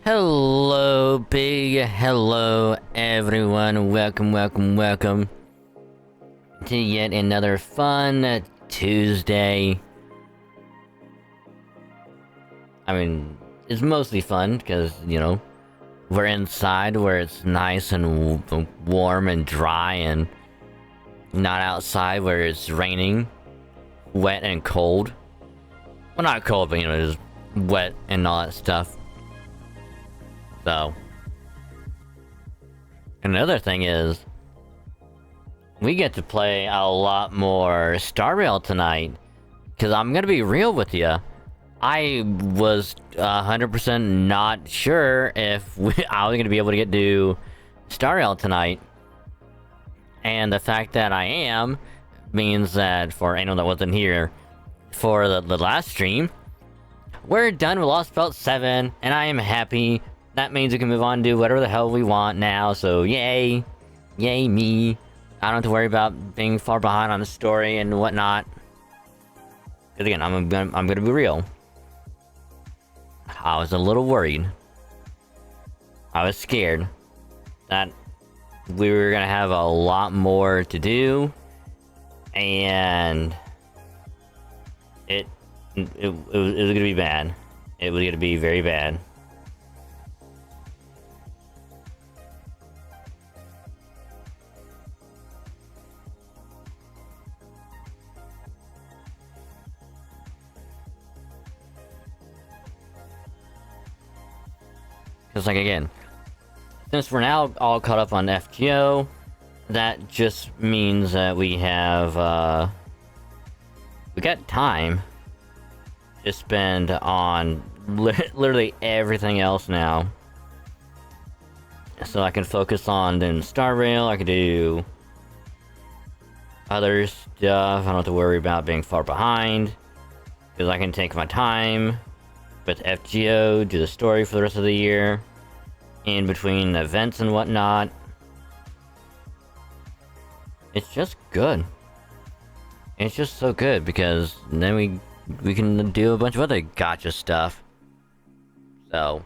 Hello, big hello, everyone. Welcome to yet another fun Tuesday. I mean, it's mostly fun because, we're inside where it's nice and warm and dry, and not outside where it's raining, wet and cold. Well, not cold, but, just wet and all that stuff. So, another thing is, we get to play a lot more Star Rail tonight. Because I'm gonna be real with you, I was 100% not sure if I was gonna be able to get to Star Rail tonight. And the fact that I am means that, for anyone that wasn't here for the last stream, we're done with Lost Belt 7, and I am happy. That means we can move on and do whatever the hell we want now, so yay. Yay me. I don't have to worry about being far behind on the story and whatnot. Because again, I'm gonna be real. I was a little worried. I was scared that we were gonna have a lot more to do, and it was gonna be bad. It was gonna be very bad. Because, again, since we're now all caught up on FGO, that just means that we have, we got time to spend on literally everything else now. So I can focus on doing Star Rail, I can do other stuff, I don't have to worry about being far behind, because I can take my time with FGO, do the story for the rest of the year, in between events and whatnot. It's just good. It's just so good, because then we can do a bunch of other gacha stuff. So,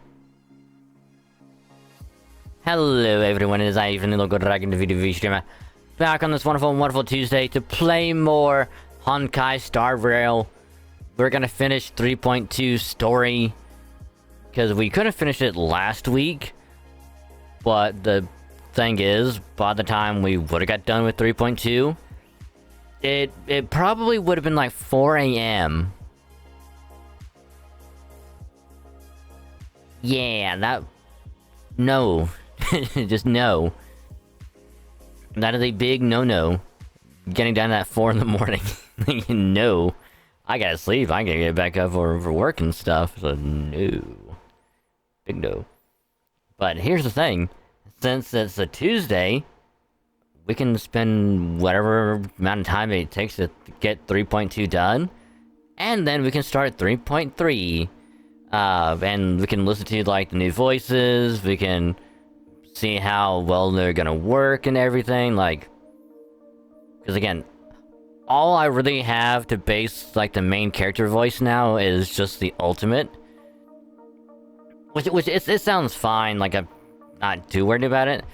hello everyone, it is I, even little good dragon, the VStreamer, back on this wonderful Tuesday to play more Honkai Star Rail. We're gonna finish 3.2 story, because we could have finished it last week, but the thing is, by the time we would have got done with 3.2, it probably would have been like 4 a.m. Yeah, no. Just no. That is a big no-no. Getting down at 4 in the morning. No. I gotta sleep. I gotta get back up for work and stuff. So no. Big no. But here's the thing. Since it's a Tuesday, we can spend whatever amount of time it takes to get 3.2 done. And then we can start 3.3. And we can listen to, like, the new voices. We can see how well they're gonna work and everything. Like, because again, all I really have to base, like, the main character voice now is just the ultimate. Which it sounds fine, like, I'm not too worried about it.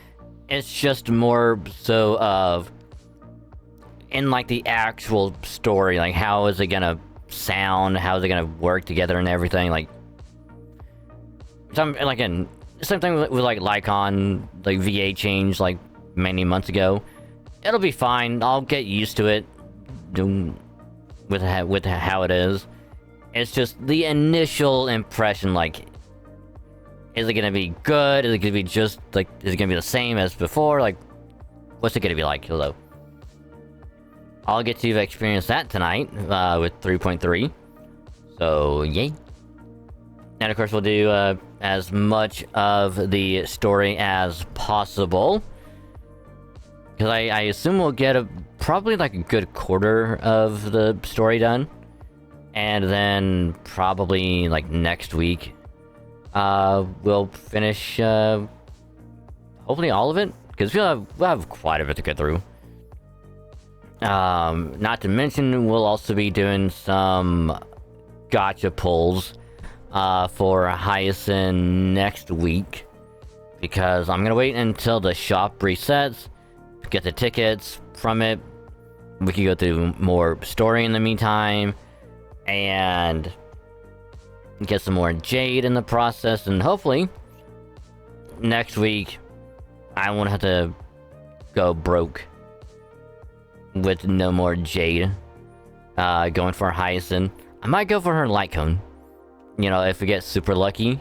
It's just more so of, in, like, the actual story, like, how is it gonna sound, how is it gonna work together and everything, like... Same thing with like, Lycon, like, VA change, like, many months ago. It'll be fine, I'll get used to it. With how it is. It's just the initial impression, like, is it gonna be good? Is it gonna be just, like, is it gonna be the same as before? Like, what's it gonna be like? Hello. I'll get to experience that tonight, with 3.3. So, yay. And of course we'll do, as much of the story as possible. Because I assume we'll get probably like a good quarter of the story done. And then probably like next week, we'll finish, hopefully all of it. Because we'll have quite a bit to get through. Not to mention, we'll also be doing some gacha pulls for Hyacinth next week. Because I'm gonna wait until the shop resets, get the tickets from it. We can go through more story in the meantime, and get some more jade in the process, and hopefully next week I won't have to go broke with no more jade. Going for Hyacinth. I might go for her light cone. You know, if we get super lucky.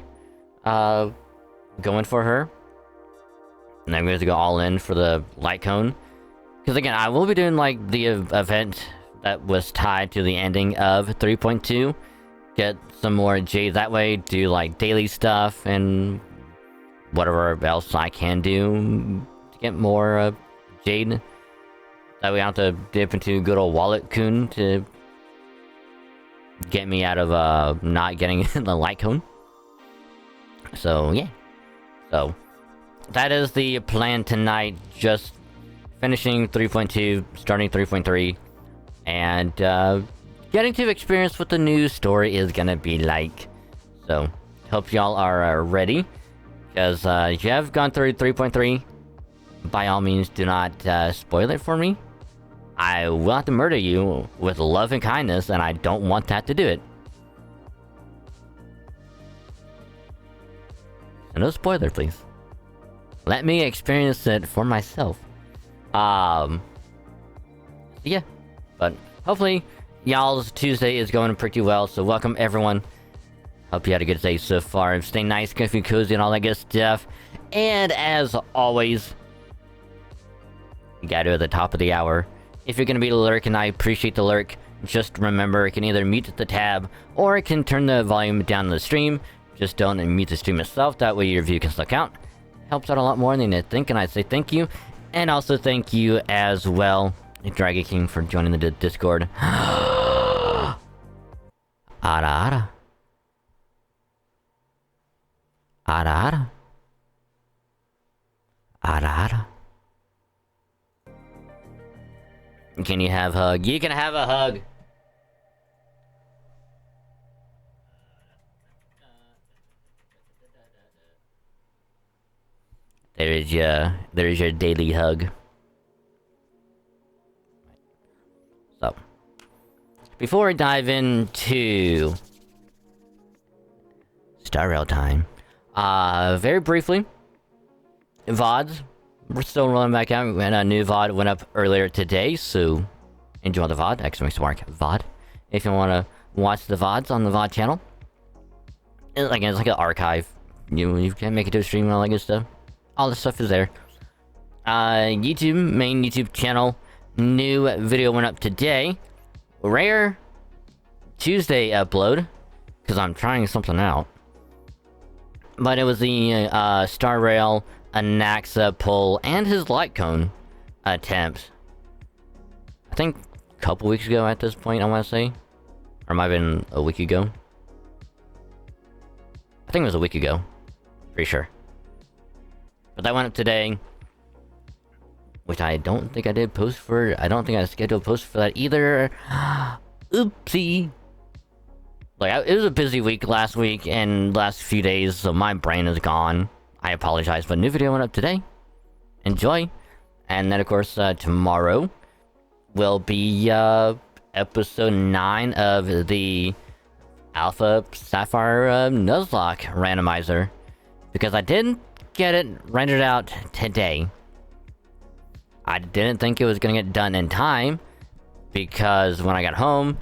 Going for her. And I'm going to go all in for the light cone. Because again, I will be doing like the event that was tied to the ending of 3.2. Get some more jade that way. Do like daily stuff and whatever else I can do to get more jade. That way I don't have to dip into good old Wallet Coon to get me out of not getting the light cone. So yeah. So that is the plan tonight. Just finishing 3.2, starting 3.3, and getting to experience what the new story is gonna be like. So hope y'all are ready, because if you have gone through 3.3, by all means do not spoil it for me. I will have to murder you with love and kindness, and I don't want that to do it. So no spoiler, please. Let me experience it for myself. Yeah. But hopefully, y'all's Tuesday is going pretty well, so welcome everyone. Hope you had a good day so far. Stay nice, comfy, cozy, and all that good stuff. And as always, you gotta do at the top of the hour. If you're gonna be lurking, I appreciate the lurk. Just remember, it can either mute the tab, or it can turn the volume down on the stream. Just don't mute the stream itself, that way your view can still count. Helps out a lot more than you think, and I say thank you. And also thank you as well, Dragon King, for joining the Discord. Ara ara. Ara ara. Ara ara. Can you have a hug? You can have a hug! There is your daily hug. So, before I dive into Star Rail time, very briefly, VODs. We're still rolling back out, and a new VOD went up earlier today, so enjoy the VOD, VOD, if you want to watch the VODs on the VOD channel. It's like an archive. You can make it to a stream and all that good stuff. All the stuff is there. YouTube, main YouTube channel, new video went up today. Rare Tuesday upload, because I'm trying something out. But it was the Star Rail, Anaxa pull, and his light cone attempt. I think a couple weeks ago at this point, I want to say. Or it might have been a week ago. I think it was a week ago. Pretty sure. But that went up today. Which I don't think I did post for. I don't think I scheduled a post for that either. Oopsie. Like, it was a busy week last week and last few days, so my brain is gone. I apologize, but new video went up today. Enjoy. And then, of course, tomorrow will be episode 9 of the Alpha Sapphire Nuzlocke randomizer. Because I didn't get it rendered out today. I didn't think it was going to get done in time. Because when I got home,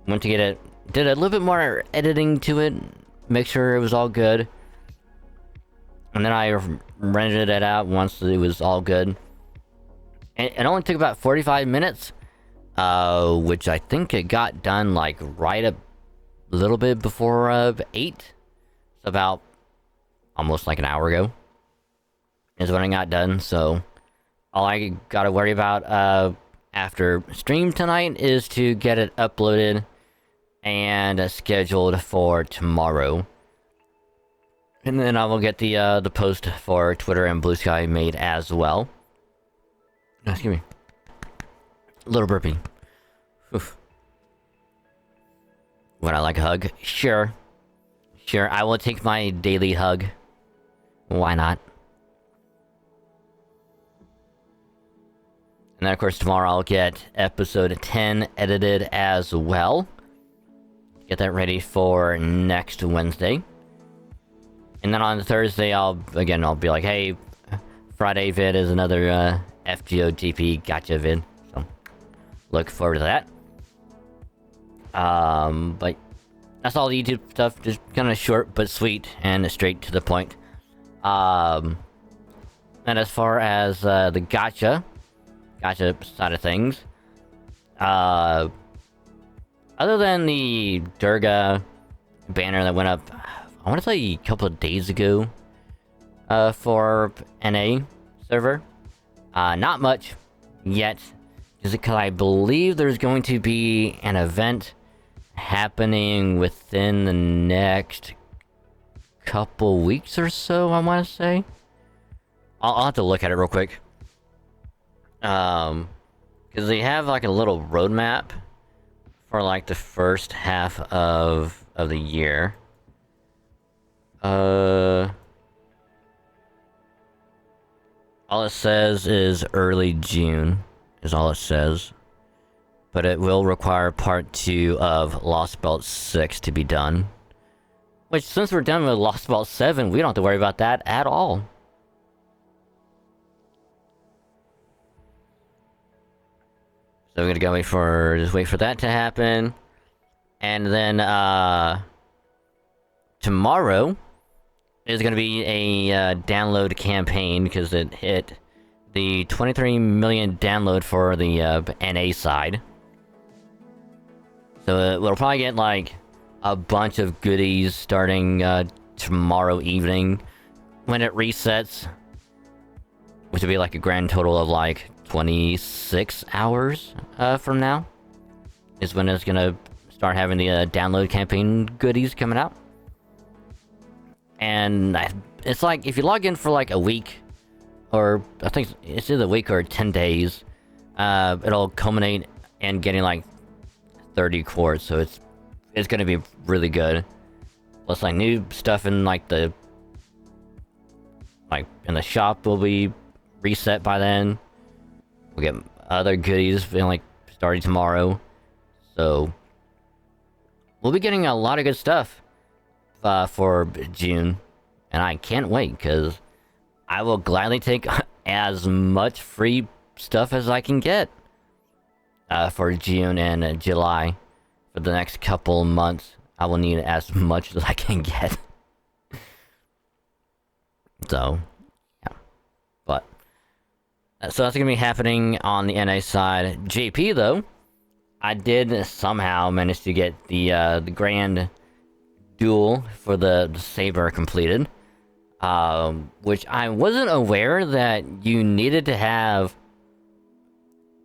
went to get it, did a little bit more editing to it. Make sure it was all good. And then I rendered it out once it was all good. And it only took about 45 minutes. Which I think it got done like right a little bit before 8. So about almost like an hour ago is when I got done. So all I gotta worry about after stream tonight is to get it uploaded and scheduled for tomorrow. And then I will get the post for Twitter and Blue Sky made as well. Excuse me. Little burpee. Oof. Would I like a hug? Sure. Sure, I will take my daily hug. Why not? And then, of course, tomorrow I'll get episode 10 edited as well. Get that ready for next Wednesday. And then on Thursday, I'll be like, hey, Friday vid is another FGO gotcha vid. So, look forward to that. But that's all the YouTube stuff. Just kind of short but sweet and straight to the point. And as far as the gotcha side of things, other than the Durga banner that went up, I want to say a couple of days ago, for NA server, not much yet, just because I believe there's going to be an event happening within the next couple weeks or so, I want to say. I'll have to look at it real quick. Because they have like a little roadmap for like the first half of the year. All it says is early June, is all it says. But it will require part 2 of Lost Belt 6 to be done. Which, since we're done with Lost Belt 7, we don't have to worry about that at all. So we're gonna just wait for that to happen. And then, tomorrow is gonna be a download campaign, because it hit the 23 million download for the NA side. So we'll probably get like a bunch of goodies starting tomorrow evening when it resets, which will be like a grand total of like 26 hours from now is when it's gonna start having the download campaign goodies coming out. And it's like, if you log in for like a week, or I think it's either a week or 10 days, it'll culminate in getting like 30 quartz, so it's gonna be really good. Plus, like, new stuff in like in the shop will be reset by then. We'll get other goodies like starting tomorrow, so we'll be getting a lot of good stuff for June, and I can't wait, because I will gladly take as much free stuff as I can get for June and July. For the next couple months, I will need as much as I can get. So, yeah. But, so that's gonna be happening on the NA side. JP, though, I did somehow manage to get the grand duel for the Saber completed. Which I wasn't aware that you needed to have,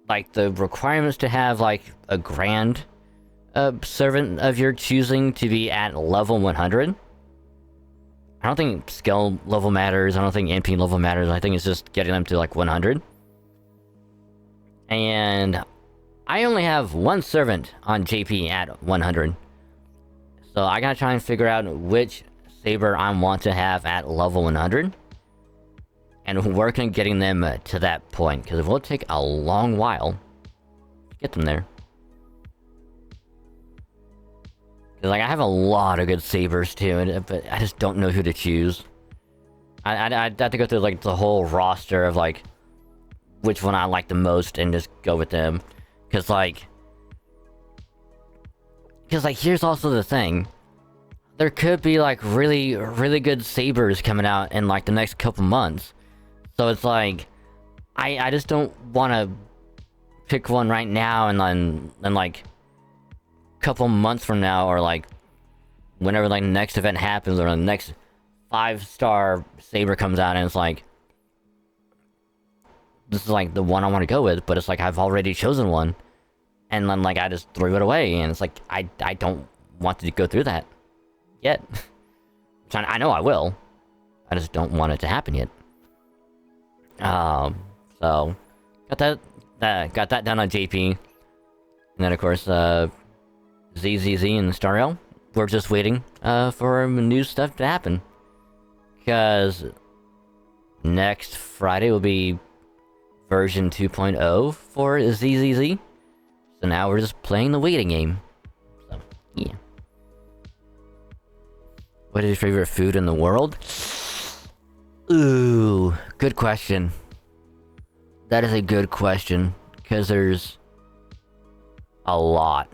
like, the requirements to have, like, a grand servant of your choosing to be at level 100. I don't think skill level matters, I don't think MP level matters, I think it's just getting them to, like, 100. And I only have one servant on JP at 100. So I gotta try and figure out which Saber I want to have at level 100, and work on getting them to that point, because it will take a long while to get them there. Because, like, I have a lot of good Sabers too, but I just don't know who to choose. I'd have to go through, like, the whole roster of, like, which one I like the most and just go with them. Because, like, here's also the thing. There could be, like, really, really good Sabers coming out in, like, the next couple months. So it's like, I just don't want to pick one right now, and then, like, couple months from now, or, like, whenever, like, the next event happens, or the next 5-star Saber comes out, and it's like, this is, like, the one I want to go with, but it's like, I've already chosen one. And then, like, I just threw it away, and it's like, I don't want to go through that yet. I know I will. I just don't want it to happen yet. So got that done on JP, and then of course ZZZ and Starrel. We're just waiting for new stuff to happen. Because next Friday will be version 2.0 for ZZZ. So now we're just playing the waiting game. So, yeah. What is your favorite food in the world? Ooh, good question. That is a good question. Because there's a lot.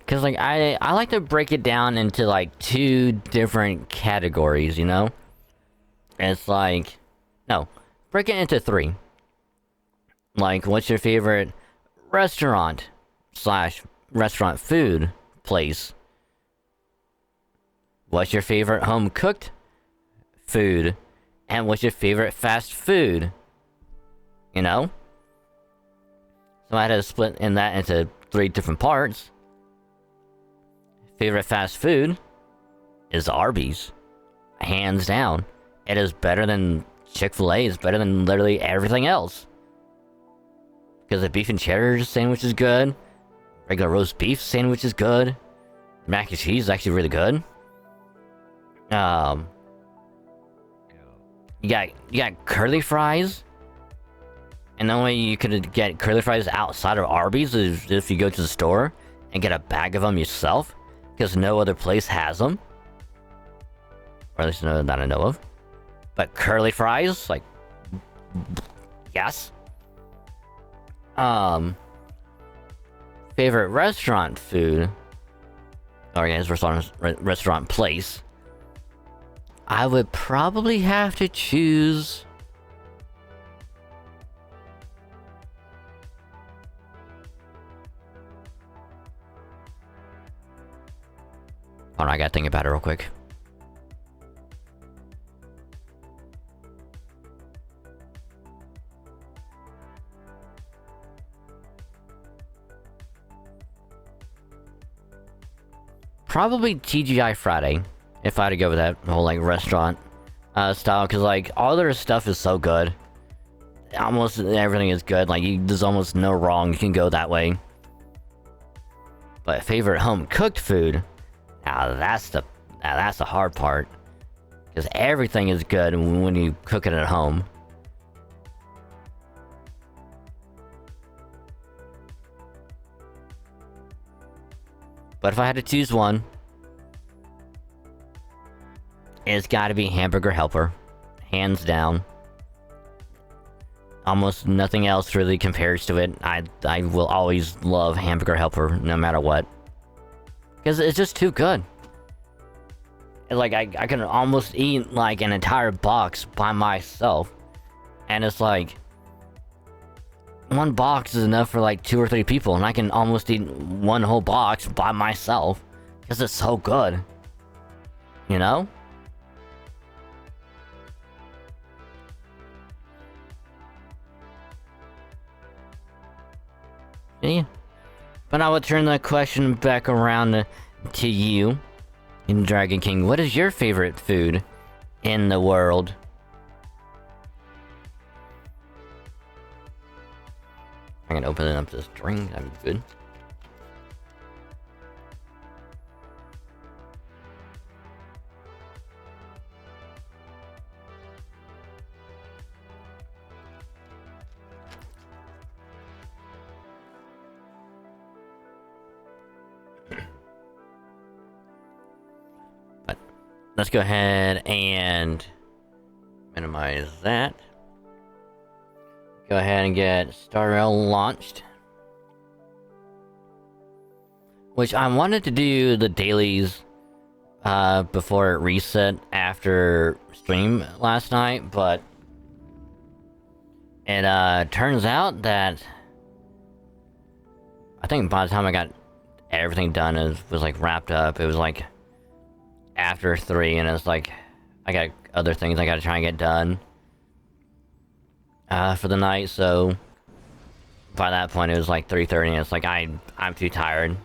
Cause like I like to break it down into like 2 different categories, you know? It's like, no, break it into 3. Like, what's your favorite restaurant / restaurant food place? What's your favorite home cooked food? And what's your favorite fast food? You know? So I had to split in that into 3 different parts. Favorite fast food is Arby's. Hands down. It is better than Chick-fil-A. It's better than literally everything else. Because the beef and cheddar sandwich is good. Regular roast beef sandwich is good. Mac and cheese is actually really good. You got curly fries. And the only way you could get curly fries outside of Arby's is if you go to the store and get a bag of them yourself. Because no other place has them. Or at least no that I know of. But curly fries, like, yes. Favorite restaurant food, or I guess restaurant place. I would probably have to choose. Hold on, I gotta think about it real quick. Probably TGI Friday, if I had to go with that whole like restaurant style, because like all their stuff is so good. Almost everything is good. Like there's almost no wrong. You can go that way. But favorite home cooked food, now that's the hard part, because everything is good when you cook it at home. But if I had to choose one, it's gotta be Hamburger Helper. Hands down. Almost nothing else really compares to it. I will always love Hamburger Helper, no matter what. Because it's just too good. Like, I can almost eat, like, an entire box by myself. And it's like, one box is enough for like 2 or 3 people, and I can almost eat one whole box by myself because it's so good. You know? Yeah. But I would turn the question back around to you, in Dragon King. What is your favorite food in the world? I can open up this drink, that'd be good. But let's go ahead and minimize that. Go ahead and get StarRail launched. Which I wanted to do the dailies before it reset after stream last night, but it turns out that I think by the time I got everything done, it was like wrapped up. It was like after 3, and it's like I got other things I gotta try and get done. for the night, so by that point it was like 3:30 and it's like I'm too tired.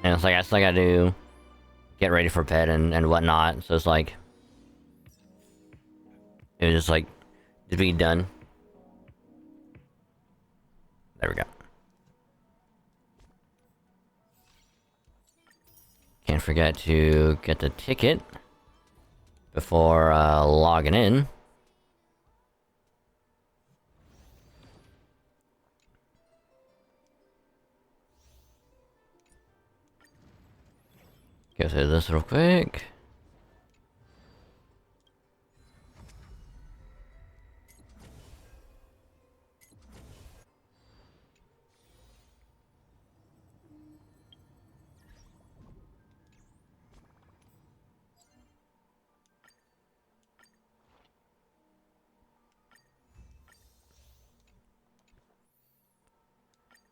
And it's like I still gotta get ready for bed and whatnot, so it's like it was just like to be done. There we go. Can't forget to get the ticket before logging in. Go through this real quick.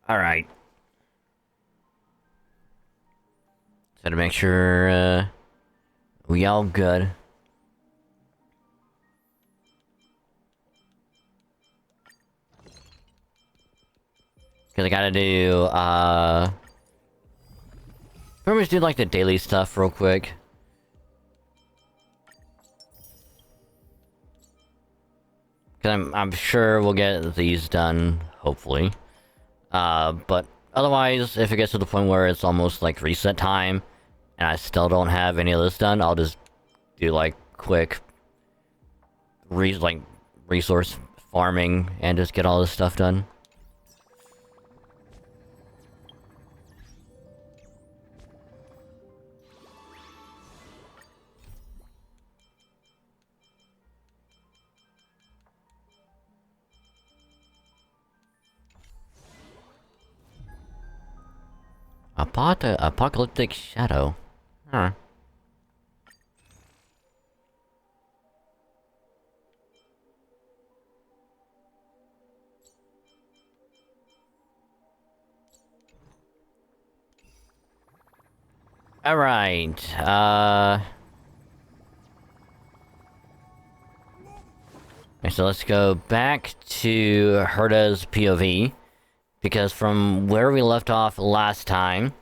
Alright. So to make sure we all good. Cause I gotta do pretty much do like the daily stuff real quick. Cause I'm sure we'll get these done, hopefully. But otherwise, if it gets to the point where it's almost like reset time, and I still don't have any of this done, I'll just do like quick resource farming and just get all this stuff done. Apocalyptic Shadow. Huh. Alright, so let's go back to Herta's POV. Because from where we left off last time,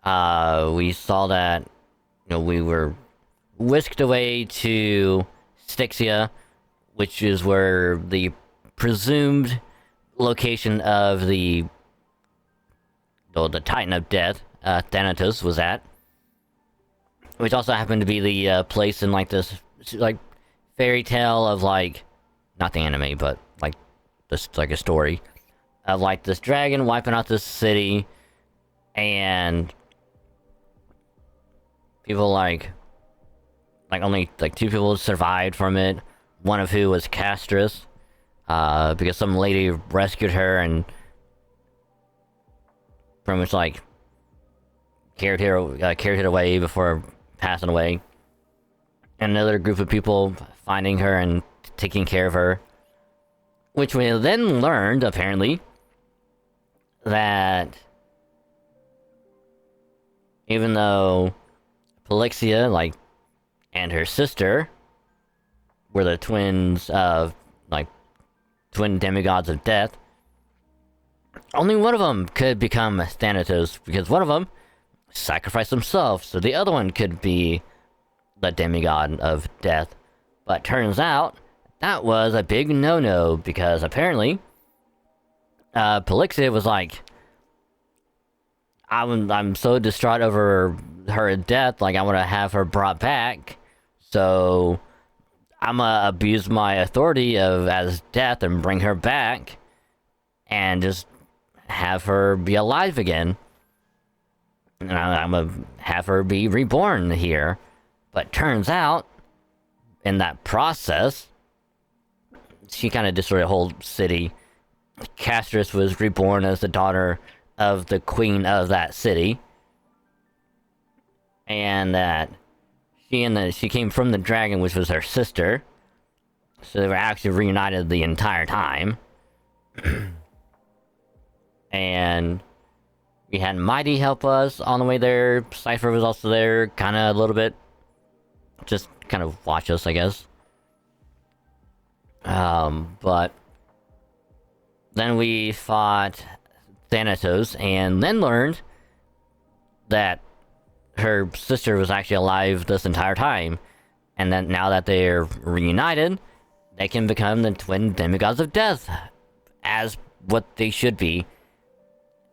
we saw that, you know, we were whisked away to Styxia, which is where the presumed location of the Titan of Death, Thanatos, was at. Which also happened to be the place in like this, like, fairy tale of like, not the anime, but like, this like a story of like this dragon wiping out this city, and people like only like 2 people survived from it. One of who was Castris, because some lady rescued her and pretty much like carried her away before passing away. And another group of people finding her and taking care of her. Which we then learned, apparently, that even though Pelixia, like, and her sister were the twins of, like, twin demigods of death, only one of them could become Thanatos, because one of them sacrificed himself, so the other one could be the demigod of death. But turns out that was a big no-no, because apparently, Pelixia was like, I'm so distraught over her death, like I want to have her brought back, so I'm gonna abuse my authority as death and bring her back, and just have her be alive again. And I'm gonna have her be reborn here. But turns out, in that process, she kind of destroyed a whole city. Castris was reborn as the daughter of the queen of that city. And that she came from the dragon, which was her sister. So they were actually reunited the entire time. And we had Mighty help us on the way there. Cypher was also there, kind of a little bit. Just kind of watch us, I guess. But then we fought Thanatos, and then learned that her sister was actually alive this entire time, and then now that they're reunited, they can become the twin demigods of death, as what they should be.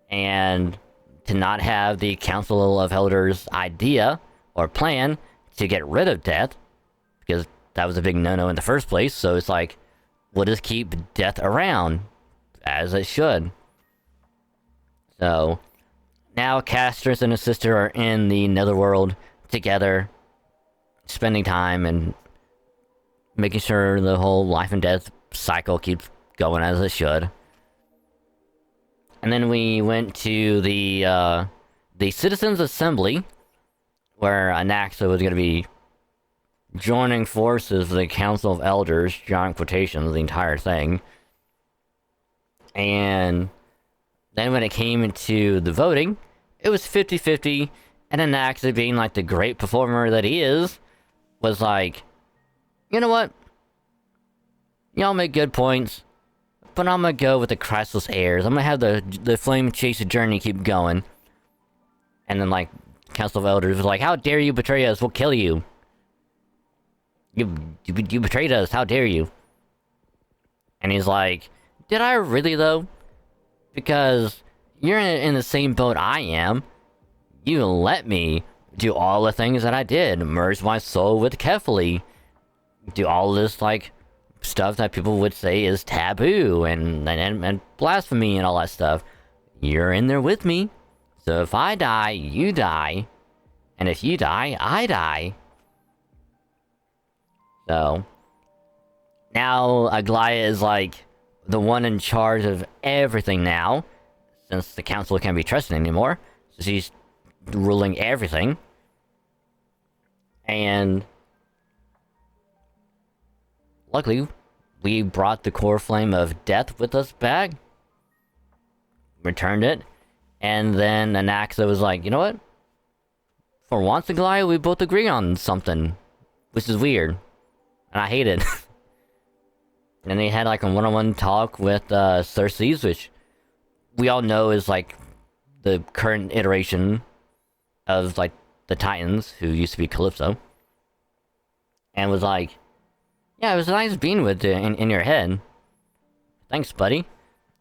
And to not have the Council of Elders idea or plan to get rid of death, because that was a big no-no in the first place, so it's like, we'll just keep death around, as it should. So, now Castris and his sister are in the Netherworld together, spending time and making sure the whole life and death cycle keeps going as it should. And then we went to the Citizens' Assembly, where Anaxa was going to be joining forces with the Council of Elders, giant quotations, the entire thing. And then when it came into the voting, it was 50-50, and Anaxa, being like the great performer that he is, was like, you know what? Y'all make good points, but I'm gonna go with the Christless Heirs. I'm gonna have the Flame Chase journey keep going. And then, like, Council of Elders was like, how dare you betray us? We'll kill you. You betrayed us. How dare you? And he's like, did I really, though? Because you're in the same boat I am. You let me do all the things that I did. Merge my soul with Kefli. Do all this, like, stuff that people would say is taboo and blasphemy and all that stuff. You're in there with me. So if I die, you die. And if you die, I die. So now Aglaya is like the one in charge of everything now, since the council can't be trusted anymore. So she's ruling everything. And luckily, we brought the core flame of death with us back. Returned it. And then Anaxa was like, you know what? For once, Aglaya, we both agree on something. Which is weird. And I hate it. And they had like a one-on-one talk with Cersei, which we all know is like the current iteration of like the Titans, who used to be Calypso. And was like, yeah, it was nice being with you in your head. Thanks, buddy.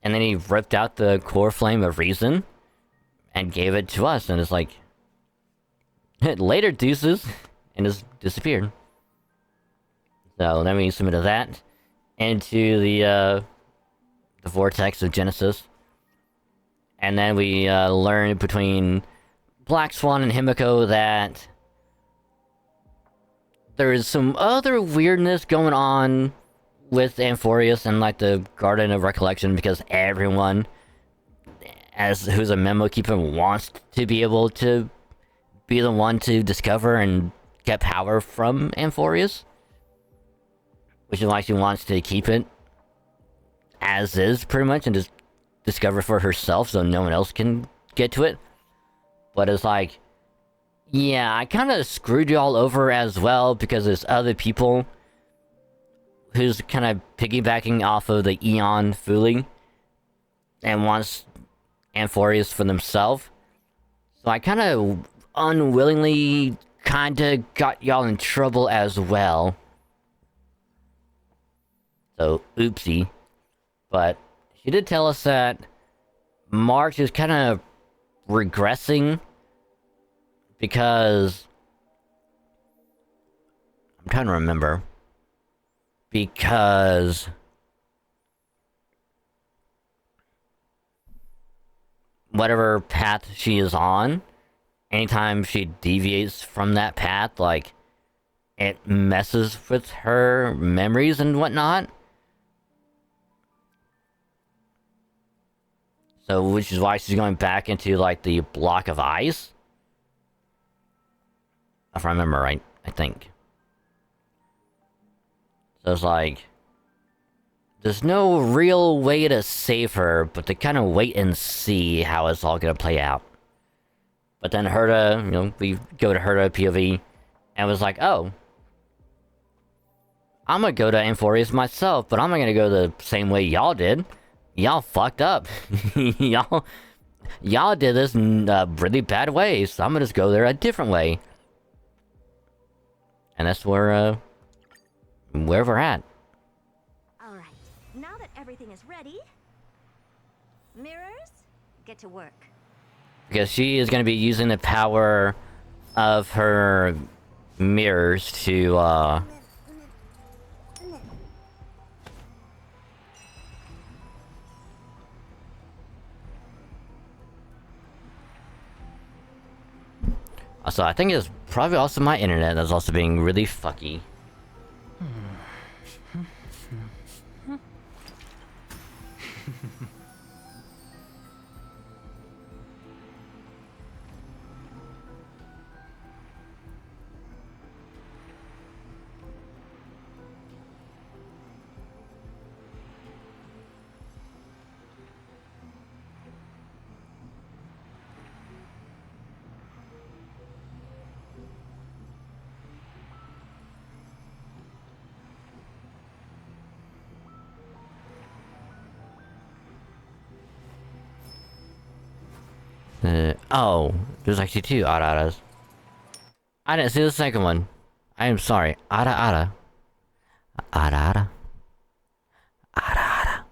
And then he ripped out the core flame of reason and gave it to us, and it's like, later deuces, and just disappeared. So then we submitted that into the vortex of Genesis. And then we learned between Black Swan and Himiko that there is some other weirdness going on with Amphorius and like the Garden of Recollection, because everyone, as who's a memo keeper, wants to be able to be the one to discover and get power from Amphorius. Which is why she wants to keep it as is, pretty much, and just discover for herself so no one else can get to it. But it's like, yeah, I kind of screwed you all over as well, because there's other people who's kind of piggybacking off of the Eon fooling and wants Amphorius for themselves. So I kind of unwillingly kind of got y'all in trouble as well. So, oopsie. But she did tell us that March is kind of regressing because I'm trying to remember. Because whatever path she is on, anytime she deviates from that path, like, it messes with her memories and whatnot. So, which is why she's going back into, like, the block of ice. If I remember right, I think. So it's like, there's no real way to save her, but to kind of wait and see how it's all gonna play out. But then Herta, you know, we go to Herta POV, and was like, oh, I'm gonna go to Amphorius myself, but I'm not gonna go the same way y'all did. Y'all fucked up. Y'all did this in really bad ways, so I'm gonna just go there a different way. And that's where we're at. Alright, now that everything is ready... Mirrors, get to work. Because she is gonna be using the power of her mirrors to, So I think it's probably also my internet that's also being really fucky. Oh, there's actually two Araras. I didn't see the second one. I am sorry. Ara Ara. Ara Ara. Ara Ara.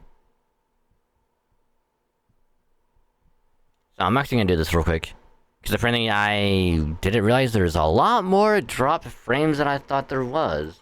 So I'm actually gonna do this real quick. Because apparently I didn't realize there's a lot more drop frames than I thought there was.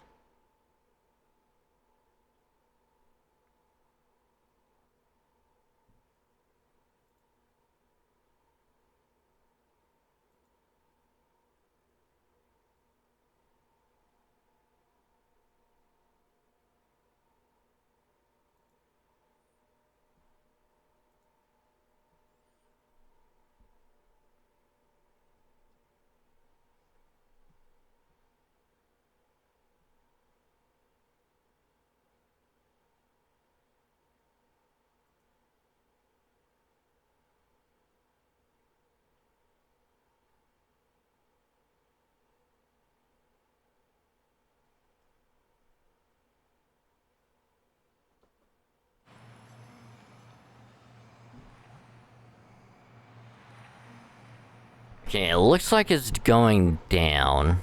Okay, it looks like it's going down.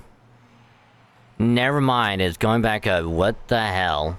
Never mind, it's going back up. What the hell?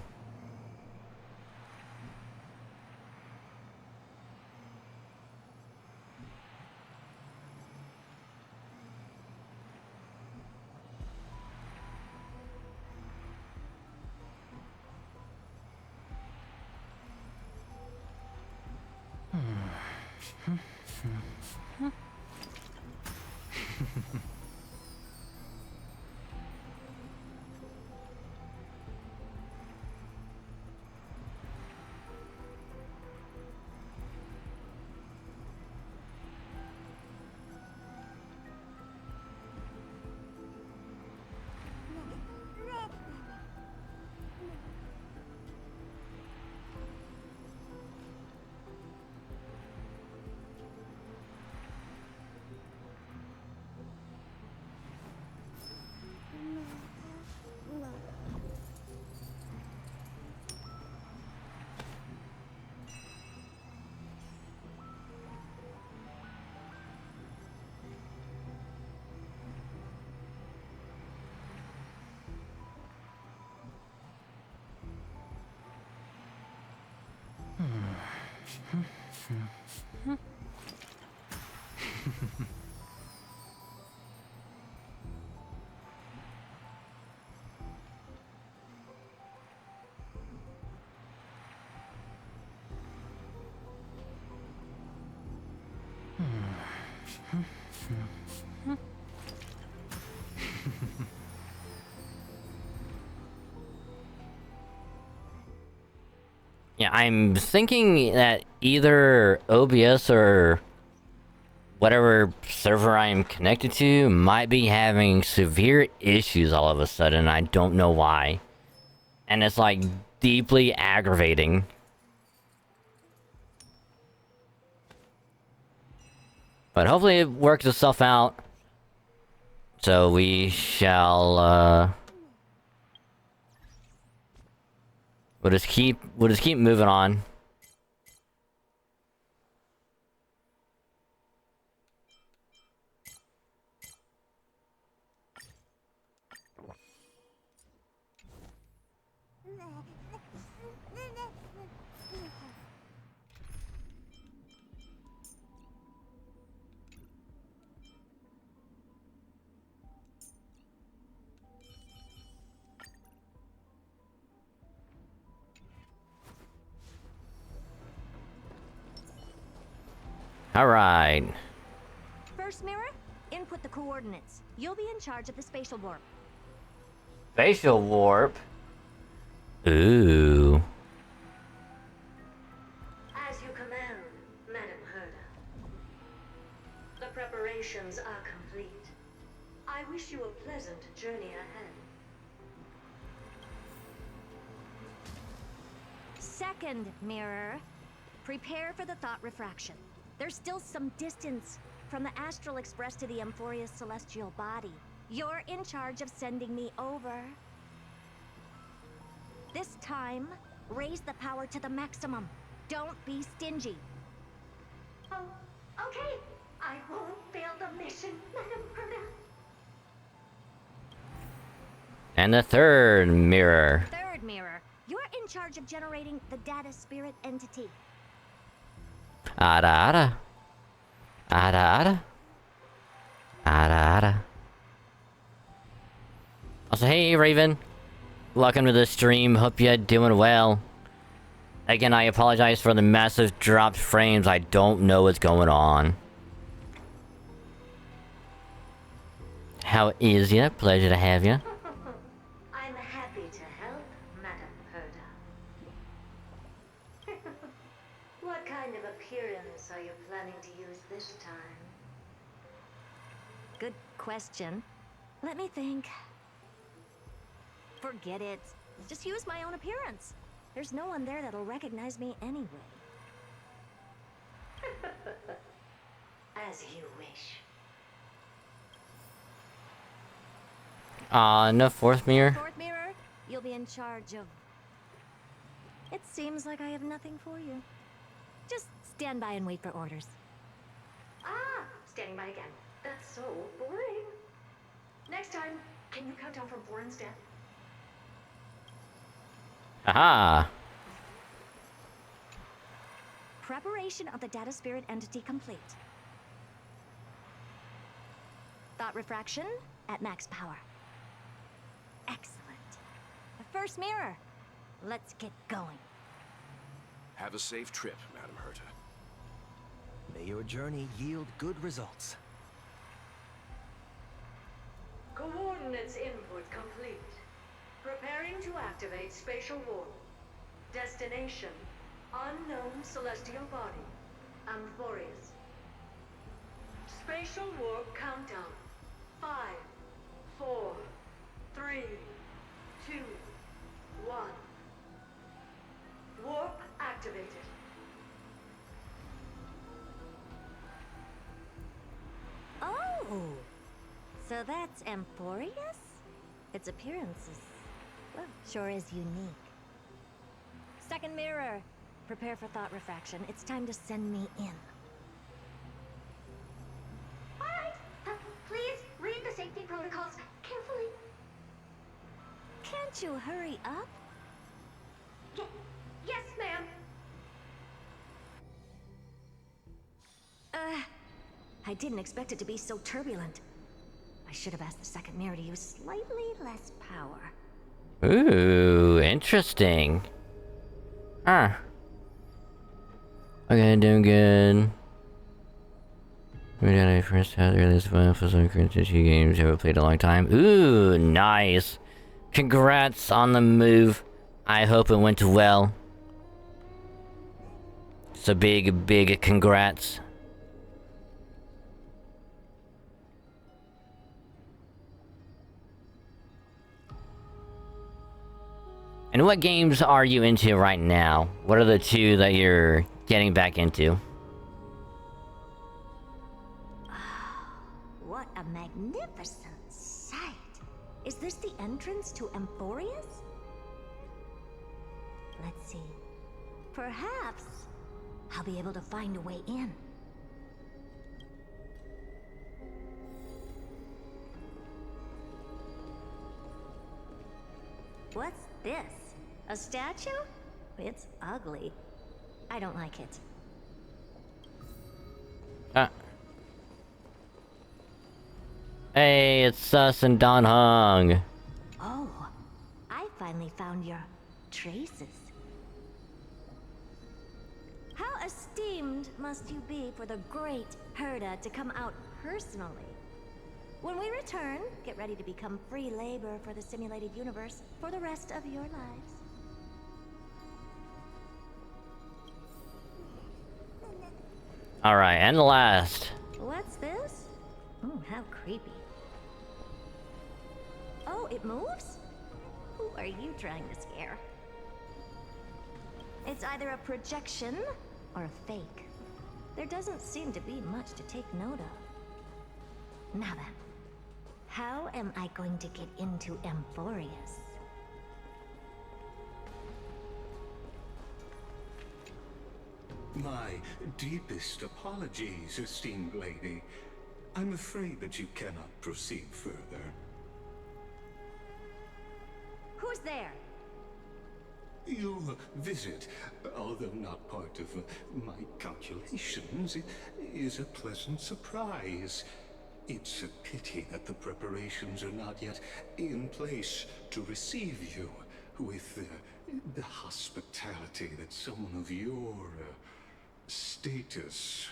Yeah, I'm thinking that either OBS or whatever server I am connected to might be having severe issues all of a sudden. I don't know why. And it's like deeply aggravating. But hopefully it works itself out. So we shall We'll just keep moving on. Alright. First mirror, input the coordinates. You'll be in charge of the spatial warp. Spatial warp? Ooh. As you command, Madam Herda. The preparations are complete. I wish you a pleasant journey ahead. Second mirror, prepare for the thought refraction. There's still some distance from the astral express to the Amphoria's celestial body. You're in charge of sending me over. This time, raise the power to the maximum. Don't be stingy. Oh, okay. I won't fail the mission, Madam Herda. And the third mirror. Third mirror, you're in charge of generating the data spirit entity. Ada ada. Ada ada. Ada ada. Also, hey Raven. Welcome to the stream. Hope you're doing well. Again, I apologize for the massive dropped frames. I don't know what's going on. How is ya? Pleasure to have you. I'm happy to help, Madam Herda. What kind of appearance are you planning to use this time? Good question. Let me think. Forget it. Just use my own appearance. There's no one there that'll recognize me anyway. As you wish. No fourth mirror. Fourth mirror, you'll be in charge of... It seems like I have nothing for you. Just stand by and wait for orders. Ah, standing by again. That's so boring. Next time, can you count down from 4 instead? Aha. Preparation of the data spirit entity complete. Thought refraction at max power. Excellent. The first mirror. Let's get going. Have a safe trip, Madam Herta. May your journey yield good results. Coordinates input complete. Preparing to activate spatial warp. Destination, unknown celestial body, Amphorius. Spatial warp countdown. 5, 4, 3, 2, 1. Warp activated. Oh! So that's Amphorius? Its appearance is, well, sure is unique. Second mirror. Prepare for thought refraction. It's time to send me in. Alright, please read the safety protocols carefully. Can't you hurry up? Yes, ma'am. I didn't expect it to be so turbulent. I should have asked the second mirror to use slightly less power. Ooh, interesting. Huh. Okay, doing good. We got a first had this one for some two games ever played a long time. Ooh, nice. Congrats on the move. I hope it went well. It's a big congrats. And what games are you into right now? What are the two that you're getting back into? What a magnificent sight! Is this the entrance to Amphorius? Let's see. Perhaps I'll be able to find a way in. What's this? A statue? It's ugly. I don't like it. Hey, it's us and Don Hung. Oh, I finally found your traces. How esteemed must you be for the great Herda to come out personally? When we return, get ready to become free labor for the simulated universe for the rest of your lives. Alright, and the last. What's this? Oh, how creepy. Oh, it moves? Who are you trying to scare? It's either a projection or a fake. There doesn't seem to be much to take note of. Now then, how am I going to get into Amphorius? My deepest apologies, esteemed lady. I'm afraid that you cannot proceed further. Who's there? Your visit, although not part of my calculations, is a pleasant surprise. It's a pity that the preparations are not yet in place to receive you with the hospitality that someone of your status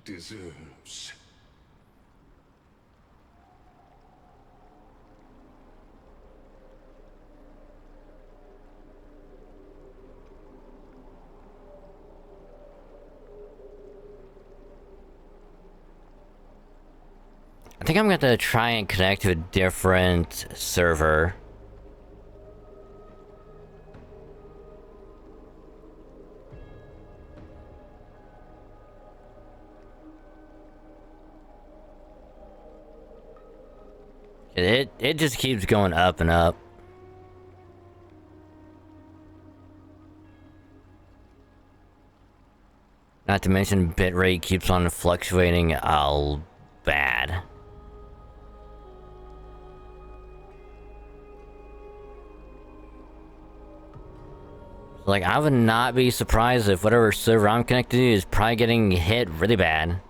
deserves. I think I'm going to try and connect to a different server. It just keeps going up and up. Not to mention bitrate keeps on fluctuating all bad. Like, I would not be surprised if whatever server I'm connected to is probably getting hit really bad.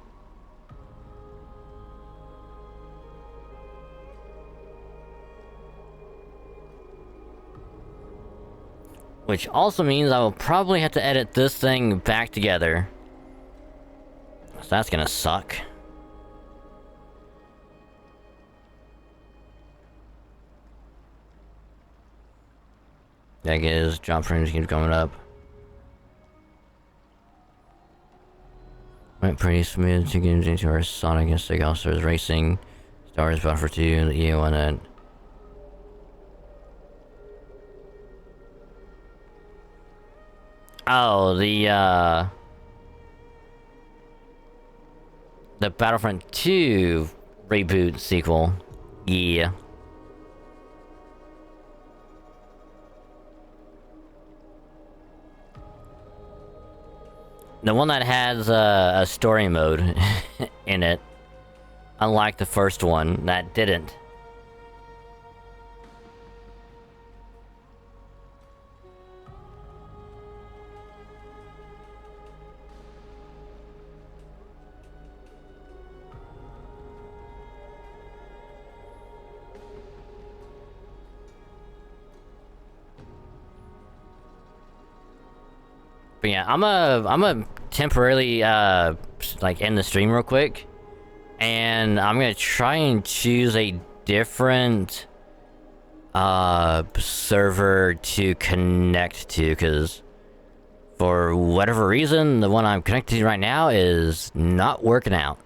Which also means I will probably have to edit this thing back together. So that's gonna suck. That is, drop frames keep going up. Went pretty smooth, 2 games into our Sonic and Sega All-Stars Racing, Star Wars Buffer 2, and the EO on it. Oh, the Battlefront 2 reboot sequel. Yeah. The one that has a story mode in it, unlike the first one that didn't. But yeah, I'm a temporarily like end the stream real quick, and I'm gonna try and choose a different server to connect to, because for whatever reason the one I'm connected to right now is not working out.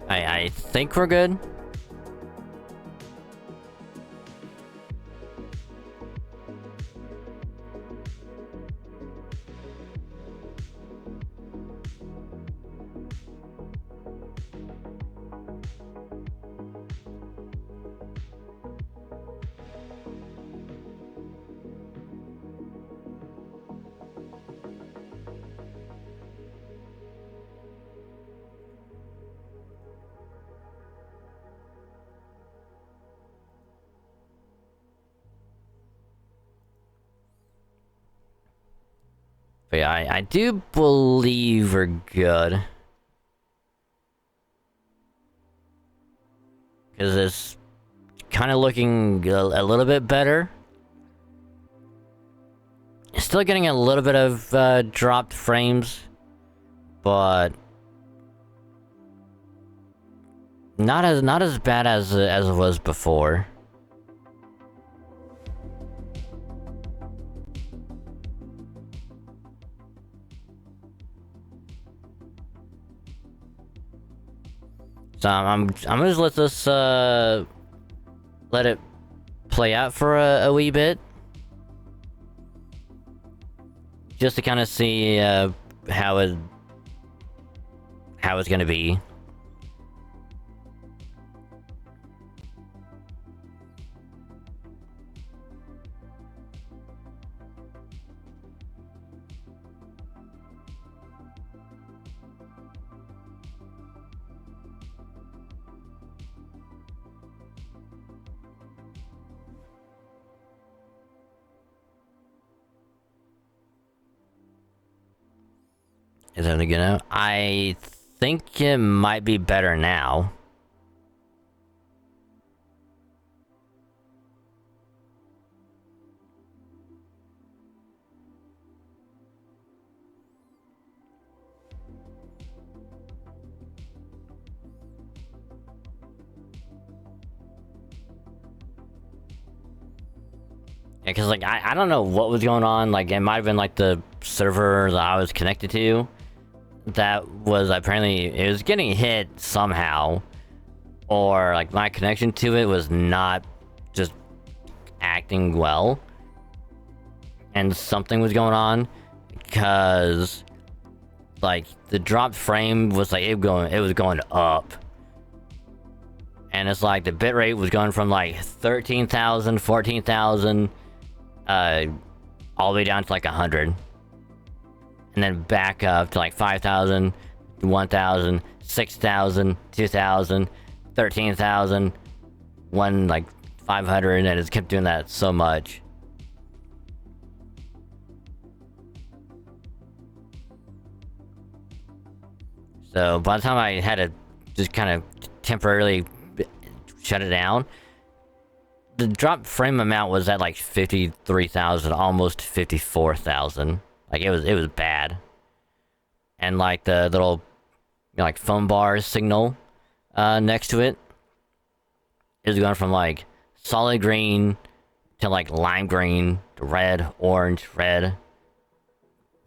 I think we're good. But yeah, I do believe we're good. Because it's kind of looking a little bit better. Still getting a little bit of dropped frames, but not as bad as it was before. So I'm gonna just let this let it play out for a wee bit, just to kind of see how it's gonna be. Is that good now? I think it might be better now. Yeah, cause like I don't know what was going on. Like it might have been like the server that I was connected to. That was apparently, it was getting hit somehow, or like my connection to it was not just acting well, and something was going on, because like the dropped frame was like it was going up, and it's like the bitrate was going from like 13,000, 14,000, all the way down to like 100. And then back up to like 5,000, 1,000, 6,000, 2,000, 13,000, like 500, and it kept doing that so much. So by the time I had to just kind of temporarily shut it down, the drop frame amount was at like 53,000, almost 54,000. Like it was bad. And like the little, you know, like phone bar signal next to it is going from like solid green to like lime green to red, orange, red,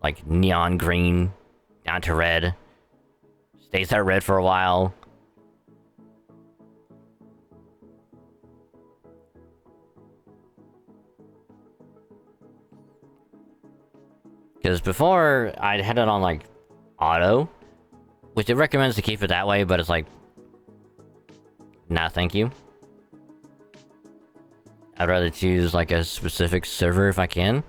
like neon green down to red. Stays at red for a while. Because before, I'd had it on, like, auto, which it recommends to keep it that way, but it's like, nah, thank you. I'd rather choose, like, a specific server if I can.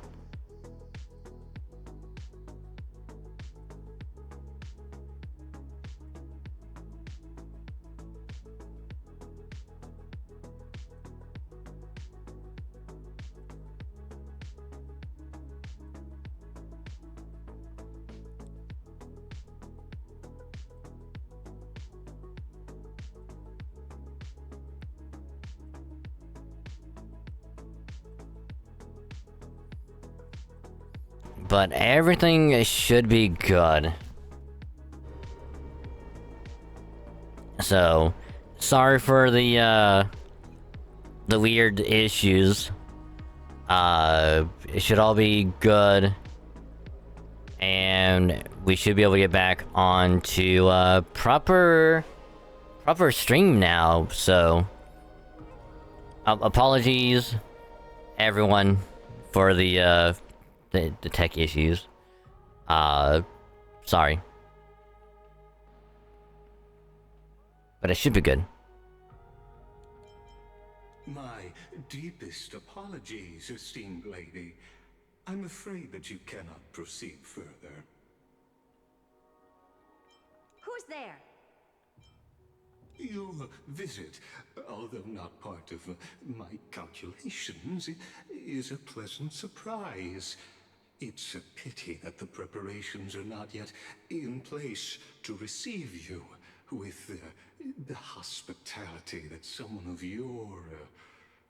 But everything should be good. So, sorry for the weird issues. It should all be good. And we should be able to get back on to proper proper stream now, so apologies everyone for the tech issues. Sorry. But it should be good. My deepest apologies, esteemed lady. I'm afraid that you cannot proceed further. Who's there? Your visit, although not part of my calculations, is a pleasant surprise. It's a pity that the preparations are not yet in place to receive you with the hospitality that someone of your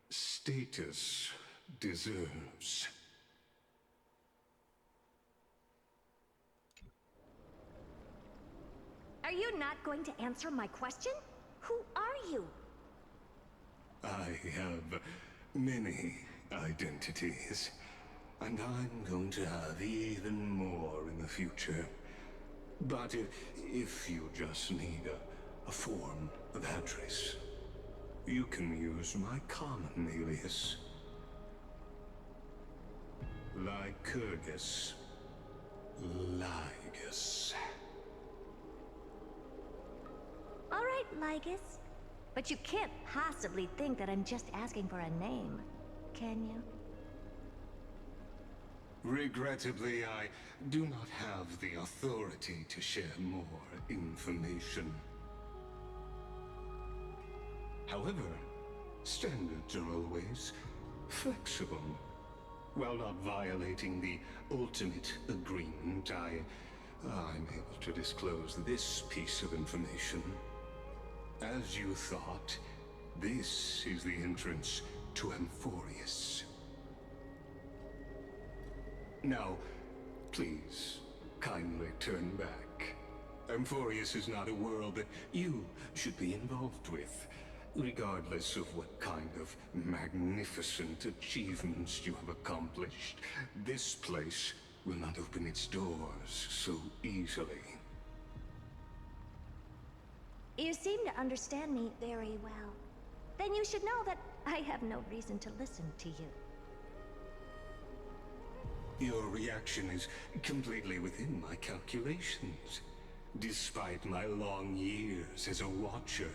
status deserves. Are you not going to answer my question? Who are you? I have many identities, and I'm going to have even more in the future. But if you just need a form of address, you can use my common alias. Lycurgus. Lygus. All right, Lygus. But you can't possibly think that I'm just asking for a name, can you? Regrettably, I do not have the authority to share more information. However, standards are always flexible. While not violating the ultimate agreement, I'm able to disclose this piece of information. As you thought, this is the entrance to Amphorius. Now, please, kindly turn back. Amphorius is not a world that you should be involved with, regardless of what kind of magnificent achievements you have accomplished. This place will not open its doors so easily. You seem to understand me very well. Then you should know that I have no reason to listen to you. Your reaction is completely within my calculations. Despite my long years as a watcher,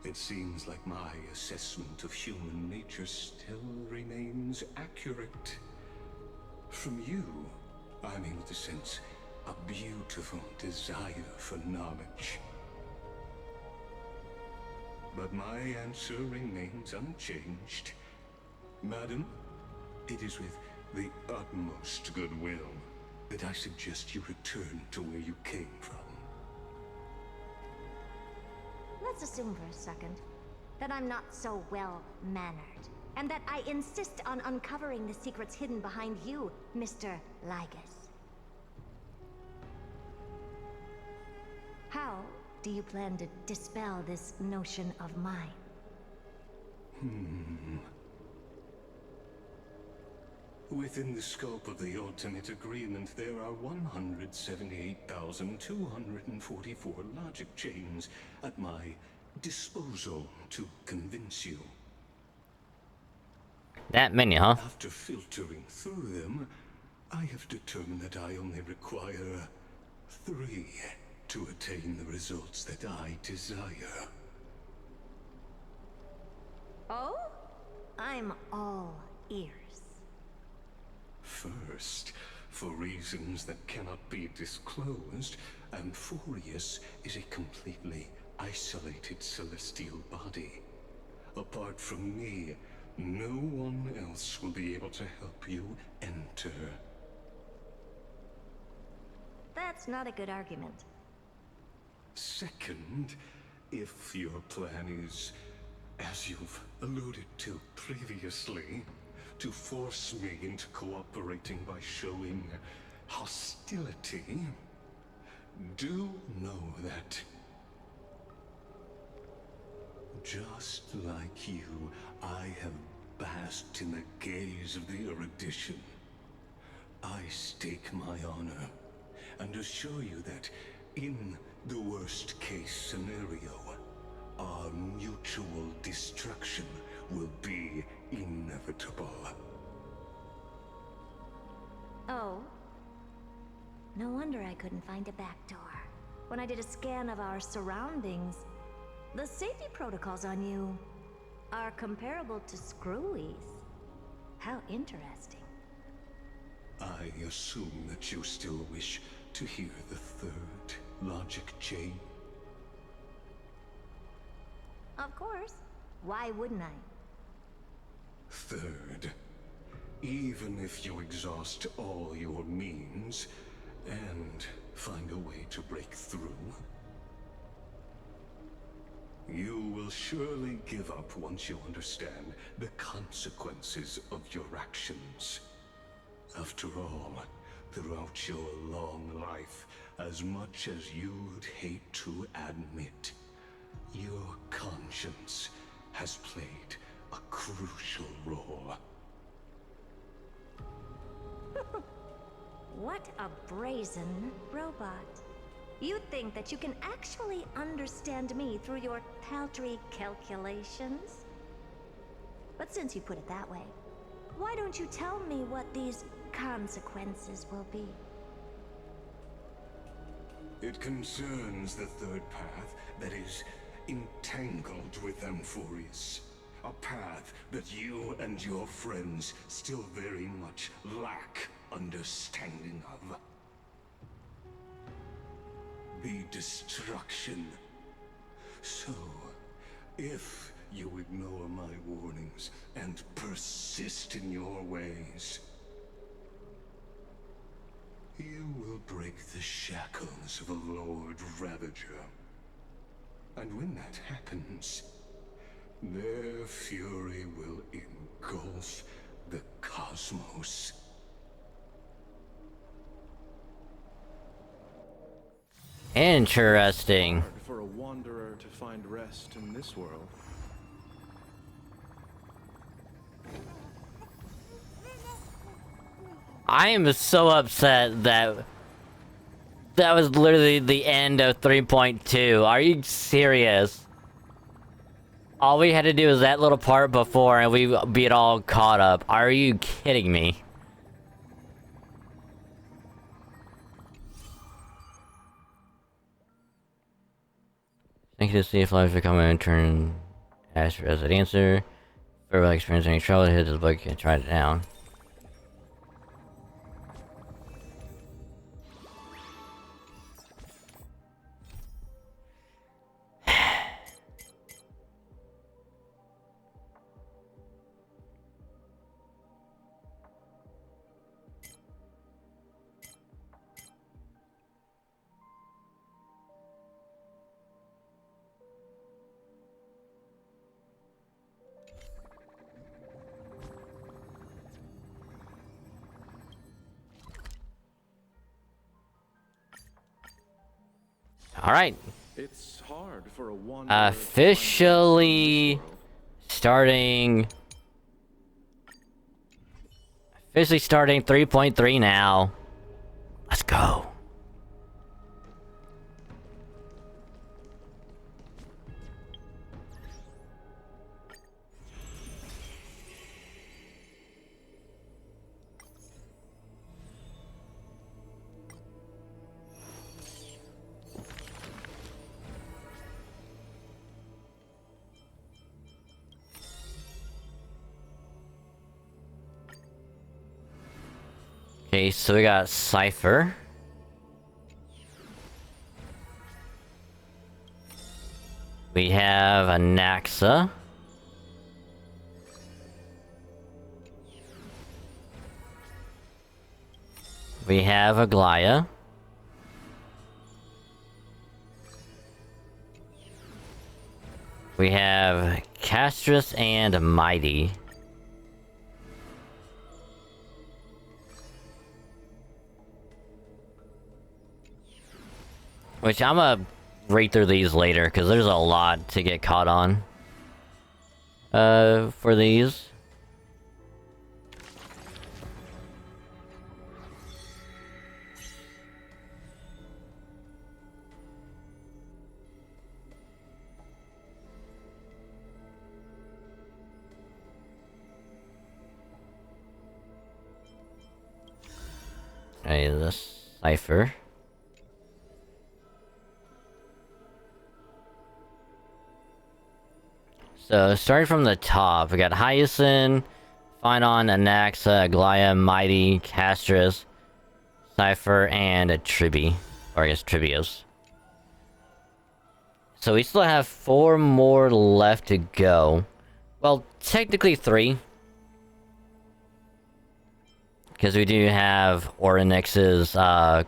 it seems like my assessment of human nature still remains accurate. From you, I'm able to sense a beautiful desire for knowledge. But my answer remains unchanged. Madam, it is with the utmost goodwill that I suggest you return to where you came from. Let's assume for a second that I'm not so well-mannered, and that I insist on uncovering the secrets hidden behind you, Mr. Lygus. How do you plan to dispel this notion of mine? Within the scope of the ultimate agreement, there are 178,244 logic chains at my disposal to convince you. That many, huh? After filtering through them, I have determined that I only require 3 to attain the results that I desire. Oh? I'm all ears. First, for reasons that cannot be disclosed, Amphorius is a completely isolated celestial body. Apart from me, no one else will be able to help you enter. That's not a good argument. Second, if your plan is, as you've alluded to previously, to force me into cooperating by showing hostility, do know that, just like you, I have basked in the gaze of the erudition. I stake my honor and assure you that, in the worst case scenario, our mutual destruction will be inevitable. Oh. No wonder I couldn't find a back door. When I did a scan of our surroundings, the safety protocols on you are comparable to Screwy's. How interesting. I assume that you still wish to hear the third logic chain? Of course. Why wouldn't I? Third, even if you exhaust all your means and find a way to break through, you will surely give up once you understand the consequences of your actions. After all, throughout your long life, as much as you'd hate to admit, your conscience has played a crucial role. What a brazen robot. You think that you can actually understand me through your paltry calculations? But since you put it that way, why don't you tell me what these consequences will be? It concerns the third path that is entangled with Amphorius. A path that you and your friends still very much lack understanding of. The destruction. So, if you ignore my warnings and persist in your ways, you will break the shackles of a Lord Ravager. And when that happens, their fury will engulf the cosmos. Interesting. Hard for a wanderer to find rest in this world. I am so upset that that was literally the end of 3.2. Are you serious? All we had to do was that little part before and we'd be all caught up. Are you kidding me? Thank you to see if life become an intern. Ask as an answer. If everybody experiencing any trouble, hit this book and try it down. All right. It's hard for a wanderer Officially starting 3.3 now. Let's go. Okay, so we got Cypher. We have a Naxa. We have a Glaya. We have Castrus and Mighty. Which I'm gonna read through these later, because there's a lot to get caught on. For these. Okay, this cipher. So, starting from the top, we got Hyacinth, Phynon, Anaxa, Aglaia, Mighty, Castris, Cipher, and a Tribi. Or I guess Tribios. So we still have 4 more left to go. Well, technically 3. Because we do have Orynyx's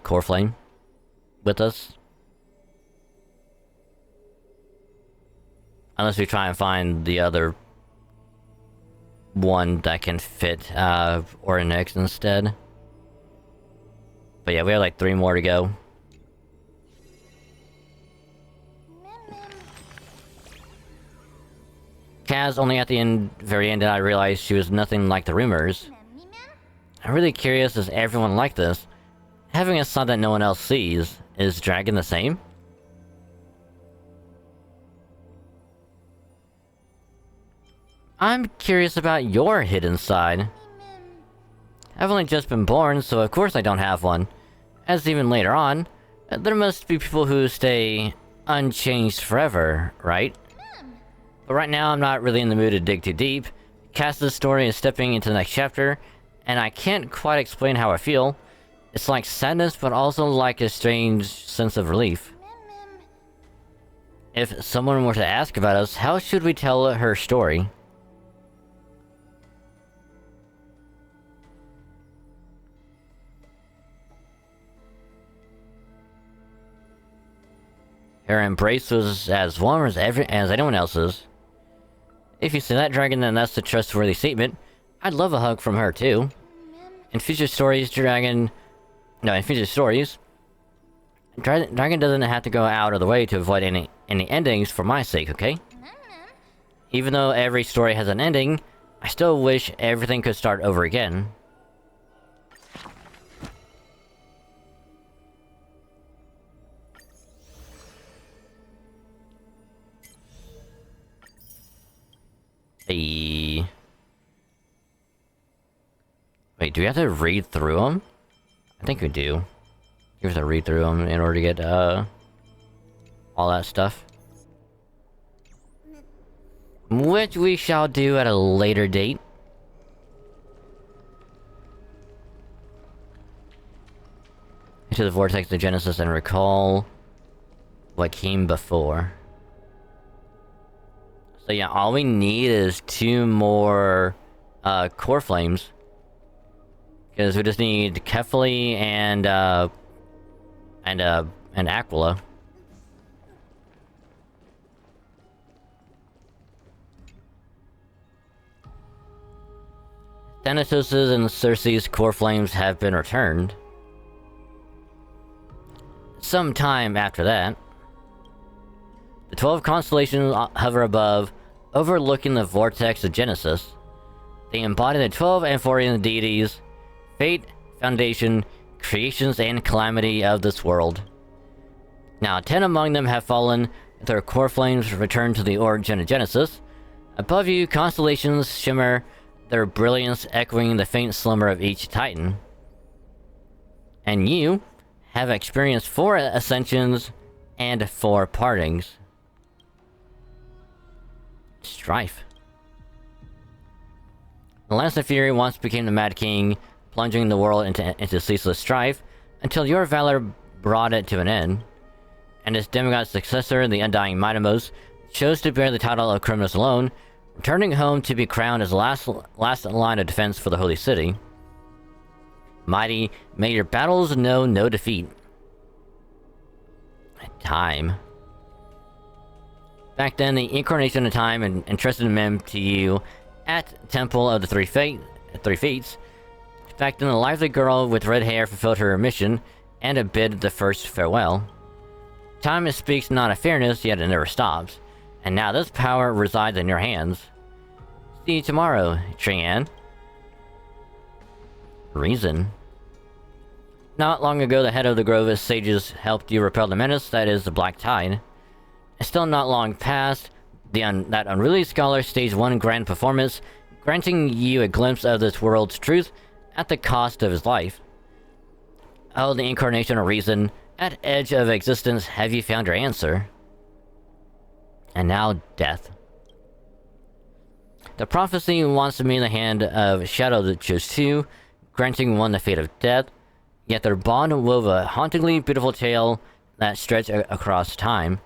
Core Flame with us. Unless we try and find the other one that can fit Orynyx instead. But yeah, we have like 3 more to go. Kaz, only at the very end did I realize she was nothing like the rumors. I'm really curious, is everyone like this? Having a son that no one else sees, is Dragon the same? I'm curious about your hidden side. I've only just been born, so of course I don't have one. As even later on, there must be people who stay unchanged forever, right? But right now I'm not really in the mood to dig too deep. Cass's story is stepping into the next chapter, and I can't quite explain how I feel. It's like sadness, but also like a strange sense of relief. If someone were to ask about us, how should we tell her story? Her embrace was as warm as anyone else's. If you say that, Dragon, then that's a trustworthy statement. I'd love a hug from her, too. In future stories, Dragon doesn't have to go out of the way to avoid any endings for my sake, okay? Even though every story has an ending, I still wish everything could start over again. Hey. Wait, do we have to read through them? I think we do. You have to read through them in order to get, all that stuff. Which we shall do at a later date. Into the vortex of Genesis and recall what came before. So yeah, all we need is 2 more core flames. Because we just need Kefali and Aquila. Thanatos' and Circe's core flames have been returned. Some time after that, the 12 constellations hover above, overlooking the vortex of Genesis. They embody the 12 Amphorian deities, fate, foundation, creations, and calamity of this world. Now, 10 among them have fallen, their core flames return to the origin of Genesis. Above you, constellations shimmer, their brilliance echoing the faint slumber of each titan. And you have experienced 4 ascensions and 4 partings. Strife. The Lance of Fury once became the Mad King, plunging the world into ceaseless strife, until your valor brought it to an end. And its demigod successor, the Undying Mightimos, chose to bear the title of Criminus alone, returning home to be crowned as the last line of defense for the Holy City. Mighty, may your battles know no defeat. Time. Back then, the incarnation of time entrusted men to you at Temple of the Three Fates. Back then, the lively girl with red hair fulfilled her mission and bid the first farewell. Time speaks not of fairness, yet it never stops. And now this power resides in your hands. See you tomorrow, Trian. Reason. Not long ago, the head of the Grove of Sages helped you repel the menace that is the Black Tide. And still not long past, that unruly scholar staged one grand performance, granting you a glimpse of this world's truth at the cost of his life. Oh, the incarnation of reason. At edge of existence, have you found your answer? And now, death. The prophecy wants to be in the hand of Shadow that chose two, granting one the fate of death, yet their bond wove a hauntingly beautiful tale that stretched across time.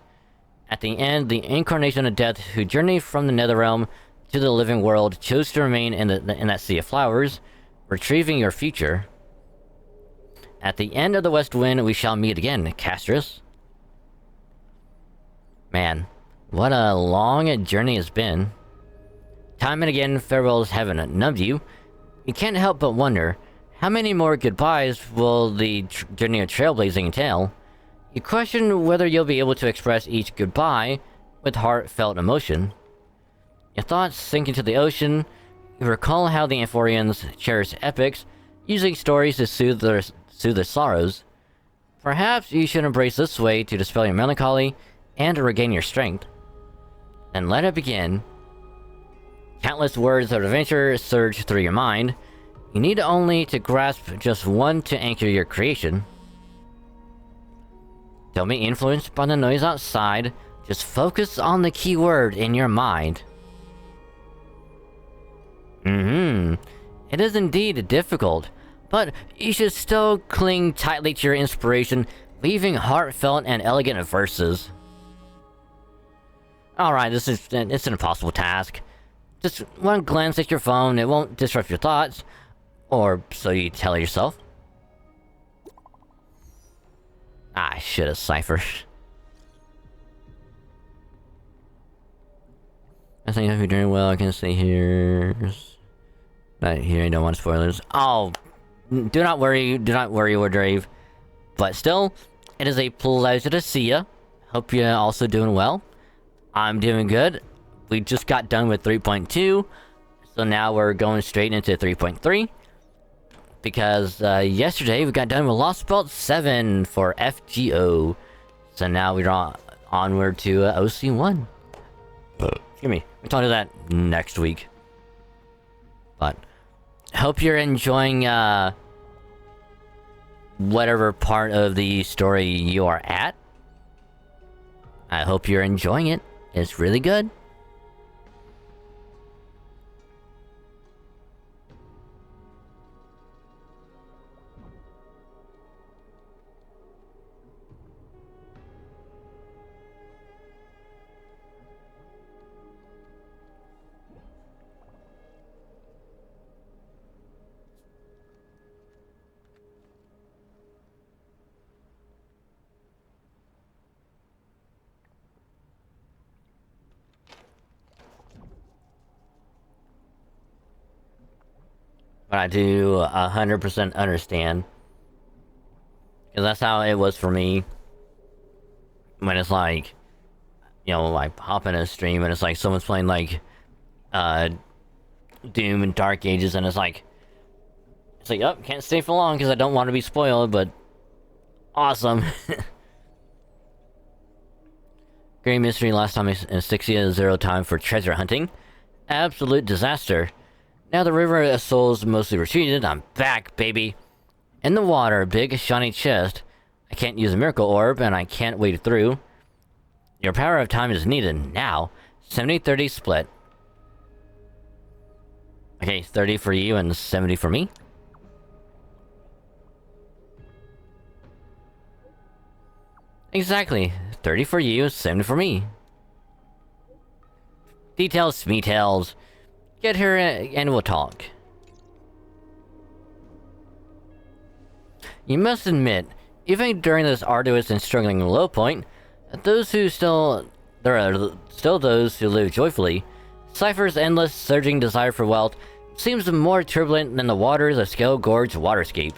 At the end, the incarnation of death who journeyed from the Netherrealm to the living world chose to remain in that sea of flowers, retrieving your future. At the end of the West Wind, we shall meet again, Castris. Man, what a long journey it's been. Time and again, farewells haven't numbed you. You can't help but wonder, how many more goodbyes will the journey of trailblazing entail? You question whether you'll be able to express each goodbye with heartfelt emotion. Your thoughts sink into the ocean. You recall how the Amphorians cherished epics, using stories to soothe their sorrows. Perhaps you should embrace this way to dispel your melancholy and to regain your strength. Then let it begin. Countless words of adventure surge through your mind. You need only to grasp just one to anchor your creation. Don't be influenced by the noise outside. Just focus on the key word in your mind. It is indeed difficult, but you should still cling tightly to your inspiration, weaving heartfelt and elegant verses. Alright, it's an impossible task. Just one glance at your phone, it won't disrupt your thoughts. Or so you tell yourself. I should have ciphered. I think if you're doing well, I can stay here. Right here, I don't want spoilers. Oh, do not worry, Wardrave. But still, it is a pleasure to see ya. Hope you're also doing well. I'm doing good. We just got done with 3.2, so now we're going straight into 3.3. Because yesterday we got done with Lost Belt 7 for FGO. So now we're onward to OC1. Excuse me. We'll talk to that next week. But hope you're enjoying whatever part of the story you are at. I hope you're enjoying it. It's really good. But I do 100% understand. Because that's how it was for me. When it's like, you know, I hop in a stream and it's like someone's playing like Doom and Dark Ages and it's like, oh, can't stay for long because I don't want to be spoiled, but awesome. Great mystery last time in 60 0 time for treasure hunting. Absolute disaster. Now the river of souls mostly retreated, I'm back, baby. In the water, big shiny chest. I can't use a miracle orb, and I can't wade through. Your power of time is needed now. 70-30 split. Okay, 30 for you and 70 for me. Exactly. 30 for you, 70 for me. Details, smeetails. Get her and we'll talk. You must admit, even during this arduous and struggling low point, there are still those who live joyfully. Cypher's endless, surging desire for wealth seems more turbulent than the waters of Scale Gorge waterscape.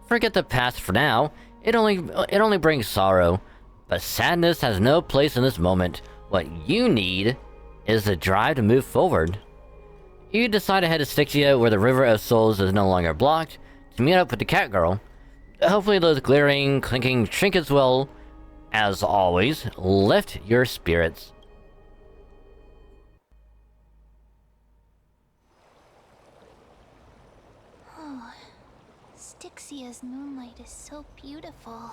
Forget the past for now. It only brings sorrow, but sadness has no place in this moment. What you need is the drive to move forward. You decide to head to Styxia, where the River of Souls is no longer blocked, to meet up with the cat girl. Hopefully those glittering, clinking trinkets will, as always, lift your spirits. Dixia's moonlight is so beautiful.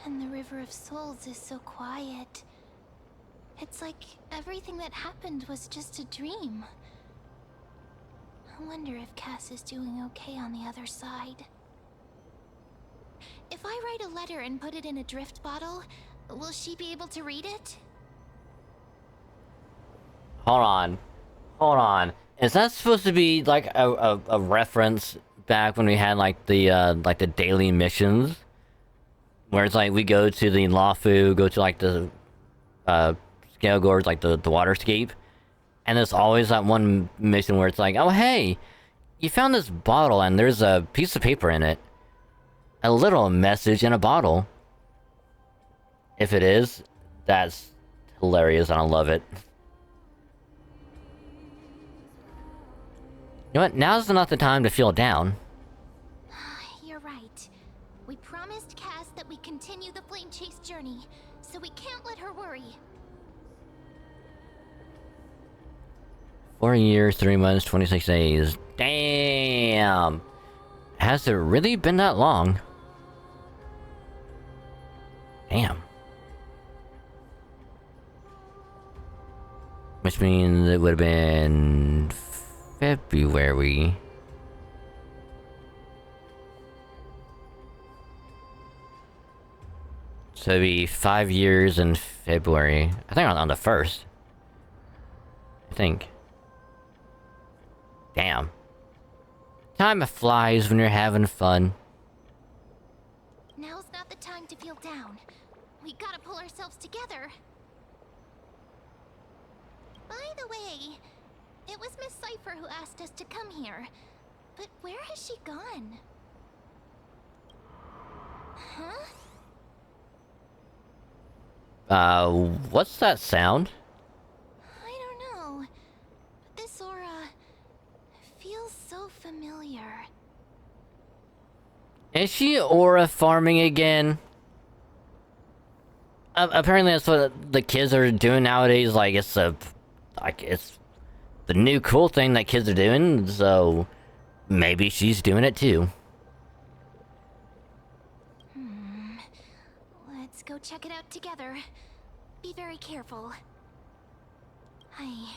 And the River of Souls is so quiet. It's like everything that happened was just a dream. I wonder if Cass is doing okay on the other side. If I write a letter and put it in a drift bottle, will she be able to read it? Hold on. Hold on. Is that supposed to be like a reference back when we had like the daily missions? Where it's like we go to the Lafu, go to like the Scale Gorge, like the waterscape, and there's always that one mission where it's like, oh hey, you found this bottle and there's a piece of paper in it. A little message in a bottle. If it is, that's hilarious and I love it. You know what? Now's not the time to feel down. You're right. We promised Cass that we continue the flame chase journey, so we can't let her worry. 4 years, 3 months, 26 days. Damn! Has it really been that long? Damn. Which means it would have been February. So it'd be 5 years in February. I think on the 1st. I think. Damn. Time flies when you're having fun. Now's not the time to feel down. We gotta pull ourselves together. By the way, it was Miss Cipher who asked us to come here. But where has she gone? Huh? What's that sound? I don't know. But this aura feels so familiar. Is she aura farming again? Apparently that's what the kids are doing nowadays. Like it's the new cool thing that kids are doing. So maybe she's doing it too. Let's go check it out together. Be very careful. I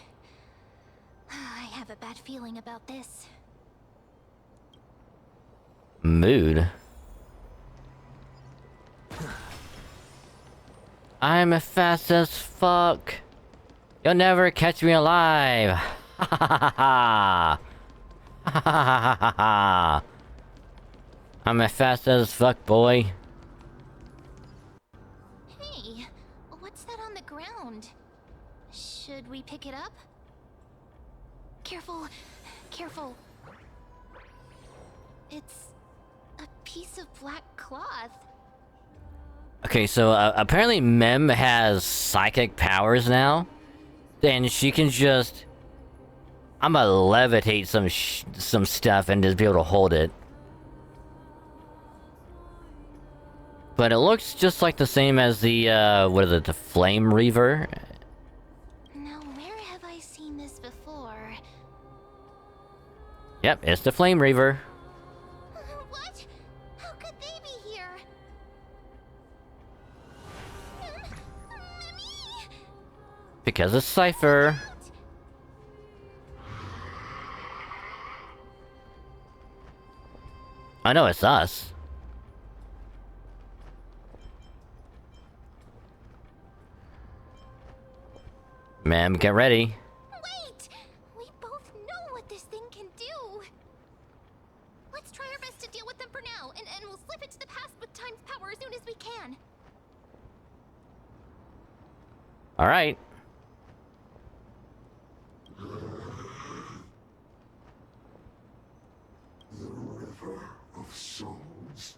have a bad feeling about this. Mood. I'm fast as fuck. You'll never catch me alive. Ha ha ha ha. Ha ha ha ha. I'm as fast as fuck, boy. Hey, what's that on the ground? Should we pick it up? Careful, careful. It's a piece of black cloth. Okay, so apparently Mem has psychic powers now. And she can just... I'ma levitate some stuff and just be able to hold it. But it looks just like the same as the, what is it, the Flame Reaver? Now, where have I seen this before? Yep, it's the Flame Reaver. What? How could they be here? Mummy? Because it's Cypher. I know it's us. Ma'am, get ready. Wait! We both know what this thing can do. Let's try our best to deal with them for now, and we'll slip into the past with Time's power as soon as we can. Alright. The River of Souls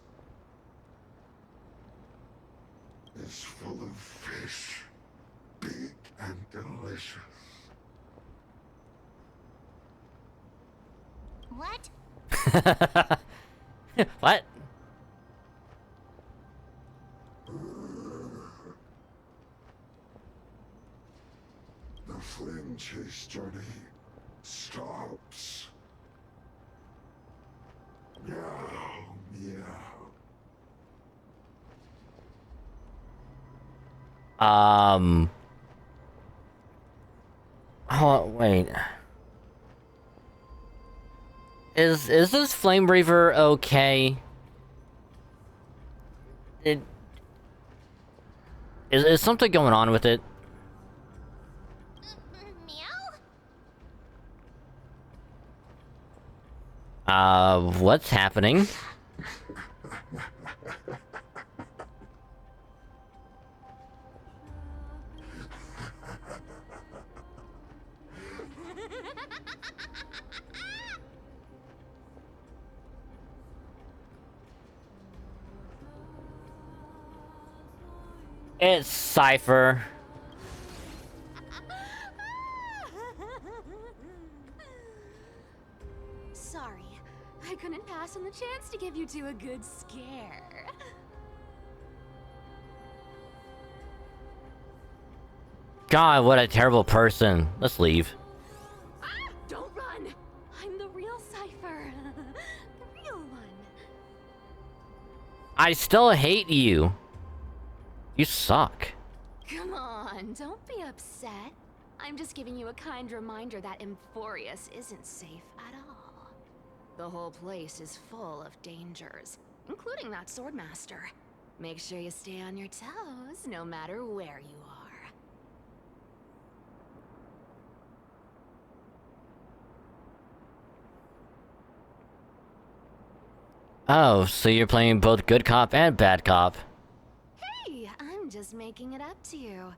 is full of fish, big and delicious. What? What? The flame chase journey starts tops. Meow, meow. Oh, wait. Is this Flame Reaver okay? Is something going on with it? Meow? What's happening? It's Cypher. Sorry, I couldn't pass on the chance to give you two a good scare. God, what a terrible person. Let's leave. Don't run! I'm the real Cypher. The real one. I still hate you. You suck. Come on, don't be upset. I'm just giving you a kind reminder that Emphorius isn't safe at all. The whole place is full of dangers, including that Swordmaster. Make sure you stay on your toes, no matter where you are. Oh, so you're playing both good cop and bad cop. Hey, I'm just making it up to you.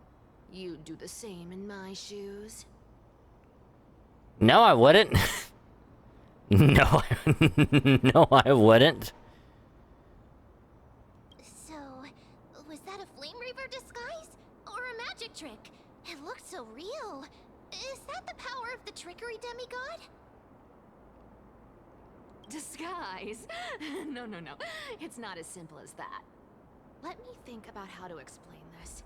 You'd do the same in my shoes. No, I wouldn't. No, no, I wouldn't. So, was that a Flame Reaver disguise? Or a magic trick? It looked so real. Is that the power of the trickery demigod? Disguise? No. It's not as simple as that. Let me think about how to explain this.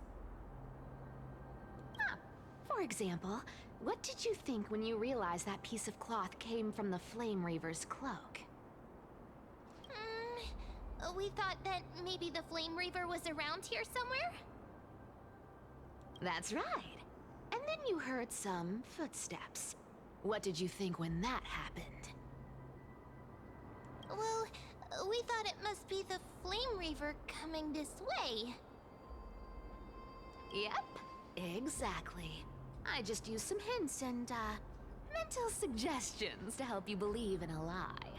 For example, what did you think when you realized that piece of cloth came from the Flame Reaver's cloak? We thought that maybe the Flame Reaver was around here somewhere? That's right. And then you heard some footsteps. What did you think when that happened? Well, we thought it must be the Flame Reaver coming this way. Yep, exactly. I just used some hints and, mental suggestions to help you believe in a lie.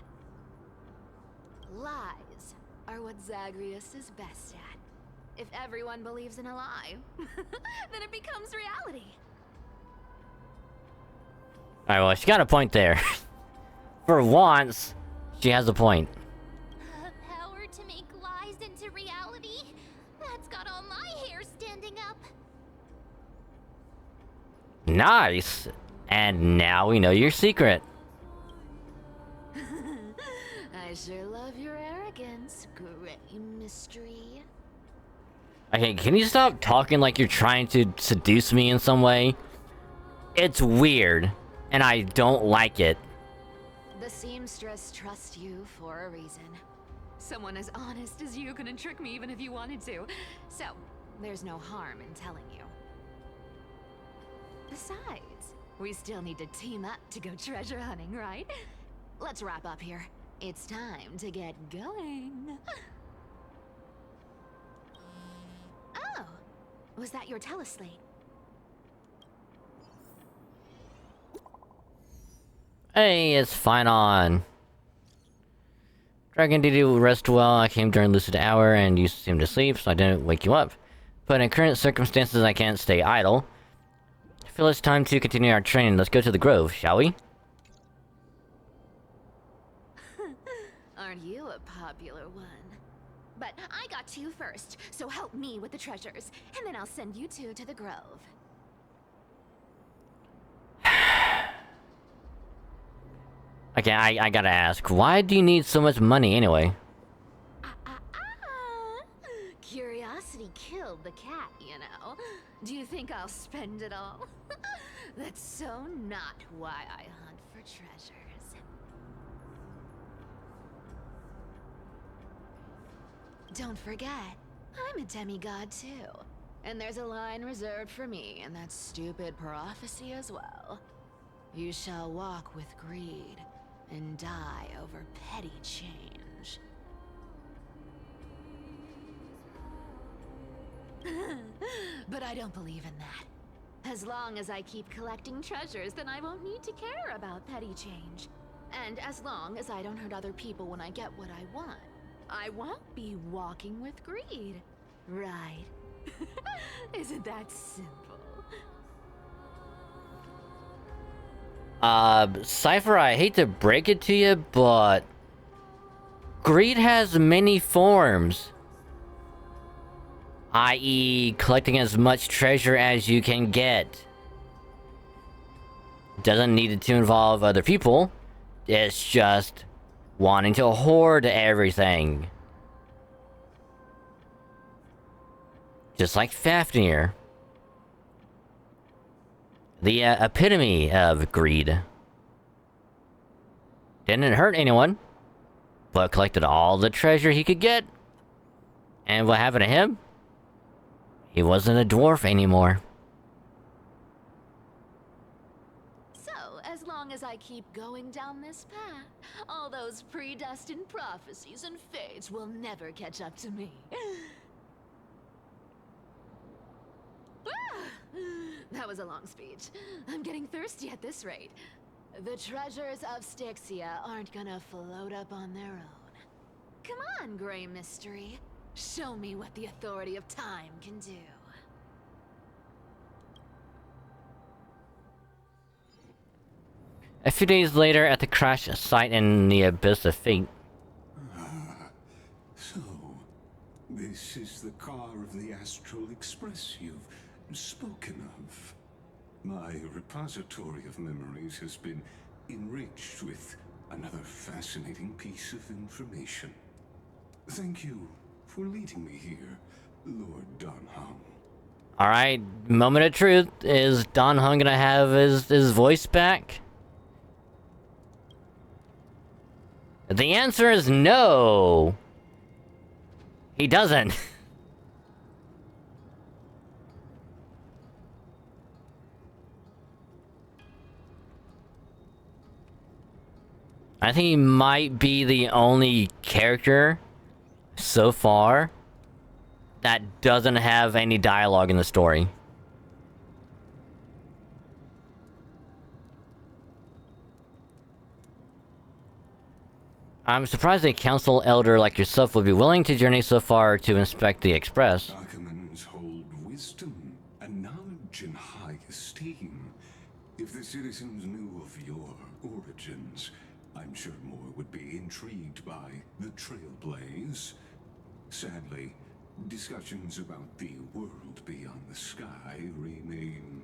Lies are what Zagreus is best at. If everyone believes in a lie, then it becomes reality. Alright, well, she got a point there. For once, she has a point. Power to make lies into reality? That's got all my hair standing up. Nice! And now we know your secret. I sure love your arrogance, great mystery. Okay, can you stop talking like you're trying to seduce me in some way? It's weird, and I don't like it. The seamstress trusts you for a reason. Someone as honest as you couldn't trick me even if you wanted to. So, there's no harm in telling you. Besides, we still need to team up to go treasure hunting, right? Let's wrap up here. It's time to get going. Oh, was that your teleslate? Hey, it's fine on. Dragon, did you rest well? I came during lucid hour and you seemed to sleep, so I didn't wake you up. But in current circumstances, I can't stay idle. I feel it's time to continue our training. Let's go to the Grove, shall we? Aren't you a popular one? But I got to you first, so help me with the treasures, and then I'll send you two to the Grove. Okay, I gotta ask, why do you need so much money anyway? Curiosity killed the cat, you know. Do you think I'll spend it all? That's so not why I hunt for treasures. Don't forget, I'm a demigod too. And there's a line reserved for me in that stupid prophecy as well. You shall walk with greed and die over petty change. But I don't believe in that. As long as I keep collecting treasures, then I won't need to care about petty change. And as long as I don't hurt other people when I get what I want, I won't be walking with greed. Right? Isn't that simple? Cypher, I hate to break it to you, but greed has many forms. I.e., collecting as much treasure as you can get. Doesn't need to involve other people. It's just wanting to hoard everything. Just like Fafnir. The epitome of greed. Didn't hurt anyone, but collected all the treasure he could get. And what happened to him? He wasn't a dwarf anymore. So, as long as I keep going down this path, all those predestined prophecies and fates will never catch up to me. That was a long speech. I'm getting thirsty at this rate. The treasures of Styxia aren't gonna float up on their own. Come on, Grey Mystery. Show me what the authority of time can do. A few days later, at the crash site in the Abyss of Fate. So, this is the car of the Astral Express you've spoken of. My repository of memories has been enriched with another fascinating piece of information. Thank you for leading me here, Lord Donham. Alright, moment of truth. Is Donham gonna have his voice back? The answer is no! He doesn't. I think he might be the only character so far that doesn't have any dialogue in the story. I'm surprised a council elder like yourself would be willing to journey so far to inspect the Express. Archimans hold wisdom and knowledge in high esteem. If the citizens knew of your origins, I'm sure more would be intrigued by the Trailblaze. Sadly, discussions about the world beyond the sky remain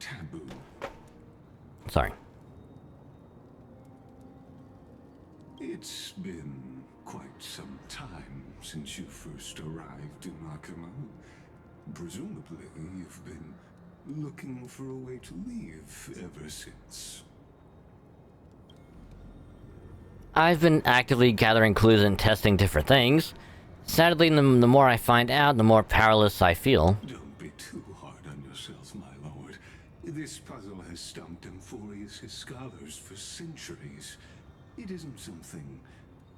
taboo. Sorry. It's been quite some time since you first arrived in Akama. Presumably, you've been looking for a way to leave ever since. I've been actively gathering clues and testing different things. Sadly, the more I find out, the more powerless I feel. Don't be too hard on yourself, my lord. This puzzle has stumped Amphorius' scholars for centuries. It isn't something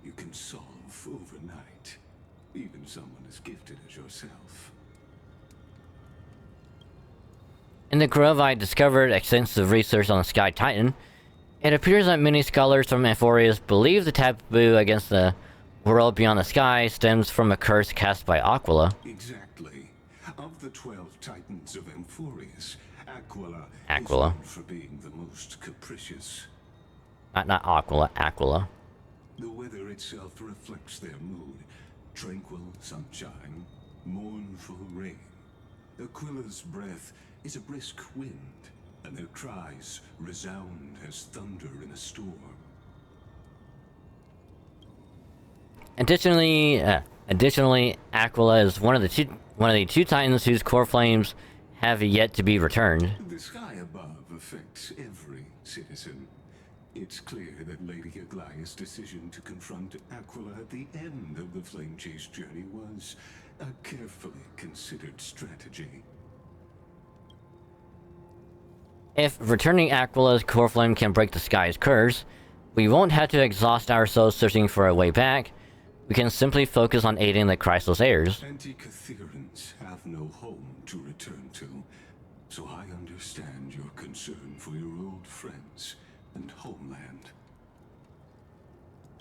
you can solve overnight. Even someone as gifted as yourself. In the Grove, I discovered extensive research on the Sky Titan. It appears that many scholars from Amphorius believe the taboo against the world beyond the sky stems from a curse cast by Aquila. Exactly. Of the 12 titans of Amphorius, Aquila is Aquila. known for being the most capricious. Not Aquila, Aquila. The weather itself reflects their mood. Tranquil sunshine, mournful rain. Aquila's breath is a brisk wind, and their cries resound as thunder in a storm. Additionally, Aquila is one of the two titans whose core flames have yet to be returned. The sky above affects every citizen. It's clear that Lady Aglaya's decision to confront Aquila at the end of the Flame Chase journey was a carefully considered strategy. If returning Aquila's core flame can break the sky's curse, we won't have to exhaust ourselves searching for a way back. We can simply focus on aiding the Chrysalis heirs. Anti-Catherians have no home to return to, so I understand your concern for your old friends and homeland.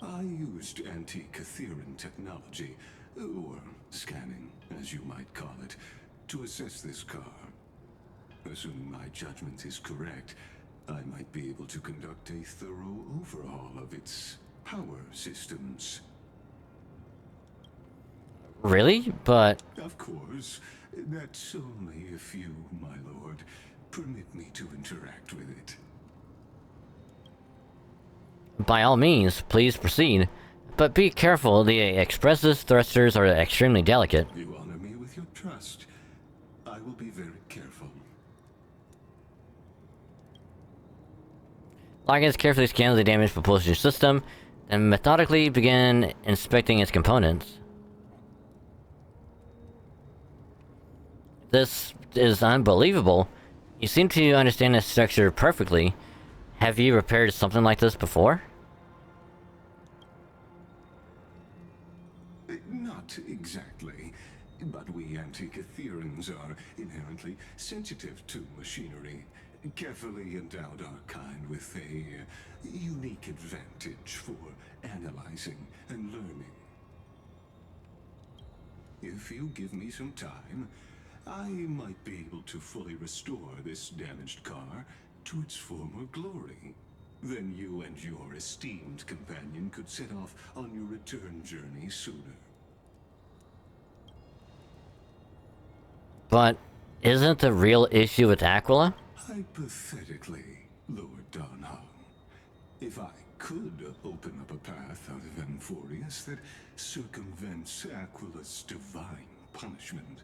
I used anti-Catherian technology, or scanning, as you might call it, to assess this car. Assuming my judgment is correct, I might be able to conduct a thorough overhaul of its power systems. Really? But... Of course. That's only if you, my lord, permit me to interact with it. By all means, please proceed. But be careful, the expressive thrusters are extremely delicate. You honor me with your trust. I will be very careful. Lycans carefully scans the damaged propulsion system, then methodically begin inspecting its components. This is unbelievable. You seem to understand the structure perfectly. Have you repaired something like this before? Not exactly, but we Anti-Catherians are inherently sensitive to machinery. Carefully endowed our kind with a unique advantage for analyzing and learning. If you give me some time, I might be able to fully restore this damaged car to its former glory. Then you and your esteemed companion could set off on your return journey sooner. But isn't the real issue with Aquila? Hypothetically, Lord Donham, if I could open up a path out of Amphorius that circumvents Aquila's divine punishment,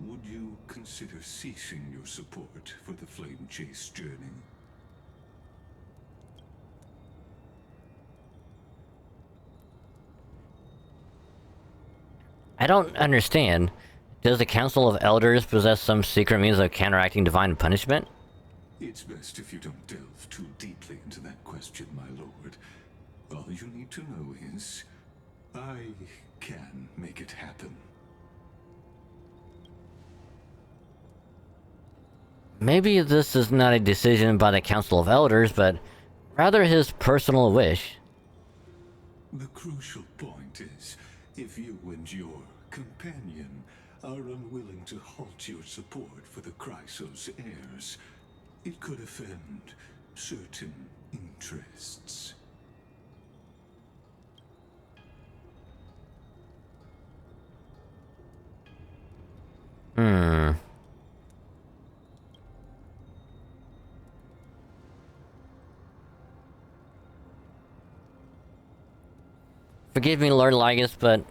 would you consider ceasing your support for the Flame Chase journey? I don't understand. Does the Council of Elders possess some secret means of counteracting divine punishment? It's best if you don't delve too deeply into that question, my lord. All you need to know is, I can make it happen. Maybe this is not a decision by the Council of Elders, but rather his personal wish. The crucial point is, if you and your companion are unwilling to halt your support for the Chrysos heirs, it could offend certain interests. Forgive me, Lord Lygus, but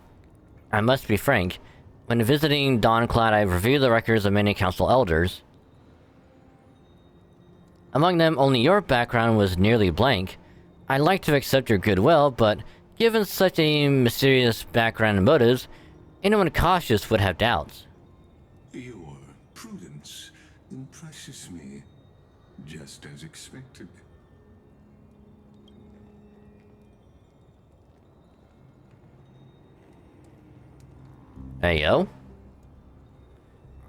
I must be frank. When visiting Dawncloud, I've reviewed the records of many council elders. Among them, only your background was nearly blank. I'd like to accept your goodwill, but given such a mysterious background and motives, anyone cautious would have doubts. Your prudence impresses me, just as expected. Hey, yo.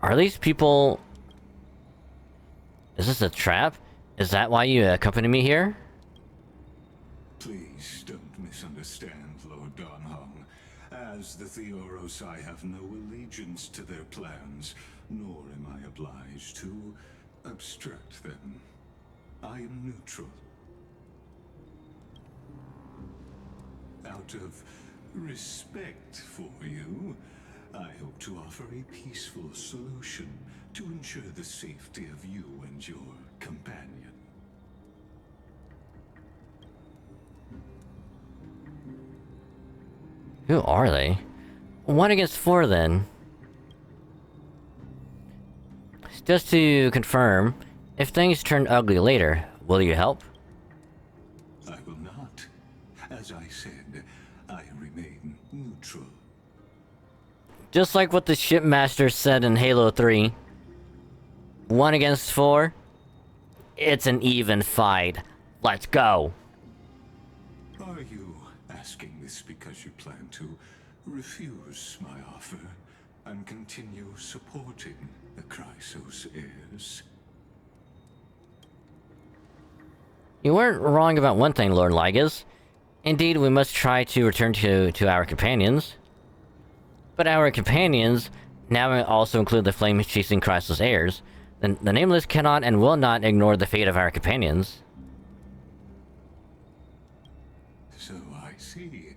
Are these people... Is this a trap? Is that why you accompany me here? Please don't misunderstand, Lord Donhong. As the Theoros, I have no allegiance to their plans, nor am I obliged to obstruct them. I am neutral. Out of respect for you, I hope to offer a peaceful solution to ensure the safety of you and your companion. Who are they? 1 against 4 then. Just to confirm, If things turn ugly later, will you help? I will not. As I said, I remain neutral. Just like what the shipmaster said in Halo 3. 1 against 4? It's an even fight. Let's go. Are you asking this because you plan to refuse my offer and continue supporting the Chrysos heirs? You weren't wrong about one thing, Lord Lygus. Indeed, we must try to return to our companions. But our companions now also include the flame-chasing Chrysos heirs. The Nameless cannot and will not ignore the fate of our companions. So I see.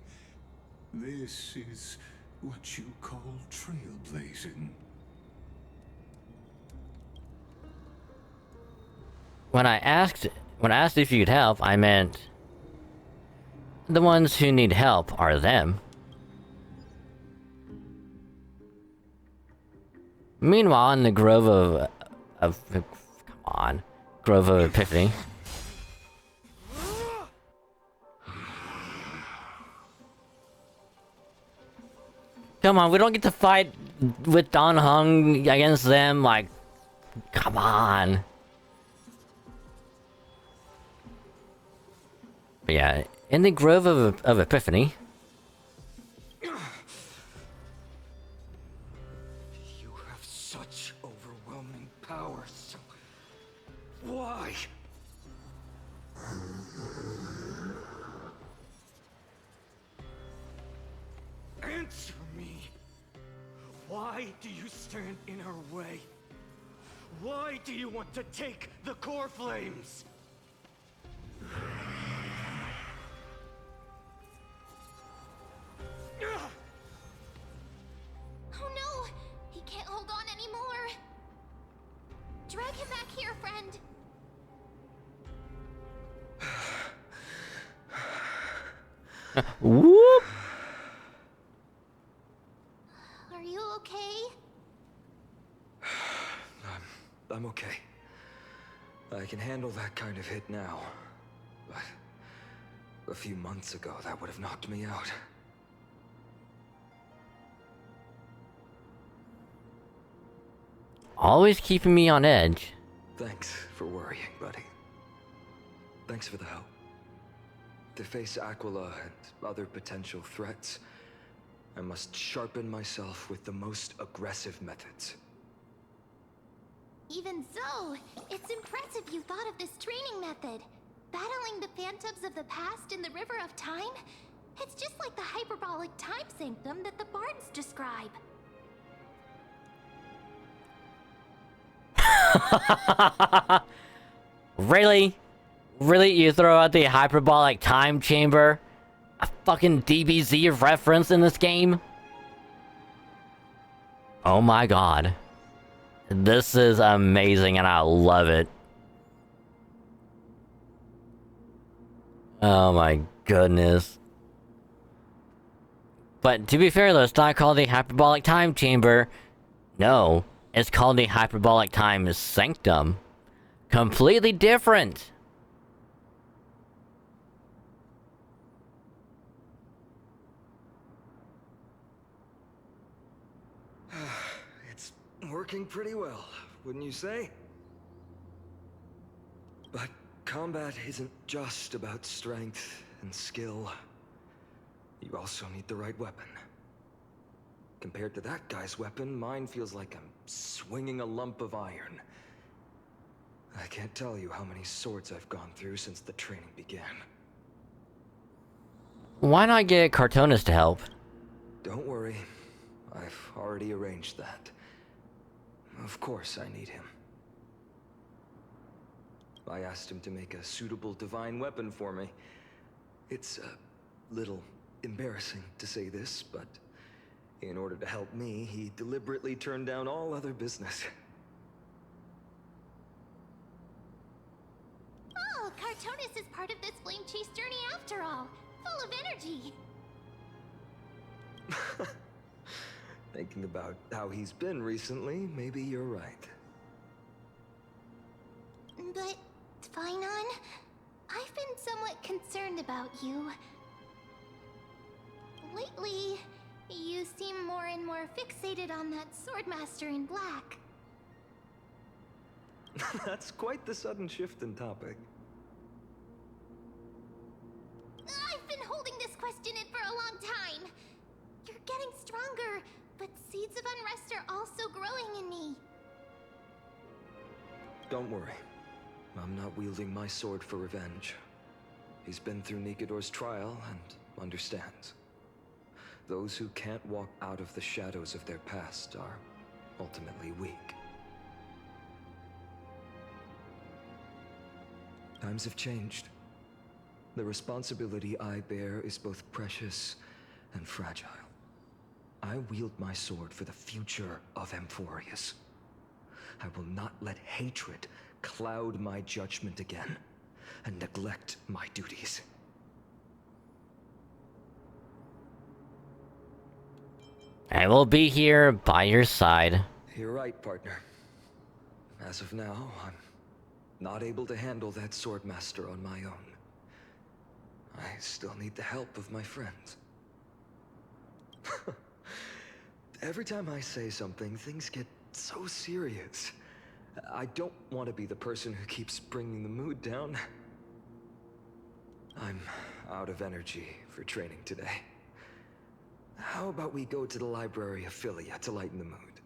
This is what you call trailblazing. When I asked if you'd help, I meant the ones who need help are them. Meanwhile, in the Grove Grove of Epiphany. Come on, we don't get to fight with Don Hung against them, like, come on. But yeah, in the Grove of Epiphany. You have such overwhelming powers. Why? Answer me. Why do you stand in our way? Why do you want to take the core flames? Oh no! He can't hold on anymore! Drag him back here, friend! Whoop! Are you okay? I'm okay. I can handle that kind of hit now. But a few months ago, that would have knocked me out. Always keeping me on edge. Thanks for worrying, buddy. Thanks for the help. To face Aquila and other potential threats, I must sharpen myself with the most aggressive methods. Even so, it's impressive you thought of this training method. Battling the phantoms of the past in the River of Time? It's just like the hyperbolic time sanctum that the bards describe. Really? Really? You throw out the hyperbolic time chamber? A fucking DBZ reference in this game? Oh my god. This is amazing and I love it. Oh my goodness. But to be fair though, it's not called the hyperbolic time chamber. No, it's called the hyperbolic time sanctum. Completely different. It's working pretty well, wouldn't you say? But combat isn't just about strength and skill. You also need the right weapon. Compared to that guy's weapon, mine feels like I'm swinging a lump of iron. I can't tell you how many swords I've gone through since the training began. Why not get Cartoonist to help? Don't worry. I've already arranged that. Of course I need him. I asked him to make a suitable divine weapon for me. It's a little embarrassing to say this, but in order to help me, he deliberately turned down all other business. Oh, Cartoonist is part of this flame chase journey after all. Full of energy. Thinking about how he's been recently, maybe you're right. But, Finon, I've been somewhat concerned about you. Lately, you seem more and more fixated on that Swordmaster in black. That's quite the sudden shift in topic. I've been holding this question in for a long time. You're getting stronger, but seeds of unrest are also growing in me. Don't worry. I'm not wielding my sword for revenge. He's been through Nikador's trial and understands. Those who can't walk out of the shadows of their past are ultimately weak. Times have changed. The responsibility I bear is both precious and fragile. I wield my sword for the future of Amphorius. I will not let hatred cloud my judgment again, and neglect my duties. I will be here by your side. You're right, partner. As of now, I'm not able to handle that Swordmaster on my own. I still need the help of my friends. Every time I say something, things get so serious. I don't want to be the person who keeps bringing the mood down. I'm out of energy for training today. How about we go to the library of Philia to lighten the mood?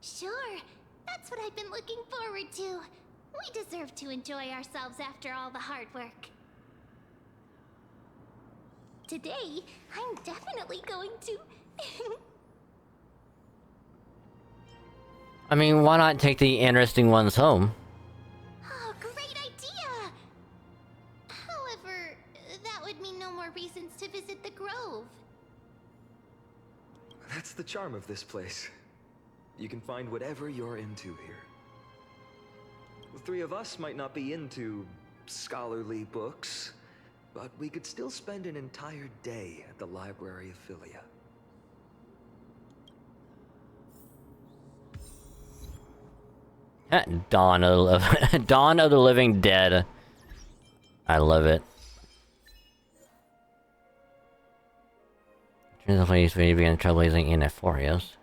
Sure, that's what I've been looking forward to. We deserve to enjoy ourselves after all the hard work. Today, I'm definitely going to... I mean, why not take the interesting ones home? Oh, great idea! However, that would mean no more reasons to visit the Grove. That's the charm of this place. You can find whatever you're into here. The three of us might not be into scholarly books, but we could still spend an entire day at the library of Philia. Dawn of Dawn of the Living Dead. I love it. Turns the place where you begin trailblazing in Amphorius.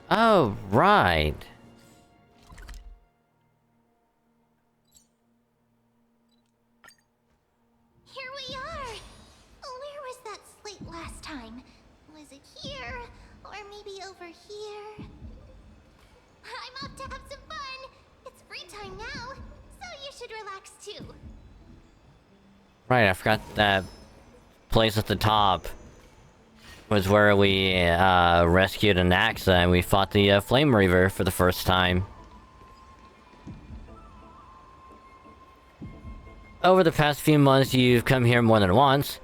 Oh, right. Here we are! Where was that slate last time? Was it here? Or maybe over here? I'm off to have some fun! It's free time now, so you should relax too. Right, I forgot that place at the top was where we rescued an Axa and we fought the Flame Reaver for the first time. Over the past few months, you've come here more than once,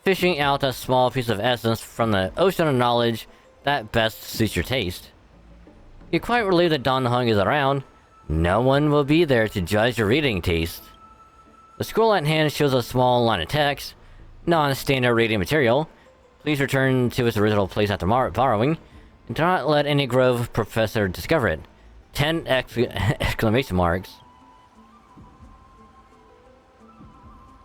fishing out a small piece of essence from the ocean of knowledge that best suits your taste. You're quite relieved that Don Hung is around. No one will be there to judge your reading taste. The scroll at hand shows a small line of text, non-standard reading material. Please return to its original place after borrowing, and do not let any Grove professor discover it. 10 exclamation marks.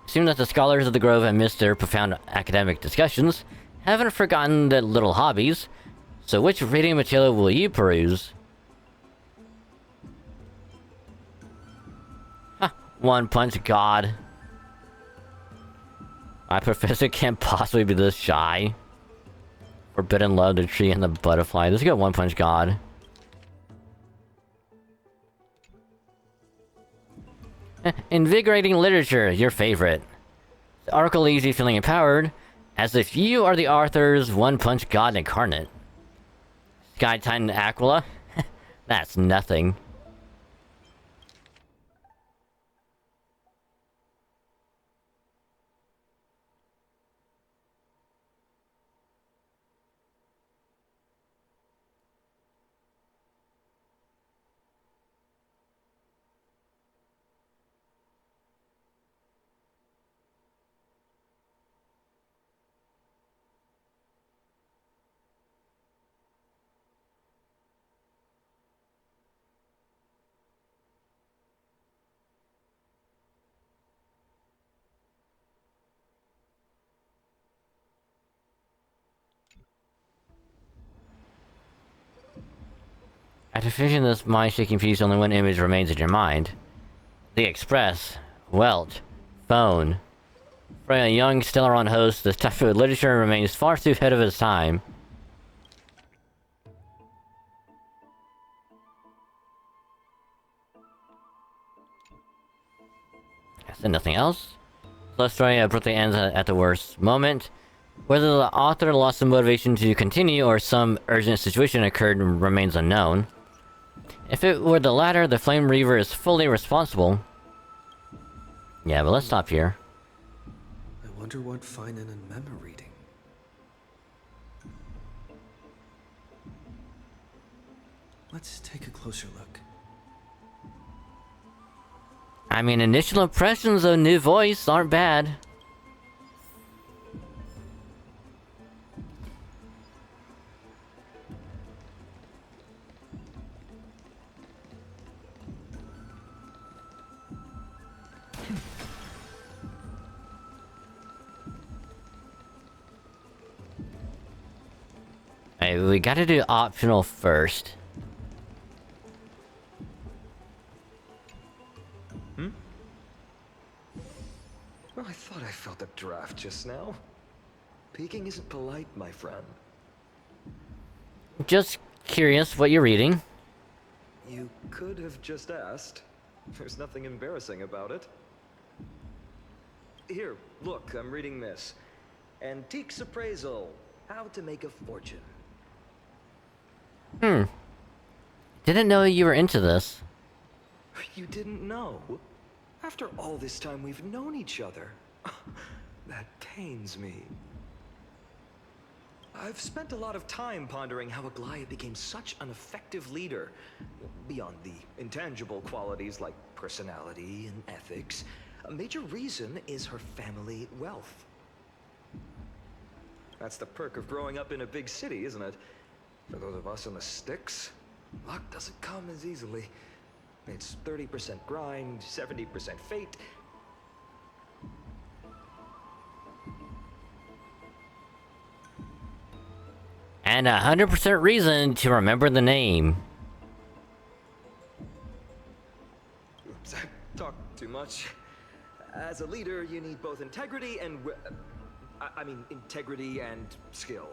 Assume that the scholars of the Grove, amidst their profound academic discussions, haven't forgotten their little hobbies. So which reading material will you peruse? Ha! One Punch God. My professor can't possibly be this shy. Forbidden Love, the Tree, and the Butterfly. Let's go One Punch God. Invigorating literature, your favorite. The article leaves you feeling empowered, as if you are the author's One Punch God incarnate. Sky Titan Aquila? That's nothing. After finishing this mind-shaking piece, only one image remains in your mind. The Express. Welt. Phone. For a young Stellaron host, this type of literature remains far too ahead of its time. And nothing else. The story abruptly ends at the worst moment. Whether the author lost the motivation to continue or some urgent situation occurred remains unknown. If it were the latter, the Flame Reaver is fully responsible. Yeah, but let's stop here. I wonder what Finan and Mem are reading. Let's take a closer look. I mean, initial impressions of New Voice aren't bad. Hey, we gotta do optional first. Well, I thought I felt a draft just now. Peeking isn't polite, my friend. Just curious what you're reading. You could have just asked. There's nothing embarrassing about it. Here, look, I'm reading this. Antiques Appraisal. How to Make a Fortune. Didn't know you were into this. You didn't know? After all this time we've known each other. That pains me. I've spent a lot of time pondering how Aglaya became such an effective leader. Beyond the intangible qualities like personality and ethics, a major reason is her family wealth. That's the perk of growing up in a big city, isn't it? For those of us in the sticks, luck doesn't come as easily. It's 30% grind, 70% fate. And 100% reason to remember the name. Oops, I talked too much. As a leader, you need both integrity and... integrity and skill.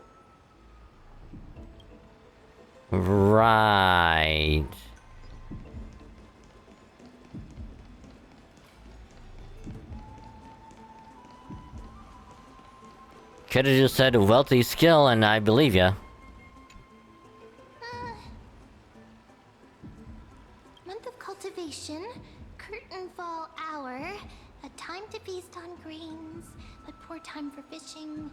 Right. Could've just said wealthy skill and I believe ya. Month of cultivation, curtain fall hour, a time to feast on grains, but poor time for fishing.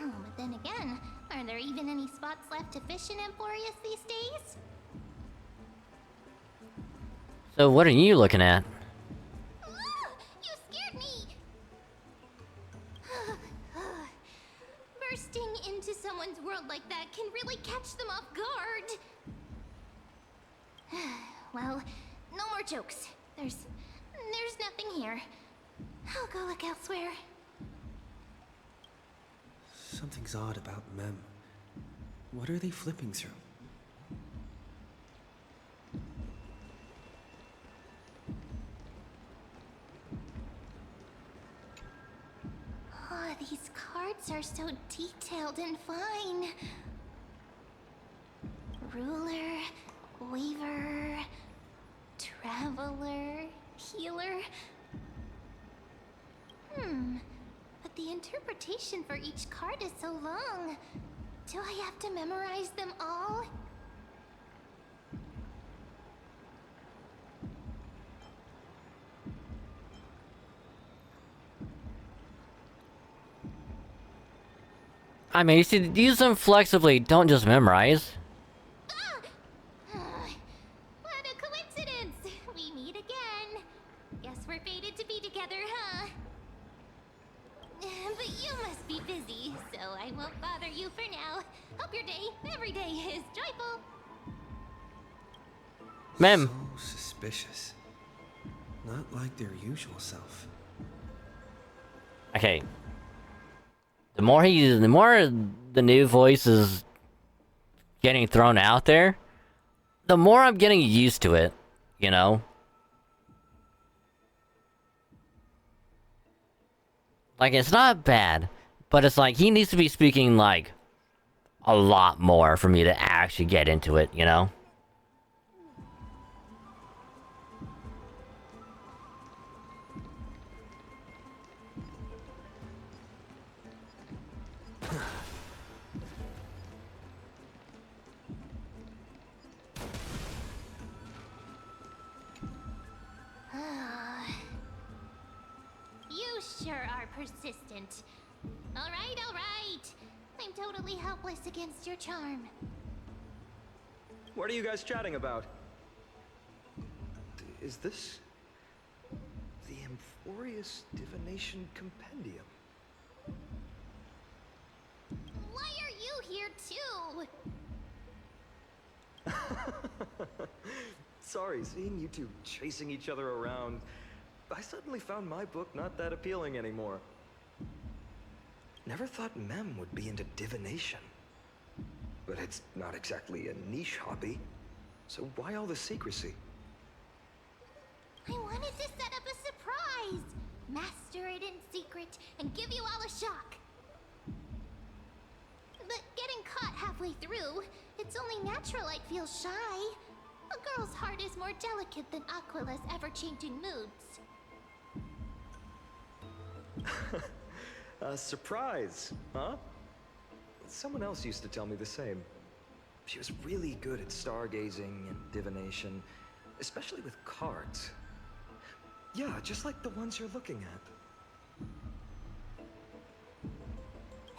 Oh, but then again, are there even any spots left to fish in Emporius these days? So what are you looking at? You scared me! Bursting into someone's world like that can really catch them off guard. Well, no more jokes. There's nothing here. I'll go look elsewhere. Something's odd about Mem. What are they flipping through? Oh, these cards are so detailed and fine. Ruler, Weaver, Traveler, Healer. But the interpretation for each card is so long. Do I have to memorize them all? I mean, you should use them flexibly, don't just memorize. What a coincidence! We meet again. Guess we're fated to be together, huh? But you must be busy, so I won't bother you for now. Hope your day, every day, is joyful. Mem. So suspicious. Not like their usual self. Okay. The more the new voice is getting thrown out there, the more I'm getting used to it, you know? Like, it's not bad, but it's like, he needs to be speaking, like, a lot more for me to actually get into it, you know? You sure are persistent. All right, all right. I'm totally helpless against your charm. What are you guys chatting about? Is this the Amphorius Divination Compendium? Why are you here too? Sorry, seeing you two chasing each other around, I suddenly found my book not that appealing anymore. Never thought Mem would be into divination. But it's not exactly a niche hobby. So why all the secrecy? I wanted to set up a surprise! Master it in secret and give you all a shock. But getting caught halfway through, it's only natural I'd feel shy. A girl's heart is more delicate than Aquila's ever-changing moods. A surprise, huh? Someone else used to tell me the same. She was really good at stargazing and divination, especially with cards. Yeah, just like the ones you're looking at.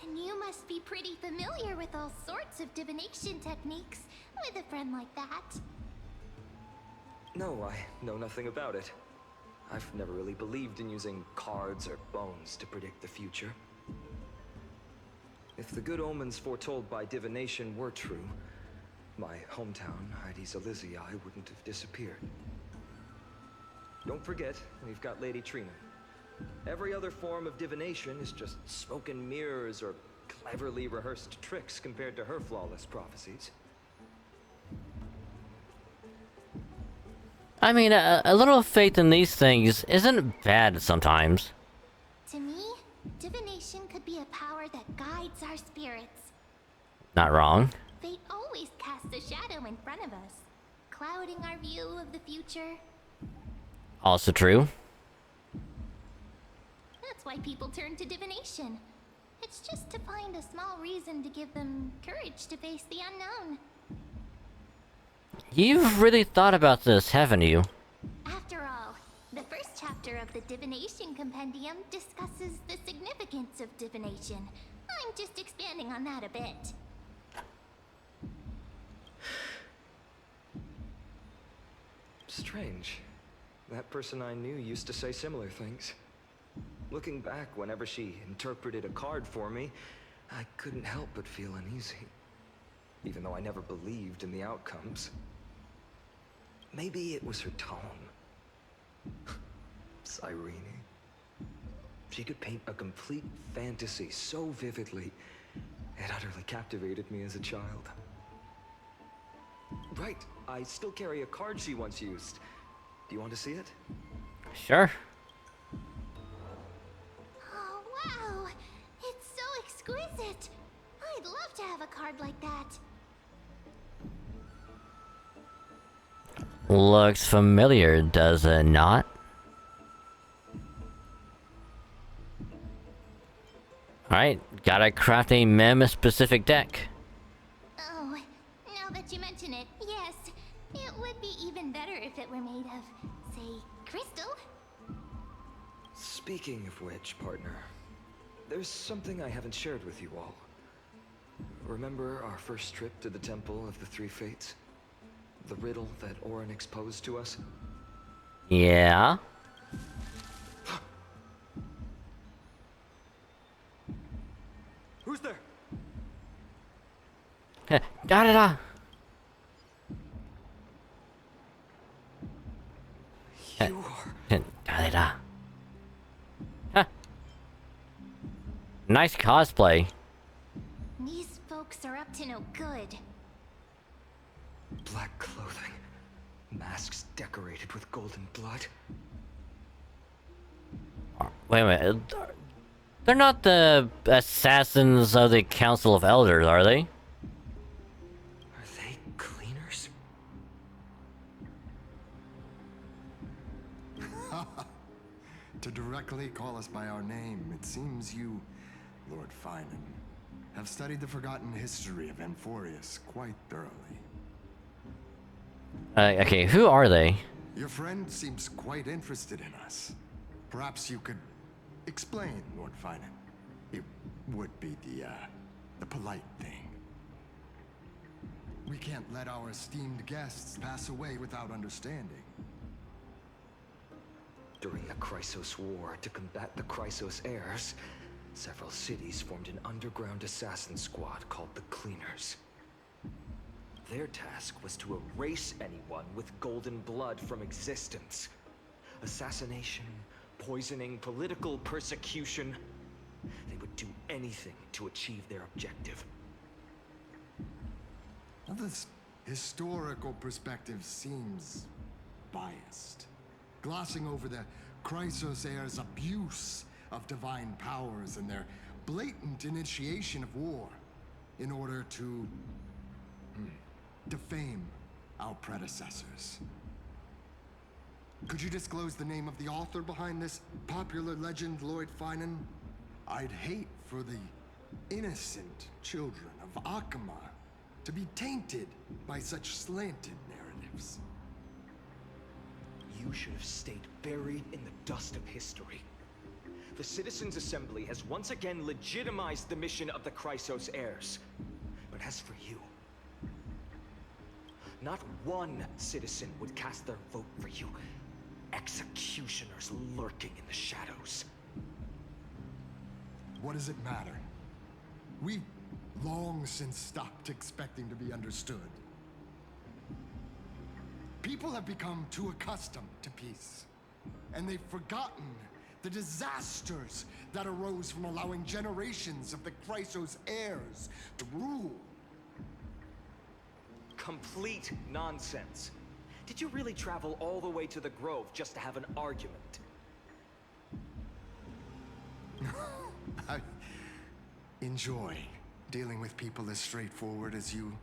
And you must be pretty familiar with all sorts of divination techniques with a friend like that. No, I know nothing about it. I've never really believed in using cards or bones to predict the future. If the good omens foretold by divination were true, my hometown, Heidi's Elysiae, wouldn't have disappeared. Don't forget, we've got Lady Trina. Every other form of divination is just smoke and mirrors or cleverly rehearsed tricks compared to her flawless prophecies. I mean, a little faith in these things isn't bad sometimes. To me, divination could be a power that guides our spirits. Not wrong. Fate always casts a shadow in front of us, clouding our view of the future. Also true. That's why people turn to divination. It's just to find a small reason to give them courage to face the unknown. You've really thought about this, haven't you? After all, the first chapter of the Divination Compendium discusses the significance of divination. I'm just expanding on that a bit. Strange. That person I knew used to say similar things. Looking back, whenever she interpreted a card for me, I couldn't help but feel uneasy. Even though I never believed in the outcomes. Maybe it was her tone. Cyrene. She could paint a complete fantasy so vividly, it utterly captivated me as a child. Right, I still carry a card she once used. Do you want to see it? Sure. Oh, wow! It's so exquisite! I'd love to have a card like that. Looks familiar, does it not? Alright, gotta craft a mem-specific deck. Oh, now that you mention it, yes. It would be even better if it were made of, say, crystal. Speaking of which, partner, there's something I haven't shared with you all. Remember our first trip to the Temple of the Three Fates? The riddle that Orin exposed to us? Yeah? Who's there? Da-da-da! You are... Da-da-da. Huh. Nice cosplay. These folks are up to no good. black clothing, masks decorated with golden blood. Wait a minute. They're not the assassins of the Council of Elders, are they? Are they cleaners? To directly call us by our name, it seems you, Lord Finan, have studied the forgotten history of Amphorius quite thoroughly. Okay, who are they? Your friend seems quite interested in us. Perhaps you could explain, Lord Finan. It would be the polite thing. We can't let our esteemed guests pass away without understanding. During the Chrysos War, to combat the Chrysos heirs, several cities formed an underground assassin squad called the Cleaners. Their task was to erase anyone with golden blood from existence. Assassination, poisoning, political persecution. They would do anything to achieve their objective. Now, this historical perspective seems biased, glossing over the Chrysos heirs' abuse of divine powers and their blatant initiation of war in order to defame our predecessors. Could you disclose the name of the author behind this popular legend, Lord Finan? I'd hate for the innocent children of Akama to be tainted by such slanted narratives. You should have stayed buried in the dust of history. The Citizens' Assembly has once again legitimized the mission of the Chrysos heirs. But as for you, not one citizen would cast their vote for you. Executioners lurking in the shadows. What does it matter? We've long since stopped expecting to be understood. People have become too accustomed to peace, and they've forgotten the disasters that arose from allowing generations of the Chrysos heirs to rule. Complete nonsense. Did you really travel all the way to the Grove just to have an argument? I enjoy dealing with people as straightforward as you,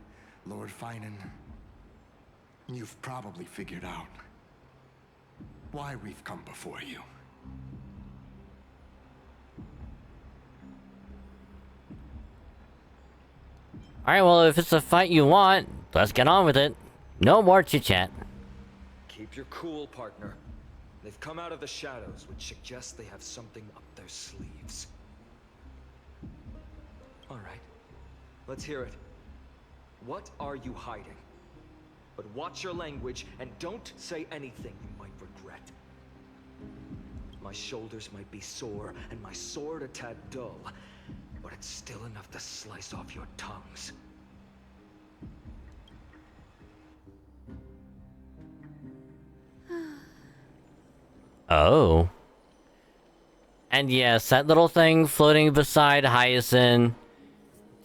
Lord Finan. You've probably figured out why we've come before you. Alright, well, if it's a fight you want, let's get on with it. No more chit-chat. Keep your cool, partner. They've come out of the shadows, which suggests they have something up their sleeves. All right, let's hear it. What are you hiding? But watch your language and don't say anything you might regret. My shoulders might be sore and my sword a tad dull, but it's still enough to slice off your tongues. Oh. And yes, that little thing floating beside Hyacinth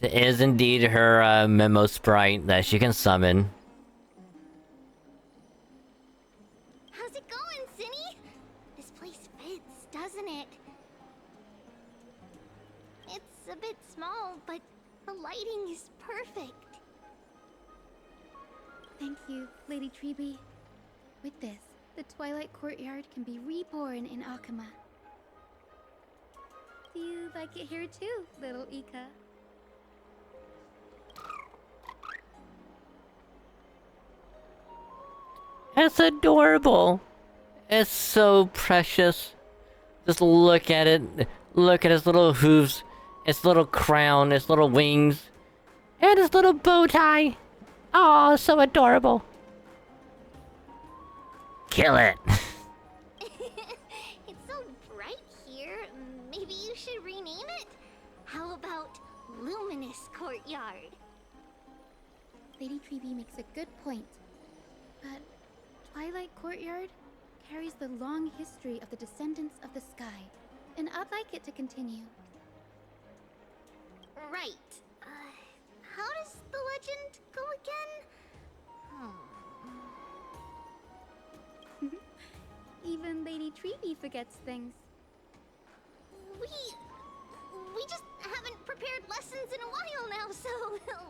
is indeed her memo sprite that she can summon. How's it going, Cinny? This place fits, doesn't it? It's a bit small, but the lighting is perfect. Thank you, Lady Treeby. With this, the Twilight Courtyard can be reborn in Akama. Do you like it here too, little Ika? It's adorable. It's so precious. Just look at it. Look at its little hooves, its little crown, its little wings, and its little bow tie. Oh, so adorable. Kill it. It's so bright here. Maybe you should rename it? How about Luminous Courtyard? Lady Treeby makes a good point. But Twilight Courtyard carries the long history of the descendants of the sky, and I'd like it to continue. Right. How does the legend go again? Even Lady Treeby forgets things. We just haven't prepared lessons in a while now, so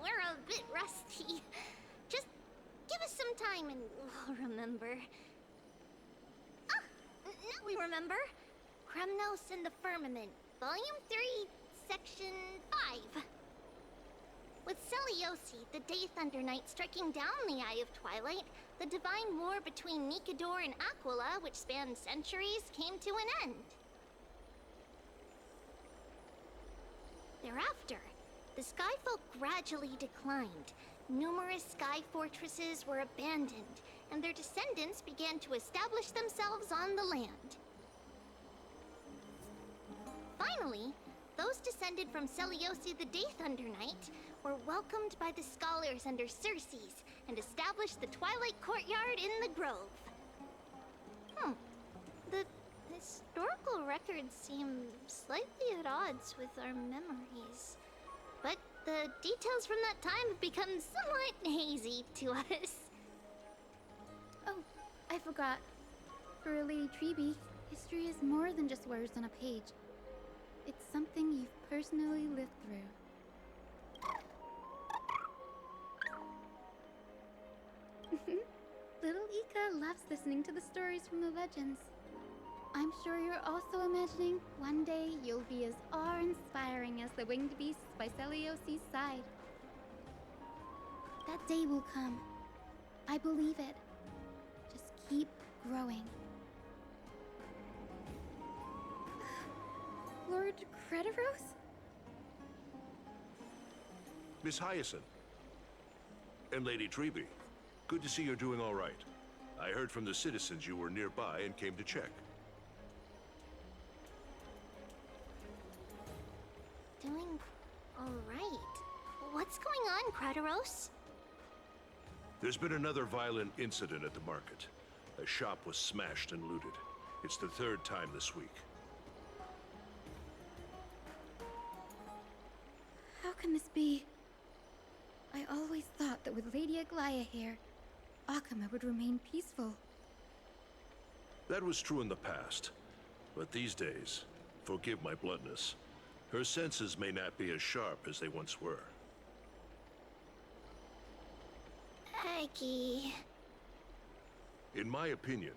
we're a bit rusty. Just give us some time and we'll remember. Ah! Now we remember. Kremnos and the Firmament, Volume 3, Section 5. With Celiosi, the Day Thunder Knight, striking down the Eye of Twilight, the divine war between Nikador and Aquila, which spanned centuries, came to an end. Thereafter, the Skyfolk gradually declined. Numerous sky fortresses were abandoned, and their descendants began to establish themselves on the land. Finally, those descended from Celiosi the Day Thunder Knight were welcomed by the scholars under Circes and established the Twilight Courtyard in the Grove. The historical records seem slightly at odds with our memories. But the details from that time have become somewhat hazy to us. Oh, I forgot. For Lady Treeby, history is more than just words on a page. It's something you've personally lived through. Little Ika loves listening to the stories from the legends. I'm sure you're also imagining one day you'll be as awe-inspiring as the winged beasts by Celiosi's side. That day will come. I believe it. Just keep growing. Lord Crediros? Miss Hyacinth. And Lady Treeby. Good to see you're doing all right. I heard from the citizens you were nearby and came to check. Doing all right. What's going on, Crediros? There's been another violent incident at the market. A shop was smashed and looted. It's the third time this week. How can this be? I always thought that with Lady Aglaya here, Akama would remain peaceful. That was true in the past. But these days, forgive my bluntness, her senses may not be as sharp as they once were. Aggie. In my opinion,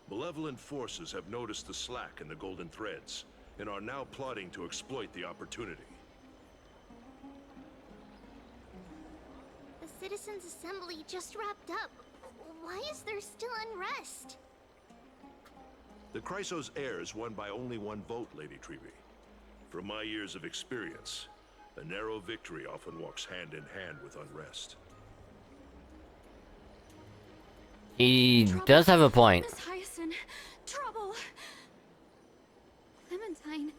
malevolent forces have noticed the slack in the Golden Threads and are now plotting to exploit the opportunity. The Citizens' Assembly just wrapped up. Why is there still unrest? The Chrysos heirs won by only one vote, Lady Treeby. From my years of experience, a narrow victory often walks hand in hand with unrest. He does have a point. Miss Hyacinth, trouble! Clementine,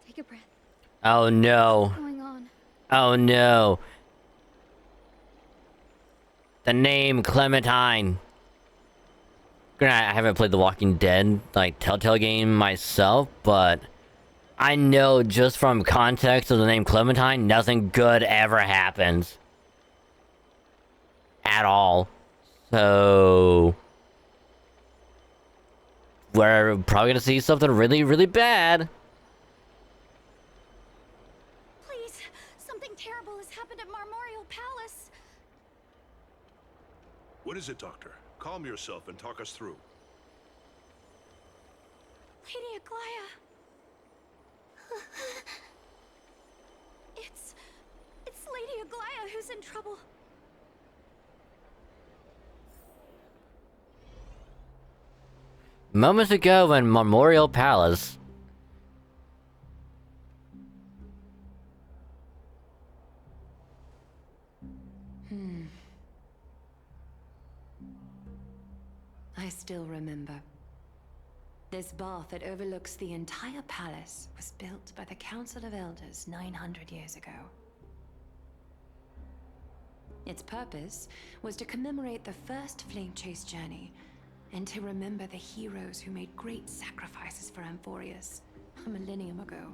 take a breath. Oh no. What's going on? Oh no. The name Clementine. Granted, I haven't played the Walking Dead, like, Telltale game myself, but I know just from context of the name Clementine, nothing good ever happens. At all. So we're probably gonna see something really, really bad. Please, something terrible has happened at Marmorial Palace. What is it, Doctor? Calm yourself and talk us through. Lady Aglaya. It's Lady Aglaya who's in trouble. Moments ago in Memorial Palace. I still remember. This bath that overlooks the entire palace was built by the Council of Elders 900 years ago. Its purpose was to commemorate the first flame chase journey and to remember the heroes who made great sacrifices for Amphorius a millennium ago.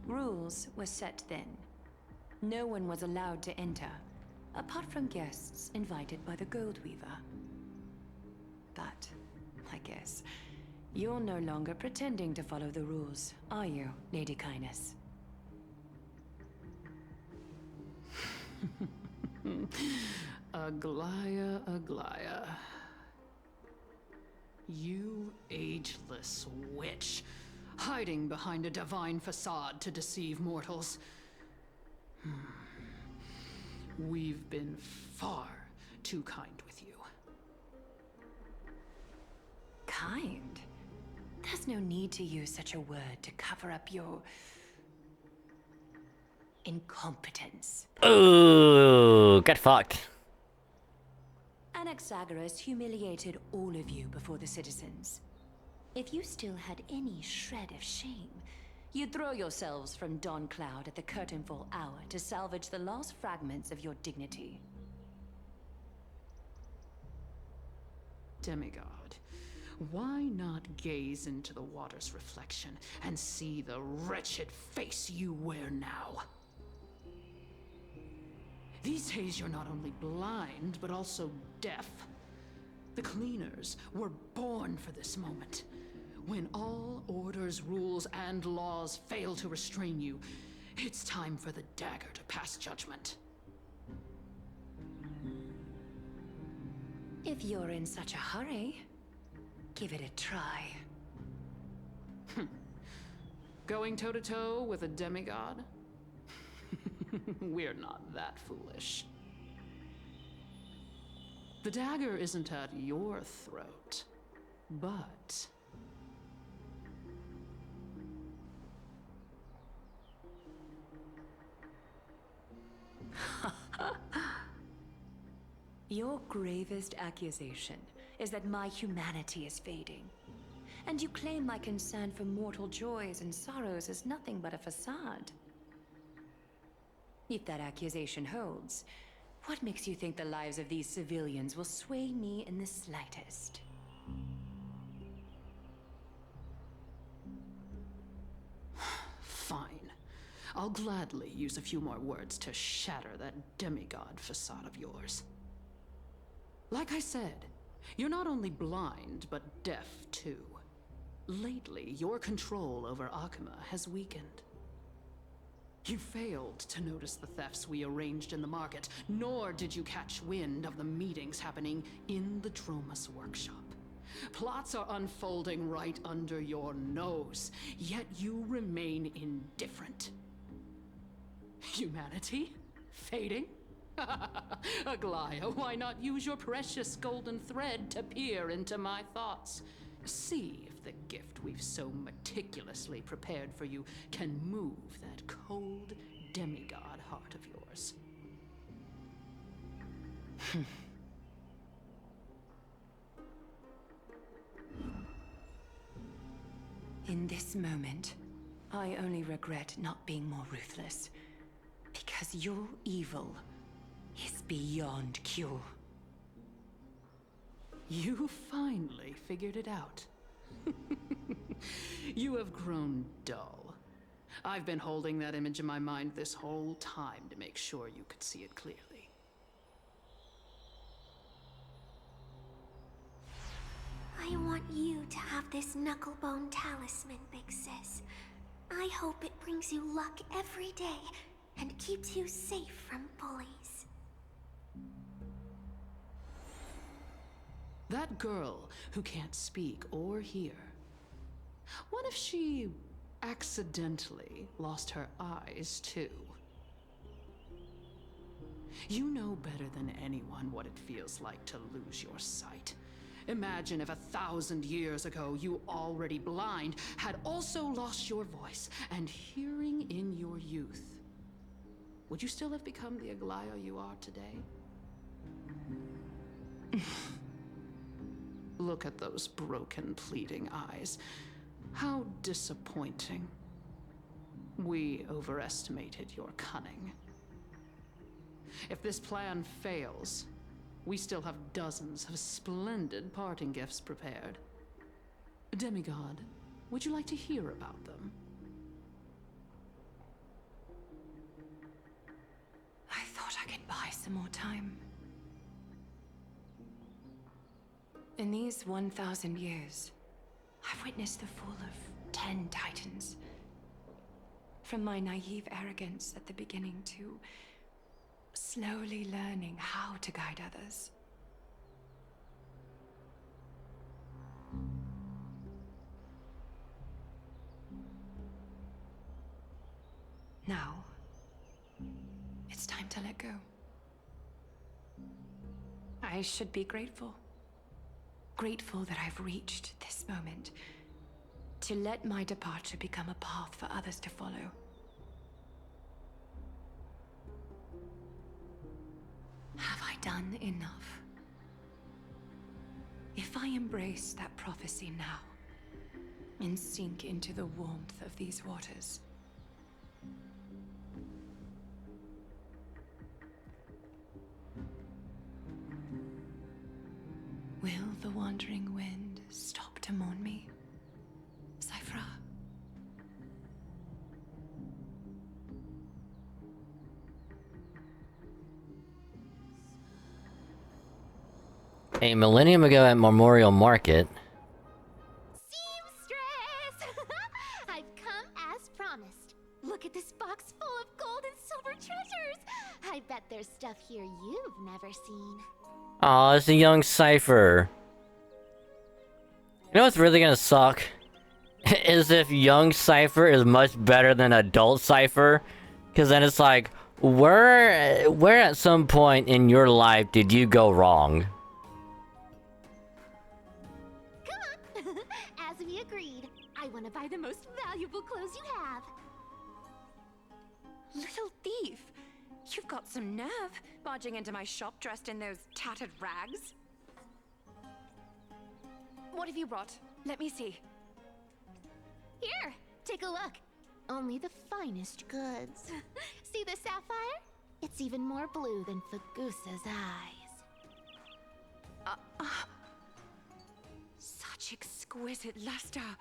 Rules were set then. no one was allowed to enter, apart from guests invited by the Goldweaver. But, I guess, you're no longer pretending to follow the rules, are you, Lady Kindness? Aglaya, Aglaya. You ageless witch, hiding behind a divine facade to deceive mortals. We've been far too kind with you. Kind? There's no need to use such a word to cover up your incompetence. Ooh, get fucked. Anaxagoras humiliated all of you before the citizens. If you still had any shred of shame, you'd throw yourselves from Dawn Cloud at the curtainfall hour to salvage the last fragments of your dignity. Demigod, why not gaze into the water's reflection and see the wretched face you wear now? These days you're not only blind, but also deaf. The cleaners were born for this moment. When all orders, rules, and laws fail to restrain you, it's time for the dagger to pass judgment. If you're in such a hurry, give it a try. Going toe-to-toe with a demigod? We're not that foolish. The dagger isn't at your throat, but... Your gravest accusation is that my humanity is fading. And you claim my concern for mortal joys and sorrows is nothing but a facade. If that accusation holds, what makes you think the lives of these civilians will sway me in the slightest? Fine. I'll gladly use a few more words to shatter that demigod facade of yours. Like I said, you're not only blind, but deaf too. Lately, your control over Akuma has weakened. You failed to notice the thefts we arranged in the market, nor did you catch wind of the meetings happening in the Dromus workshop. Plots are unfolding right under your nose, yet you remain indifferent. Humanity? Fading? Aglaya, why not use your precious golden thread to peer into my thoughts? See if the gift we've so meticulously prepared for you can move that cold demigod heart of yours. In this moment, I only regret not being more ruthless. Because your evil is beyond cure. You finally figured it out. You have grown dull. I've been holding that image in my mind this whole time to make sure you could see it clearly. I want you to have this knucklebone talisman, Big Sis. I hope it brings you luck every day and keeps you safe from bullies. That girl who can't speak or hear. What if she accidentally lost her eyes too? You know better than anyone what it feels like to lose your sight. Imagine if 1,000 years ago you, already blind, had also lost your voice and hearing in your youth. Would you still have become the Aglaya you are today? Look at those broken, pleading eyes. How disappointing. We overestimated your cunning. If this plan fails, we still have dozens of splendid parting gifts prepared. Demigod, would you like to hear about them? buy some more time. In these 1,000 years, I've witnessed the fall of 10 titans. From my naive arrogance at the beginning to slowly learning how to guide others. Now, it's time to let go. I should be grateful. Grateful that I've reached this moment. To let my departure become a path for others to follow. Have I done enough? If I embrace that prophecy now, and sink into the warmth of these waters, will the wandering wind stop to mourn me, Cyphra? A millennium ago at Memorial Market. Seamstress! I've come as promised. Look at this box full of gold and silver treasures. I bet there's stuff here you've never seen. Aw, it's a young Cypher. You know what's really gonna suck? Is if young Cypher is much better than adult Cypher. Cause then it's like, where at some point in your life did you go wrong? As we agreed, I want to buy the most valuable clothes you have. Little thief! You've got some nerve, barging into my shop dressed in those tattered rags. What have you brought? Let me see. Here, take a look. Only the finest goods. See the sapphire? It's even more blue than Fagusa's eyes. Such exquisite luster.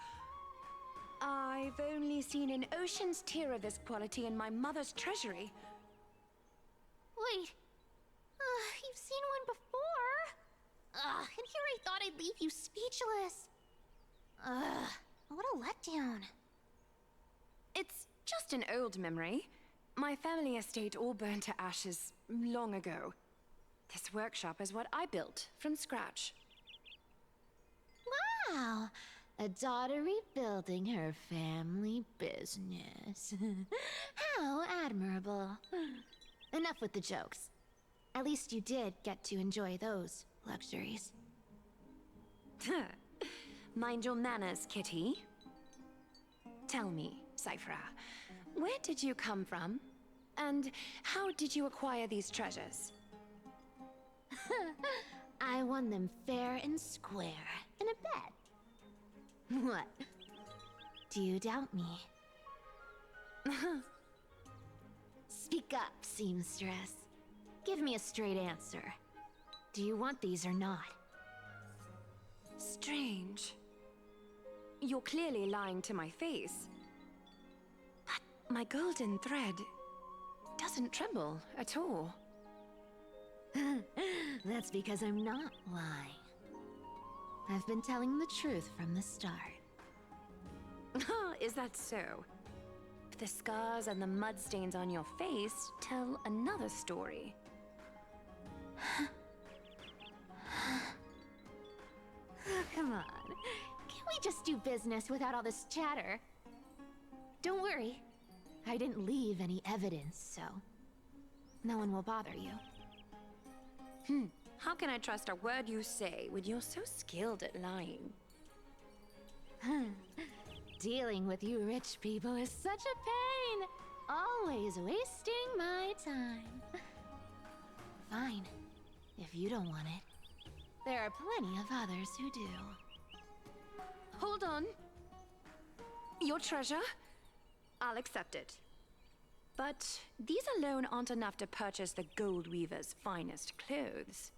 I've only seen an ocean's tier of this quality in my mother's treasury. Wait. You've seen one before. And here I thought I'd leave you speechless. What a letdown. It's just an old memory. My family estate all burned to ashes long ago. This workshop is what I built from scratch. Wow. A daughter rebuilding her family business. How admirable. Enough with the jokes. At least you did get to enjoy those luxuries. Mind your manners, kitty. Tell me, Cyphra, where did you come from? And how did you acquire these treasures? I won them fair and square in a bet. What? Do you doubt me? Speak up, seamstress. Give me a straight answer. Do you want these or not? Strange. You're clearly lying to my face. But my golden thread doesn't tremble at all. That's because I'm not lying. I've been telling the truth from the start. Is that so? The scars and the mud stains on your face tell another story. Come on. Can't we just do business without all this chatter? Don't worry. I didn't leave any evidence, so no one will bother you. How can I trust a word you say when you're so skilled at lying? Dealing with you rich people is such a pain. Always wasting my time. Fine. If you don't want it. There are plenty of others who do. Hold on. Your treasure? I'll accept it. But these alone aren't enough to purchase the Gold Weaver's finest clothes.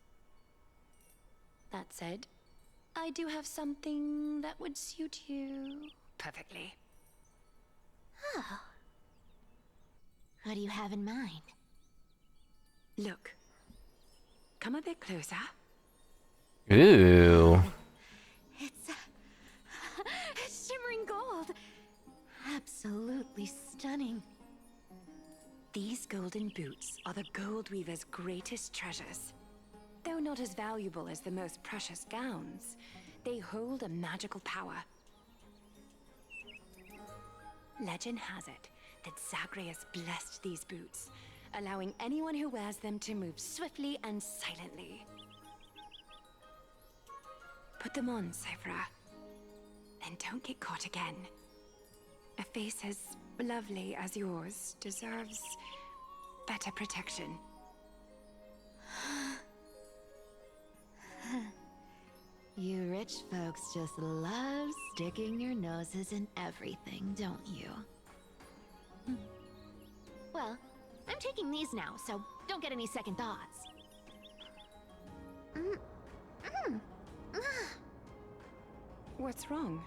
That said, I do have something that would suit you perfectly. Oh. What do you have in mind? Look. Come a bit closer. Ooh. It's shimmering gold. Absolutely stunning. These golden boots are the Gold Weaver's greatest treasures. Though not as valuable as the most precious gowns, they hold a magical power. Legend has it that Zagreus blessed these boots, allowing anyone who wears them to move swiftly and silently. Put them on, Cyphra. Then don't get caught again. A face as lovely as yours deserves better protection. You rich folks just love sticking your noses in everything, don't you? Well, I'm taking these now, so don't get any second thoughts. What's wrong?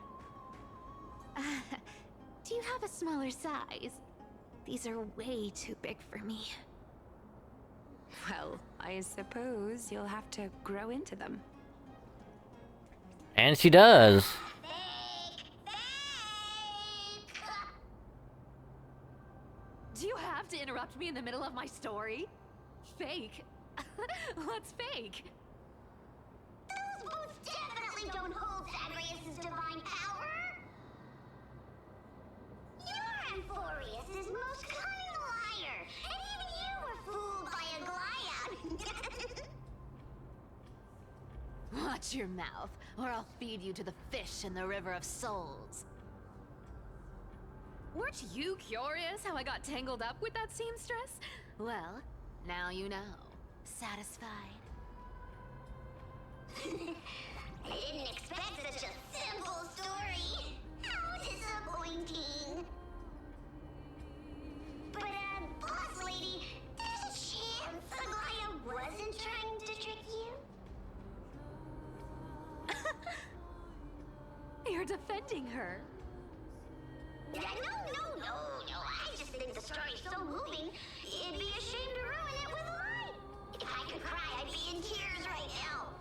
Do you have a smaller size? These are way too big for me. Well, I suppose you'll have to grow into them. And she does. Do you have to interrupt me in the middle of my story? Fake? What's fake? Those boots definitely don't hold Zagreus' divine power! You're Amphorius' most cunning liar, and even you were fooled by a Glyad! Watch your mouth, or I'll feed you to the fish in the River of Souls. Weren't you curious how I got tangled up with that seamstress? Well, now you know. Satisfied? I didn't expect such a simple story. How disappointing. But, boss lady, there's a chance Aglaya wasn't trying to trick you? You're defending her. No. I just think the story's so moving, it'd be a shame to ruin it with a lie. If I could cry, I'd be in tears right now.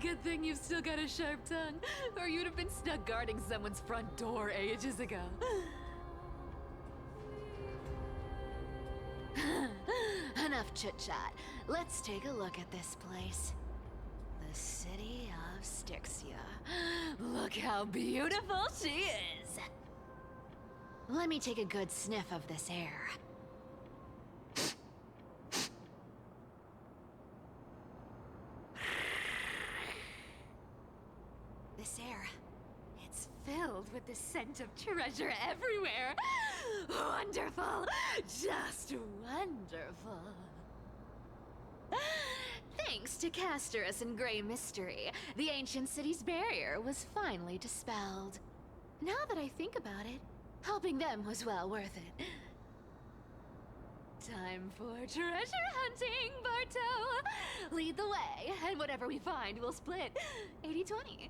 Good thing you've still got a sharp tongue, or you'd have been stuck guarding someone's front door ages ago. Enough chit-chat. Let's take a look at this place. The city of Styxia. Look how beautiful she is! Let me take a good sniff of this air. This air, it's filled with the scent of treasure everywhere. Wonderful! Just wonderful. Thanks to Castorus and Grey Mystery, the ancient city's barrier was finally dispelled. Now that I think about it, helping them was well worth it. Time for treasure hunting, Barto! Lead the way, and whatever we find, we'll split 80-20.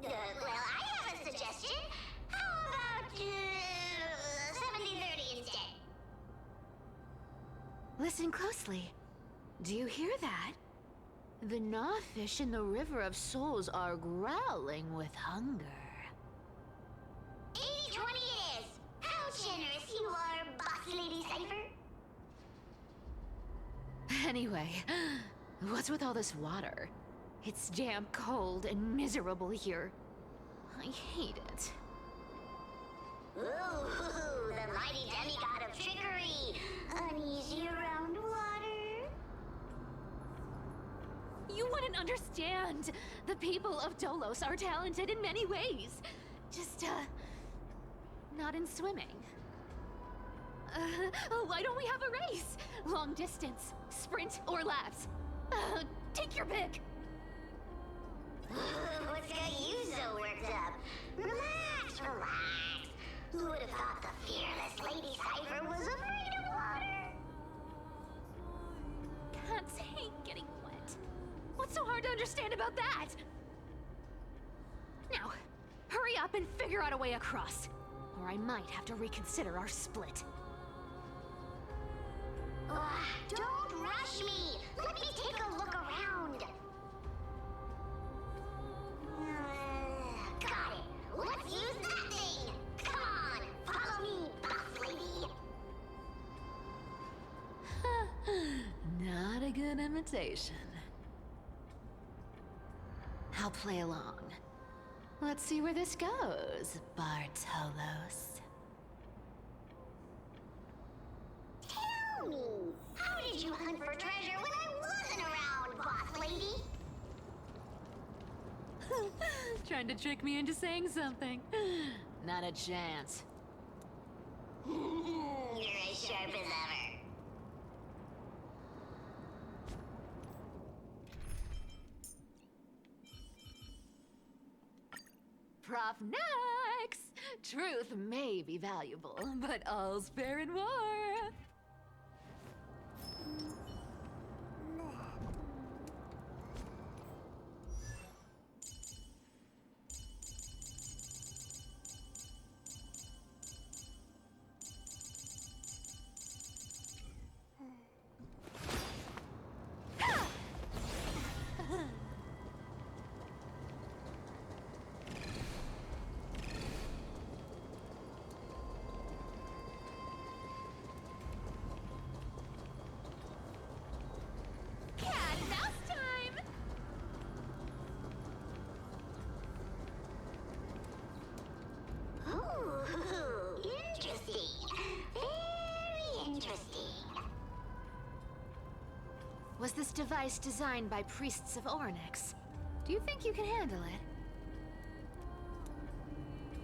Well, I have a suggestion. How about 70-30 instead? Listen closely. Do you hear that? The gnawfish in the River of Souls are growling with hunger. 80-20 it is! How generous you are, Boss Lady Cypher! Anyway, what's with all this water? It's damp, cold, and miserable here. I hate it. Ooh, the mighty demigod of trickery! Uneasy around water? You wouldn't understand. The people of Dolos are talented in many ways. Just, not in swimming. Why don't we have a race? Long distance, sprint, or laps? Take your pick. What's got you so worked up? Relax. Who would have thought the fearless Lady Cypher was afraid of water? Cats hate getting wet. What's so hard to understand about that? Now, hurry up and figure out a way across, or I might have to reconsider our split. Don't rush me! Let me take a look around! Got it! Let's use that thing! Come on! Follow me, boss lady! Not a good imitation. I'll play along. Let's see where this goes, Bartolos. Tell me, how did you hunt for treasure when I wasn't around, boss lady? Trying to trick me into saying something. Not a chance. You're as sharp as ever. Prof Nax! Truth may be valuable, but all's fair in war. Was this device designed by priests of Ornyx? Do you think you can handle it?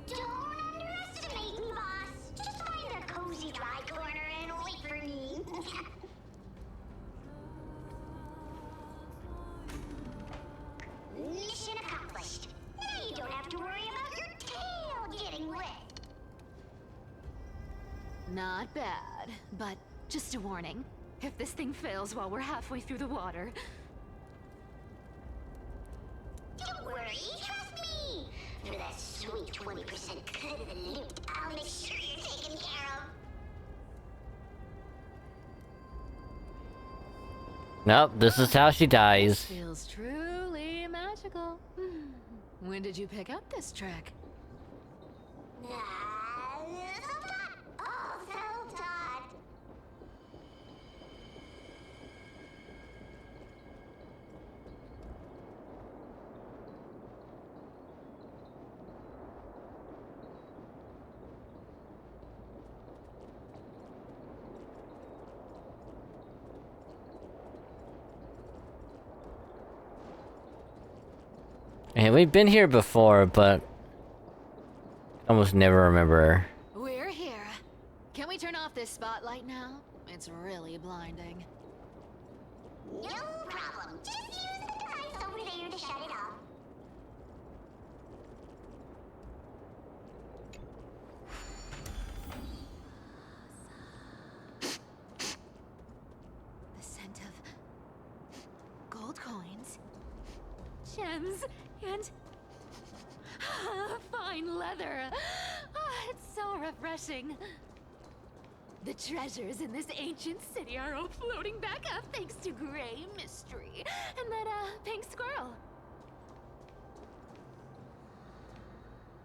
Don't underestimate me, boss. Just find a cozy dry corner and wait for me. Mission accomplished. Now you don't have to worry about your tail getting wet. Not bad, but just a warning. If this thing fails while we're halfway through the water... Don't worry, trust me! For that sweet 20% cut of the loot, I'll make sure you're taken care of. Nope, this is how she dies. Feels truly magical. When did you pick up this trick? Self-taught! All self-taught! And we've been here before, but almost never remember. We're here. Can we turn off this spotlight now? It's really blinding. No problem. Just use the device over there to shut it off. The scent of gold coins, gems, and fine leather. It's so refreshing. The treasures in this ancient city are all floating back up thanks to Grey Mystery and that pink squirrel.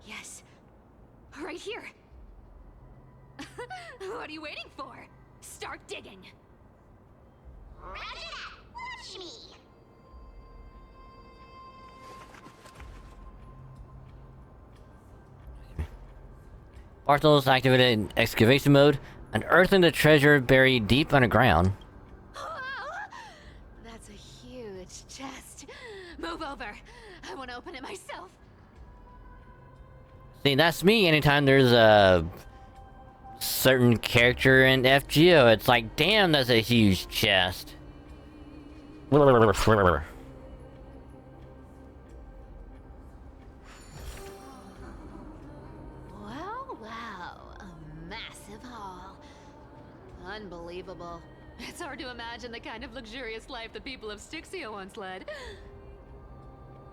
Yes, right here. What are you waiting for? Start digging. Roger that. Watch me. Bartels activated in excavation mode, unearthing the treasure buried deep underground. That's a huge chest. Move over. I want to open it myself. See, that's me anytime there's a certain character in FGO. It's like, damn, that's a huge chest. Wow, a massive haul. Unbelievable. It's hard to imagine the kind of luxurious life the people of Styxia once led.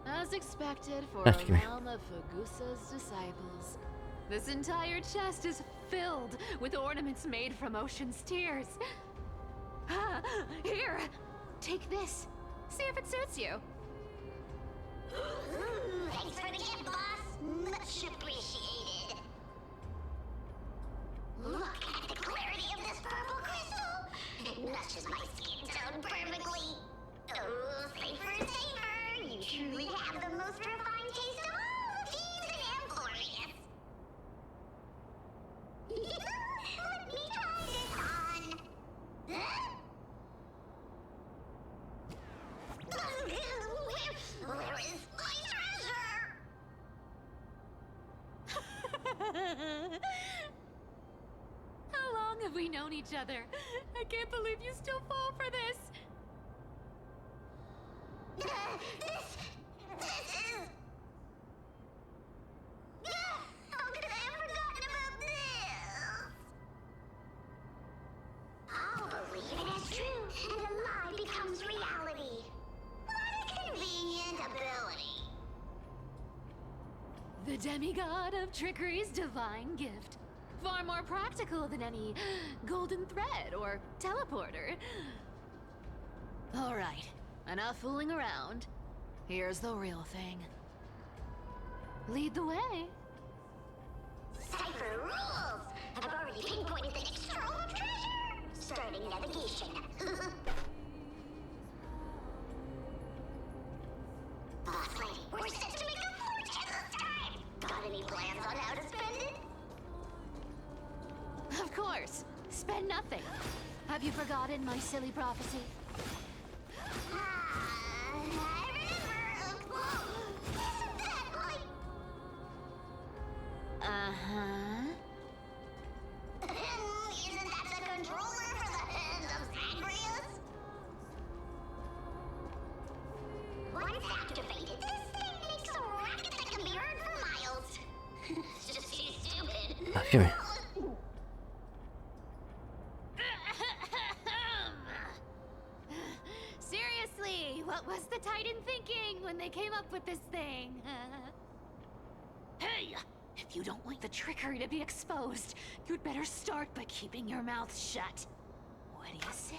As expected for a realm of Fagusa's disciples. This entire chest is filled with ornaments made from ocean's tears. Here, take this. See if it suits you. Thanks for the gift, boss. Much appreciated. Look at the clarity of this purple crystal. It matches my skin tone perfectly. Oh, safer, safer. You truly have the most refined taste of all thieves and Amphorius. Let me try this on. Huh? Where is my treasure? How long have we known each other? I can't believe you still fall for this. This is... How could I have forgotten about this? I'll believe it as true, and a lie becomes reality. What a convenient ability. The demigod of trickery's divine gift. Far more practical than any golden thread or teleporter. Alright, enough fooling around. Here's the real thing. Lead the way. Cipher rules! I've already pinpointed the next trove of treasure! Starting navigation. Boss lady, we're set to make a fortune this time! Got any plans on how to spend it? Of course. Spend nothing. Have you forgotten my silly prophecy? I remember. Isn't that like... Uh-huh. Isn't that the controller for the hands of Zagreus? Once activated, this thing makes a racket that can be heard for miles. It's just too stupid. Come here. Seriously, what was the Titan thinking when they came up with this thing? Hey! If you don't want the trickery to be exposed, you'd better start by keeping your mouth shut. What do you say?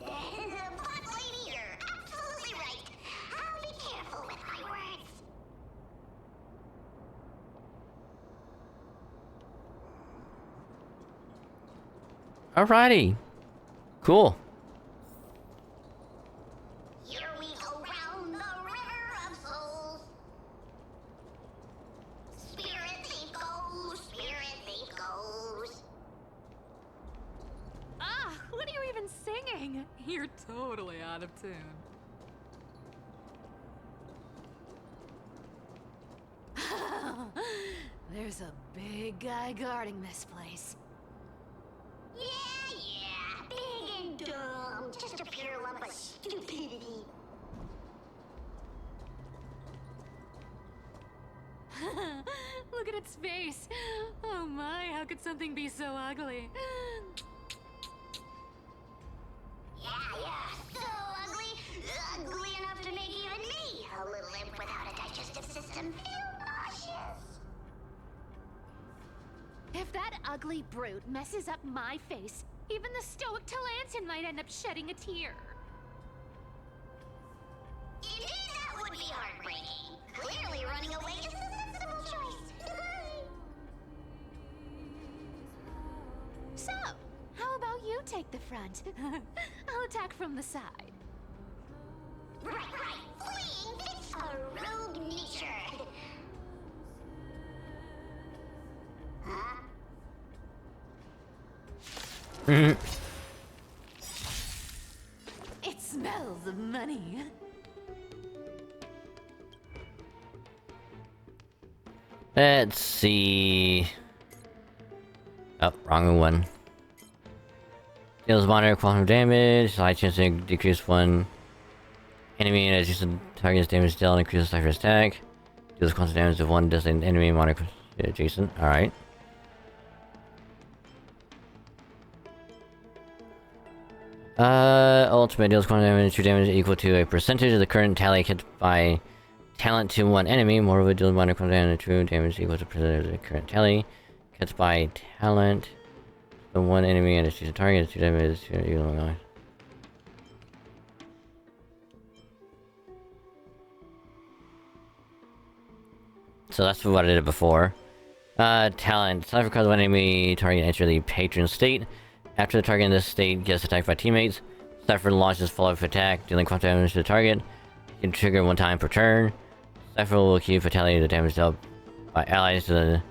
But lady, you're absolutely right. I'll be careful with my words. Alrighty. Cool. Here we go round the river of souls. Spirit thief goes, spirit thief goes. Ah, what are you even singing? You're totally out of tune. There's a big guy guarding this place. Yeah, big and dumb. Just a pure lump of stupidity. Look at its face. Oh my, how could something be so ugly? Yeah, so ugly. Ugly enough to make even me, a little imp without a digestive system, feel nauseous. If that ugly brute messes up my face, even the stoic Talantin might end up shedding a tear. Indeed, that would be heartbreaking. Clearly running away is the sensible choice. So, how about you take the front? I'll attack from the side. Right. Fleeing fits a rogue nature. Huh? It smells of money. Let's see. Oh, wrong one. Deals moderate quantum damage, high chance to decrease one enemy and adjacent target's damage dealt, increases cipher attack. Deals quantum damage to one distant enemy, moderate adjacent. Alright. Ultimate deals quantum damage, true damage equal to a percentage of the current tally hit by talent to one enemy. Moreover, deals minor quantum damage, true damage equal to percentage of the current tally. Cuts by talent. The one enemy and she's a target, 2 damage, you don't know. So that's what I did before. Talent. Cypher causes one enemy target enter the patron state. After the target in this state gets attacked by teammates, Cypher launches follow-up attack, dealing quantum damage to the target. You can trigger 1 time per turn. Cypher will keep fatality the damage dealt by allies to the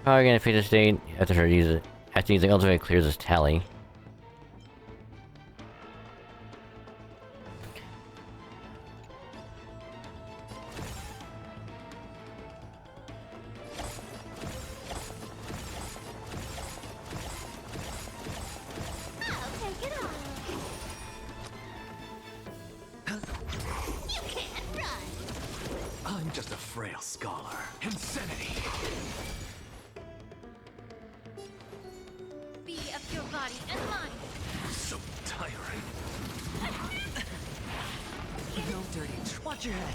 target in the patron state. After using ultimate clears this tally. I'm just a frail scholar. Insanity! Be of your body and mind. So tiring. No dirty. Watch your head.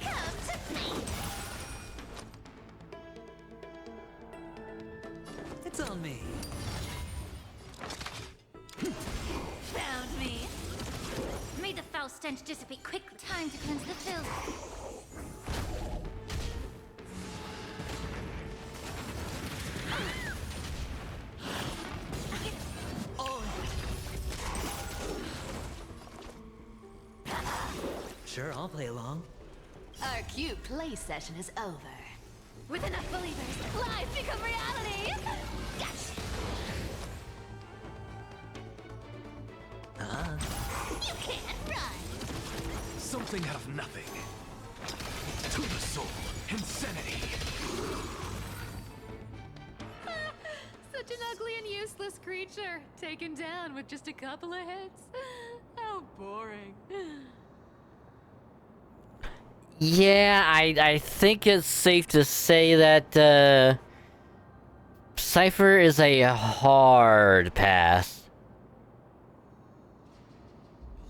Come to me. It's on me. Found me. May the foul stench dissipate quickly. Time to cleanse the filth. Sure, I'll play along. Our cute play session is over. With enough believers, lies become reality. You can't run. Something out of nothing. To the soul. Insanity. Such an ugly and useless creature, taken down with just a couple of hits. How boring. Yeah, I think it's safe to say that, Cypher is a hard pass.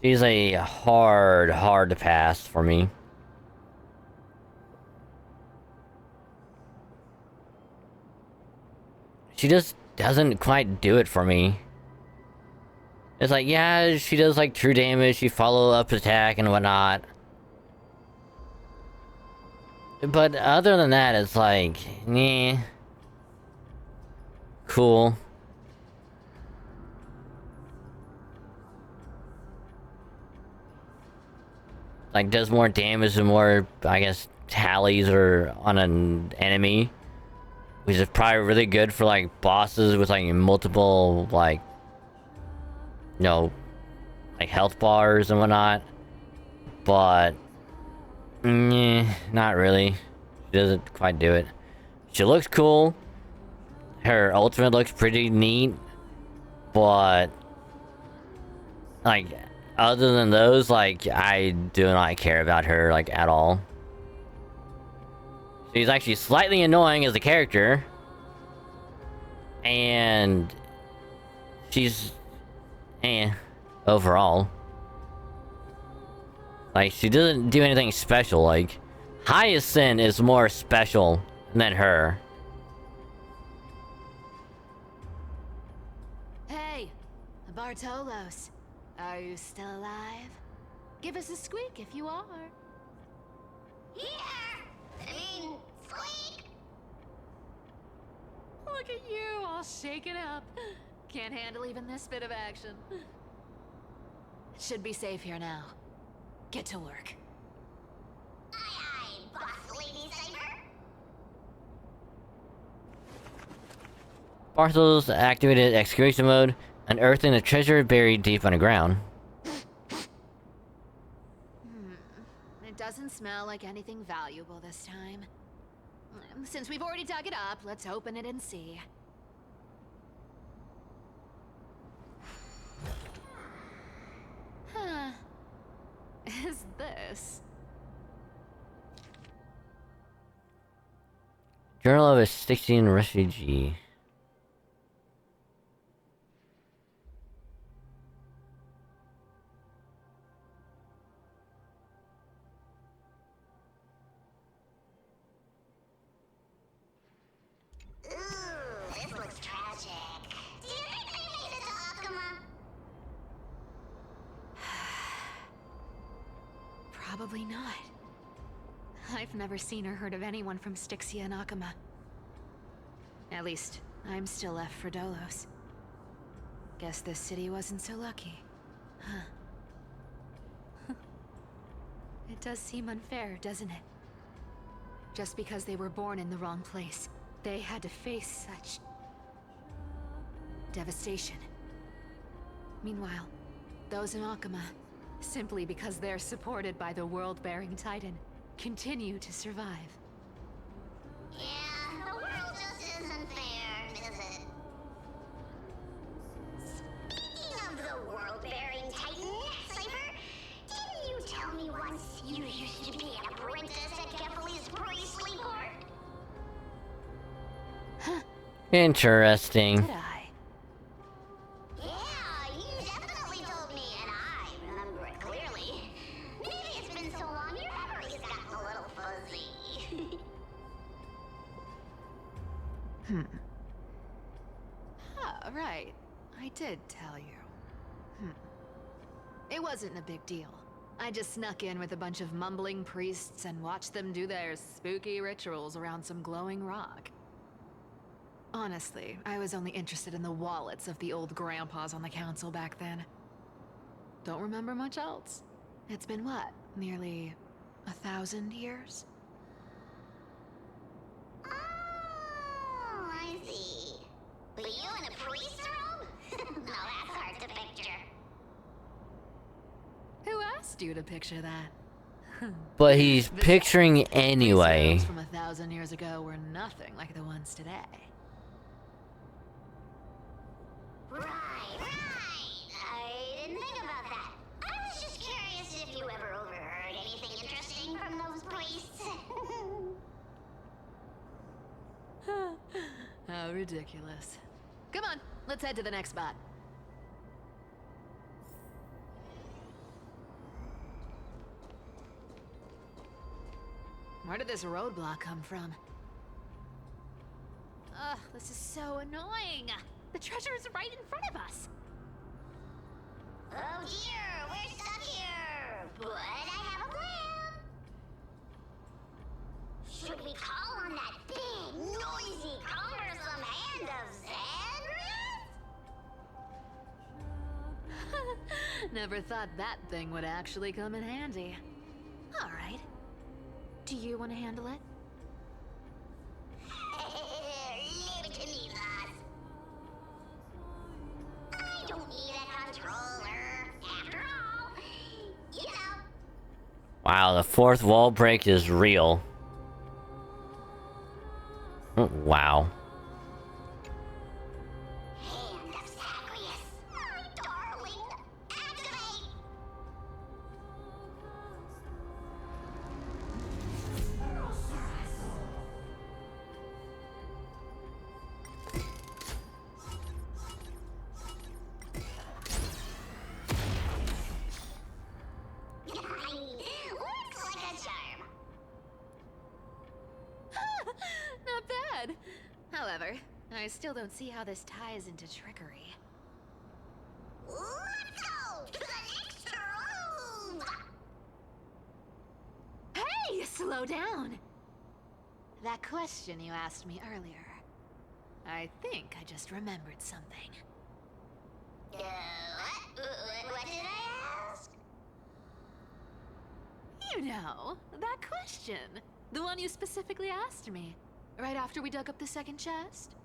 She's a hard pass for me. She just doesn't quite do it for me. It's like, yeah, she does like true damage, she follow up attack and whatnot. But other than that, it's like, nah. Cool. Like, does more damage and more, I guess, tallies or on an enemy. Which is probably really good for, like, bosses with, like, multiple, like, you know, like, health bars and whatnot. But, not really. She doesn't quite do it. She looks cool. Her ultimate looks pretty neat. But, like, other than those, like, I do not care about her, like, at all. She's actually slightly annoying as a character. And she's overall. Like, she doesn't do anything special. Like, Hyacinth is more special than her. Hey, Bartolos. Are you still alive? Give us a squeak if you are. Squeak! Look at you, all shaken up. Can't handle even this bit of action. It should be safe here now. Get to work. Aye, boss lady Cypher. Barthel's activated excavation mode, unearthing the treasure buried deep underground. It doesn't smell like anything valuable this time. Since we've already dug it up, let's open it and see. Huh. Is this? Journal of a 16 refugee. Probably not. I've never seen or heard of anyone from Styxia and Akama. At least, I'm still left for Dolos. Guess this city wasn't so lucky. Huh. It does seem unfair, doesn't it? Just because they were born in the wrong place, they had to face such devastation. Meanwhile, those in Akama, simply because they're supported by the world-bearing Titan, continue to survive. Yeah, the world just isn't fair, is it? Speaking of the world-bearing Titan, Cypher, didn't you tell me once you used to be an apprentice at Kefali's priestly court? Interesting. Did I? Yeah, you definitely told me, and I remember it clearly. Maybe it's been so long your memory's gotten a little fuzzy. Ah, right. I did tell you. It wasn't a big deal. I just snuck in with a bunch of mumbling priests and watched them do their spooky rituals around some glowing rock. Honestly, I was only interested in the wallets of the old grandpas on the council back then. Don't remember much else. It's been what, nearly 1,000 years? Oh, I see. But you in a priest's robe? No, that's hard to picture. Who asked you to picture that? But he's picturing anyway. Priest robes from 1,000 years ago were nothing like the ones today. Right. I didn't think about that. I was just curious if you ever overheard anything interesting from those priests. How ridiculous. Come on, let's head to the next spot. Where did this roadblock come from? Ugh, this is so annoying. The treasure is right in front of us. Oh dear, we're stuck here. But I have a plan. Should we call on that big, noisy, cumbersome hand of Xandris? Never thought that thing would actually come in handy. All right. Do you want to handle it? Leave it to me, boss. I don't need a controller. After all, you know. Wow, the fourth wall break is real. Wow. Hand of Zagreus, my darling, activate. Looks like a charm. Not bad. However, I still don't see how this ties into trickery. Let's go to the next room. Hey, slow down! That question you asked me earlier. I think I just remembered something. What did I ask? You know, that question. The one you specifically asked me. Right after we dug up the second chest.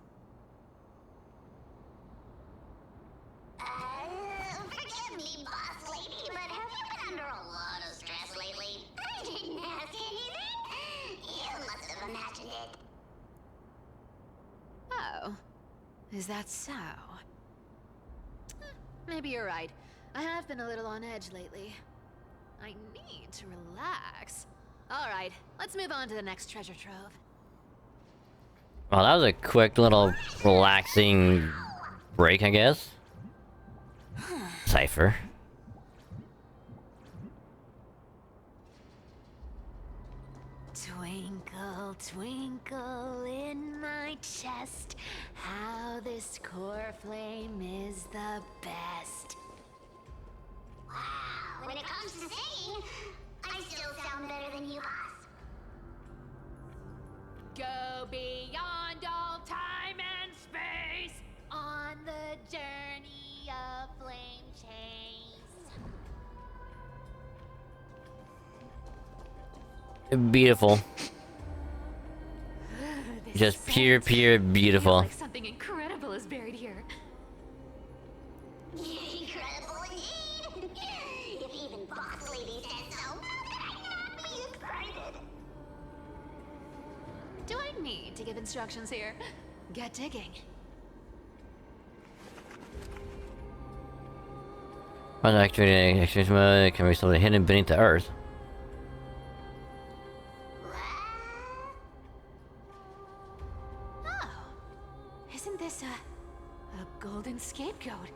Forgive me, boss lady, but have you been under a lot of stress lately? I didn't ask anything. You must have imagined it. Oh. Is that so? Maybe you're right. I have been a little on edge lately. I need to relax. Alright, let's move on to the next treasure trove. Well, that was a quick little relaxing break, I guess. Cypher. Twinkle, twinkle in my chest, how this core flame is the best. Wow, when it comes to singing, I still sound better than you, boss. Go beyond all time and space on the journey of flame chase. Beautiful. This Just pure beautiful. Feels like something incredible is buried here. Incredible indeed. If even Boss Lady says so, how could I not be excited? Do I need to give instructions here? Get digging. When activating execution mode, it can be something hidden beneath the earth. Oh, isn't this a golden scapegoat?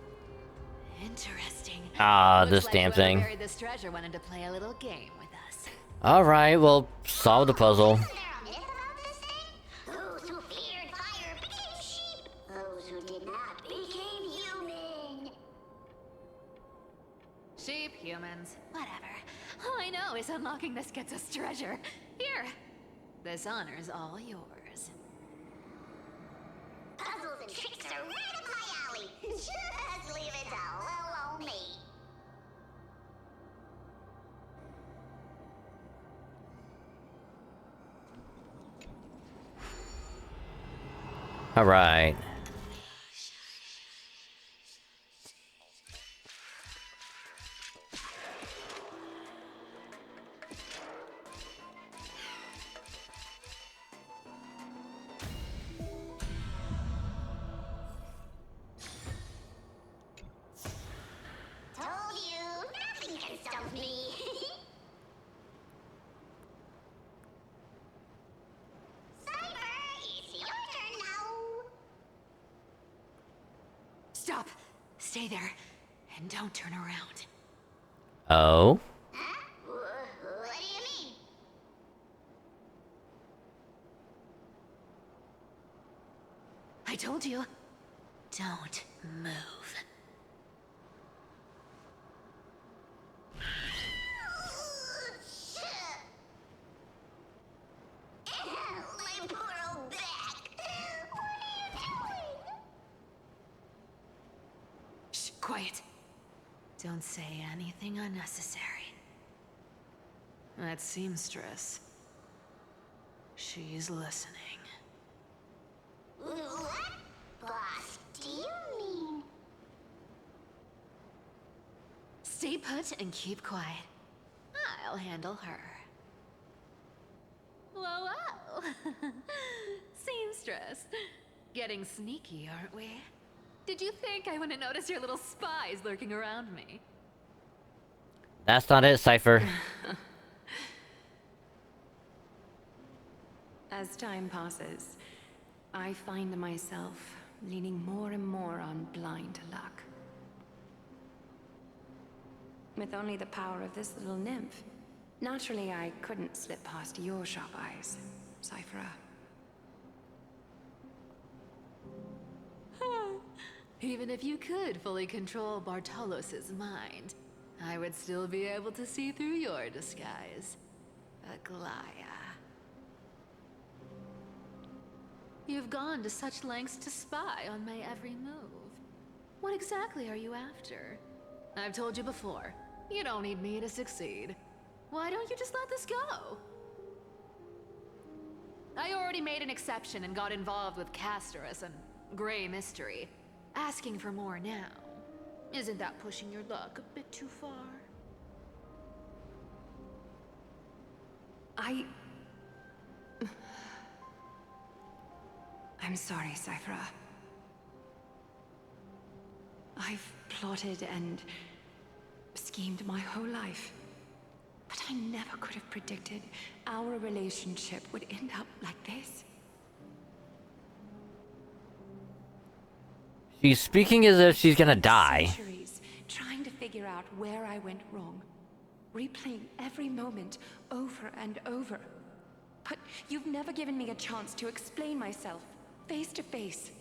Interesting. Ah, Looks this like damn whoever thing. buried this treasure wanted to play a little game with us. Alright, well, solve the puzzle. Those who feared fire became sheep. Those who did not became human. Sheep, humans, whatever. All I know is unlocking this gets us treasure. Here, this honor's all yours. Puzzles and tricks are right up my alley. Just leave it to little old me. Alright. Told you, nothing can stump me. Cypher, it's your turn now. Stop. Stay there. And don't turn around. Oh? What do you mean? I told you. Don't move. My poor old back. What are you doing? Shh, quiet. Don't say anything unnecessary. That seamstress. She's listening. What, boss, do you mean? Stay put and keep quiet. I'll handle her. Whoa, whoa! Seamstress. Getting sneaky, aren't we? Did you think I wouldn't notice your little spies lurking around me? That's not it, Cypher. As time passes, I find myself leaning more and more on blind luck. With only the power of this little nymph, naturally I couldn't slip past your sharp eyes, Cyphera. Even if you could fully control Bartolos's mind, I would still be able to see through your disguise. Aglaya. You've gone to such lengths to spy on my every move. What exactly are you after? I've told you before, you don't need me to succeed. Why don't you just let this go? I already made an exception and got involved with Castorus and Grey Mystery. Asking for more now. Isn't that pushing your luck a bit too far? I'm sorry, Cyphera. I've plotted and schemed my whole life. But I never could have predicted our relationship would end up like this. She's speaking as if she's gonna die. Centuries trying to figure out where I went wrong. Replaying every moment over and over. But you've never given me a chance to explain myself, face to face.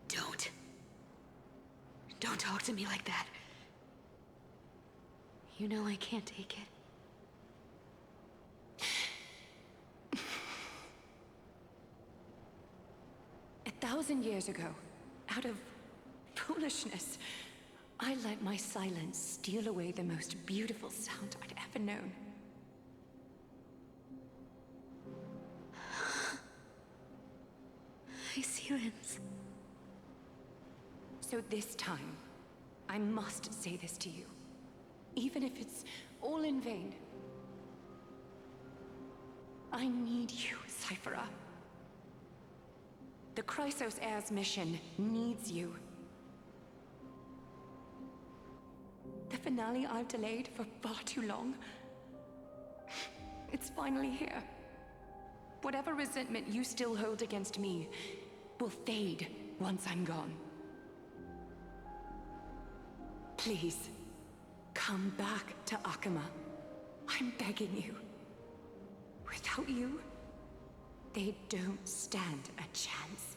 Don't. Don't talk to me like that. You know I can't take it. 1,000 years ago, out of foolishness, I let my silence steal away the most beautiful sound I'd ever known. I see limbs. So this time, I must say this to you, even if it's all in vain. I need you, Cyphera. The Chrysos Heir's mission needs you. The finale I've delayed for far too long. It's finally here. Whatever resentment you still hold against me will fade once I'm gone. Please, come back to Akama. I'm begging you. Without you, they don't stand a chance.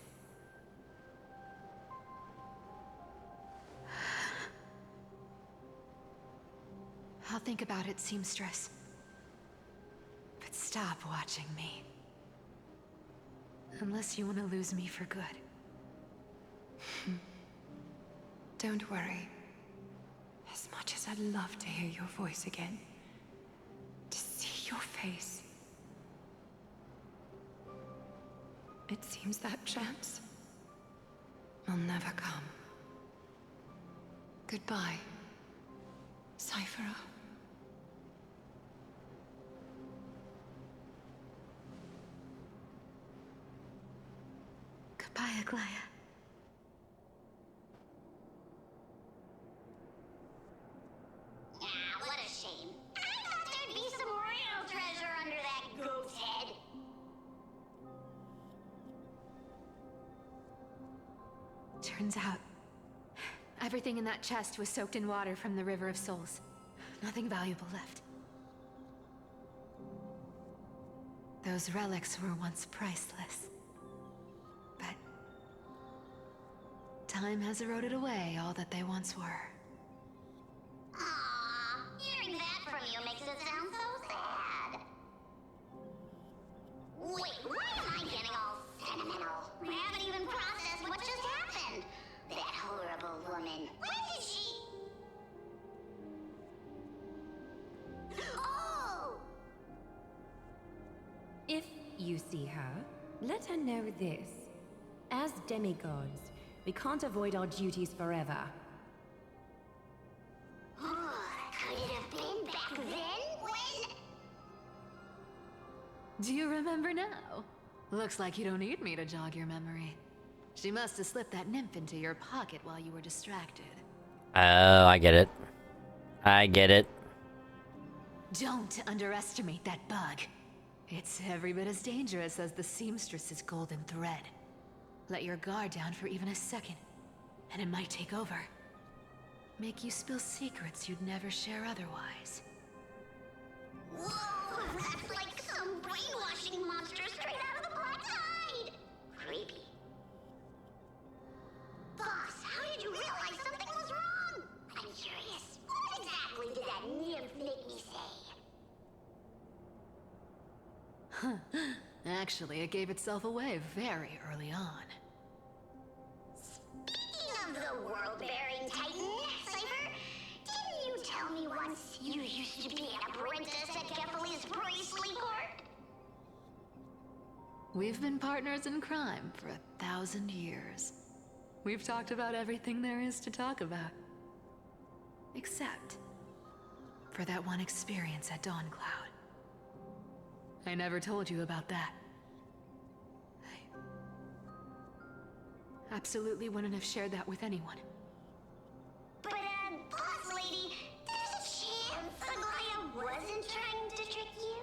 I'll think about it, seamstress. But stop watching me. Unless you want to lose me for good. Don't worry. As much as I'd love to hear your voice again, to see your face, it seems that chance will never come. Goodbye, Cyphera. Goodbye, Aglaya. Ah, what a shame. I thought there'd be some real treasure under that goat's head. Turns out, everything in that chest was soaked in water from the River of Souls. Nothing valuable left. Those relics were once priceless. But time has eroded away all that they once were. Aww, hearing that from you makes it sound so sad. Wait, why am I getting all sentimental? I haven't even processed what just happened. That horrible woman. When did she... Oh! If you see her, let her know this. As demigods, we can't avoid our duties forever. Could it have been back then when... Do you remember now? Looks like you don't need me to jog your memory. She must have slipped that nymph into your pocket while you were distracted. Oh, I get it. I get it. Don't underestimate that bug. It's every bit as dangerous as the seamstress's golden thread. Let your guard down for even a second, and it might take over. Make you spill secrets you'd never share otherwise. Whoa, that's like some brainwashing monster straight out of the Black Tide! Creepy. Boss, how did you realize something was wrong? I'm curious. What exactly did that nymph make me say? Actually, it gave itself away very early on. Speaking of the world-bearing titan, Cypher, didn't you tell me once you used to be an apprentice at Kefali's priestly court? We've been partners in crime for 1,000 years. We've talked about everything there is to talk about. Except for that one experience at Dawncloud. I never told you about that. I absolutely wouldn't have shared that with anyone. But, boss lady, there's a chance Aglaya wasn't trying to trick you?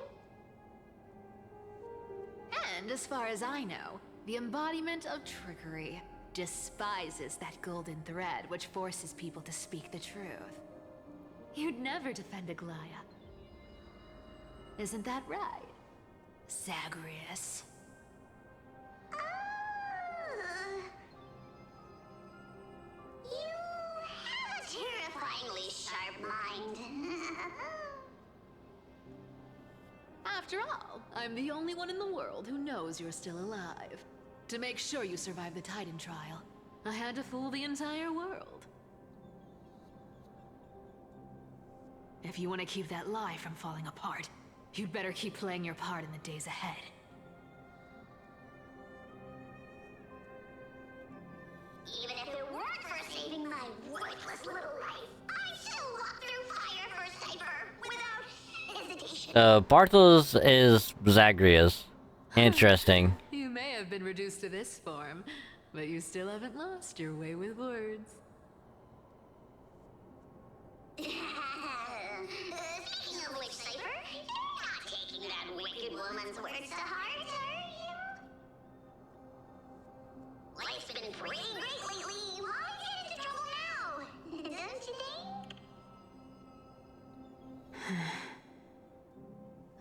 And as far as I know, the embodiment of trickery despises that golden thread which forces people to speak the truth. You'd never defend Aglaya. Isn't that right, Zagreus? You After all, I'm the only one in the world who knows you're still alive. To make sure you survive the Titan trial, I had to fool the entire world. If you want to keep that lie from falling apart, you'd better keep playing your part in the days ahead. Even if it weren't for saving my worthless little life, I'd still walk through fire for Cypher without hesitation. Bartels is Zagreus. Interesting. You may have been reduced to this form, but you still haven't lost your way with words. Speaking of which, Cypher, you're not taking that wicked woman's words to heart, are you? Life's been pretty great lately. Why get into trouble now? Don't you think?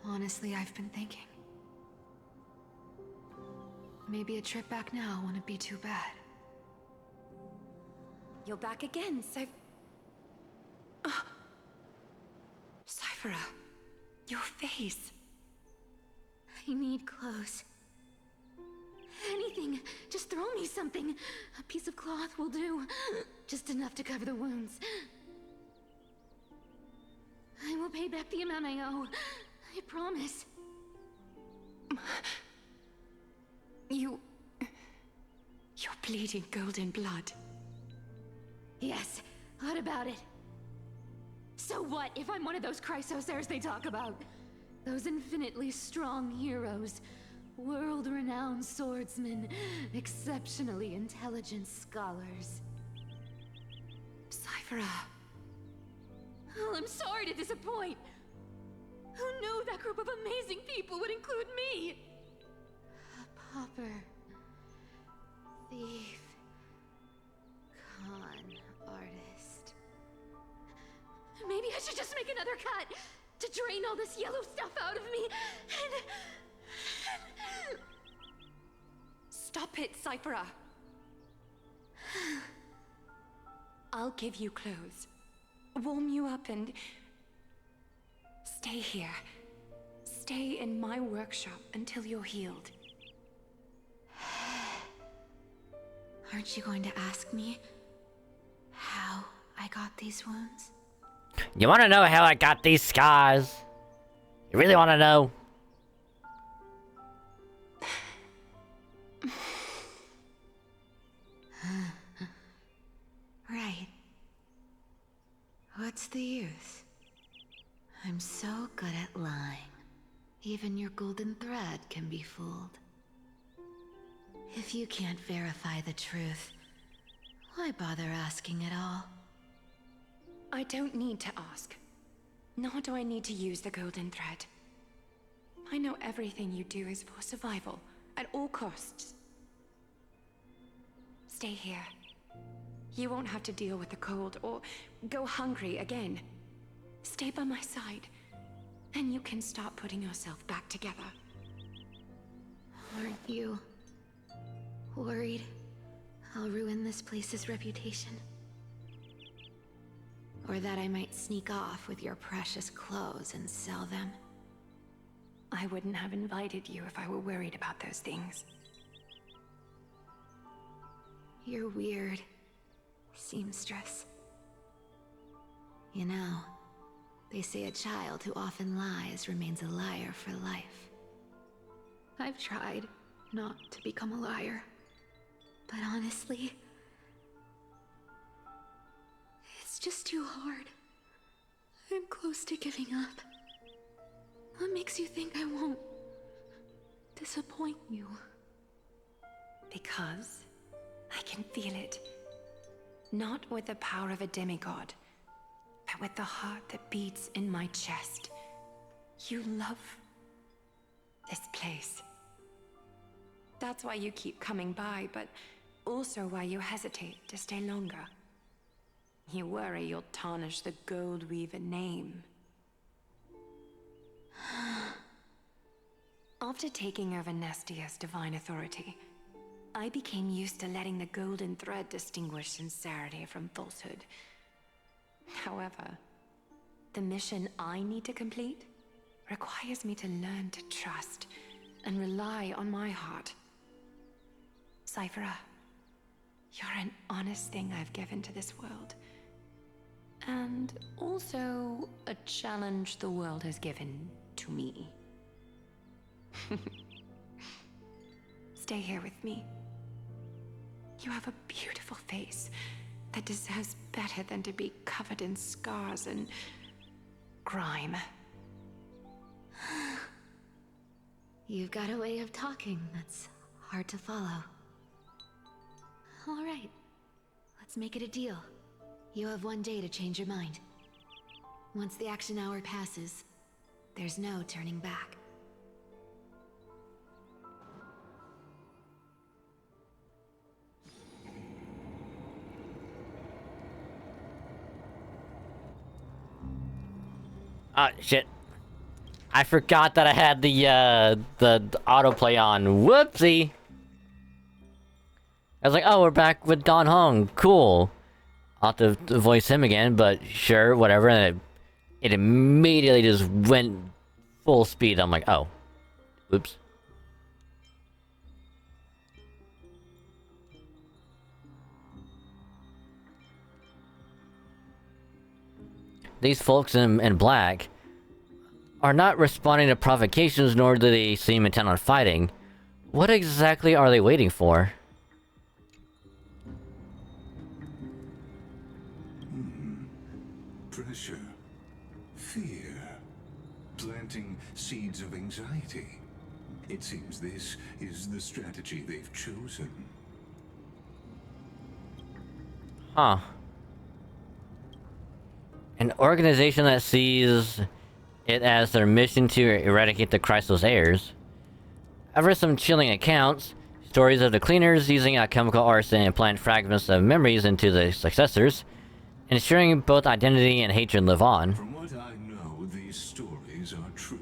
Honestly, I've been thinking. Maybe a trip back now wouldn't be too bad. You're back again, Cyphera, your face. I need clothes. Anything. Just throw me something. A piece of cloth will do. Just enough to cover the wounds. I will pay back the amount I owe. I promise. You're bleeding golden blood. Yes, what about it? So what if I'm one of those Chrysosairs they talk about? Those infinitely strong heroes, world-renowned swordsmen, exceptionally intelligent scholars. Cyphera. Oh, I'm sorry to disappoint. Who knew that group of amazing people would include me? A pauper, thief, con artist. Maybe I should just make another cut to drain all this yellow stuff out of me and... Stop it, Cyphera. I'll give you clothes, warm you up, and stay here. Stay in my workshop until you're healed. Aren't you going to ask me how I got these wounds? You want to know how I got these scars? You really want to know? Right. What's the use? I'm so good at lying. Even your golden thread can be fooled. If you can't verify the truth, why bother asking at all? I don't need to ask. Nor do I need to use the golden thread. I know everything you do is for survival, at all costs. Stay here. You won't have to deal with the cold or go hungry again. Stay by my side, and you can start putting yourself back together. Aren't you worried I'll ruin this place's reputation? Or that I might sneak off with your precious clothes and sell them? I wouldn't have invited you if I were worried about those things. You're weird, seamstress. You know, they say a child who often lies remains a liar for life. I've tried not to become a liar, but honestly, it's just too hard. I'm close to giving up. What makes you think I won't disappoint you? Because I can feel it. Not with the power of a demigod, but with the heart that beats in my chest. You love this place. That's why you keep coming by, but also why you hesitate to stay longer. You worry you'll tarnish the Gold Weaver name. After taking over Nestia's divine authority, I became used to letting the golden thread distinguish sincerity from falsehood. However, the mission I need to complete requires me to learn to trust and rely on my heart. Cypher, you're an honest thing I've given to this world. And also a challenge the world has given to me. Stay here with me. You have a beautiful face that deserves better than to be covered in scars and grime. You've got a way of talking that's hard to follow. All right, let's make it a deal. You have 1 day to change your mind. Once the action hour passes, there's no turning back. Ah, shit. I forgot that I had the autoplay on. Whoopsie! I was like, oh, we're back with Don Hong. Cool. I'll have to voice him again, but sure, whatever. And it immediately just went full speed. I'm like, oh. Oops. These folks in black are not responding to provocations, nor do they seem intent on fighting. What exactly are they waiting for? Pressure, fear, planting seeds of anxiety. It seems this is the strategy they've chosen. Huh. An organization that sees it as their mission to eradicate the Chrysos heirs. Ever some chilling accounts, stories of the cleaners using alchemical arts and plant fragments of memories into the successors, ensuring both identity and hatred live on. From what I know, these stories are true.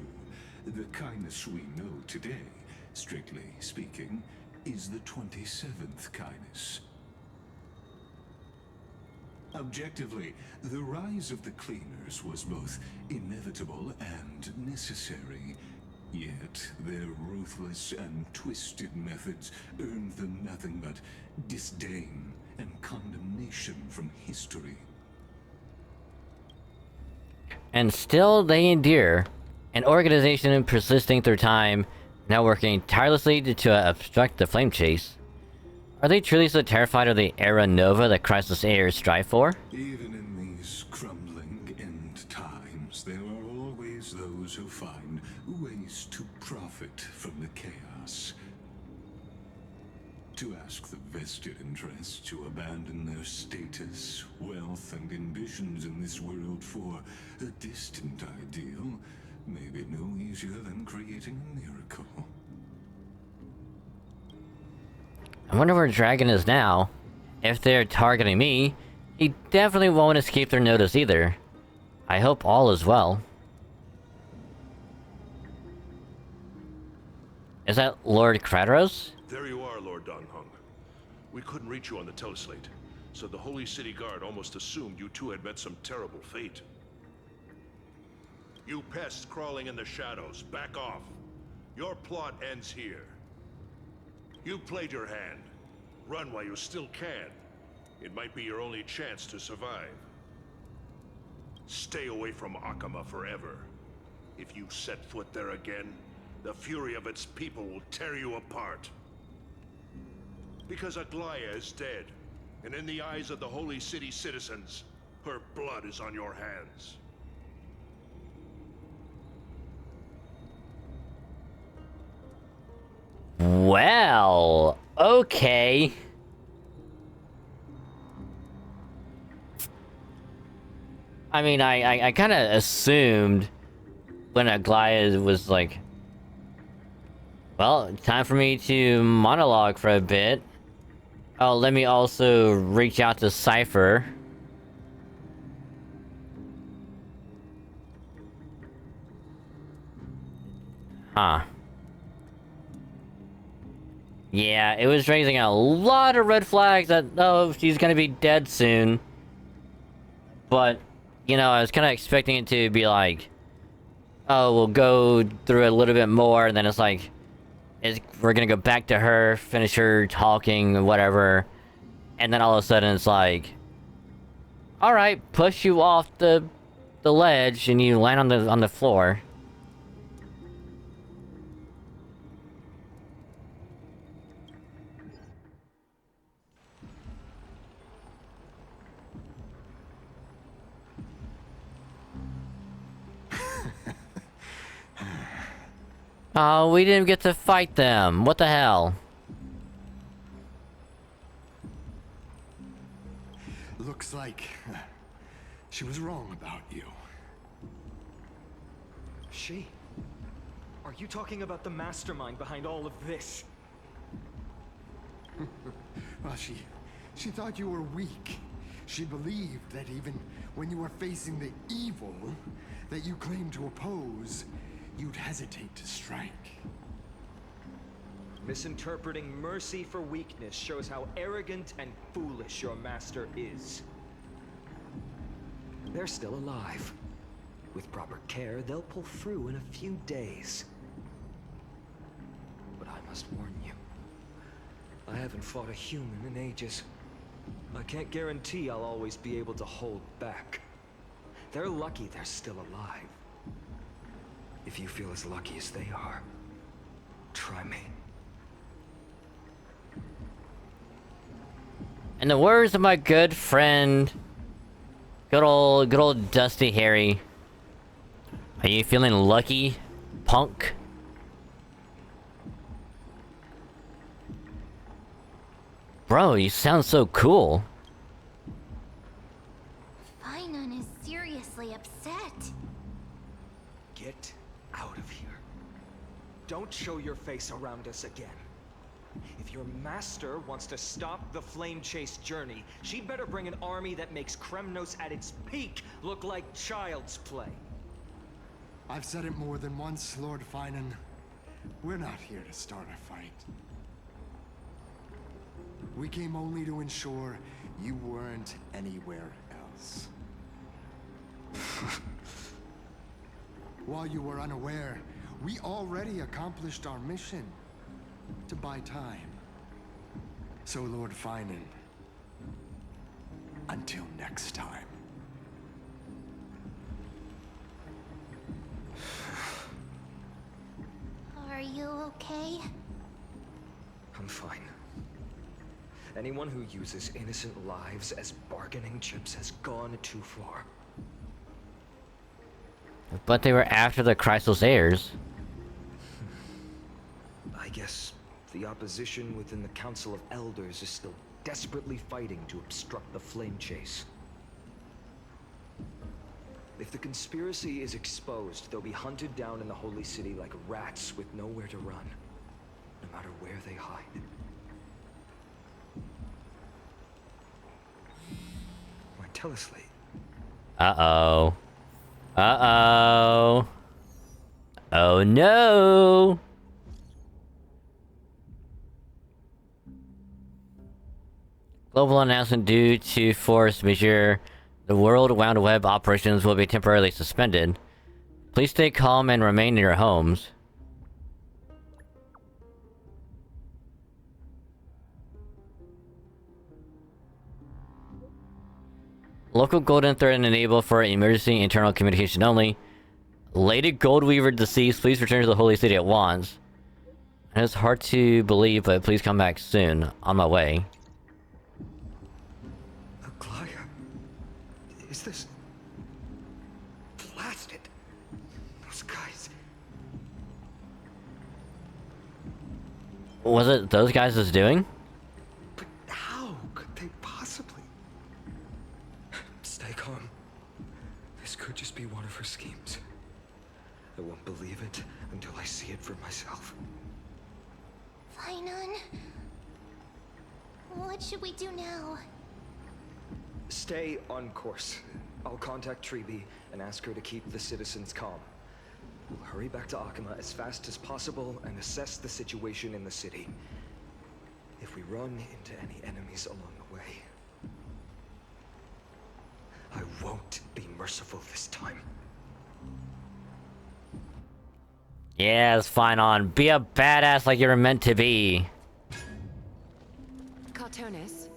The kindness we know today, strictly speaking, is the 27th kindness. Objectively, the rise of the cleaners was both inevitable and necessary. Yet, their ruthless and twisted methods earned them nothing but disdain and condemnation from history. And still they endure. An organization persisting through time, now working tirelessly to obstruct the flame chase. Are they truly so terrified of the era nova that Chrysos heirs strive for? Even in these crumbling end times, there are always those who find ways to profit from the chaos. To ask the vested interests to abandon their status, wealth, and ambitions in this world for a distant ideal may be no easier than creating a miracle. I wonder where Dragon is now. If they're targeting me, he definitely won't escape their notice either. I hope all is well. Is that Lord Kratos? There you are, Lord Don Hung. We couldn't reach you on the teleslate, so the Holy City Guard almost assumed you two had met some terrible fate. You pests crawling in the shadows, back off. Your plot ends here. You played your hand. Run while you still can. It might be your only chance to survive. Stay away from Akama forever. If you set foot there again, the fury of its people will tear you apart. Because Aglaya is dead, and in the eyes of the Holy City citizens, her blood is on your hands. Well, okay. I mean, I kind of assumed when Aglaya was like, well, time for me to monologue for a bit. Oh, let me also reach out to Cypher. Huh. Yeah, it was raising a lot of red flags that, oh, she's gonna be dead soon. But, you know, I was kind of expecting it to be like, oh, we'll go through a little bit more, and then it's like, we're gonna go back to her, finish her talking, whatever, and then all of a sudden it's like, all right, push you off the ledge, and you land on the floor. Oh, we didn't get to fight them. What the hell? Looks like she was wrong about you. She? Are you talking about the mastermind behind all of this? Well, she thought you were weak. She believed that even when you were facing the evil that you claimed to oppose, you'd hesitate to strike. Misinterpreting mercy for weakness shows how arrogant and foolish your master is. They're still alive. With proper care, they'll pull through in a few days. But I must warn you, I haven't fought a human in ages. I can't guarantee I'll always be able to hold back. They're lucky they're still alive. If you feel as lucky as they are, try me. In the words of my good friend, good old Dusty Harry, are you feeling lucky, punk? Bro, you sound so cool. Finon is seriously upset. Get out of here. Don't show your face around us again. If your master wants to stop the Flame Chase journey, she'd better bring an army that makes Kremnos at its peak look like child's play. I've said it more than once, Lord Finan. We're not here to start a fight. We came only to ensure you weren't anywhere else. While you were unaware, we already accomplished our mission to buy time. So, Lord Finan, until next time. Are you okay? I'm fine. Anyone who uses innocent lives as bargaining chips has gone too far. But they were after the Chrysos heirs. I guess the opposition within the Council of Elders is still desperately fighting to obstruct the Flame Chase. If the conspiracy is exposed, they'll be hunted down in the Holy City like rats with nowhere to run, no matter where they hide. My teleslate. Uh-oh. Uh-oh. Oh no! Global announcement: due to force majeure, the World Wide Web operations will be temporarily suspended. Please stay calm and remain in your homes. Local golden thread enabled for emergency internal communication only. Lady Goldweaver deceased. Please return to the Holy City at once. It's hard to believe, but please come back soon. On my way. Is this... blasted? Those guys... Was it those guys that's doing? But how could they possibly... Stay calm. This could just be one of her schemes. I won't believe it until I see it for myself. Finon, what should we do now? Stay on course. I'll contact Treeby and ask her to keep the citizens calm. We'll hurry back to Akima as fast as possible and assess the situation in the city. If we run into any enemies along the way, I won't be merciful this time. Yes, fine on. Be a badass like you're meant to be. Cartonis.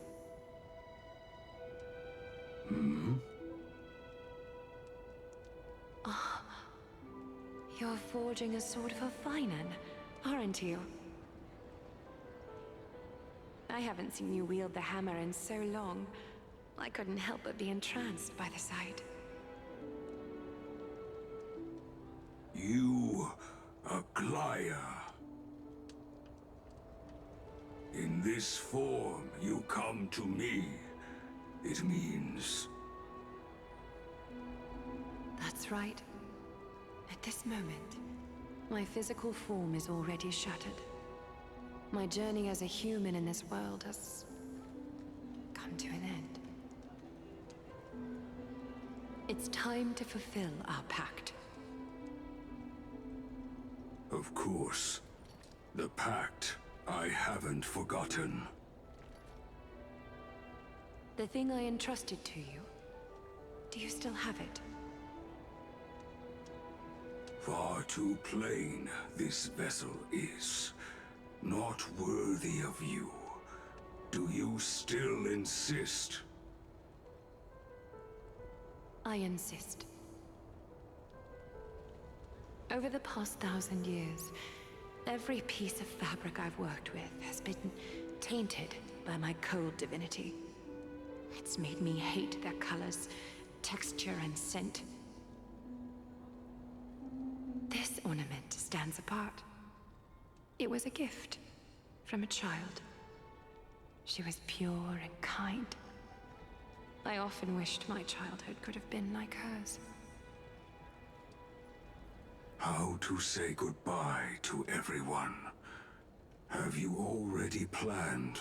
Oh, you're forging a sword for Finan, aren't you? I haven't seen you wield the hammer in so long. I couldn't help but be entranced by the sight. You, Aglaya. In this form, you come to me. It means... That's right. At this moment, my physical form is already shattered. My journey as a human in this world has come to an end. It's time to fulfill our pact. Of course. The pact I haven't forgotten. The thing I entrusted to you, do you still have it? Far too plain this vessel is. Not worthy of you. Do you still insist? I insist. Over the past 1,000 years, every piece of fabric I've worked with has been tainted by my cold divinity. It's made me hate their colors, texture, and scent. This ornament stands apart. It was a gift from a child. She was pure and kind. I often wished my childhood could have been like hers. How to say goodbye to everyone? Have you already planned?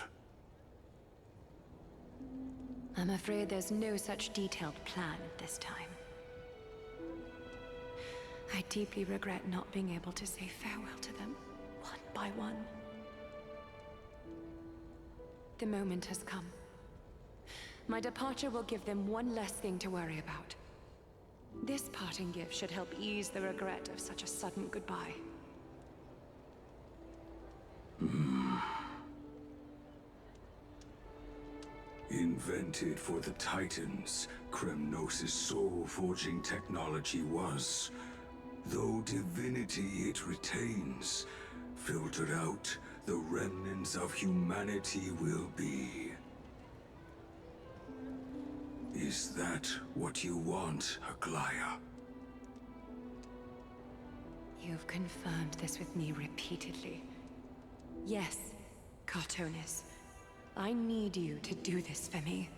I'm afraid there's no such detailed plan at this time. I deeply regret not being able to say farewell to them, one by one. The moment has come. My departure will give them one less thing to worry about. This parting gift should help ease the regret of such a sudden goodbye. Invented for the Titans, Kremnos' soul-forging technology was, though divinity it retains, filtered out, the remnants of humanity will be. Is that what you want, Aglaya? You've confirmed this with me repeatedly. Yes, Cartonis. I need you to do this for me.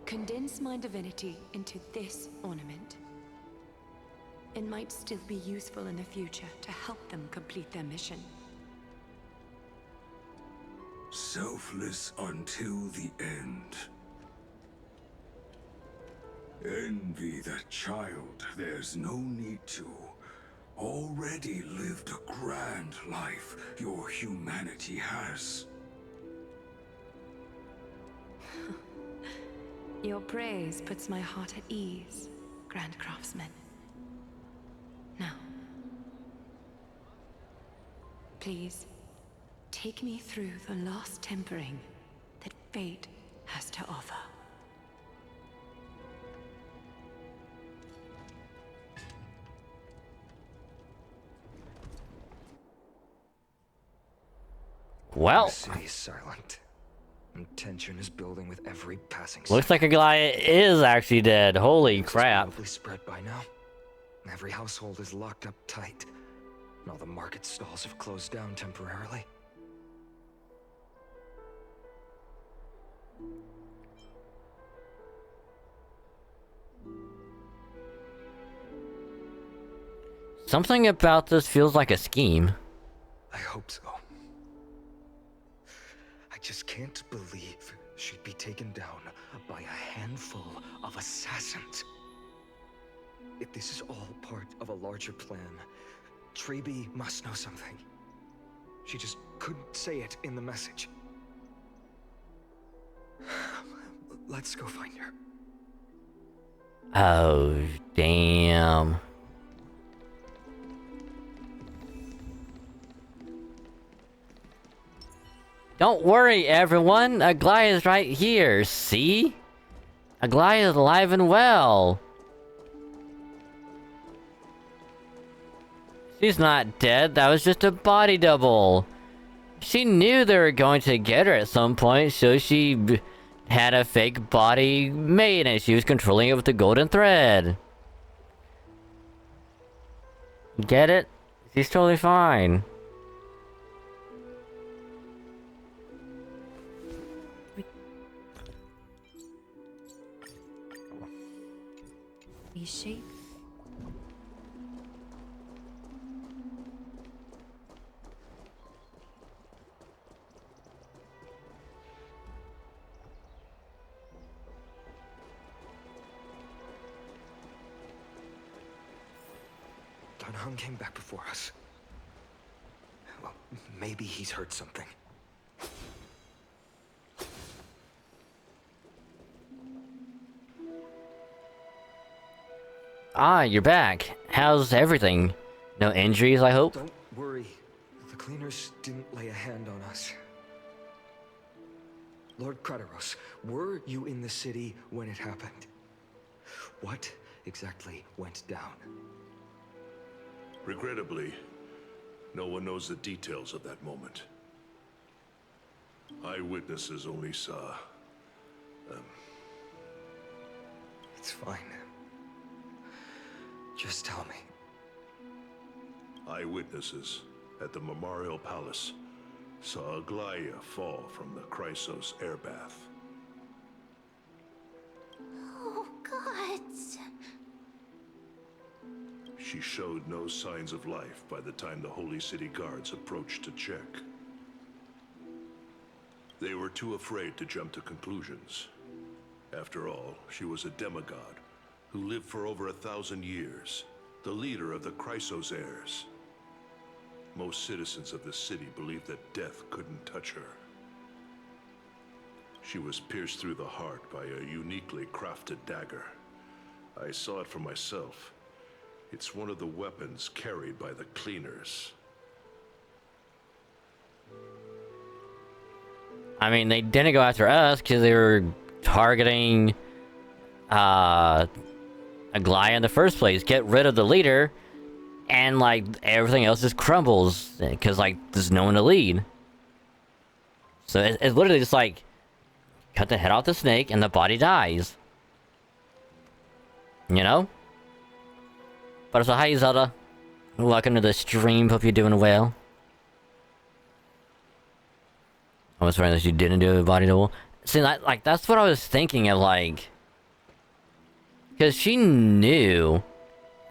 Condense my divinity into this ornament. It might still be useful in the future to help them complete their mission. Selfless until the end. Envy that child, there's no need to. Already lived a grand life your humanity has. Your praise puts my heart at ease, Grand Craftsman. Now, please, take me through the last tempering that fate has to offer. Well, The city's silent. And tension is building with every passing looks second. like Aglaya is actually dead. Holy crap. Probably spread by now. Every household is locked up tight. And all the market stalls have closed down temporarily. Something about this feels like a scheme. I hope so. I just can't believe she'd be taken down by a handful of assassins. If this is all part of a larger plan, Treby must know something. She just couldn't say it in the message. Let's go find her. Oh, damn. Don't worry, everyone. Aglaya's right here. See? Aglaya's alive and well. She's not dead. That was just a body double. She knew they were going to get her at some point, so she had a fake body made and she was controlling it with the golden thread. Get it? She's totally fine. These shapes. Dunham came back before us. Well, maybe he's heard something. Ah, you're back. How's everything? No injuries, I hope? Don't worry. The cleaners didn't lay a hand on us. Lord Crateros, were you in the city when it happened? What exactly went down? Regrettably, no one knows the details of that moment. Eyewitnesses only saw... It's fine. Just tell me. Eyewitnesses at the Memorial Palace saw Aglaya fall from the Chrysos airbath. Oh, God. She showed no signs of life by the time the Holy City Guards approached to check. They were too afraid to jump to conclusions. After all, she was a demigod who lived for over 1,000 years, the leader of the Chrysos heirs. Most citizens of the city believed that death couldn't touch her. She was pierced through the heart by a uniquely crafted dagger. I saw it for myself. It's one of the weapons carried by the cleaners. I mean, they didn't go after us because they were targeting Aglaya in the first place. Get rid of the leader, and like everything else just crumbles because like there's no one to lead. So it's literally just like cut the head off the snake and the body dies. You know? But so hi Zelda. Welcome to the stream, hope you're doing well. I was surprised that you didn't do a body double. See, like that's what I was thinking of, like, because she knew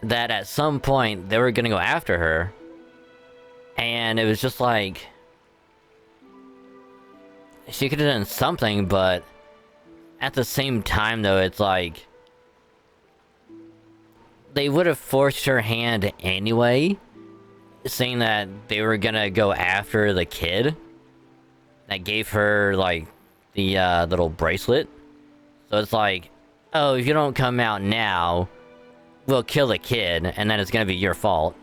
that at some point they were gonna go after her, and it was just like she could have done something, but at the same time, though, it's like they would have forced her hand anyway, saying that they were gonna go after the kid that gave her like the little bracelet. So it's like, oh, if you don't come out now, we'll kill the kid, and then it's gonna be your fault.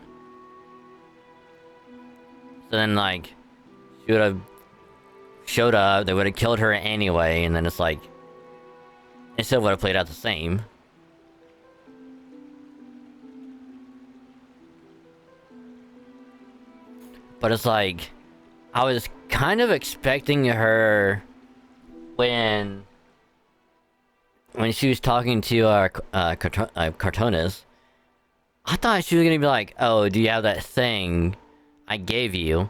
So then, like, she would have showed up, they would have killed her anyway, and then it's like, it still would have played out the same. But it's like, I was kind of expecting her when she was talking to Cartoonist. I thought she was gonna be like, oh, do you have that thing I gave you?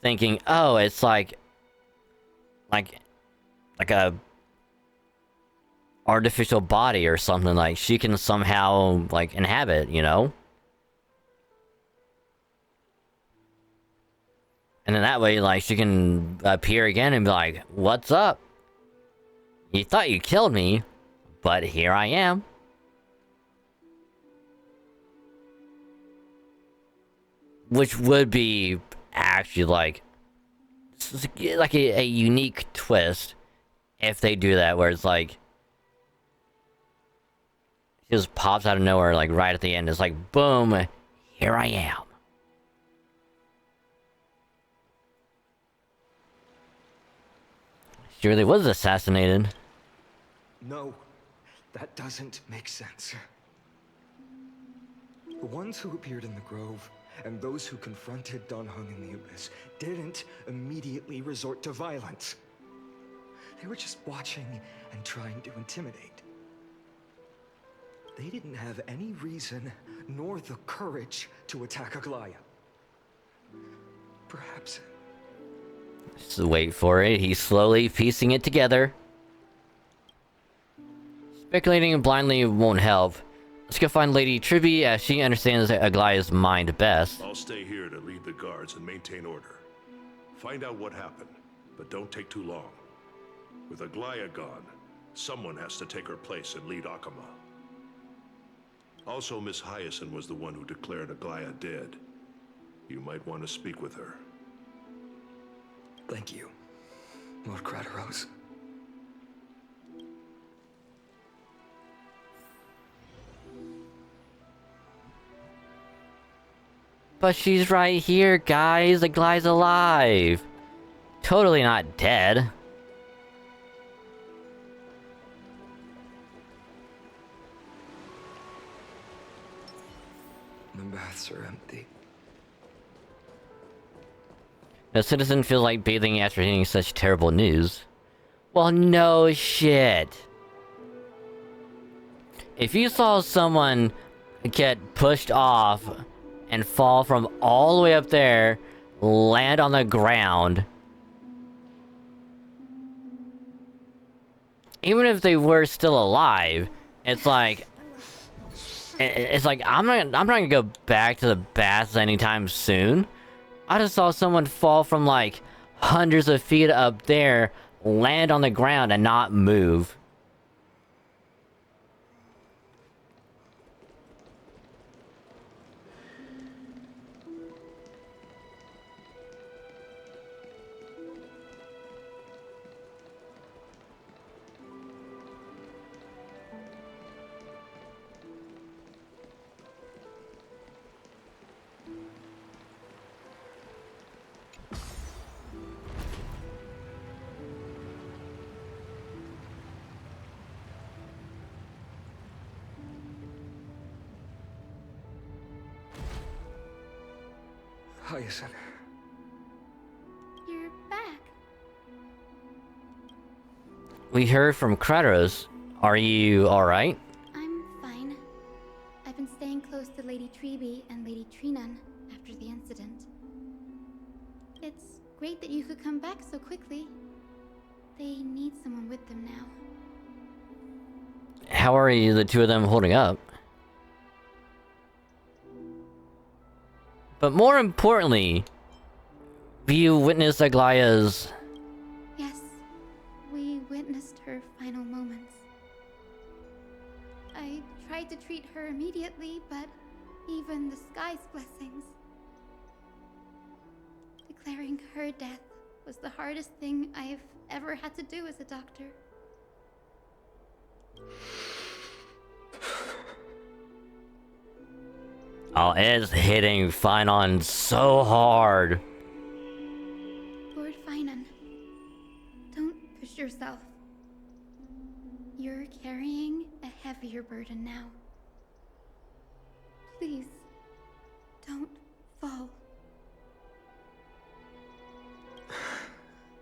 Thinking, oh, it's like a artificial body or something, like she can somehow like inhabit, you know? And then that way, like, she can appear again and be like, what's up? You thought you killed me, but here I am. Which would be actually like a unique twist if they do that, where it's like she just pops out of nowhere, like right at the end. It's like, boom, here I am. She really was assassinated. No, that doesn't make sense. The ones who appeared in the Grove and those who confronted Don Hung in the Abyss didn't immediately resort to violence. They were just watching and trying to intimidate. They didn't have any reason nor the courage to attack Aglaya. Perhaps. Just wait for it. He's slowly piecing it together. Speculating blindly won't help. Let's go find Lady Tribby as she understands Aglaya's mind best. I'll stay here to lead the guards and maintain order. Find out what happened, but don't take too long. With Aglaya gone, someone has to take her place and lead Akama. Also, Miss Hyacinth was the one who declared Aglaya dead. You might want to speak with her. Thank you, Lord Crateros. But she's right here, guys. Aglaya's alive. Totally not dead. The baths are empty. The citizen feels like bathing after hearing such terrible news. Well, no shit. If you saw someone get pushed off and fall from all the way up there, land on the ground, even if they were still alive, it's like I'm not gonna go back to the baths anytime soon. I just saw someone fall from like hundreds of feet up there, land on the ground and not move. Hyacinth. You're back. We heard from Kratos. Are you alright? I'm fine. I've been staying close to Lady Treby and Lady Trinan after the incident. It's great that you could come back so quickly. They need someone with them now. How are you, the two of them holding up? But more importantly, you witnessed Aglaya's... Yes, we witnessed her final moments. I tried to treat her immediately, but even the sky's blessings. Declaring her death was the hardest thing I've ever had to do as a doctor. Oh, it's hitting Finon so hard. Lord Finan, don't push yourself. You're carrying a heavier burden now. Please, don't fall.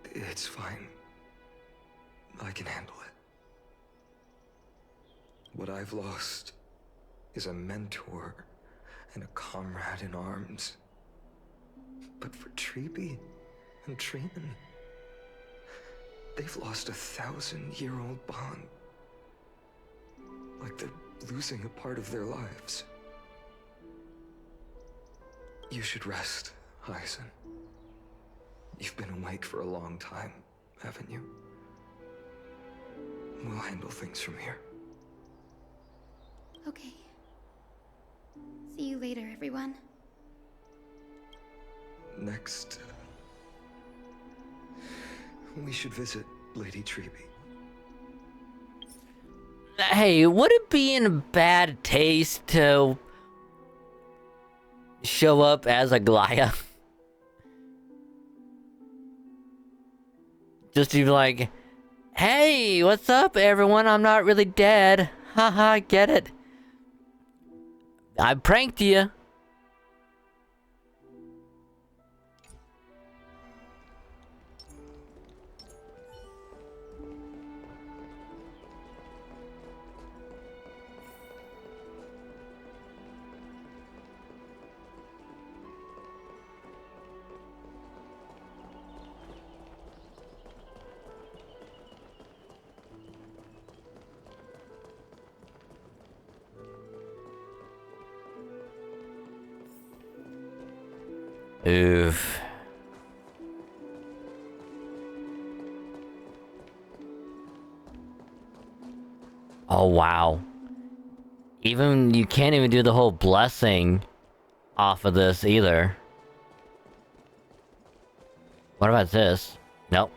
It's fine. I can handle it. What I've lost is a mentor and a comrade in arms. But for Treby and Trinan, they've lost a 1,000-year-old bond. Like they're losing a part of their lives. You should rest, Hyacinth. You've been awake for a long time, haven't you? We'll handle things from here. Okay. See you later, everyone. Next, we should visit Lady Treby. Hey, would it be in bad taste to show up as Aglaya? Just to be like, Hey, what's up, everyone? I'm not really dead. Haha, get it. I pranked you. Oof. Oh, wow. Even, you can't even do the whole blessing off of this either. What about this? Nope.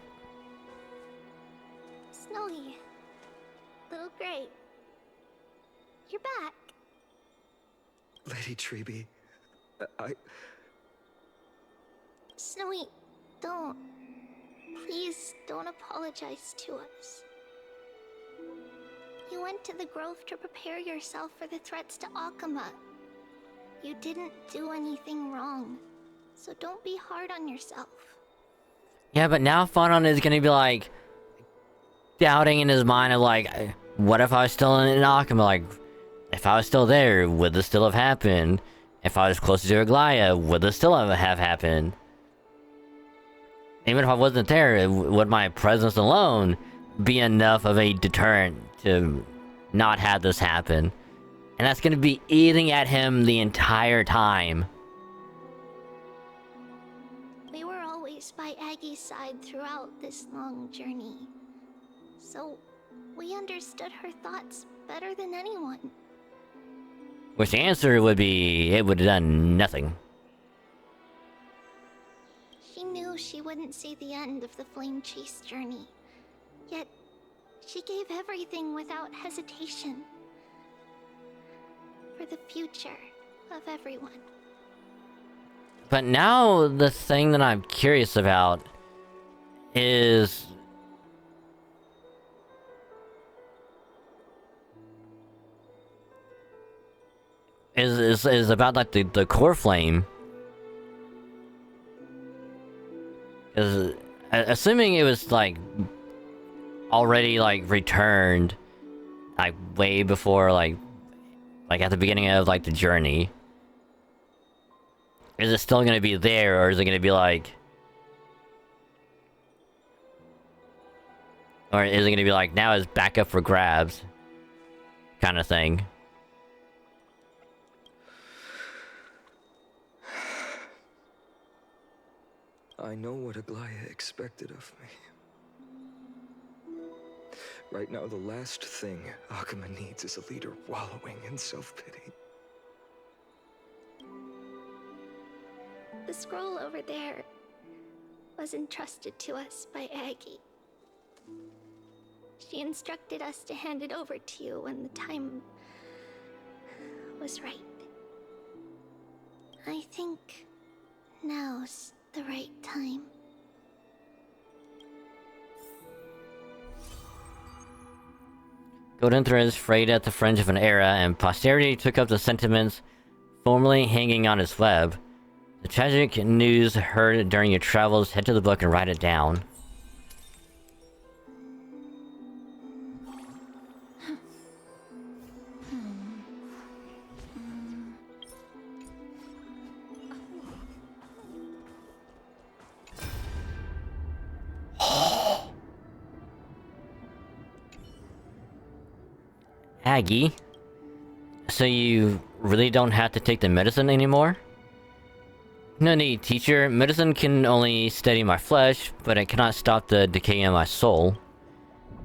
Snowy. Little Gray. You're back. Lady Treby, Snowy, don't. Please don't apologize to us. You went to the grove to prepare yourself for the threats to Akama. You didn't do anything wrong, so don't be hard on yourself. Yeah, but now Fanon is gonna be like doubting in his mind of like, what if I was still in Akama? Like, if I was still there, would this still have happened? If I was closer to Aglaya, would this still have happened? Even if I wasn't there, would my presence alone be enough of a deterrent to not have this happen? And that's gonna be eating at him the entire time. We were always by Aggie's side throughout this long journey. So, we understood her thoughts better than anyone. Which the answer would be, it would have done nothing. She knew she wouldn't see the end of the Flame Chase journey. Yet, she gave everything without hesitation. For the future of everyone. But now, the thing that I'm curious about is... Is about like the core flame. Because assuming it was like already like returned like way before like at the beginning of like the journey, is it still gonna be there, or is it gonna be like, or is it gonna be like now it's back up for grabs kind of thing? I know what Aglaya expected of me. Right now, the last thing Akama needs is a leader wallowing in self-pity. The scroll over there was entrusted to us by Aggie. She instructed us to hand it over to you when the time was right. I think now's the right time. Golden threads frayed at the fringe of an era, and posterity took up the sentiments formerly hanging on its web. The tragic news heard during your travels, head to the book and write it down. Aggie, so you really don't have to take the medicine anymore? No need, teacher. Medicine can only steady my flesh, but it cannot stop the decay in my soul.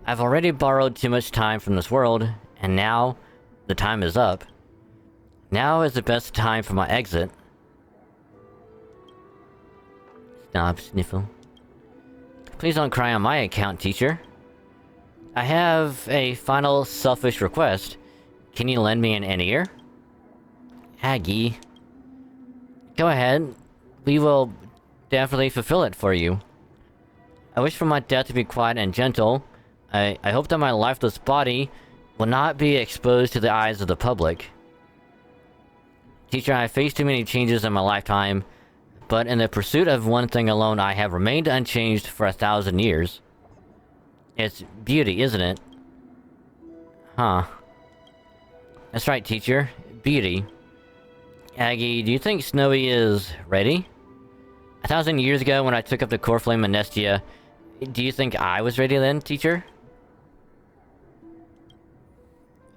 I've already borrowed too much time from this world, and now the time is up. Now is the best time for my exit. Stop, Sniffle. Please don't cry on my account, teacher. I have a final selfish request. Can you lend me an ear? Aggie. Go ahead. We will definitely fulfill it for you. I wish for my death to be quiet and gentle, I hope that my lifeless body will not be exposed to the eyes of the public. Teacher, I have faced too many changes in my lifetime, but in the pursuit of one thing alone, I have remained unchanged for 1,000 years. It's beauty, isn't it? Huh. That's right, teacher. Beauty. Aggie, do you think Snowy is ready? 1,000 years ago, when I took up the core flame amnestia, do you think I was ready then, teacher?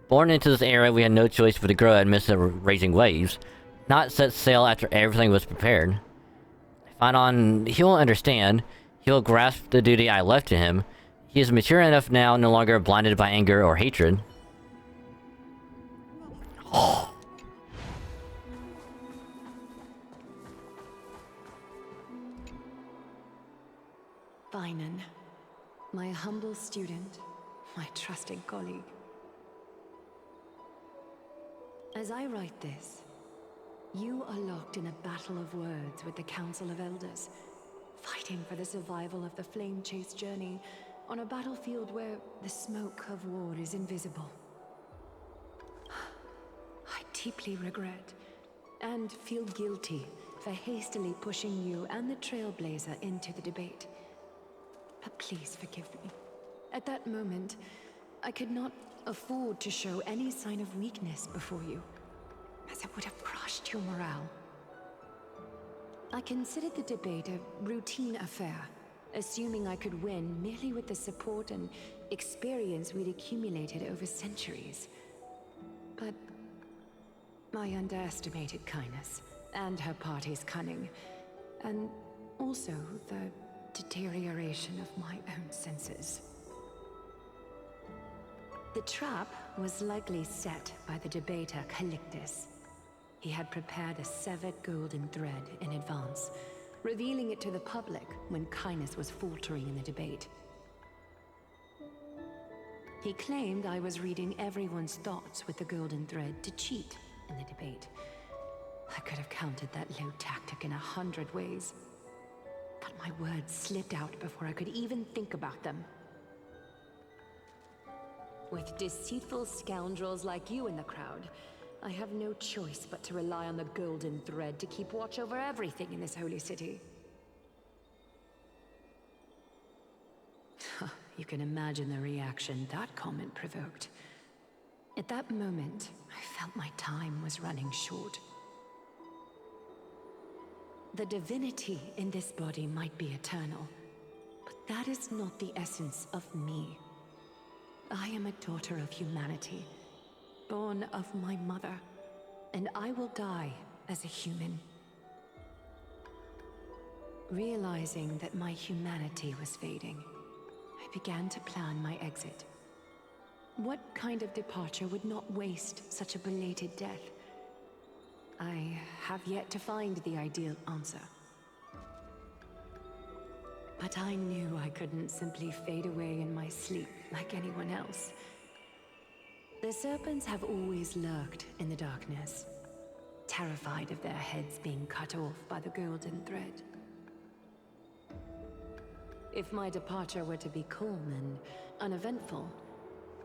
Born into this era, we had no choice but to grow amidst the raging waves, not set sail after everything was prepared. Find on, he will understand. He will grasp the duty I left to him. He is mature enough now, no longer blinded by anger or hatred. Finan, my humble student, my trusted colleague. As I write this, you are locked in a battle of words with the Council of Elders, fighting for the survival of the flame-chased journey on a battlefield where the smoke of war is invisible. I deeply regret and feel guilty for hastily pushing you and the Trailblazer into the debate. But please forgive me. At that moment, I could not afford to show any sign of weakness before you, as it would have crushed your morale. I considered the debate a routine affair, assuming I could win merely with the support and experience we'd accumulated over centuries. But I underestimated Kindness and her party's cunning, and also the deterioration of my own senses. The trap was likely set by the debater Calictus. He had prepared a severed golden thread in advance, revealing it to the public when Kindness was faltering in the debate. He claimed I was reading everyone's thoughts with the golden thread to cheat in the debate. I could have countered that low tactic in 100 ways, but my words slipped out before I could even think about them. With deceitful scoundrels like you in the crowd, I have no choice but to rely on the golden thread to keep watch over everything in this holy city. You can imagine the reaction that comment provoked. At that moment, I felt my time was running short. The divinity in this body might be eternal, but that is not the essence of me. I am a daughter of humanity, born of my mother, and I will die as a human. Realizing that my humanity was fading, I began to plan my exit. What kind of departure would not waste such a belated death? I have yet to find the ideal answer. But I knew I couldn't simply fade away in my sleep like anyone else. The serpents have always lurked in the darkness, terrified of their heads being cut off by the golden thread. If my departure were to be calm and uneventful,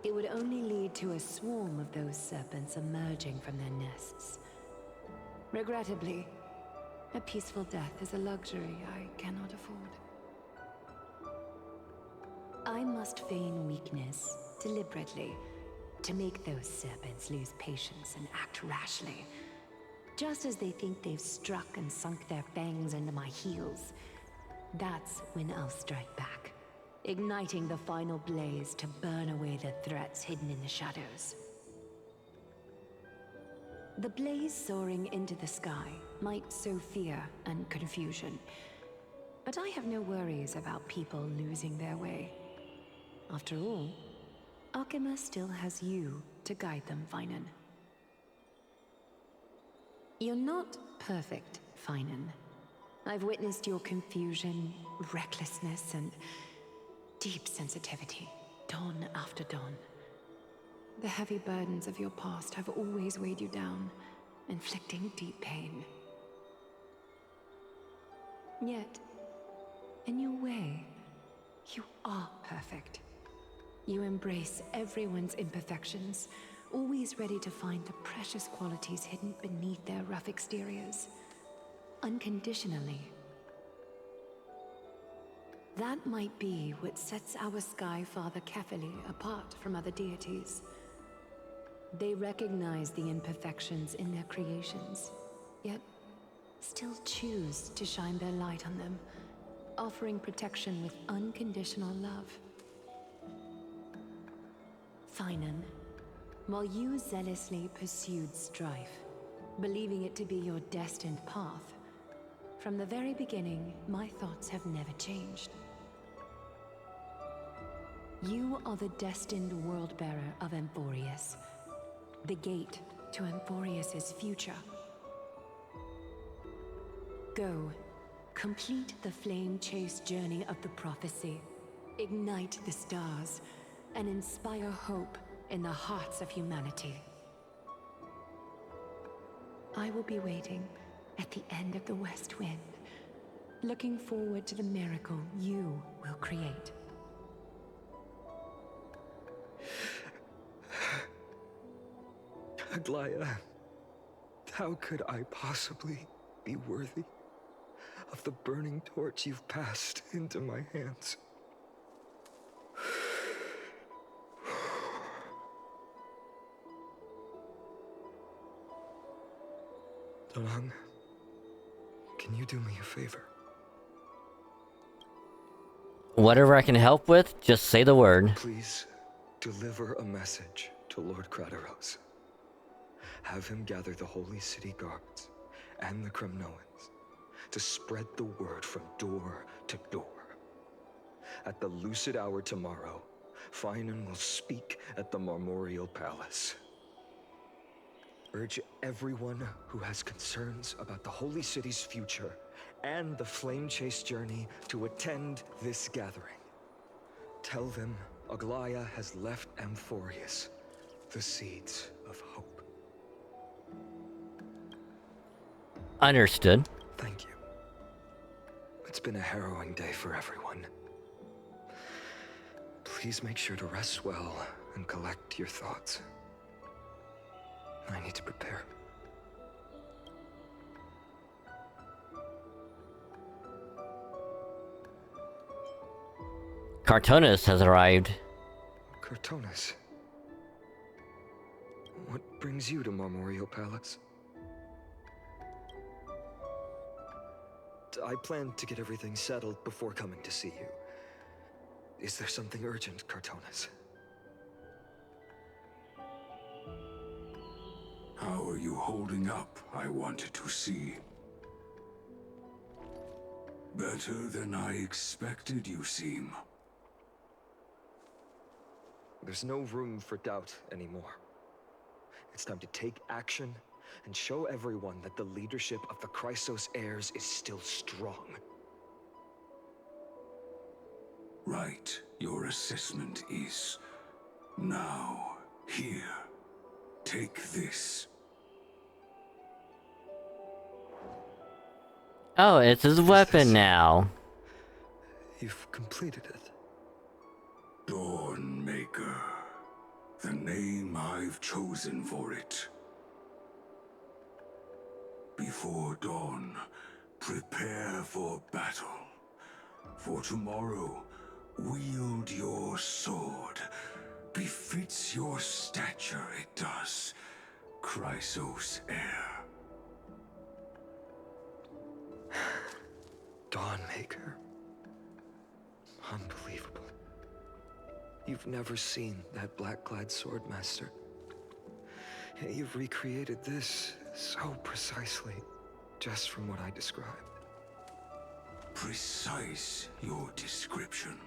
it would only lead to a swarm of those serpents emerging from their nests. Regrettably, a peaceful death is a luxury I cannot afford. I must feign weakness deliberately to make those serpents lose patience and act rashly. Just as they think they've struck and sunk their fangs into my heels, that's when I'll strike back, igniting the final blaze to burn away the threats hidden in the shadows. The blaze soaring into the sky might sow fear and confusion, but I have no worries about people losing their way. After all, Alchema still has you to guide them, Finan. You're not perfect, Finan. I've witnessed your confusion, recklessness, and deep sensitivity, dawn after dawn. The heavy burdens of your past have always weighed you down, inflicting deep pain. Yet, in your way, you are perfect. You embrace everyone's imperfections, always ready to find the precious qualities hidden beneath their rough exteriors. Unconditionally. That might be what sets our Sky Father Kefili apart from other deities. They recognize the imperfections in their creations, yet still choose to shine their light on them, offering protection with unconditional love. Finan, while you zealously pursued strife, believing it to be your destined path, from the very beginning, my thoughts have never changed. You are the destined world-bearer of Amphorius, the gate to Amphorius's future. Go, complete the flame-chased journey of the prophecy, ignite the stars, and inspire hope in the hearts of humanity. I will be waiting at the end of the West Wind, looking forward to the miracle you will create. Aglaya, how could I possibly be worthy of the burning torch you've passed into my hands? Dawn, can you do me a favor? Whatever I can help with, just say the word. Please deliver a message to Lord Krateros. Have him gather the Holy City guards and the Kremnoans to spread the word from door to door. At the lucid hour tomorrow, Finan will speak at the Marmorial Palace. Urge everyone who has concerns about the Holy City's future and the Flame Chase journey to attend this gathering. Tell them Aglaya has left Amphorius the seeds of hope. Understood. Thank you. It's been a harrowing day for everyone. Please make sure to rest well and collect your thoughts. I need to prepare. Cartonis has arrived. Cartonis? What brings you to Marmorial Palace? I plan to get everything settled before coming to see you. Is there something urgent, Cartonis? How are you holding up, I wanted to see. Better than I expected, you seem. There's no room for doubt anymore. It's time to take action and show everyone that the leadership of the Chrysos heirs is still strong. Right, your assessment is... Now, here. Take this. Oh, it's his weapon now. You've completed it. Dawnmaker. The name I've chosen for it. Before dawn, prepare for battle. For tomorrow, wield your sword. Befits your stature, it does. Chrysos heir. Dawnmaker. Unbelievable. You've never seen that black-clad swordmaster. Yet you've recreated this so precisely, just from what I described. Precise, your description.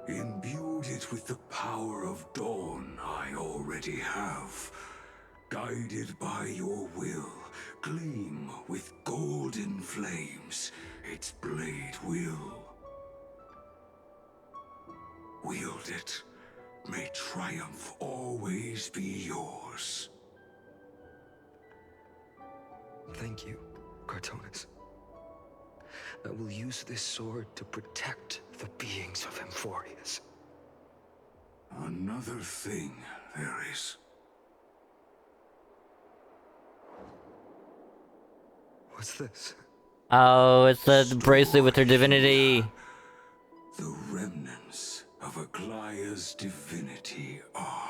Imbued it with the power of dawn I already have. Guided by your will, gleam with golden flames, its blade will. Wield it, may triumph always be yours. Thank you, Cartonis. I will use this sword to protect the beings of Emphorius. Another thing there is. What's this? Oh, it's the bracelet with her divinity. The remnants of Aglaya's divinity are.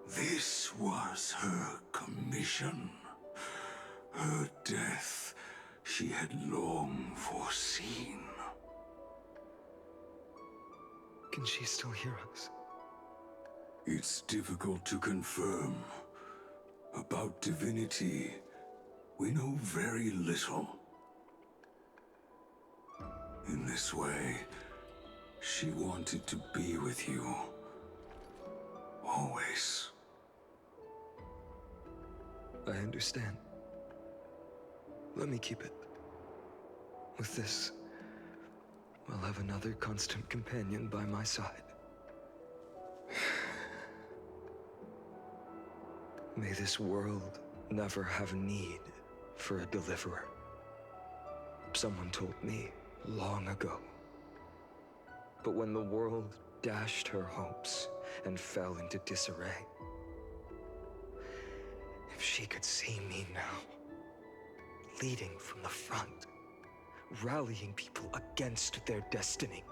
This was her commission. Her death she had long foreseen. Can she still hear us? It's difficult to confirm. About divinity, we know very little. In this way, she wanted to be with you. Always. I understand. Let me keep it. With this, I'll have another constant companion by my side. May this world never have need for a deliverer. Someone told me long ago. But when the world dashed her hopes and fell into disarray, if she could see me now, leading from the front, rallying people against their destiny,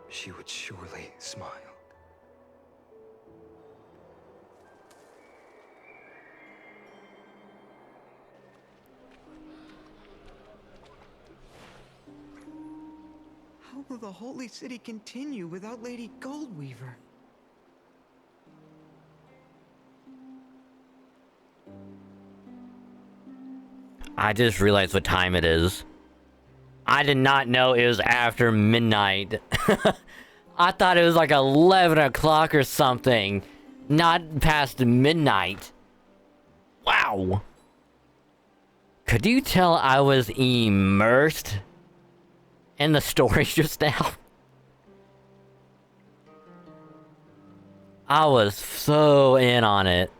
she would surely smile. How will the Holy City continue without Lady Goldweaver? I just realized what time it is. I did not know it was after midnight. I thought it was like 11 o'clock or something. Not past midnight. Wow. Could you tell I was immersed in the story just now? I was so in on it.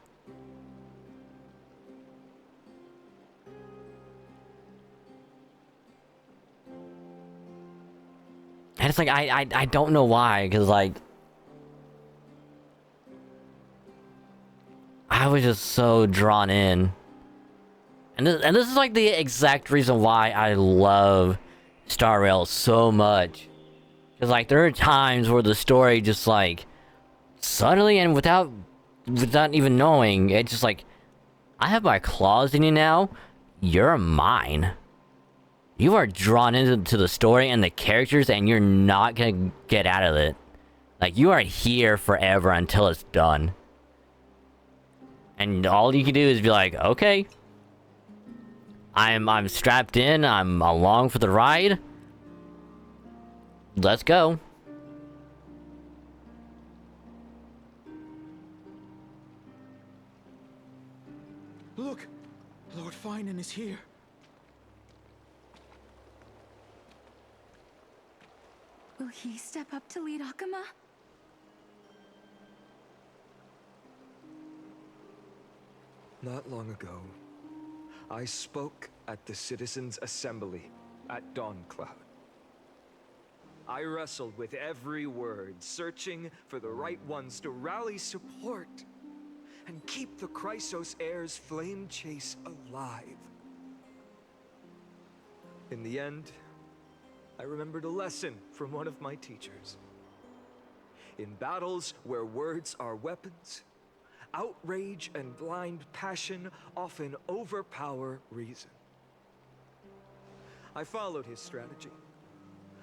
And it's like, I don't know why, because, like, I was just so drawn in. And this is, like, the exact reason why I love Star Rail so much. Because, like, there are times where the story just, like, suddenly and without even knowing, it's just like, I have my claws in you now, you're mine. You are drawn into the story and the characters, and you're not gonna get out of it. Like, you are here forever until it's done. And all you can do is be like, okay, I'm strapped in, I'm along for the ride. Let's go. Look! Lord Finan is here. Will he step up to lead Akama? Not long ago, I spoke at the Citizens' Assembly at Dawncloud. I wrestled with every word, searching for the right ones to rally support and keep the Chrysos heirs' flame chase alive. In the end, I remembered a lesson from one of my teachers. In battles where words are weapons, outrage and blind passion often overpower reason. I followed his strategy.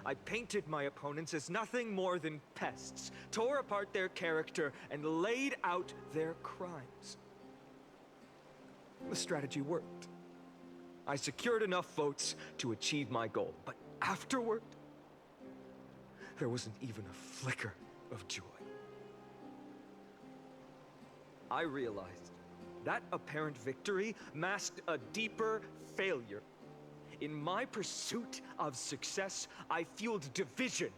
I painted my opponents as nothing more than pests, tore apart their character, and laid out their crimes. The strategy worked. I secured enough votes to achieve my goal, but afterward, there wasn't even a flicker of joy. I realized that apparent victory masked a deeper failure. In my pursuit of success, I fueled division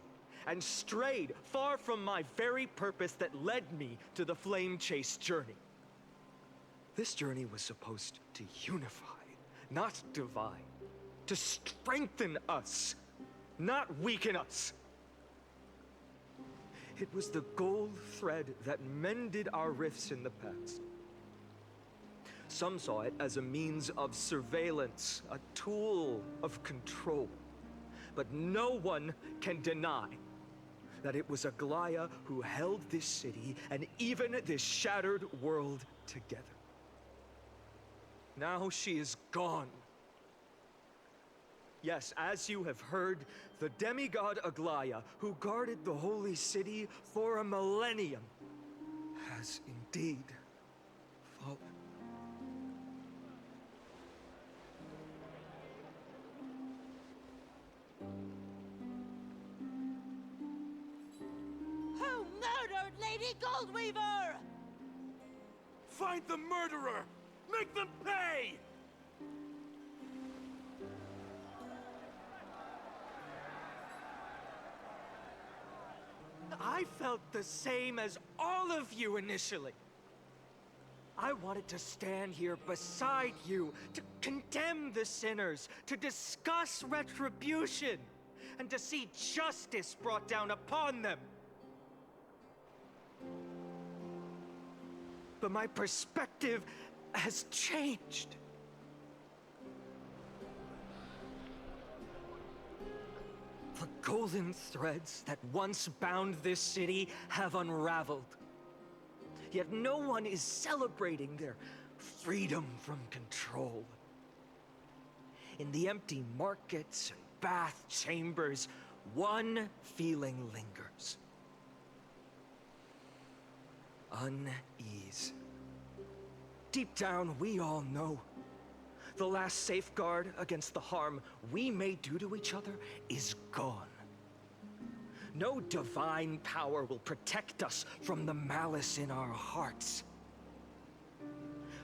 and strayed far from my very purpose that led me to the flame chase journey. This journey was supposed to unify, not divide. To strengthen us, not weaken us. It was the gold thread that mended our rifts in the past. Some saw it as a means of surveillance, a tool of control. But no one can deny that it was Aglaya who held this city and even this shattered world together. Now she is gone. Yes, as you have heard, the demigod Aglaya, who guarded the holy city for a millennium, has indeed fallen. Who murdered Lady Goldweaver? Find the murderer! Make them pay! I felt the same as all of you initially. I wanted to stand here beside you, to condemn the sinners, to discuss retribution, and to see justice brought down upon them. But my perspective has changed. The golden threads that once bound this city have unraveled. Yet no one is celebrating their freedom from control. In the empty markets and bath chambers, one feeling lingers. Unease. Deep down, we all know the last safeguard against the harm we may do to each other is gone. No divine power will protect us from the malice in our hearts.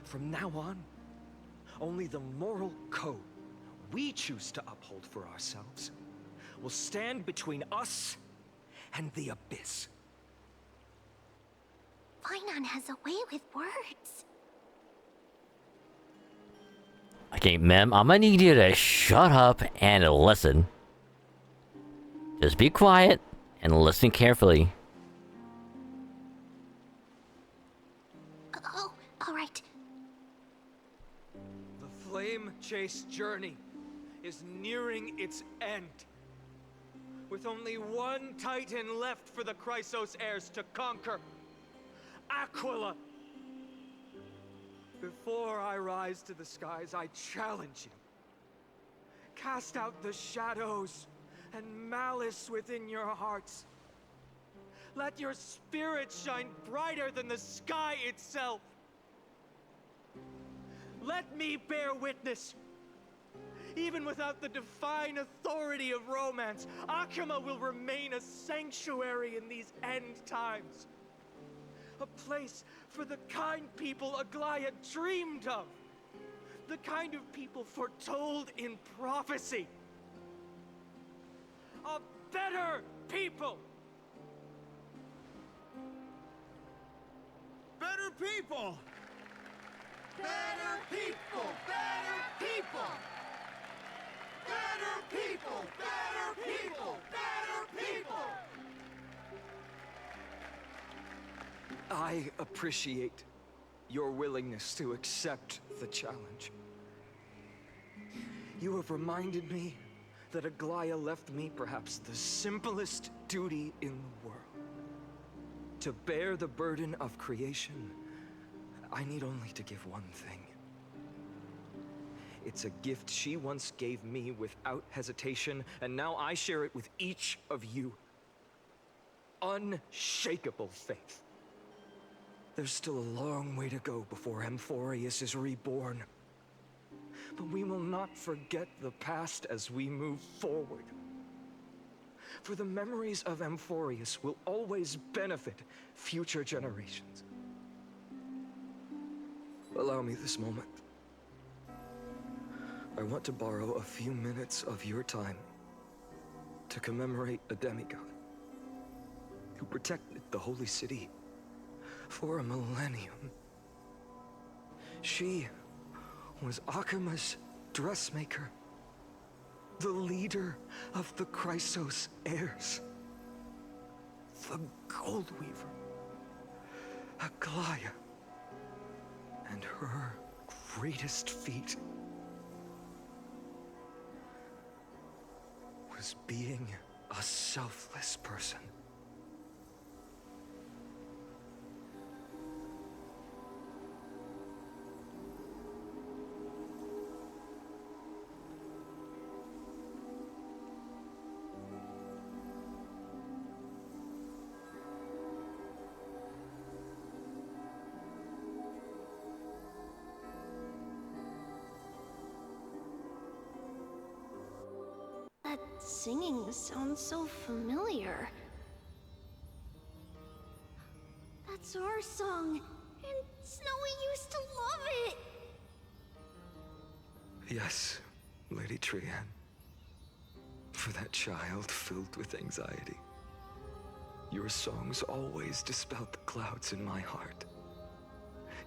From now on, only the moral code we choose to uphold for ourselves will stand between us and the abyss. Finon has a way with words. Okay, Mem, I'm gonna need you to shut up and listen. Just be quiet and listen carefully. Oh, all right. The flame-chased journey is nearing its end. With only one Titan left for the Chrysos heirs to conquer. Aquila! Before I rise to the skies, I challenge you. Cast out the shadows and malice within your hearts. Let your spirit shine brighter than the sky itself. Let me bear witness. Even without the divine authority of romance, Akima will remain a sanctuary in these end times. A place for the kind people Aglaya dreamed of. The kind of people foretold in prophecy. A better people! Better people! Better people! Better people! Better people! Better people! Better people! I appreciate your willingness to accept the challenge. You have reminded me that Aglaya left me perhaps the simplest duty in the world. To bear the burden of creation, I need only to give one thing. It's a gift she once gave me without hesitation, and now I share it with each of you. Unshakable faith. There's still a long way to go before Amphorius is reborn. But we will not forget the past as we move forward. For the memories of Amphorius will always benefit future generations. Allow me this moment. I want to borrow a few minutes of your time to commemorate a demigod who protected the holy city for a millennium. She was Akima's dressmaker, the leader of the Chrysos heirs, the Gold Weaver, Aglaya, and her greatest feat was being a selfless person. That singing sounds so familiar. That's our song, and Snowy used to love it! Yes, Lady Trian. For that child filled with anxiety. Your songs always dispelled the clouds in my heart.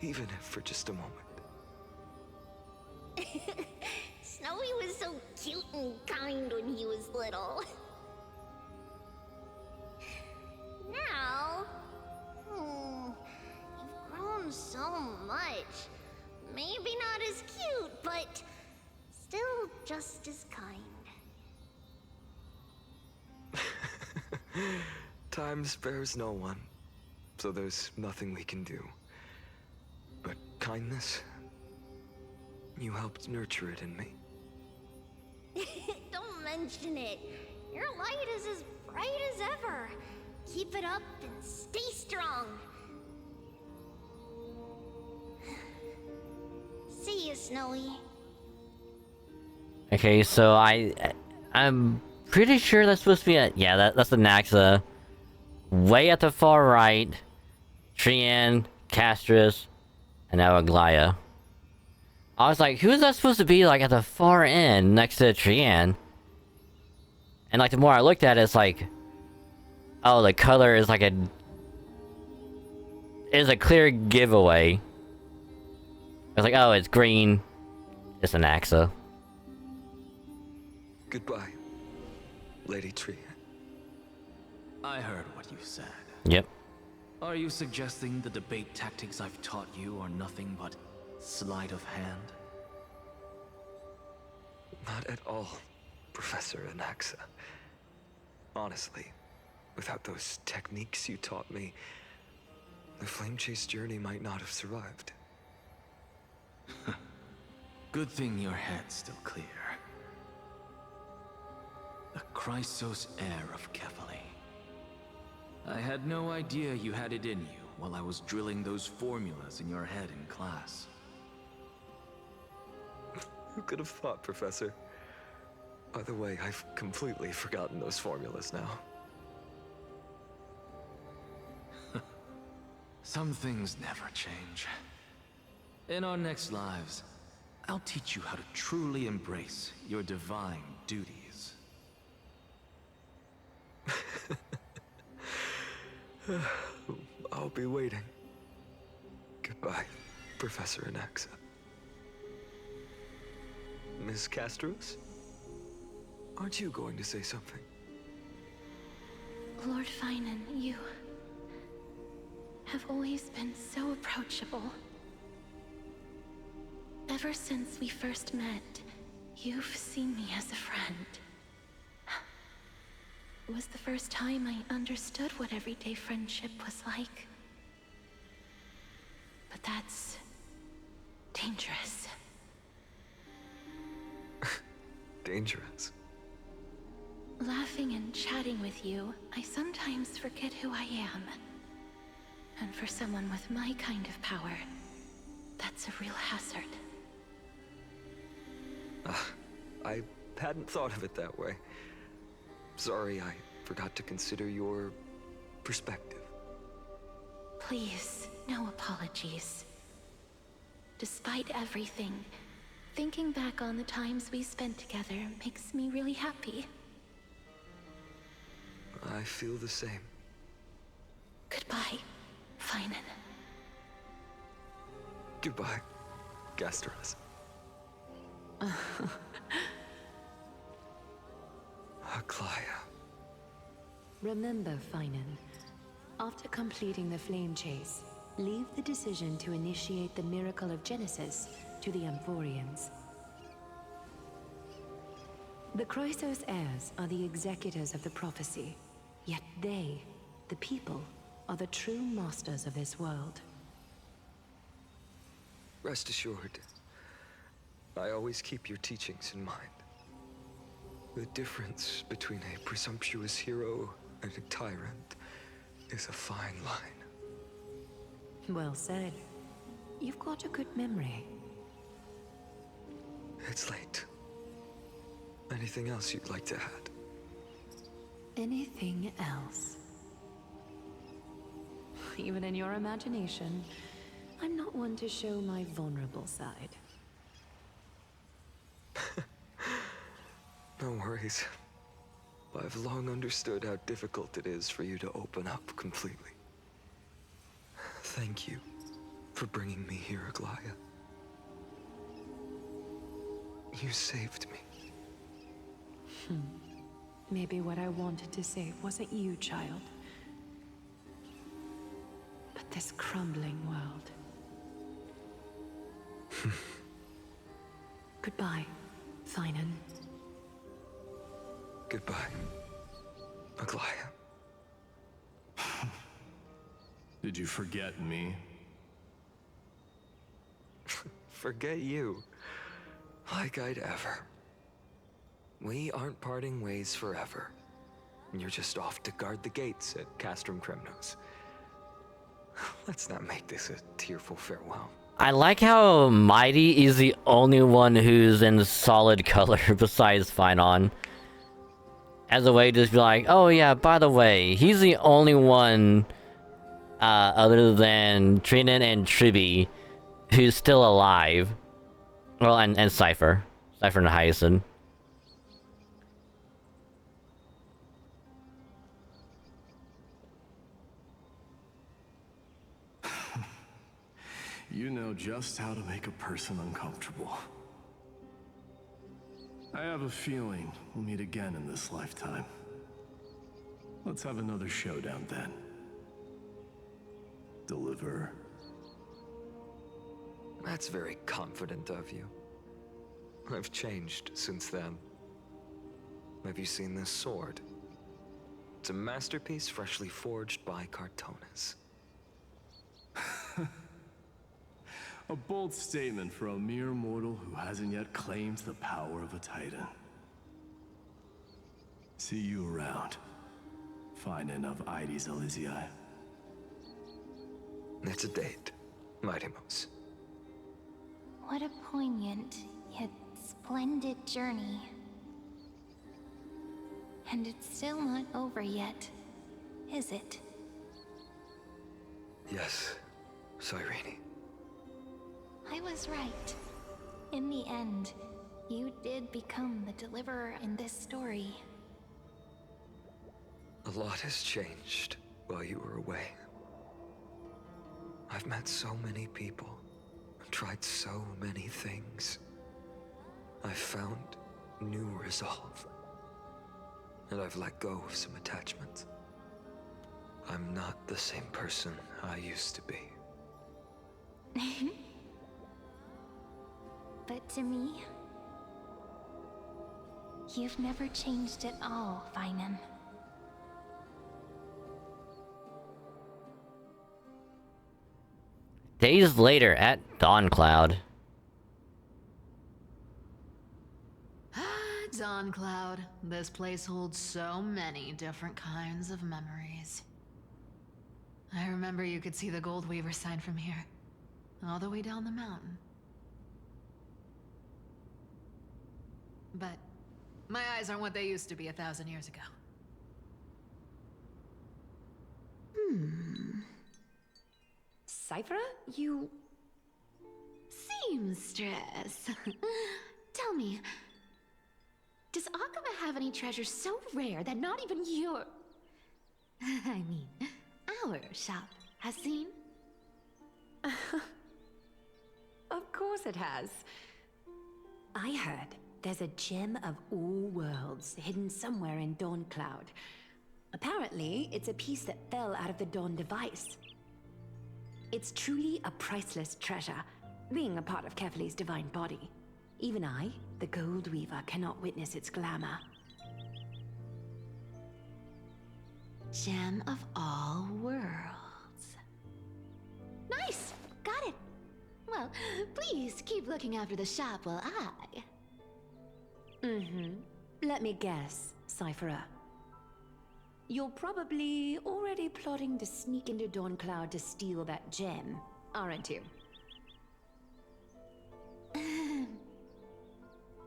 Even if for just a moment. Snowy was so cute and kind when he was little. Now, you've grown so much. Maybe not as cute, but still just as kind. Time spares no one, so there's nothing we can do. But kindness, you helped nurture it in me. Don't mention it. Your light is as bright as ever. Keep it up and stay strong. See you, Snowy. Okay, so I'm pretty sure that's supposed to be a... Yeah, that's the Naxa. Way at the far right. Trian, Castris, and now Aglaya. I was like, who is that supposed to be, like, at the far end next to Trian? And, like, the more I looked at it, it's like... Oh, the color is like a... Is a clear giveaway. I was like, oh, it's green. It's an Naxa. Goodbye, Lady Trian. I heard what you said. Yep. Are you suggesting the debate tactics I've taught you are nothing but sleight of hand? Not at all, Professor Anaxa. Honestly, without those techniques you taught me, the Flame Chase journey might not have survived. Good thing your head's still clear. The Chrysos heir of Kefali. I had no idea you had it in you while I was drilling those formulas in your head in class. Who could have thought, Professor? By the way, I've completely forgotten those formulas now. Some things never change. In our next lives, I'll teach you how to truly embrace your divine duties. I'll be waiting. Goodbye, Professor Anaxa. Miss Castros? Aren't you going to say something? Lord Finan, you have always been so approachable. Ever since we first met, you've seen me as a friend. It was the first time I understood what everyday friendship was like. But that's dangerous. Dangerous? Laughing and chatting with you, I sometimes forget who I am. And for someone with my kind of power, that's a real hazard. I hadn't thought of it that way. Sorry, I forgot to consider your perspective. Please, no apologies. Despite everything, thinking back on the times we spent together makes me really happy. I feel the same. Goodbye, Finan. Goodbye, Gesteras. Aglaya. Remember, Finan, after completing the flame chase, leave the decision to initiate the miracle of Genesis to the Amphorians. The Chrysos heirs are the executors of the prophecy, yet they, the people, are the true masters of this world. Rest assured, I always keep your teachings in mind. The difference between a presumptuous hero and a tyrant is a fine line. Well said. You've got a good memory. It's late. Anything else you'd like to add? Anything else? Even in your imagination, I'm not one to show my vulnerable side. No worries. I've long understood how difficult it is for you to open up completely. Thank you for bringing me here, Aglaya. You saved me. Maybe what I wanted to save wasn't you, child, but this crumbling world. Goodbye, Finan. Goodbye, Aglaya. Did you forget me? Forget you. Like I'd ever. We aren't parting ways forever. You're just off to guard the gates at Castrum Kremnos. Let's not make this a tearful farewell. I like how Mighty is the only one who's in solid color besides Finon. As a way to just be like, oh yeah, by the way, he's the only one other than Trinan and Triby who's still alive. Well, and Cypher. Cypher and Hyacinth. You know just how to make a person uncomfortable. I have a feeling we'll meet again in this lifetime. Let's have another showdown then. Deliver. That's very confident of you. I've changed since then. Have you seen this sword? It's a masterpiece freshly forged by Cartonis. A bold statement for a mere mortal who hasn't yet claimed the power of a titan. See you around. Finan of Ides Elysiae. It's a date, Mightimos. What a poignant, yet splendid journey. And it's still not over yet, is it? Yes, Cyrene. I was right. In the end, you did become the deliverer in this story. A lot has changed while you were away. I've met so many people, tried so many things. I've found new resolve. And I've let go of some attachments. I'm not the same person I used to be. But to me, you've never changed at all, Finan. Days later at Dawncloud. Dawncloud. This place holds so many different kinds of memories. I remember you could see the Goldweaver sign from here, all the way down the mountain. But my eyes aren't what they used to be 1,000 years ago. Cypher, you... Seamstress. Tell me, does Akaba have any treasures so rare that not even your... I mean, our shop has seen? Of course course it has. I heard there's a gem of all worlds hidden somewhere in Dawn Cloud. Apparently, it's a piece that fell out of the Dawn device. It's truly a priceless treasure, being a part of Kefali's divine body. Even I, the Gold Weaver, cannot witness its glamour. Gem of all worlds. Nice! Got it! Well, please keep looking after the shop while I... Let me guess, Cypherer. You're probably already plotting to sneak into Dawn Cloud to steal that gem, aren't you?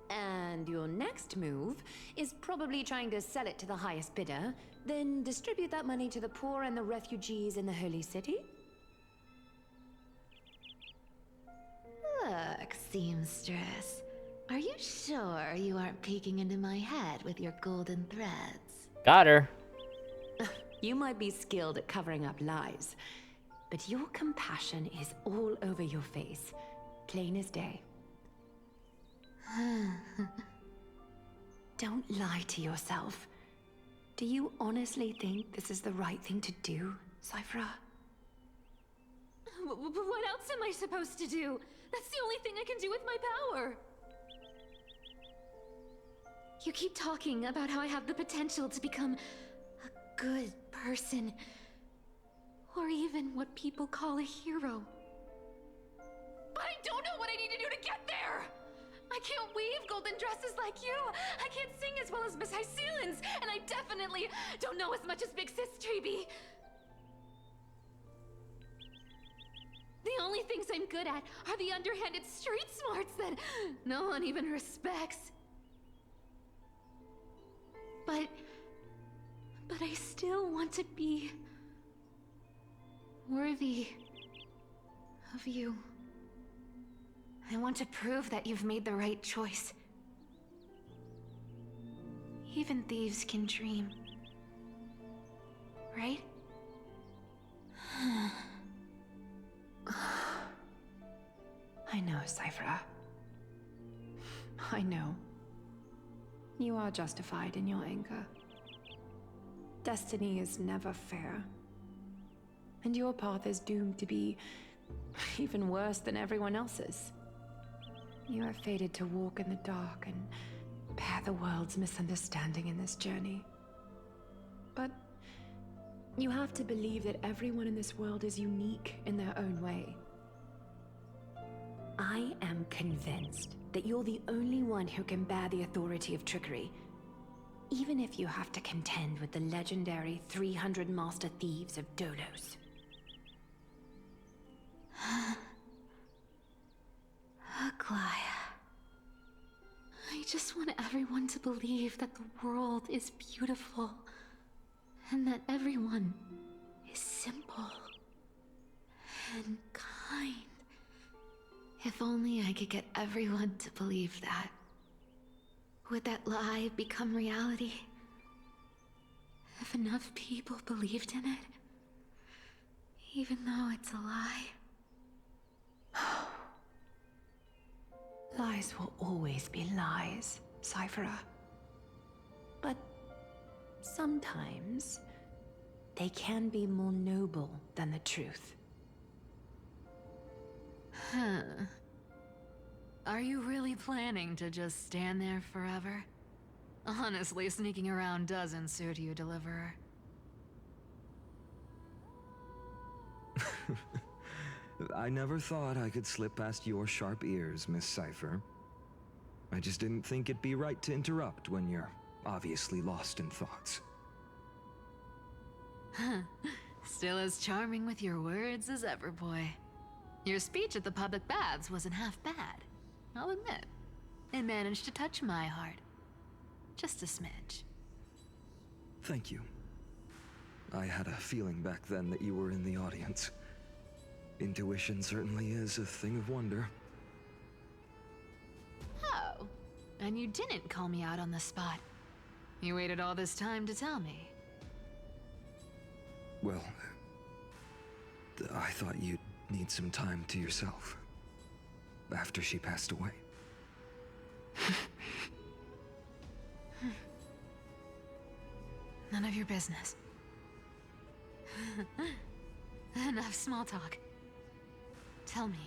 And your next move is probably trying to sell it to the highest bidder, then distribute that money to the poor and the refugees in the Holy City? Look, seamstress. Are you sure you aren't peeking into my head with your golden threads? Got her. You might be skilled at covering up lies, but your compassion is all over your face, plain as day. Don't lie to yourself. Do you honestly think this is the right thing to do, Cypher? What else am I supposed to do? That's the only thing I can do with my power. You keep talking about how I have the potential to become a good person, or even what people call a hero. But I don't know what I need to do to get there! I can't weave golden dresses like you! I can't sing as well as Miss Hyceelins! And I definitely don't know as much as Big Sis Treeby! The only things I'm good at are the underhanded street smarts that no one even respects. But I still want to be worthy of you. I want to prove that you've made the right choice. Even thieves can dream. Right? I know, Cypher. I know. You are justified in your anger. Destiny is never fair. And your path is doomed to be even worse than everyone else's. You are fated to walk in the dark and bear the world's misunderstanding in this journey. But you have to believe that everyone in this world is unique in their own way. I am convinced that you're the only one who can bear the authority of trickery, even if you have to contend with the legendary 300 master thieves of Dolos. Aglaya. I just want everyone to believe that the world is beautiful, and that everyone is simple and kind. If only I could get everyone to believe that. Would that lie become reality? If enough people believed in it, even though it's a lie. Lies will always be lies, Cypher. But sometimes they can be more noble than the truth. Huh. Are you really planning to just stand there forever? Honestly, sneaking around doesn't suit you, Deliverer. I never thought I could slip past your sharp ears, Miss Cypher. I just didn't think it'd be right to interrupt when you're obviously lost in thoughts. Still as charming with your words as ever, boy. Your speech at the public baths wasn't half bad, I'll admit. It managed to touch my heart. Just a smidge. Thank you. I had a feeling back then that you were in the audience. Intuition certainly is a thing of wonder. Oh, and you didn't call me out on the spot. You waited all this time to tell me. Well, I thought you'd need some time to yourself. after she passed away. None of your business. Enough small talk. Tell me,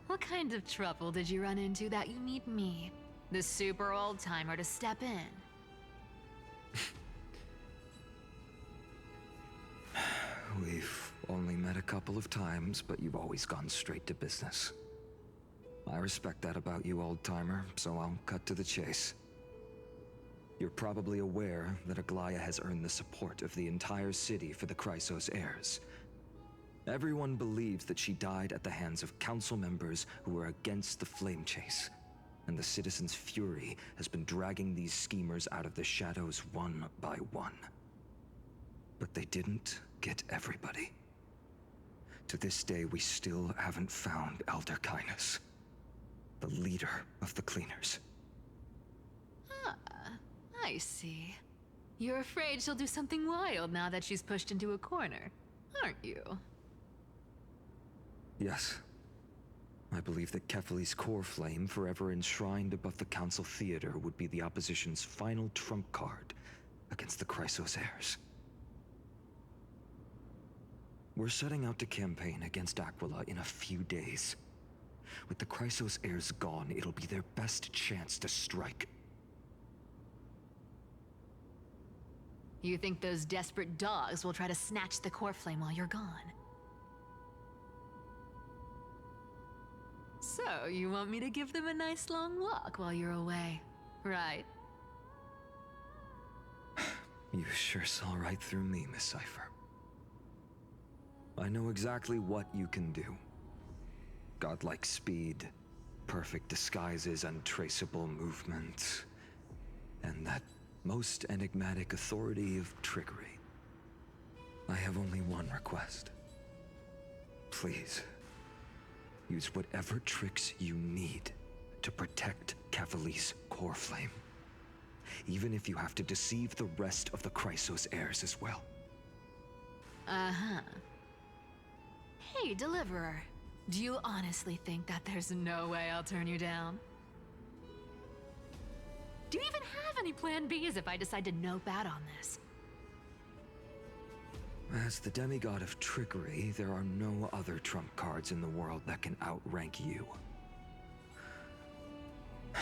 what kind of trouble did you run into that you need me, the super old-timer, to step in? We've only met a couple of times, but you've always gone straight to business. I respect that about you, old-timer, so I'll cut to the chase. You're probably aware that Aglaya has earned the support of the entire city for the Chrysos heirs. Everyone believes that she died at the hands of council members who were against the flame chase, and the citizens' fury has been dragging these schemers out of the shadows one by one. But they didn't get everybody. To this day, we still haven't found Elder Kynus, the leader of the Cleaners. I see. You're afraid she'll do something wild now that she's pushed into a corner, aren't you? Yes. I believe that Kefali's core flame, forever enshrined above the Council Theater, would be the opposition's final trump card against the Chrysos heirs. We're setting out to campaign against Aquila in a few days. With the Chrysos heirs gone, it'll be their best chance to strike. You think those desperate dogs will try to snatch the core flame while you're gone? So, you want me to give them a nice long walk while you're away, right? You sure saw right through me, Miss Cypher. I know exactly what you can do. Godlike speed, perfect disguises, untraceable movement, and that most enigmatic authority of trickery. I have only one request. Please, use whatever tricks you need to protect Kefali's core flame. Even if you have to deceive the rest of the Chrysos heirs as well. Uh-huh. Hey, Deliverer. Do you honestly think that there's no way I'll turn you down? Do you even have any plan Bs if I decide to nope out on this? As the demigod of trickery, there are no other trump cards in the world that can outrank you.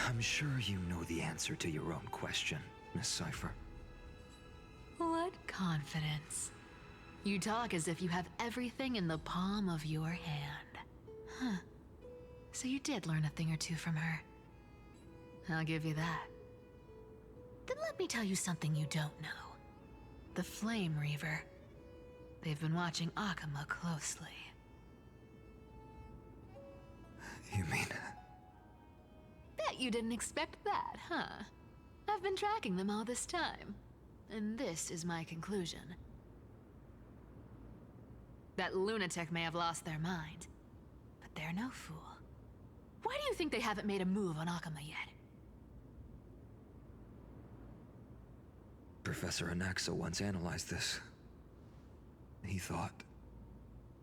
I'm sure you know the answer to your own question, Miss Cypher. What confidence. You talk as if you have everything in the palm of your hand. Huh. So you did learn a thing or two from her. I'll give you that. Then let me tell you something you don't know. The Flame Reaver. They've been watching Akama closely. You mean... Bet you didn't expect that, huh? I've been tracking them all this time. And this is my conclusion. That lunatic may have lost their mind, but they're no fool. Why do you think they haven't made a move on Akama yet? Professor Anaxa once analyzed this. He thought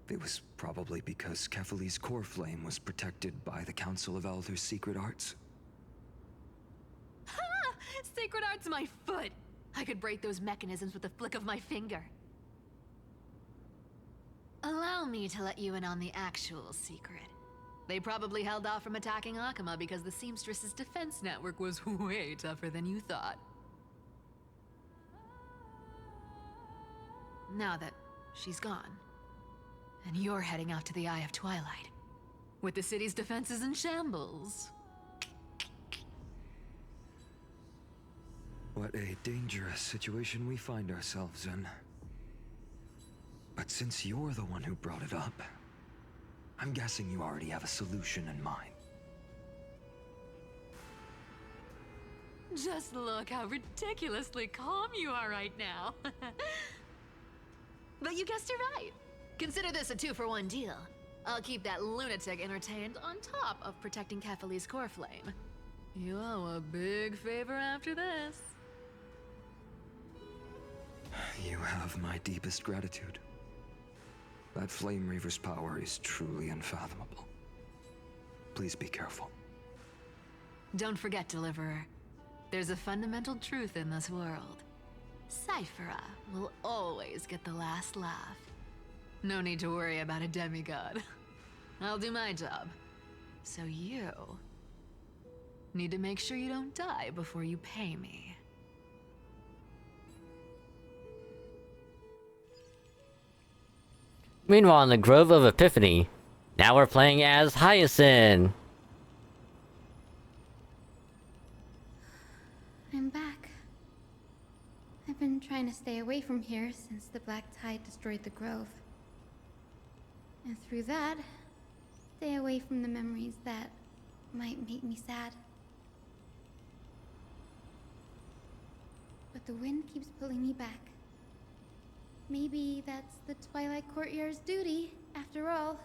it was probably because Kefali's core flame was protected by the Council of Elders' secret arts. Ha! Sacred art's my foot! I could break those mechanisms with a flick of my finger. Allow me to let you in on the actual secret. They probably held off from attacking Akama because the Seamstress's defense network was way tougher than you thought. Now that she's gone, and you're heading out to the Eye of Twilight, with the city's defenses in shambles. What a dangerous situation we find ourselves in. But since you're the one who brought it up, I'm guessing you already have a solution in mind. Just look how ridiculously calm you are right now. But you guessed it right. Consider this a 2-for-1 deal. I'll keep that lunatic entertained on top of protecting Kefali's core flame. You owe a big favor after this. You have my deepest gratitude. That Flame Reaver's power is truly unfathomable. Please be careful. Don't forget, Deliverer. There's a fundamental truth in this world. Cyphera will always get the last laugh. No need to worry about a demigod. I'll do my job. So you need to make sure you don't die before you pay me. Meanwhile, in the Grove of Epiphany, now we're playing as Hyacinth. I'm back. I've been trying to stay away from here since the Black Tide destroyed the Grove. And through that, stay away from the memories that might make me sad. But the wind keeps pulling me back. Maybe that's the Twilight Courtyard's duty, after all.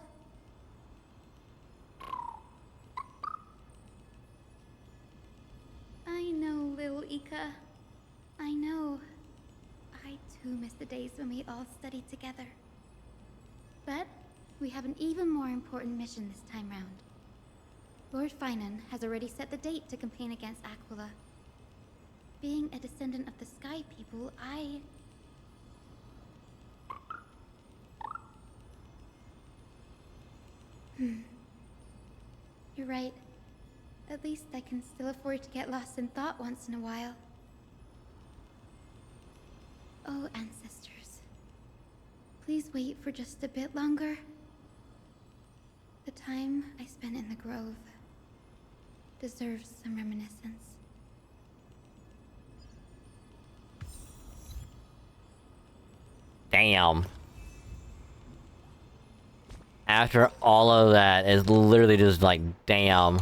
I know, little Ika. I know. I too miss the days when we all studied together. But we have an even more important mission this time round. Lord Finan has already set the date to campaign against Aquila. Being a descendant of the Sky People, You're right. At least I can still afford to get lost in thought once in a while. Oh, ancestors. Please wait for just a bit longer. The time I spent in the Grove deserves some reminiscence. Damn. After all of that, it's literally just like, damn.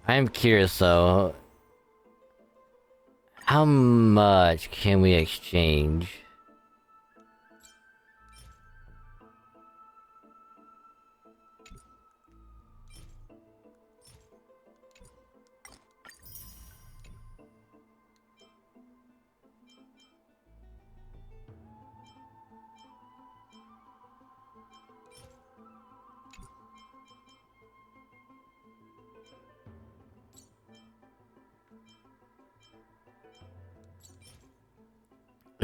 I'm curious though. How much can we exchange?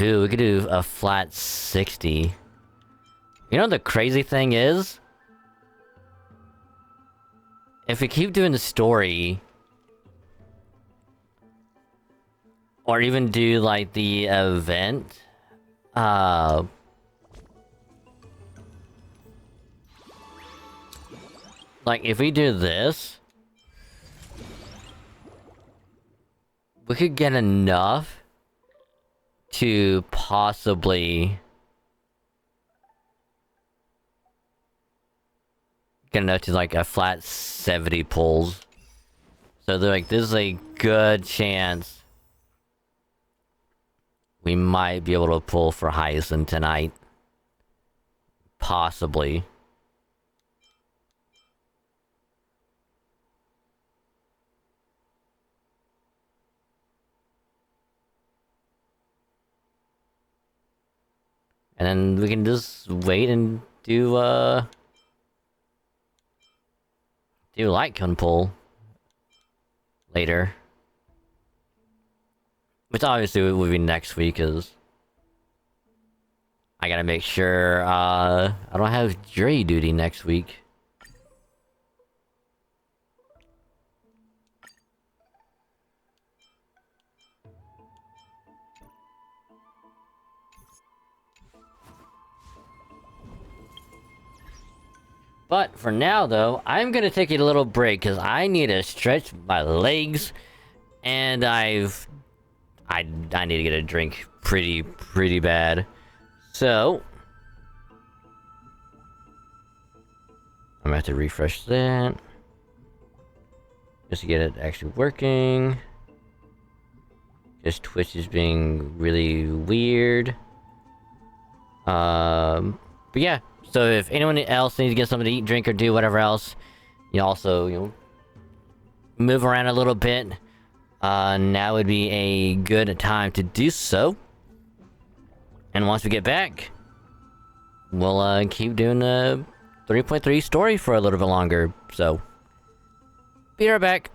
Ooh, we could do a flat 60. You know what the crazy thing is? If we keep doing the story... or even do, like, the event... like, if we do this... we could get enough... to possibly get enough to like a flat 70 pulls. So they're like, this is a good chance we might be able to pull for Hyacinth tonight. Possibly. And then we can just wait and do light cone pull later. Which obviously will be next week, cause I gotta make sure I don't have jury duty next week. But for now, though, I'm gonna take a little break because I need to stretch my legs, and I need to get a drink pretty bad. So I'm gonna have to refresh that just to get it actually working. Just Twitch is being really weird. But yeah, so if anyone else needs to get something to eat, drink, or do whatever else, you also, move around a little bit. Now would be a good time to do so. And once we get back, we'll keep doing the 3.3 story for a little bit longer. So, be right back.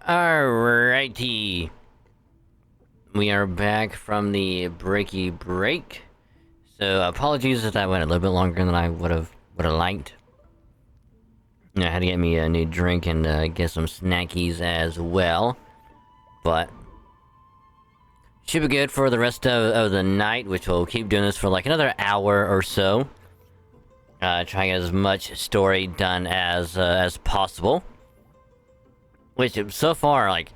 Alrighty. We are back from the breaky break. So apologies if that went a little bit longer than I would have liked. I had to get me a new drink and get some snackies as well. But Should be good for the rest of the night, which we'll keep doing this for like another hour or so. Trying to get as much story done as possible. Which, so far, like,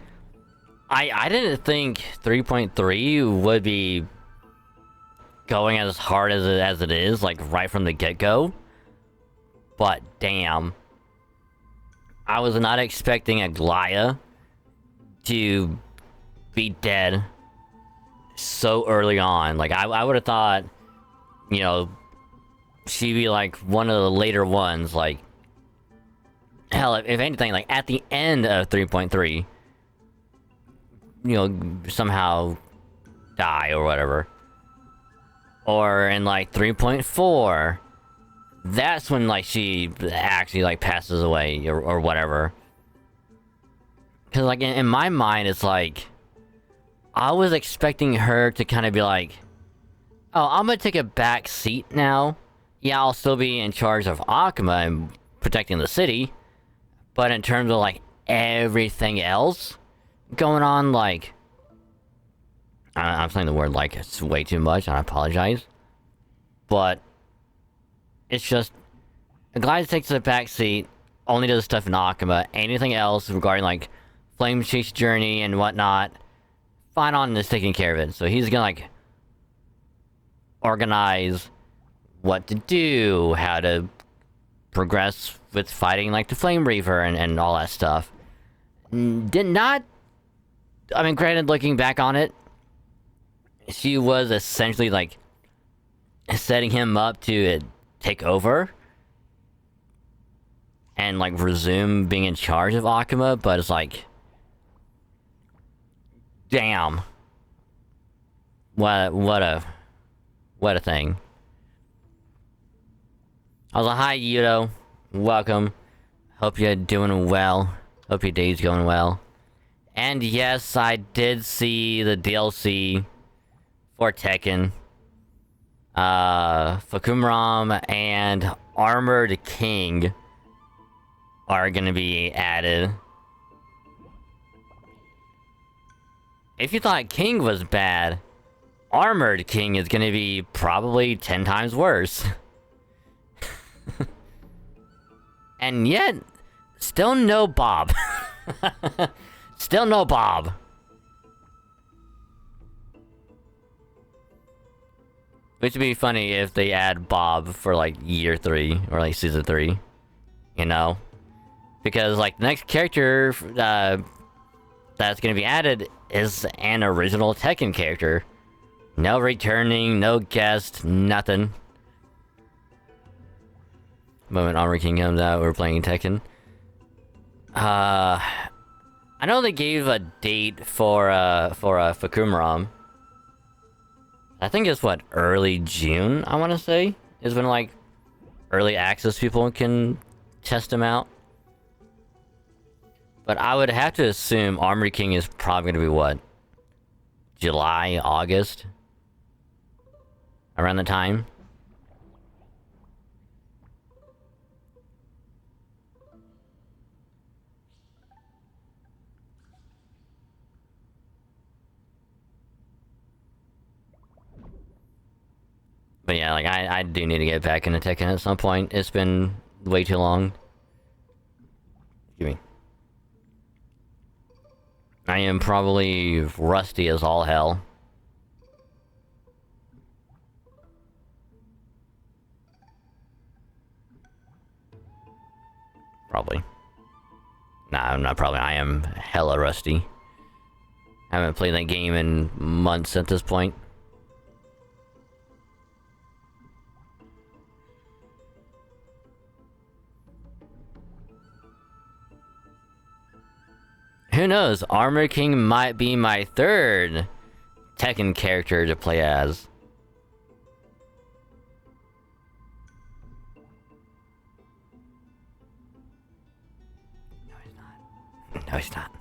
I didn't think 3.3 would be going as hard as it is, like, right from the get-go. But, damn. I was not expecting Aglaya to be dead so early on. Like, I would have thought, you know, she'd be, like, one of the later ones, like... Hell, if anything, like, at the end of 3.3, you know, somehow die or whatever. Or in, like, 3.4, that's when, like, she actually, like, passes away or whatever. Because, like, in my mind, it's like... I was expecting her to kind of be like... Oh, I'm gonna take a back seat now. Yeah, I'll still be in charge of Akuma and protecting the city. But in terms of, like, everything else going on, like... I'm saying the word like it's way too much, and I apologize. But... It's just... Aglaya takes the back seat, only does stuff in Akuma. Anything else regarding, like, Flame Chief's journey and whatnot, Finon is taking care of it. So he's gonna, like... organize what to do, how to progress with fighting like the Flame Reaver and all that stuff. Did not... I mean, granted, looking back on it, she was essentially like setting him up to take over and like resume being in charge of Akuma, but it's like... Damn. What a thing. I was like, hi, Yudo. Welcome. Hope you're doing well. Hope your day's going well. And yes, I did see the DLC for Tekken. Fakumaram and Armored King are gonna be added. If you thought King was bad, Armored King is gonna be probably 10 times worse. And yet, still no Bob. Still no Bob. Which would be funny if they add Bob for like year 3 or like season 3. You know? Because like the next character that's gonna be added is an original Tekken character. No returning, no guest, nothing. Moment Armor King comes out, we're playing Tekken. I know they gave a date for Fakumaram. I think it's what, early June, I want to say, is when like early access people can test him out. But I would have to assume Armored King is probably gonna be what, July, August, around the time. But yeah, like, I do need to get back into Tekken at some point. It's been way too long. Excuse me. I am probably rusty as all hell. Probably. Nah, I'm not probably. I am hella rusty. I haven't played that game in months at this point. Who knows? Armor King might be my third Tekken character to play as. No, he's not. No, he's not.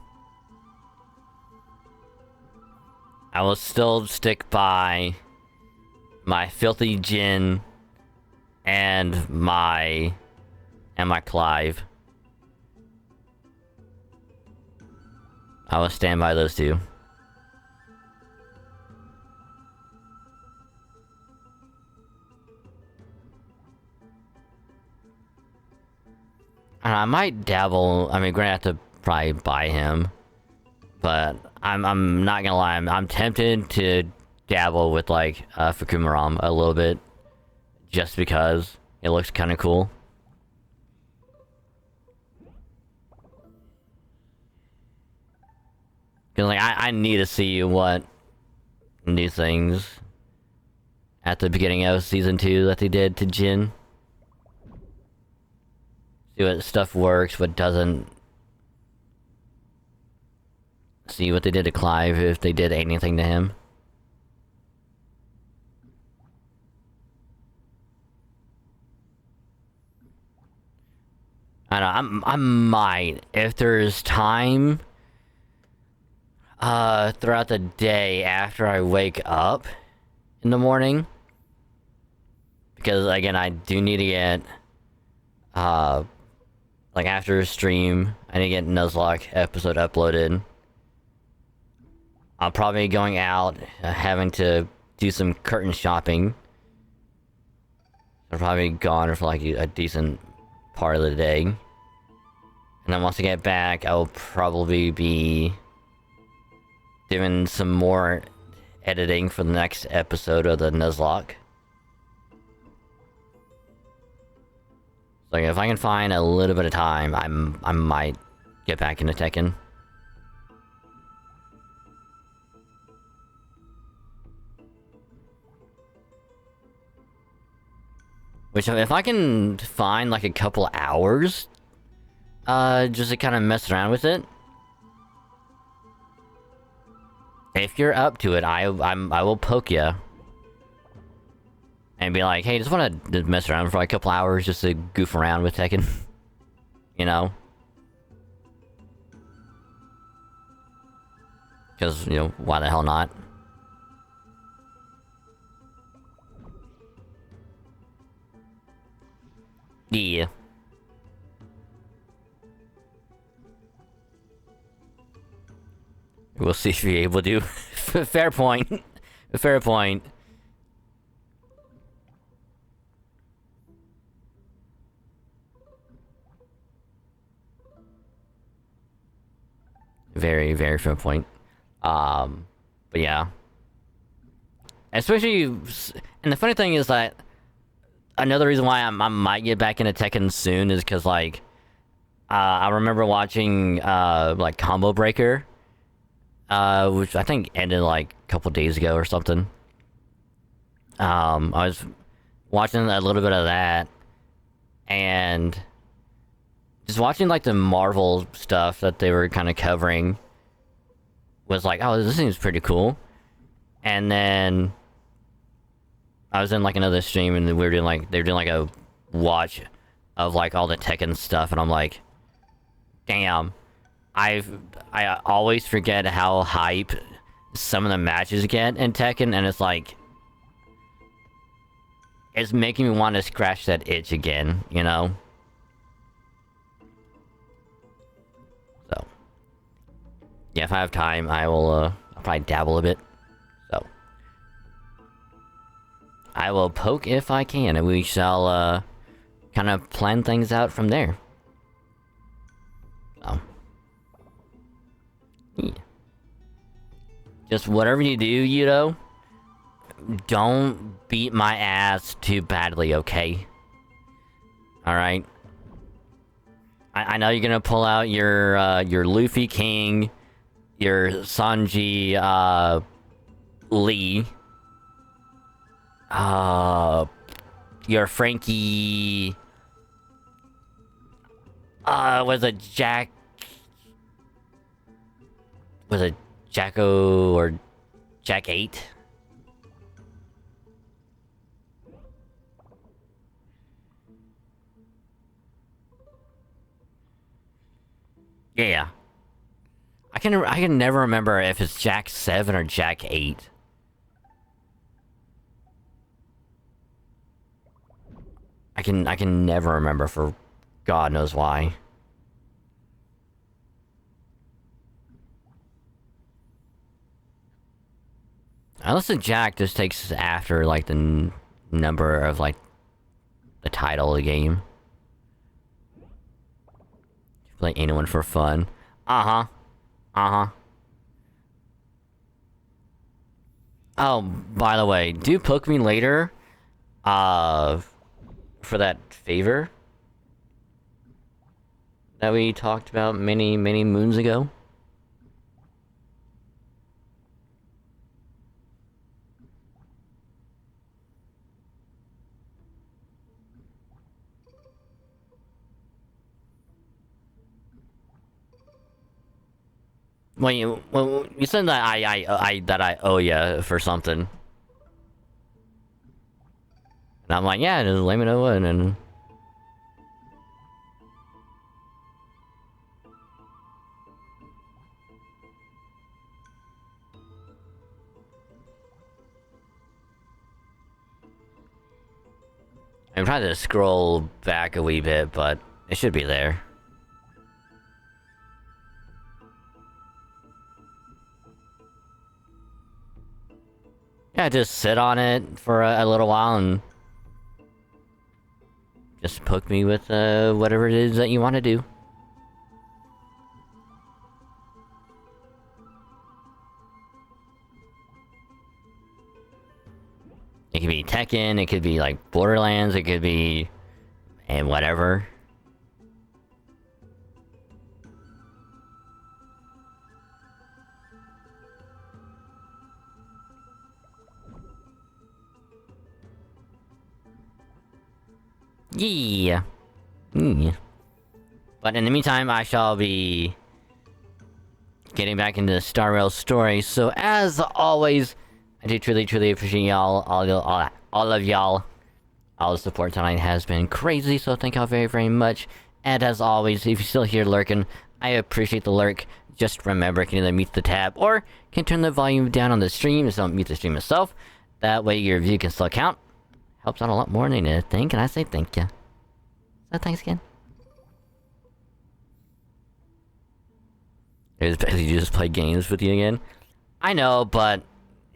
I will still stick by my Filthy Jin and my Clive. I will stand by those two. And I might dabble. I mean, granted, I have to probably buy him, but I'm not gonna lie. I'm tempted to dabble with like Fukumaram a little bit, just because it looks kind of cool. Cause like I need to see what new things at the beginning of season 2 that they did to Jin. See what stuff works, what doesn't. See what they did to Clive, if they did anything to him. I don't know, I might, if there's time, throughout the day after I wake up in the morning. Because, again, I do need to get, like, after a stream, I need to get Nuzlocke episode uploaded. I'm probably going out, having to do some curtain shopping. I'm probably gone for, like, a decent part of the day. And then once I get back, I will probably be doing some more editing for the next episode of the Nuzlocke. So if I can find a little bit of time, I might get back into Tekken. Which, if I can find like a couple hours, just to kind of mess around with it. If you're up to it, I will poke you. And be like, hey, just want to mess around for like a couple hours just to goof around with Tekken. You know? Because, you know, why the hell not? Yeah. We'll see if you're able to. Fair point. Fair point. Very, very fair point. But yeah. Especially, and the funny thing is that another reason why I might get back into Tekken soon is because, like, I remember watching, like, Combo Breaker, which I think ended, like, a couple days ago or something. I was watching a little bit of that, and just watching, like, the Marvel stuff that they were kind of covering was like, oh, this seems pretty cool. And then I was in, like, another stream, and we were doing, like, they were doing, like, a watch of, like, all the Tekken stuff, and I'm like, damn, I always forget how hype some of the matches get in Tekken, and it's like, it's making me want to scratch that itch again, you know? So, yeah, if I have time, I will, I'll probably dabble a bit. So, I will poke if I can, and we shall, kind of plan things out from there. So, yeah. Just whatever you do, Yudo, don't beat my ass too badly, okay? Alright? I know you're gonna pull out your Luffy King, your Sanji, Lee, your Frankie, was it Jacko or Jack 8? Yeah. I can never remember if it's Jack 7 or Jack 8. I can never remember for God knows why. Unless the Jack just takes after, like, the number of, like, the title of the game. Play anyone for fun. Uh-huh. Uh-huh. Oh, by the way, do poke me later. For that favor that we talked about many moons ago. Well, you said that I owe you for something, and I'm like, yeah, just let me know what, and I'm trying to scroll back a wee bit, but it should be there. Yeah, just sit on it for a little while and just poke me with whatever it is that you want to do. It could be Tekken, it could be like Borderlands, it could be and whatever. Yeah. But in the meantime, I shall be getting back into the Star Rail story. So as always, I do truly appreciate y'all, all of y'all. All the support tonight has been crazy, so thank y'all very much. And as always, if you're still here lurking, I appreciate the lurk. Just remember, you can either mute the tab or can turn the volume down on the stream, so don't mute the stream itself. That way your view can still count. Helps out a lot more than you think, and I say thank you. So thanks again. It's basically just play games with you again. I know, but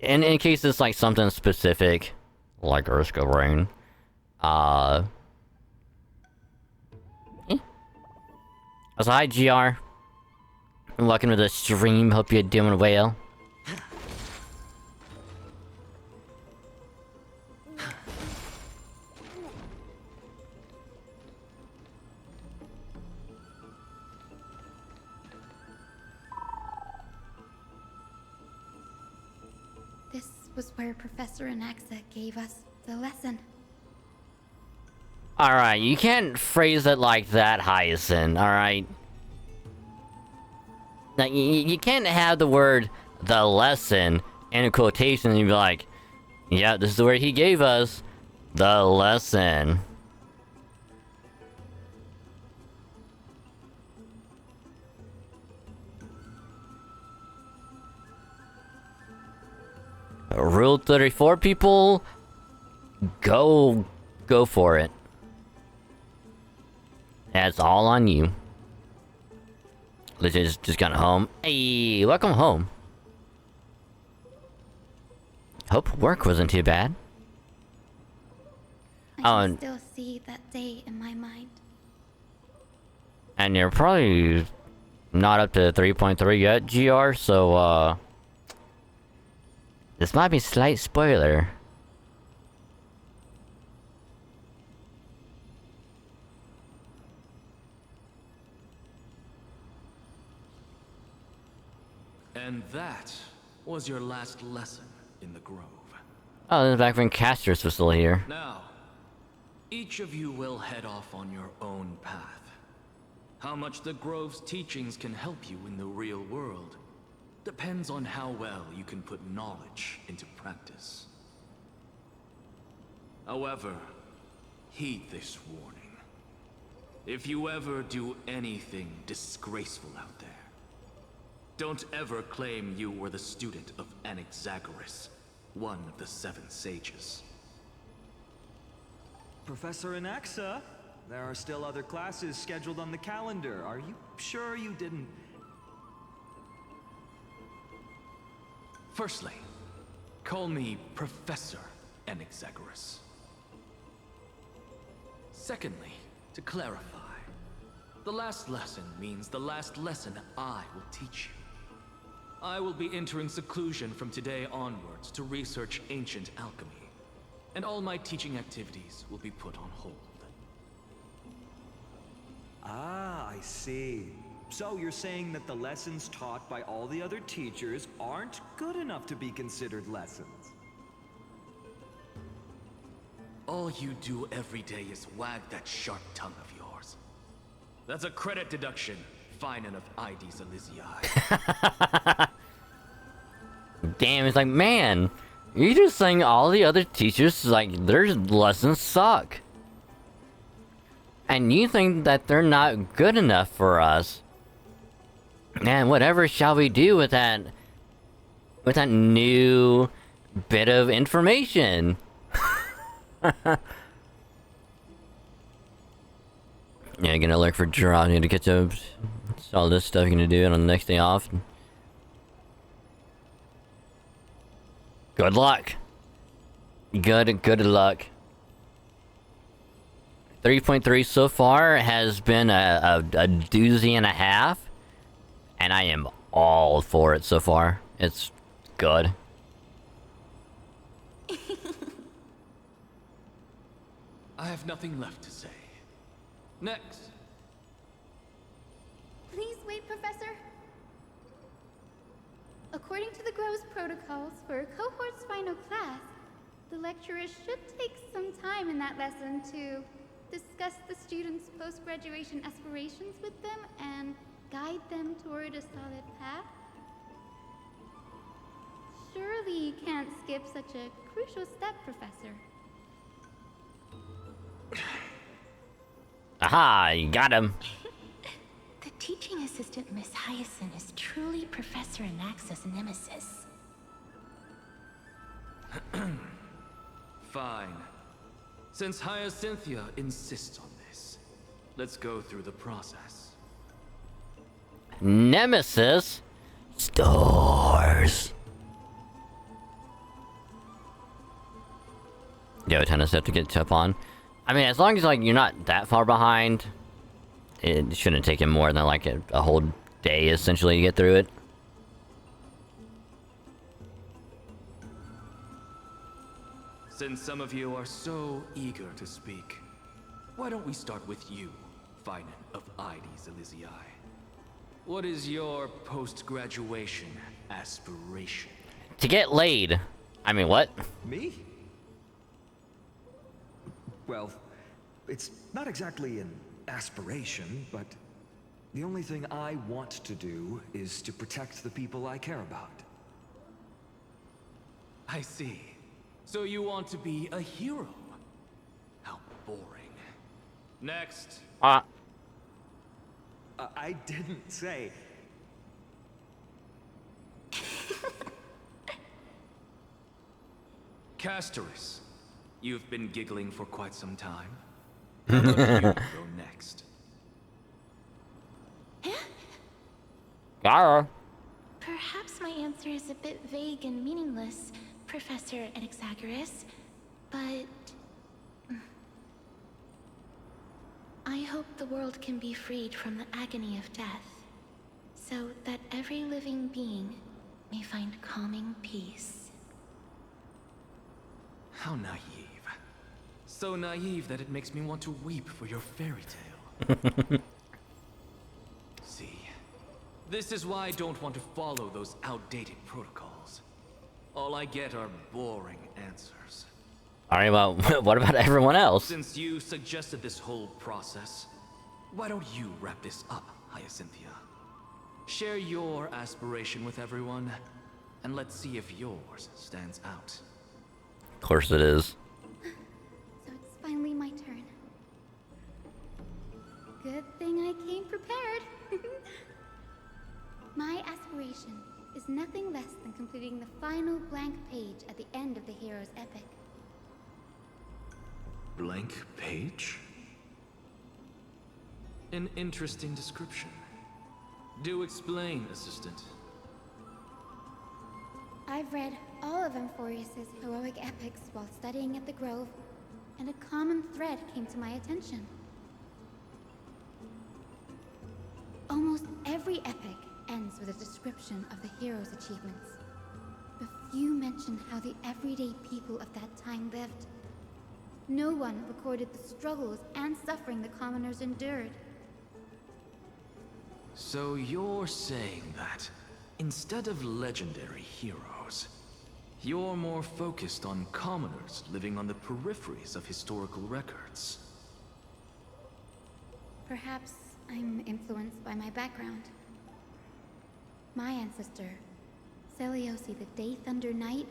in case it's like something specific, like Urska Rain, So hi GR. Welcome to the stream, hope you're doing well. This was where Professor Anaxa gave us the lesson. Alright, you can't phrase it like that, Hyacinth, alright? Now, you can't have the word the lesson in a quotation and be like, yeah, this is where he gave us the lesson. Rule 34 people, go for it. That's all on you. Legit just got home. Hey, welcome home. Hope work wasn't too bad. I can still see that day in my mind. And you're probably not up to 3.3 yet, GR, so this might be a slight spoiler. And that was your last lesson in the Grove. Oh, this is back when Castor's was still here. Now, each of you will head off on your own path. How much the Grove's teachings can help you in the real world depends on how well you can put knowledge into practice. However, heed this warning. If you ever do anything disgraceful out there, don't ever claim you were the student of Anaxagoras, one of the 7 sages. Professor Anaxa, there are still other classes scheduled on the calendar. Are you sure you didn't... Firstly, call me Professor Anaxagoras. Secondly, to clarify, The last lesson means the last lesson I will teach you. I will be entering seclusion from today onwards to research ancient alchemy, and all my teaching activities will be put on hold. Ah, I see. So you're saying that the lessons taught by all the other teachers aren't good enough to be considered lessons? All you do every day is wag that sharp tongue of yours. That's a credit deduction, fine enough IDs Elysiae. Damn, it's like, man, you're just saying all the other teachers, like, their lessons suck. And you think that they're not good enough for us. Man, whatever shall we do with that new bit of information? Yeah, gonna look for draw. Need to catch up. It's all this stuff you're gonna do it on the next day off. Good luck. Good luck. 3.3 so far has been a doozy and a half, and I am all for it so far. It's good. I have nothing left to say. Next. Please wait, Professor. According to the Grove's protocols for a cohort's final class, the lecturer should take some time in that lesson to discuss the students' post-graduation aspirations with them and guide them toward a solid path. Surely you can't skip such a crucial step, Professor. Aha, you got him. The teaching assistant, Miss Hyacinth, is truly Professor Anax's nemesis. Fine. Since Hyacinthia insists on this, let's go through the process. Nemesis? Stars. Yeah, a ton of stuff to get up on. I mean, as long as like you're not that far behind, it shouldn't take him more than like a whole day essentially to get through it. Since some of you are so eager to speak, why don't we start with you, Finan of IDs Elysiae? What is your post-graduation aspiration? To get laid. I mean, what? Me? Well, it's not exactly an aspiration, but the only thing I want to do is to protect the people I care about. I see. So you want to be a hero? How boring. Next. I didn't say. Castoris, you've been giggling for quite some time. How about you go next? Perhaps my answer is a bit vague and meaningless, Professor Anaxagoras, but I hope the world can be freed from the agony of death, so that every living being may find calming peace. How naive. So naive that it makes me want to weep for your fairy tale. See, this is why I don't want to follow those outdated protocols. All I get are boring answers. Alright, well, what about everyone else? Since you suggested this whole process, why don't you wrap this up, Hyacinthia? Share your aspiration with everyone, and let's see if yours stands out. Of course it is. So it's finally my turn. Good thing I came prepared. My aspiration is nothing less than completing the final blank page at the end of the hero's epic. Blank page? An interesting description. Do explain, assistant. I've read all of Amphorius's heroic epics while studying at the Grove, and a common thread came to my attention. every epic ends with a description of the hero's achievements. But few mention how the everyday people of that time lived. No one recorded the struggles and suffering the commoners endured. So you're saying that, instead of legendary heroes, you're more focused on commoners living on the peripheries of historical records. Perhaps I'm influenced by my background. My ancestor, Seliosi the Day Thunder Knight,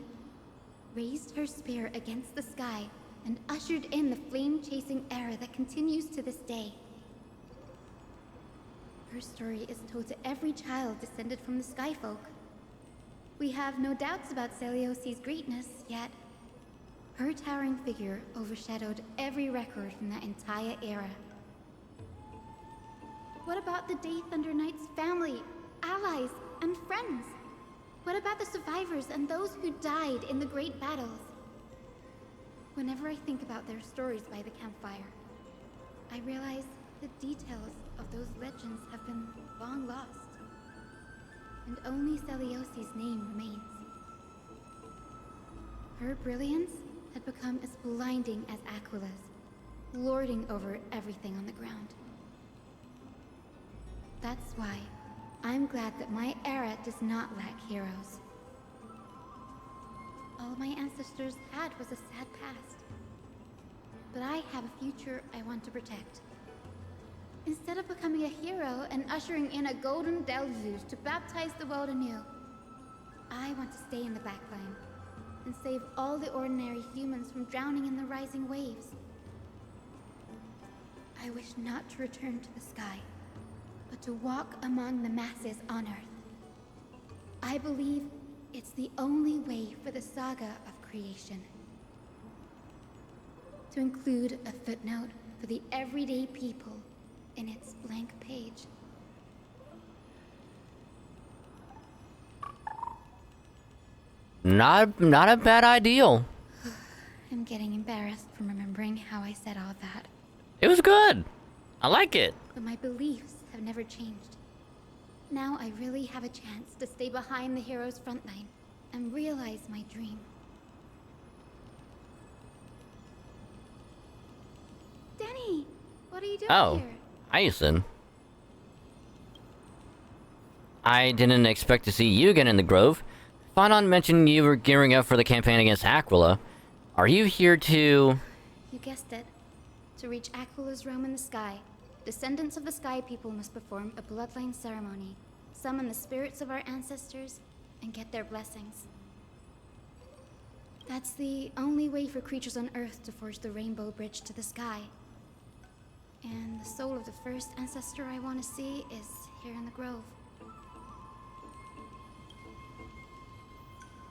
raised her spear against the sky and ushered in the flame-chasing era that continues to this day. Her story is told to every child descended from the Skyfolk. We have no doubts about Seliosi's greatness, yet her towering figure overshadowed every record from that entire era. What about the Day Thunder Knight's family, allies, and friends? What about the survivors and those who died in the great battles? Whenever I think about their stories by the campfire, I realize the details of those legends have been long lost, and only Seliosi's name remains. Her brilliance had become as blinding as Aquila's, lording over everything on the ground. That's why I'm glad that my era does not lack heroes. All my ancestors had was a sad past. But I have a future I want to protect. Instead of becoming a hero and ushering in a golden deluge to baptize the world anew, I want to stay in the backline and save all the ordinary humans from drowning in the rising waves. I wish not to return to the sky, but to walk among the masses on Earth. I believe it's the only way for the saga of creation. To include a footnote for the everyday people in its blank page. Not a bad ideal. I'm getting embarrassed from remembering how I said all that. It was good. I like it. But my beliefs have never changed. Now I really have a chance to stay behind the hero's front line and realize my dream. Denny, what are you doing here? Hi, Ethan. I didn't expect to see you again in the Grove. Fanon mentioned you were gearing up for the campaign against Aquila. Are you here to... You guessed it. To reach Aquila's realm in the sky, descendants of the Sky People must perform a bloodline ceremony, summon the spirits of our ancestors, and get their blessings. That's the only way for creatures on Earth to forge the rainbow bridge to the sky. And the soul of the first ancestor I want to see is here in the Grove.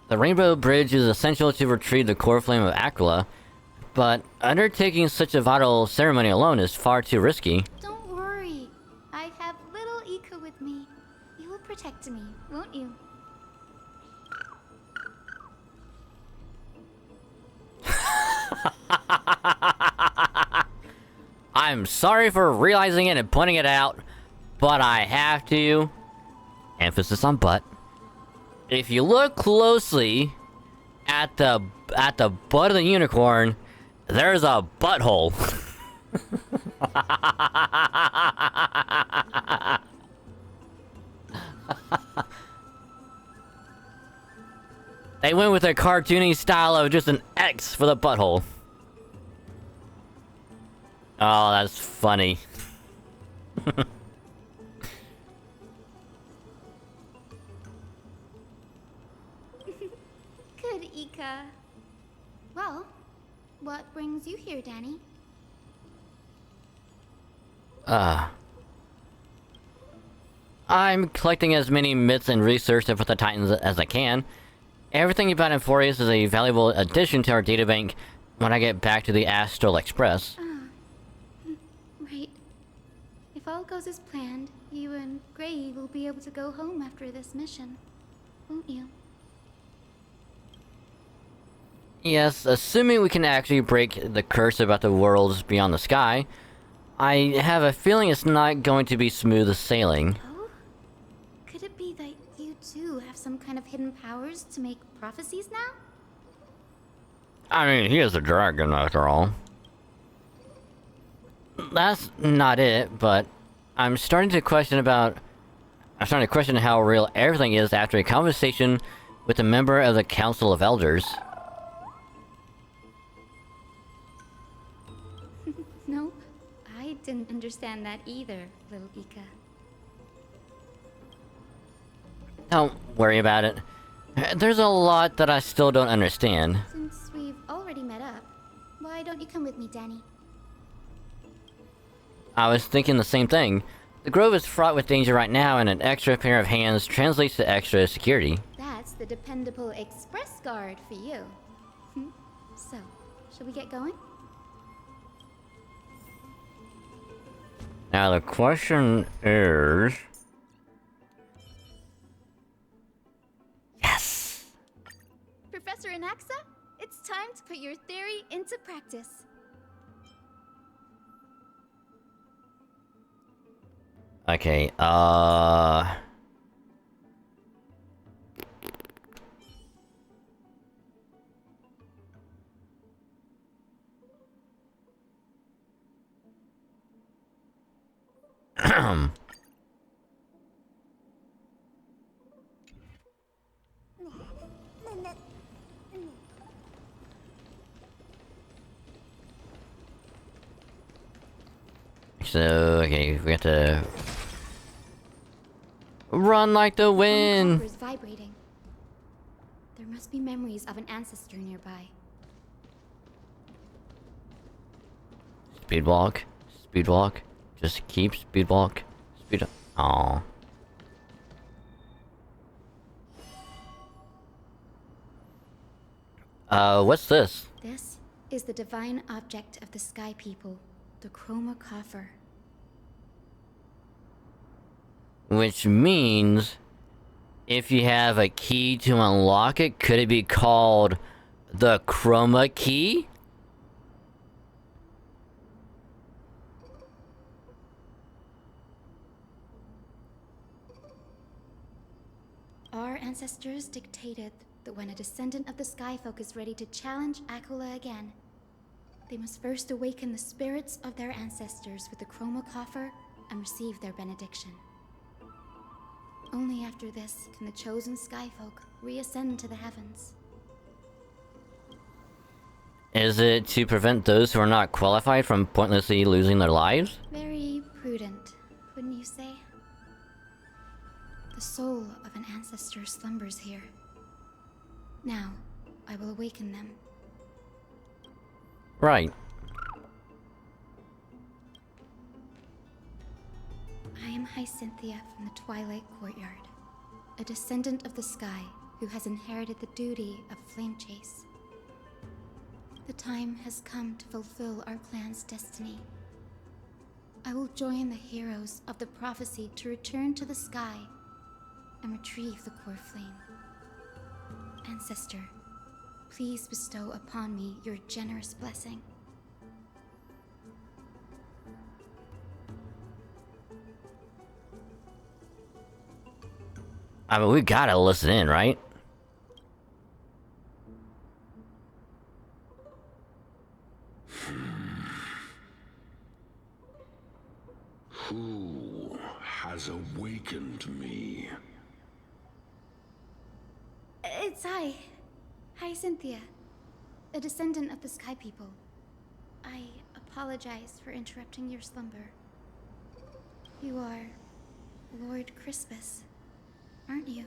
The Rainbow Bridge is essential to retrieve the core flame of Aquila, but undertaking such a vital ceremony alone is far too risky. Don't worry. I have little Ika with me. You will protect me, won't you? I'm sorry for realizing it and pointing it out, but I have to. Emphasis on but. If you look closely at the butt of the unicorn, there's a butthole. They went with a cartoony style of just an X for the butthole. Oh, that's funny. Good, Ika. Well, what brings you here, Danny? I'm collecting as many myths and research about the Titans as I can. Everything about Emphorius is a valuable addition to our databank when I get back to the Astral Express. Right. If all goes as planned, you and Gray will be able to go home after this mission, won't you? Yes, assuming we can actually break the curse about the worlds beyond the sky. I have a feeling it's not going to be smooth sailing. Oh? too have some kind of hidden powers to make prophecies now? I mean, he is a dragon after all. That's not it, but I'm starting to question how real everything is after a conversation with a member of the Council of Elders. Nope, I didn't understand that either, little Ika. Don't worry about it. There's a lot that I still don't understand. Since we've already met up, why don't you come with me, Danny? I was thinking the same thing. The grove is fraught with danger right now, and an extra pair of hands translates to extra security. That's the dependable express guard for you. So, shall we get going? Now the question is... Yes! Professor Anaxa, it's time to put your theory into practice. Okay, So, okay, we have to... Run like the wind! The is vibrating. There must be memories of an ancestor nearby. Speed walk. Speed walk. Just keep speed walk. Speed... Aww. What's this? This is the divine object of the Sky People, the Chroma Coffer. Which means, if you have a key to unlock it, could it be called the Chroma Key? Our ancestors dictated that when a descendant of the Skyfolk is ready to challenge Akula again, they must first awaken the spirits of their ancestors with the Chroma Coffer and receive their benediction. Only after this can the chosen Skyfolk reascend to the heavens. Is it to prevent those who are not qualified from pointlessly losing their lives? Very prudent, wouldn't you say? The soul of an ancestor slumbers here. Now, I will awaken them. Right. I am Hyacinthia from the Twilight Courtyard, a descendant of the sky who has inherited the duty of Flame Chase. The time has come to fulfill our clan's destiny. I will join the heroes of the prophecy to return to the sky and retrieve the core flame. Ancestor, please bestow upon me your generous blessing. I mean, we gotta listen in, right? Who has awakened me? It's I, Hyacinthia, a descendant of the Sky People. I apologize for interrupting your slumber. You are Lord Crispus, aren't you?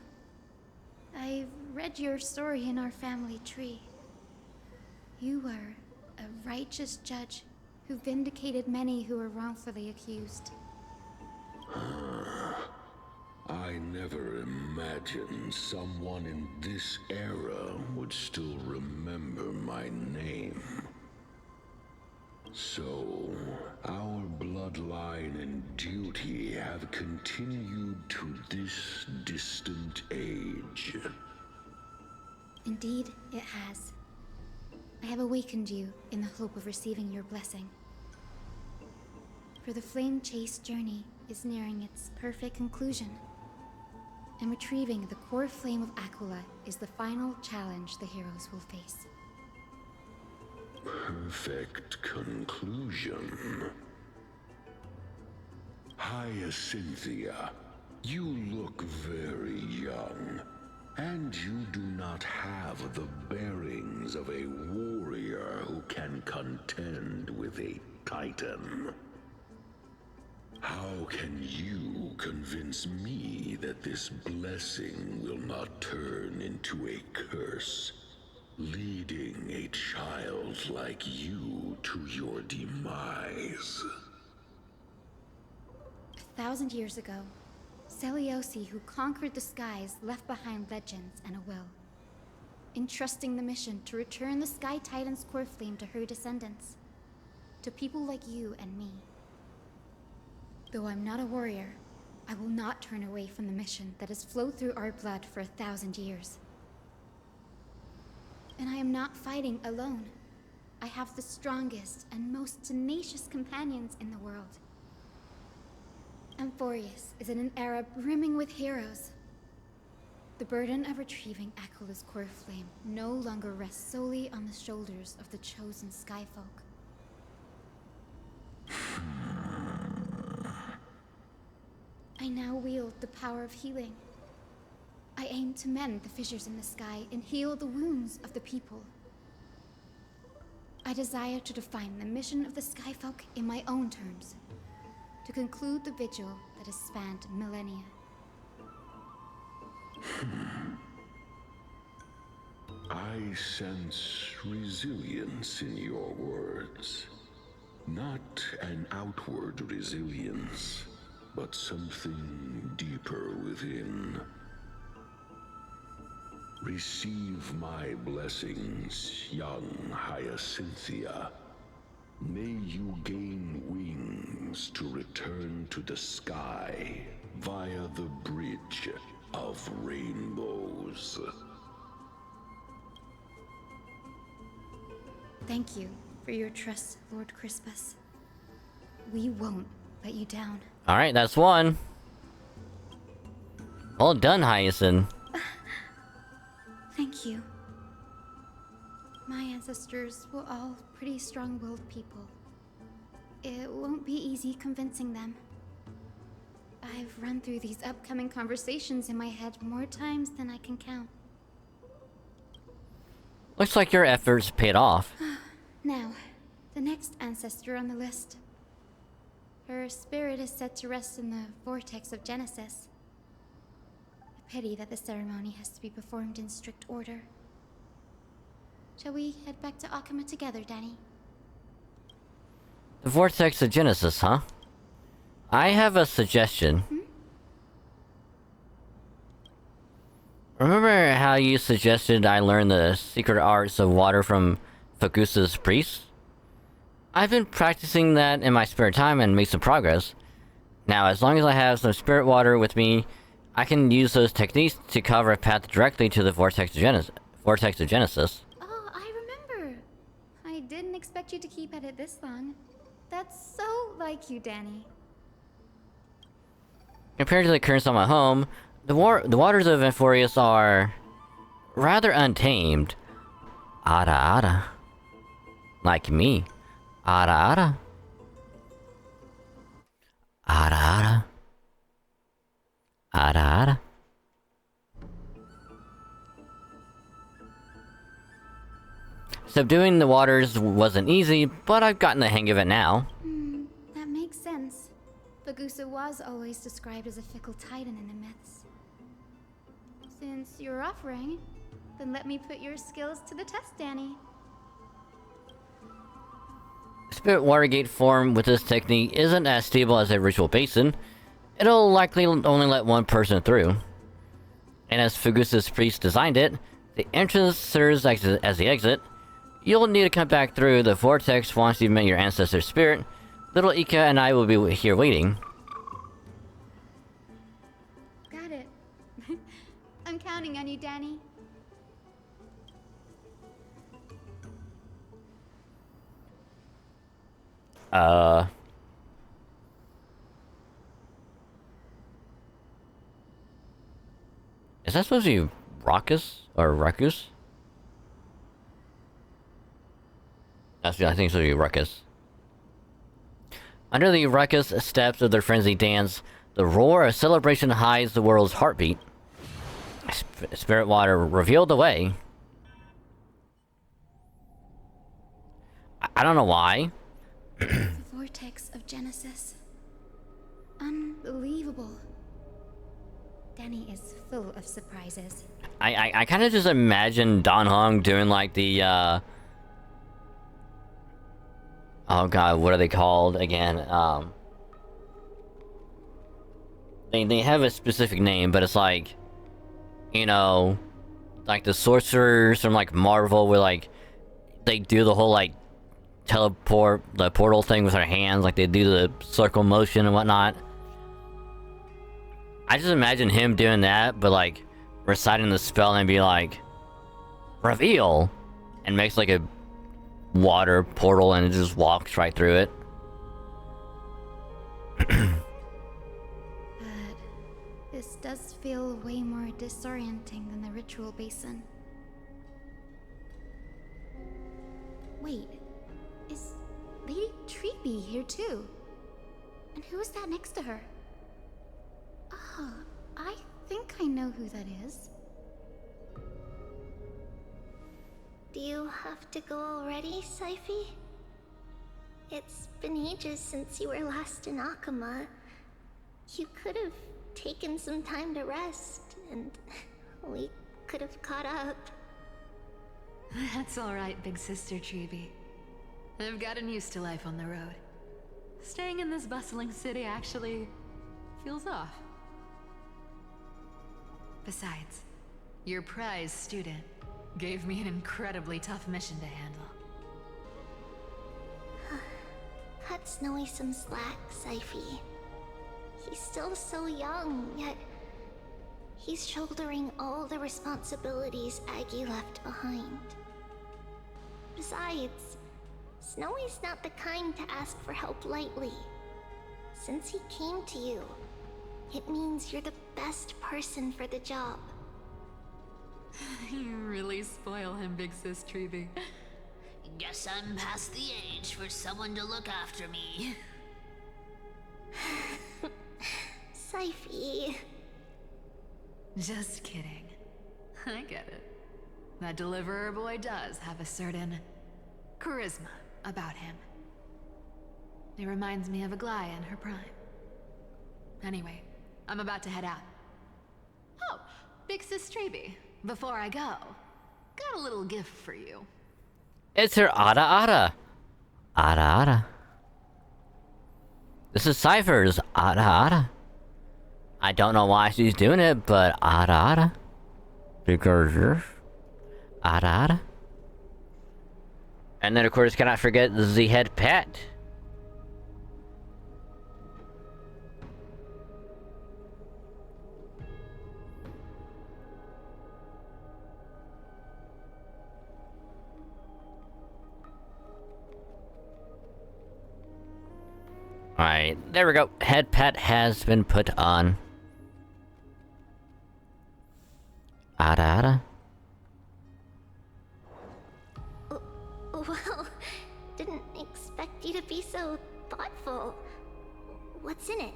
I've read your story in our family tree. You were a righteous judge who vindicated many who were wrongfully accused. I never imagined someone in this era would still remember my name. So, our bloodline and duty have continued to this distant age. Indeed, it has. I have awakened you in the hope of receiving your blessing. For the Flame Chase journey is nearing its perfect conclusion. and retrieving the core flame of Aquila is the final challenge the heroes will face. Perfect conclusion. Hyacinthia, you look very young, and you do not have the bearings of a warrior who can contend with a titan. How can you convince me that this blessing will not turn into a curse, leading a child like you to your demise? 1,000 years ago, Seliosi, who conquered the skies, left behind legends and a will, entrusting the mission to return the Sky Titan's core flame to her descendants, to people like you and me. Though I'm not a warrior, I will not turn away from the mission that has flowed through our blood for 1,000 years. And I am not fighting alone. I have the strongest and most tenacious companions in the world. Amphorius is in an era brimming with heroes. The burden of retrieving Aquila's core flame no longer rests solely on the shoulders of the chosen Skyfolk. I now wield the power of healing. I aim to mend the fissures in the sky and heal the wounds of the people. I desire to define the mission of the Skyfolk in my own terms, to conclude the vigil that has spanned millennia. I sense resilience in your words. Not an outward resilience, but something deeper within. Receive my blessings, young Hyacinthia. May you gain wings to return to the sky via the bridge of rainbows. Thank you for your trust, Lord Crispus. We won't let you down. Alright, that's one. Well done, Hyacinth. Thank you. My ancestors were all pretty strong-willed people. It won't be easy convincing them. I've run through these upcoming conversations in my head more times than I can count. Looks like your efforts paid off. Now, the next ancestor on the list. Her spirit is said to rest in the vortex of Genesis. A pity that the ceremony has to be performed in strict order. Shall we head back to Akama together, Danny? The vortex of Genesis, huh? I have a suggestion. Remember how you suggested I learn the secret arts of water from Fagusa's priest? I've been practicing that in my spare time and made some progress. Now, as long as I have some spirit water with me, I can use those techniques to cover a path directly to the vortex of Genesis. Oh, I remember. I didn't expect you to keep at it this long. That's so like you, Danny. Compared to the currents on my home, the waters of Amphorius are rather untamed. Ada ada. Like me. Ada ada. Ada ada. Ada ada. Subduing the waters wasn't easy, but I've gotten the hang of it now. That makes sense. Fagusa was always described as a fickle titan in the myths. Since you're offering, then let me put your skills to the test, Danny. Spirit water gate form with this technique isn't as stable as a ritual basin. It'll likely only let one person through. And as Fagusa's priest designed it, the entrance serves as the exit. You'll need to come back through the vortex once you've met your ancestor's spirit. Little Ika and I will be here waiting. Got it. I'm counting on you, Danny. Is that supposed to be Raucous or Ruckus? I think it's supposed to be Ruckus. Under the ruckus steps of their frenzied dance, the roar of celebration hides the world's heartbeat. Spirit water revealed the way. I don't know why. The vortex of Genesis. Unbelievable. Danny is full of surprises. I kind of just imagine Don Hong doing like the oh god, what are they called again? They have a specific name, but it's like, you know, like the sorcerers from like Marvel, where like they do the whole like teleport, the portal thing with their hands, like they do the circle motion and whatnot. I just imagine him doing that, but like reciting the spell and be like, reveal, and makes like a water portal and it just walks right through it. But this does feel way more disorienting than the ritual basin. Wait, is Lady Treeby here too? And who is that next to her? Oh, I think I know who that is. Do you have to go already, Syphi? It's been ages since you were last in Akama. You could have taken some time to rest, and we could have caught up. That's alright, big sister Treeby. I've gotten used to life on the road. Staying in this bustling city actually feels off. Besides, your prize student gave me an incredibly tough mission to handle. Cut Snowy some slack, Syphi. He's still so young, yet he's shouldering all the responsibilities Aggie left behind. Besides, Snowy's not the kind to ask for help lightly. Since he came to you, it means you're the best person for the job. You really spoil him, big sis Treeby. Guess I'm past the age for someone to look after me. Syphi. Just kidding. I get it. That deliverer boy does have a certain charisma about him. It reminds me of Aglaya in her prime. Anyway, I'm about to head out. Oh, big sis Treeby. Before I go, got a little gift for you. It's her Ada Ada. Ada Ada. This is Cypher's Ada Ada. I don't know why she's doing it, but Ada Ada. Because you're Ada Ada. And then of course cannot forget the head pet. Alright, there we go. Head pet has been put on. Ada Ada. Well, didn't expect you to be so thoughtful. What's in it?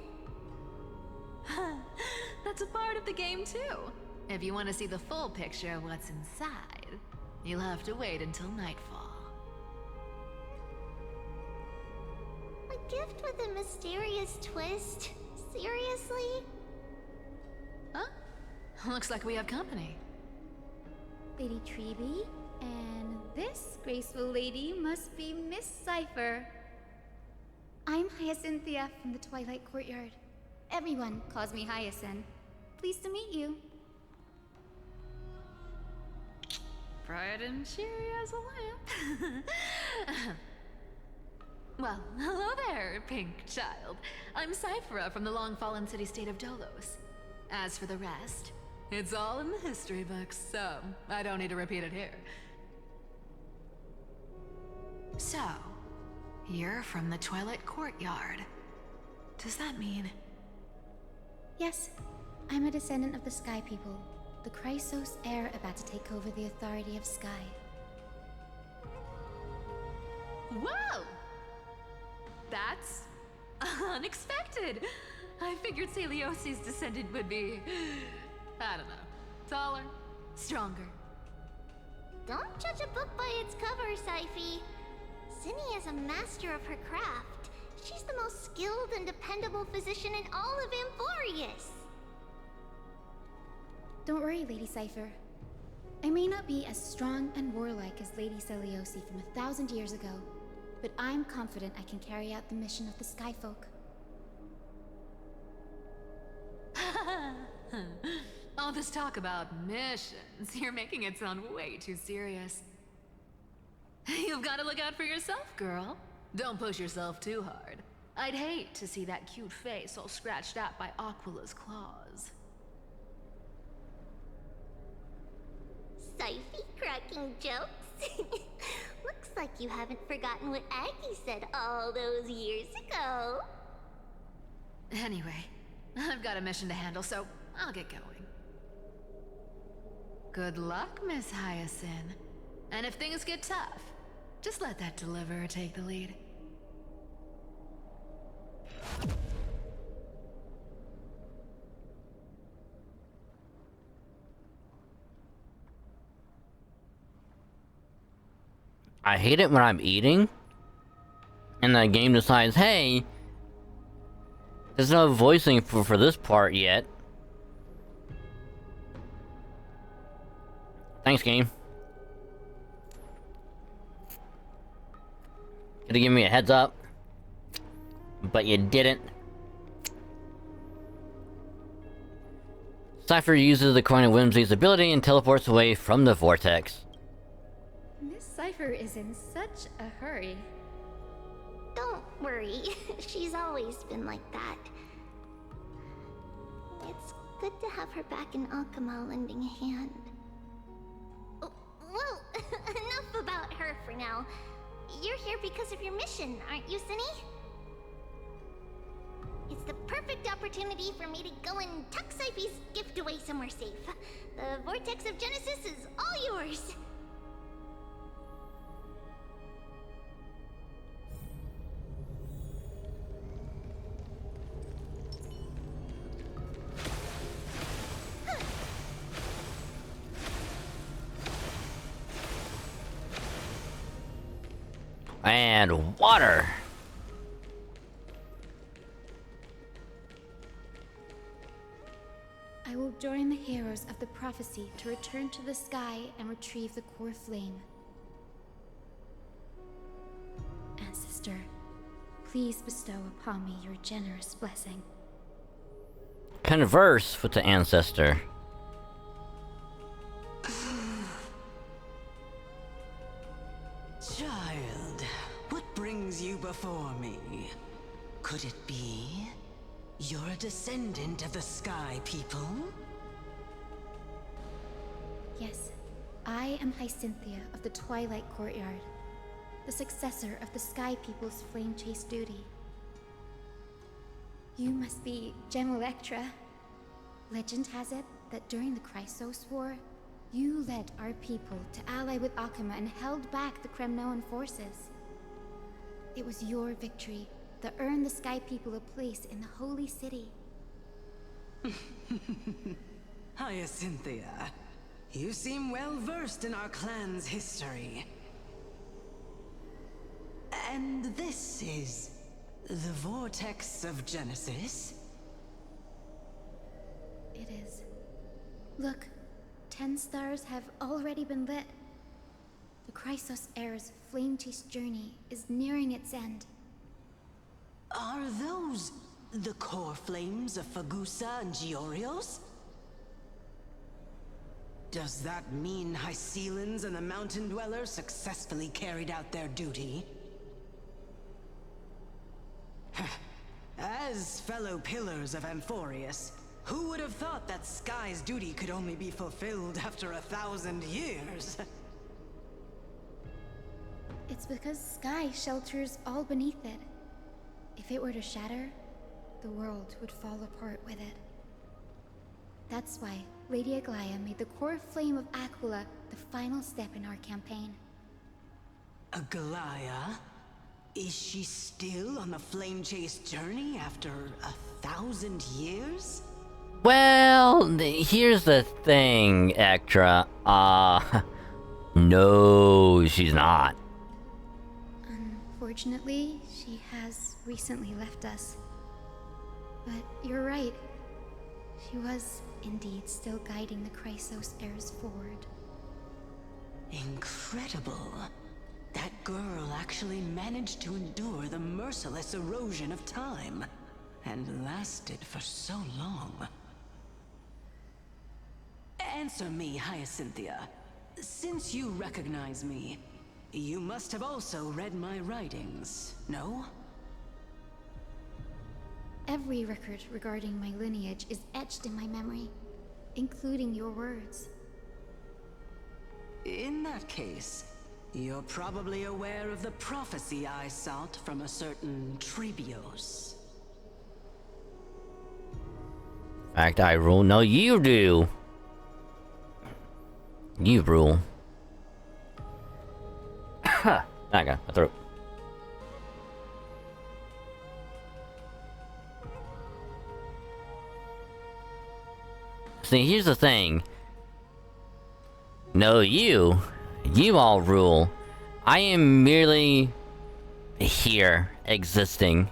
That's a part of the game too. If you want to see the full picture of what's inside, you'll have to wait until nightfall. A gift with a mysterious twist? Seriously? Huh? Looks like we have company. Lady Treeby, and this graceful lady must be Miss Cypher. I'm Hyacinthia from the Twilight Courtyard. Everyone calls me Hyacinth. Pleased to meet you. Bright and cheery as a lamp. Well, hello there, pink child. I'm Cyphera from the long-fallen city-state of Dolos. As for the rest, it's all in the history books, so I don't need to repeat it here. So, you're from the Twilight Courtyard. Does that mean... Yes, I'm a descendant of the Sky People, The Chrysos heir about to take over the authority of Sky. Whoa! That's unexpected. I figured Celiosi's descendant would be, I don't know, taller, stronger. Don't judge a book by its cover, Syphe. Zinni is a master of her craft. She's the most skilled and dependable physician in all of Amphorius. Don't worry, Lady Cypher. I may not be as strong and warlike as Lady Celiosi from 1,000 years ago, but I'm confident I can carry out the mission of the Skyfolk. All this talk about missions, you're making it sound way too serious. You've got to look out for yourself, girl. Don't push yourself too hard. I'd hate to see that cute face all scratched out by Aquila's claws. Syphe cracking jokes? Looks like you haven't forgotten what Aggie said all those years ago. Anyway, I've got a mission to handle, so I'll get going. Good luck, Miss Hyacinth. And if things get tough, just let that deliverer take the lead. I hate it when I'm eating and the game decides, hey, there's no voicing for this part yet. Thanks, game. Could've given me a heads up, but you didn't. Cypher uses the Coin of Whimsy's ability and teleports away from the vortex. Miss Cypher is in such a hurry. Don't worry, she's always been like that. It's good to have her back in Alchema lending a hand. Oh, well, enough about her for now. You're here because of your mission, aren't you, Zinni? It's the perfect opportunity for me to go and tuck Syphe's gift away somewhere safe. The Vortex of Genesis is all yours. And water. I will join the heroes of the prophecy to return to the sky and retrieve the core flame. Ancestor, please bestow upon me your generous blessing. Converse with the ancestor. Child, what brings you before me? Could it be you're a descendant of the Sky People? Yes, I am Hyacinthia of the Twilight Courtyard, the successor of the Sky People's Flame Chase duty. You must be Gem Electra. Legend has it that during the Chrysos War, you led our people to ally with Alchema and held back the Kremnoan forces. It was your victory that earned the Sky People a place in the Holy City. Hyacinthia, you seem well versed in our clan's history. And this is the Vortex of Genesis? It is. Look, 10 stars have already been lit. The Chrysos heir's flame chase journey is nearing its end. Are those the core flames of Fagusa and Giorios? Does that mean Hycelans and the Mountain Dwellers successfully carried out their duty? As fellow pillars of Amphorius, who would have thought that Sky's duty could only be fulfilled after 1,000 years? It's because Sky shelters all beneath it. If it were to shatter, the world would fall apart with it. That's why Lady Aglaya made the core flame of Aquila the final step in our campaign. Aglaya? Is she still on the flame chase journey after 1,000 years? Well, here's the thing, Ektra. No, she's not. Unfortunately, she has recently left us. But you're right. She was indeed still guiding the Chrysos heirs forward. Incredible. That girl actually managed to endure the merciless erosion of time, and lasted for so long. Answer me, Hyacinthia. Since you recognize me, you must have also read my writings, no? Every record regarding my lineage is etched in my memory, including your words. In that case, you're probably aware of the prophecy I sought from a certain Trebios. Fact, I rule. No, you do. You rule. I got my throat. See, here's the thing. No, you all rule. I am merely here, existing.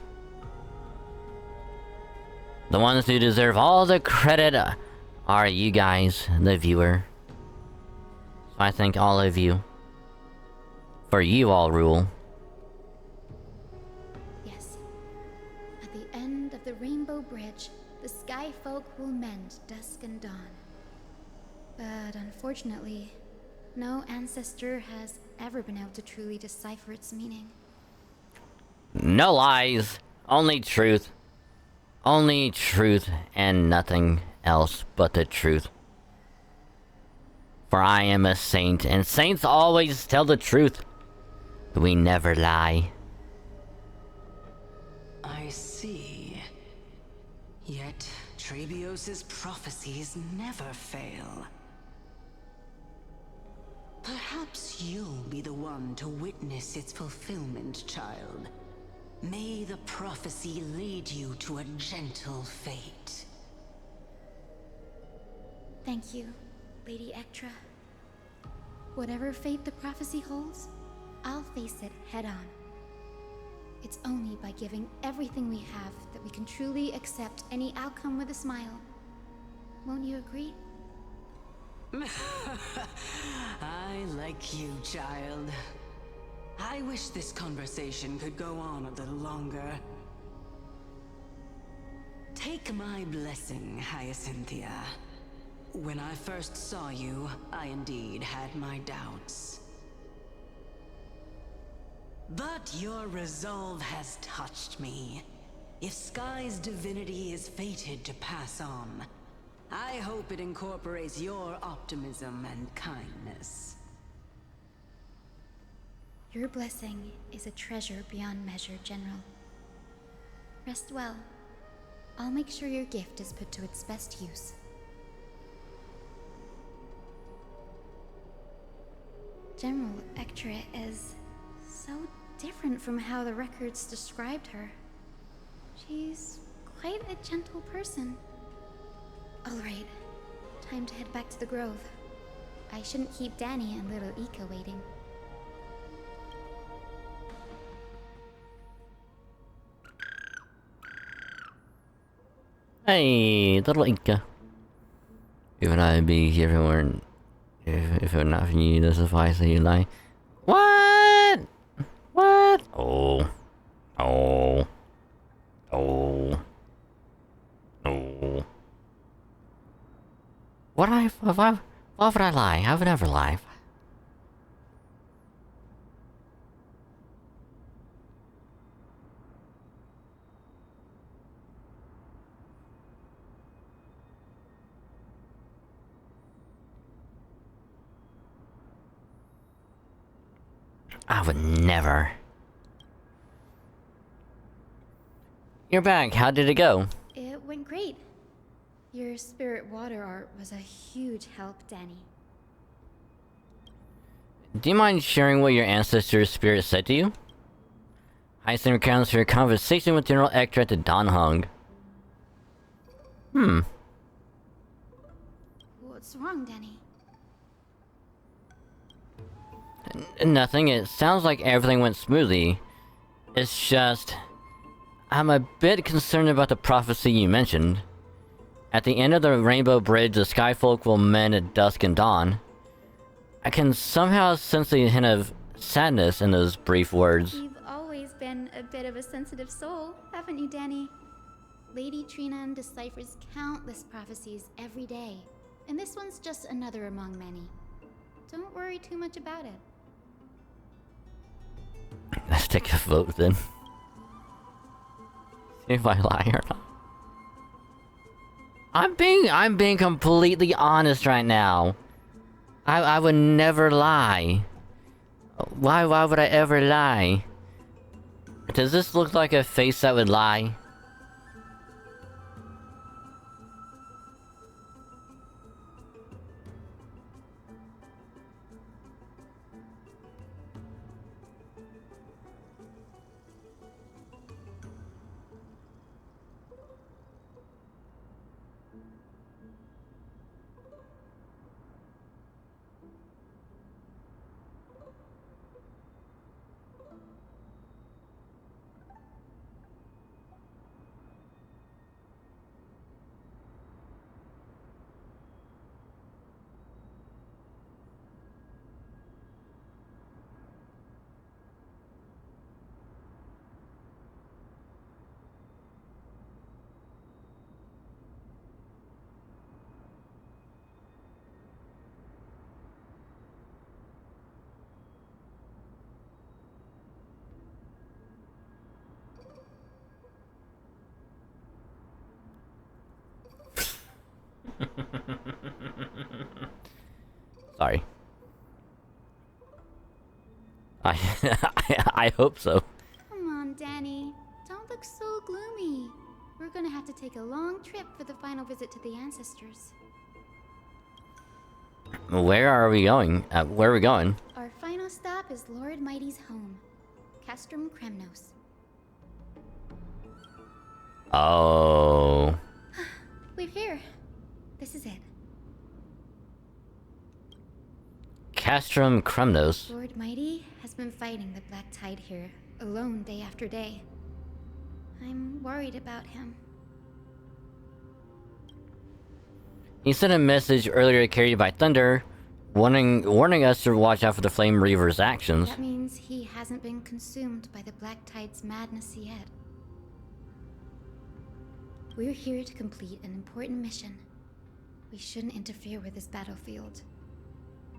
The ones who deserve all the credit are you guys, the viewer. So I thank all of you. For you all rule. Yes. At the end of the Rainbow Bridge, the Sky Folk will mend dusk and dawn. But unfortunately, no ancestor has ever been able to truly decipher its meaning. No lies, only truth. Only truth and nothing else but the truth. For I am a saint, and saints always tell the truth. We never lie. I see. Yet, Trebios' prophecies never fail. Perhaps you'll be the one to witness its fulfillment, child. May the prophecy lead you to a gentle fate. Thank you, Lady Ektra. Whatever fate the prophecy holds, I'll face it head-on. It's only by giving everything we have that we can truly accept any outcome with a smile. Won't you agree? I like you, child. I wish this conversation could go on a little longer. Take my blessing, Hyacinthia. When I first saw you, I indeed had my doubts. But your resolve has touched me. If Sky's divinity is fated to pass on, I hope it incorporates your optimism and kindness. Your blessing is a treasure beyond measure, General. Rest well. I'll make sure your gift is put to its best use. General Ektra is so different from how the records described her. She's quite a gentle person. All right, time to head back to the Grove. I shouldn't keep Danny and little Ika waiting. Hey, little Inca. Even I'd be here if it weren't. If it were not for you, this is why I say you lie. What? What? Oh. Oh. Oh. Oh. Why would I lie? I would never lie. I would never. You're back. How did it go? It went great. Your spirit water art was a huge help, Danny. Do you mind sharing what your ancestor's spirit said to you? Heisen recounts her conversation with General Ector at the Dawn Hung. What's wrong, Danny? Nothing. It sounds like everything went smoothly. It's just... I'm a bit concerned about the prophecy you mentioned. At the end of the Rainbow Bridge, the Skyfolk will mend at dusk and dawn. I can somehow sense a hint of sadness in those brief words. You've always been a bit of a sensitive soul, haven't you, Danny? Lady Trina deciphers countless prophecies every day, and this one's just another among many. Don't worry too much about it. Let's take a vote then. See if I lie or not. I'm being completely honest right now. I would never lie. Why would I ever lie? Does this look like a face that would lie? Sorry. I hope so. Come on, Danny. Don't look so gloomy. We're gonna have to take a long trip for the final visit to the ancestors. Where are we going? Where are we going? Our final stop is Lord Mighty's home, Castrum Kremnos. Oh. We're here. This is it. Castrum Kremnos. Lord Mighty has been fighting the Black Tide here, alone day after day. I'm worried about him. He sent a message earlier carried by Thunder, warning us to watch out for the Flame Reaver's actions. That means he hasn't been consumed by the Black Tide's madness yet. We're here to complete an important mission. We shouldn't interfere with this battlefield.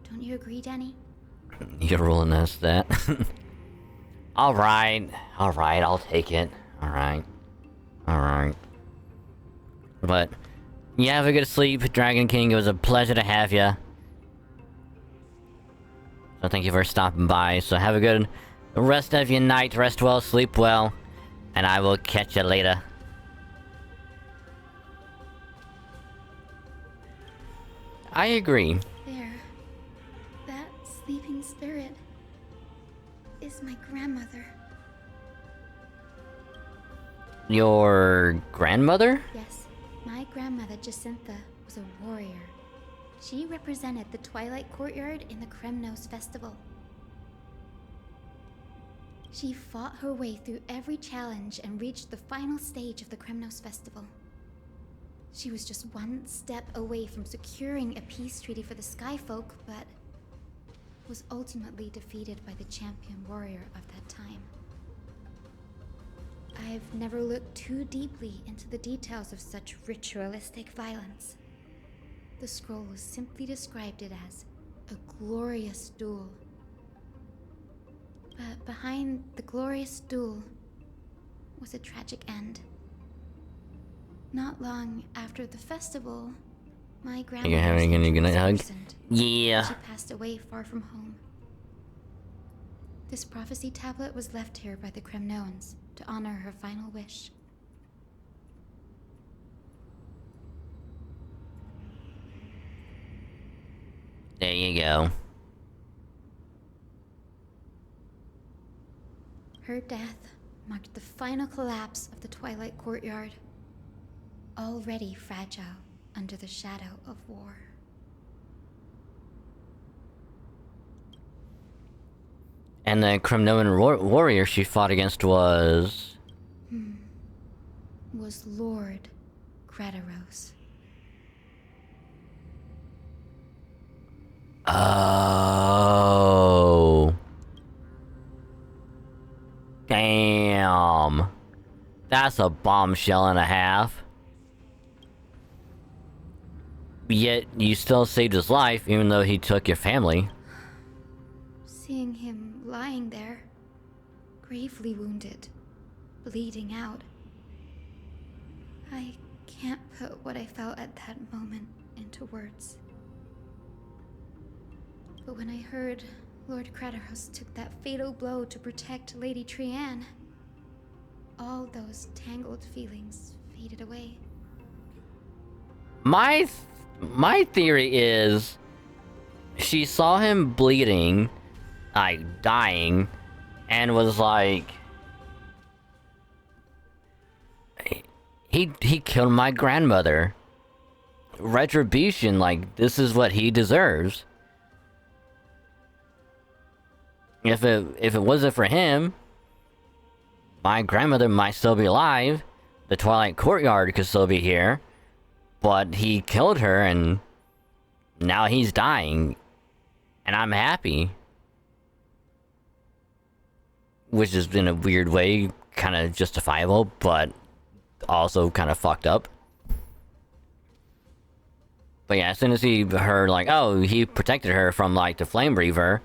Don't you agree, Danny? You're ruling us that. Alright, I'll take it. Alright. But, you have a good sleep, Dragon King. It was a pleasure to have you. So thank you for stopping by. So have a good rest of your night. Rest well, sleep well. And I will catch you later. I agree. There. That sleeping spirit is my grandmother. Your grandmother? Yes, my grandmother Jacintha was a warrior. She represented the Twilight Courtyard in the Kremnos Festival. She fought her way through every challenge and reached the final stage of the Kremnos Festival. She was just one step away from securing a peace treaty for the Skyfolk, but was ultimately defeated by the champion warrior of that time. I've never looked too deeply into the details of such ritualistic violence. The scroll simply described it as a glorious duel. But behind the glorious duel was a tragic end. Not long after the festival, my grandmother You having a good night hug? Yeah. She passed away far from home. This prophecy tablet was left here by the Kremnoans to honor her final wish. There you go. Her death marked the final collapse of the Twilight Courtyard, already fragile under the shadow of war. And the Kremnoan warrior she fought against was... Was Lord Gretaros. Oh. Damn. That's a bombshell and a half. Yet you still saved his life, even though he took your family. Seeing him lying there, gravely wounded, bleeding out. I can't put what I felt at that moment into words. But when I heard Lord Gretaros took that fatal blow to protect Lady Trianne, all those tangled feelings faded away. My theory is she saw him bleeding, like dying, and was like, he killed my grandmother. Retribution, like, this is what he deserves. If it wasn't for him, my grandmother might still be alive. The Twilight Courtyard could still be here. But he killed her and now he's dying. And I'm happy. Which is in a weird way kind of justifiable, but also kind of fucked up. But yeah, as soon as he heard like, oh, he protected her from like the Flame Reaver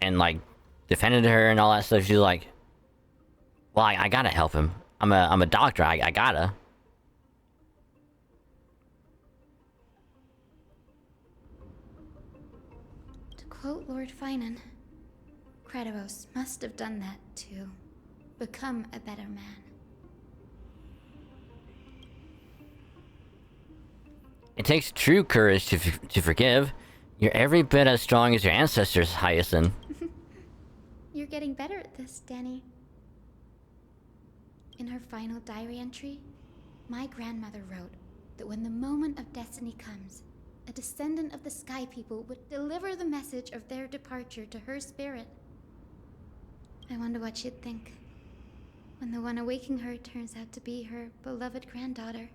and like defended her and all that stuff, she's like, well, I gotta help him. I'm a doctor. I gotta. To quote Lord Finan, Gretaros must have done that to become a better man. It takes true courage to forgive. You're every bit as strong as your ancestors, Hyacinth. You're getting better at this, Danny. In her final diary entry, my grandmother wrote that when the moment of destiny comes, a descendant of the Sky People would deliver the message of their departure to her spirit. I wonder what she'd think when the one awaking her turns out to be her beloved granddaughter.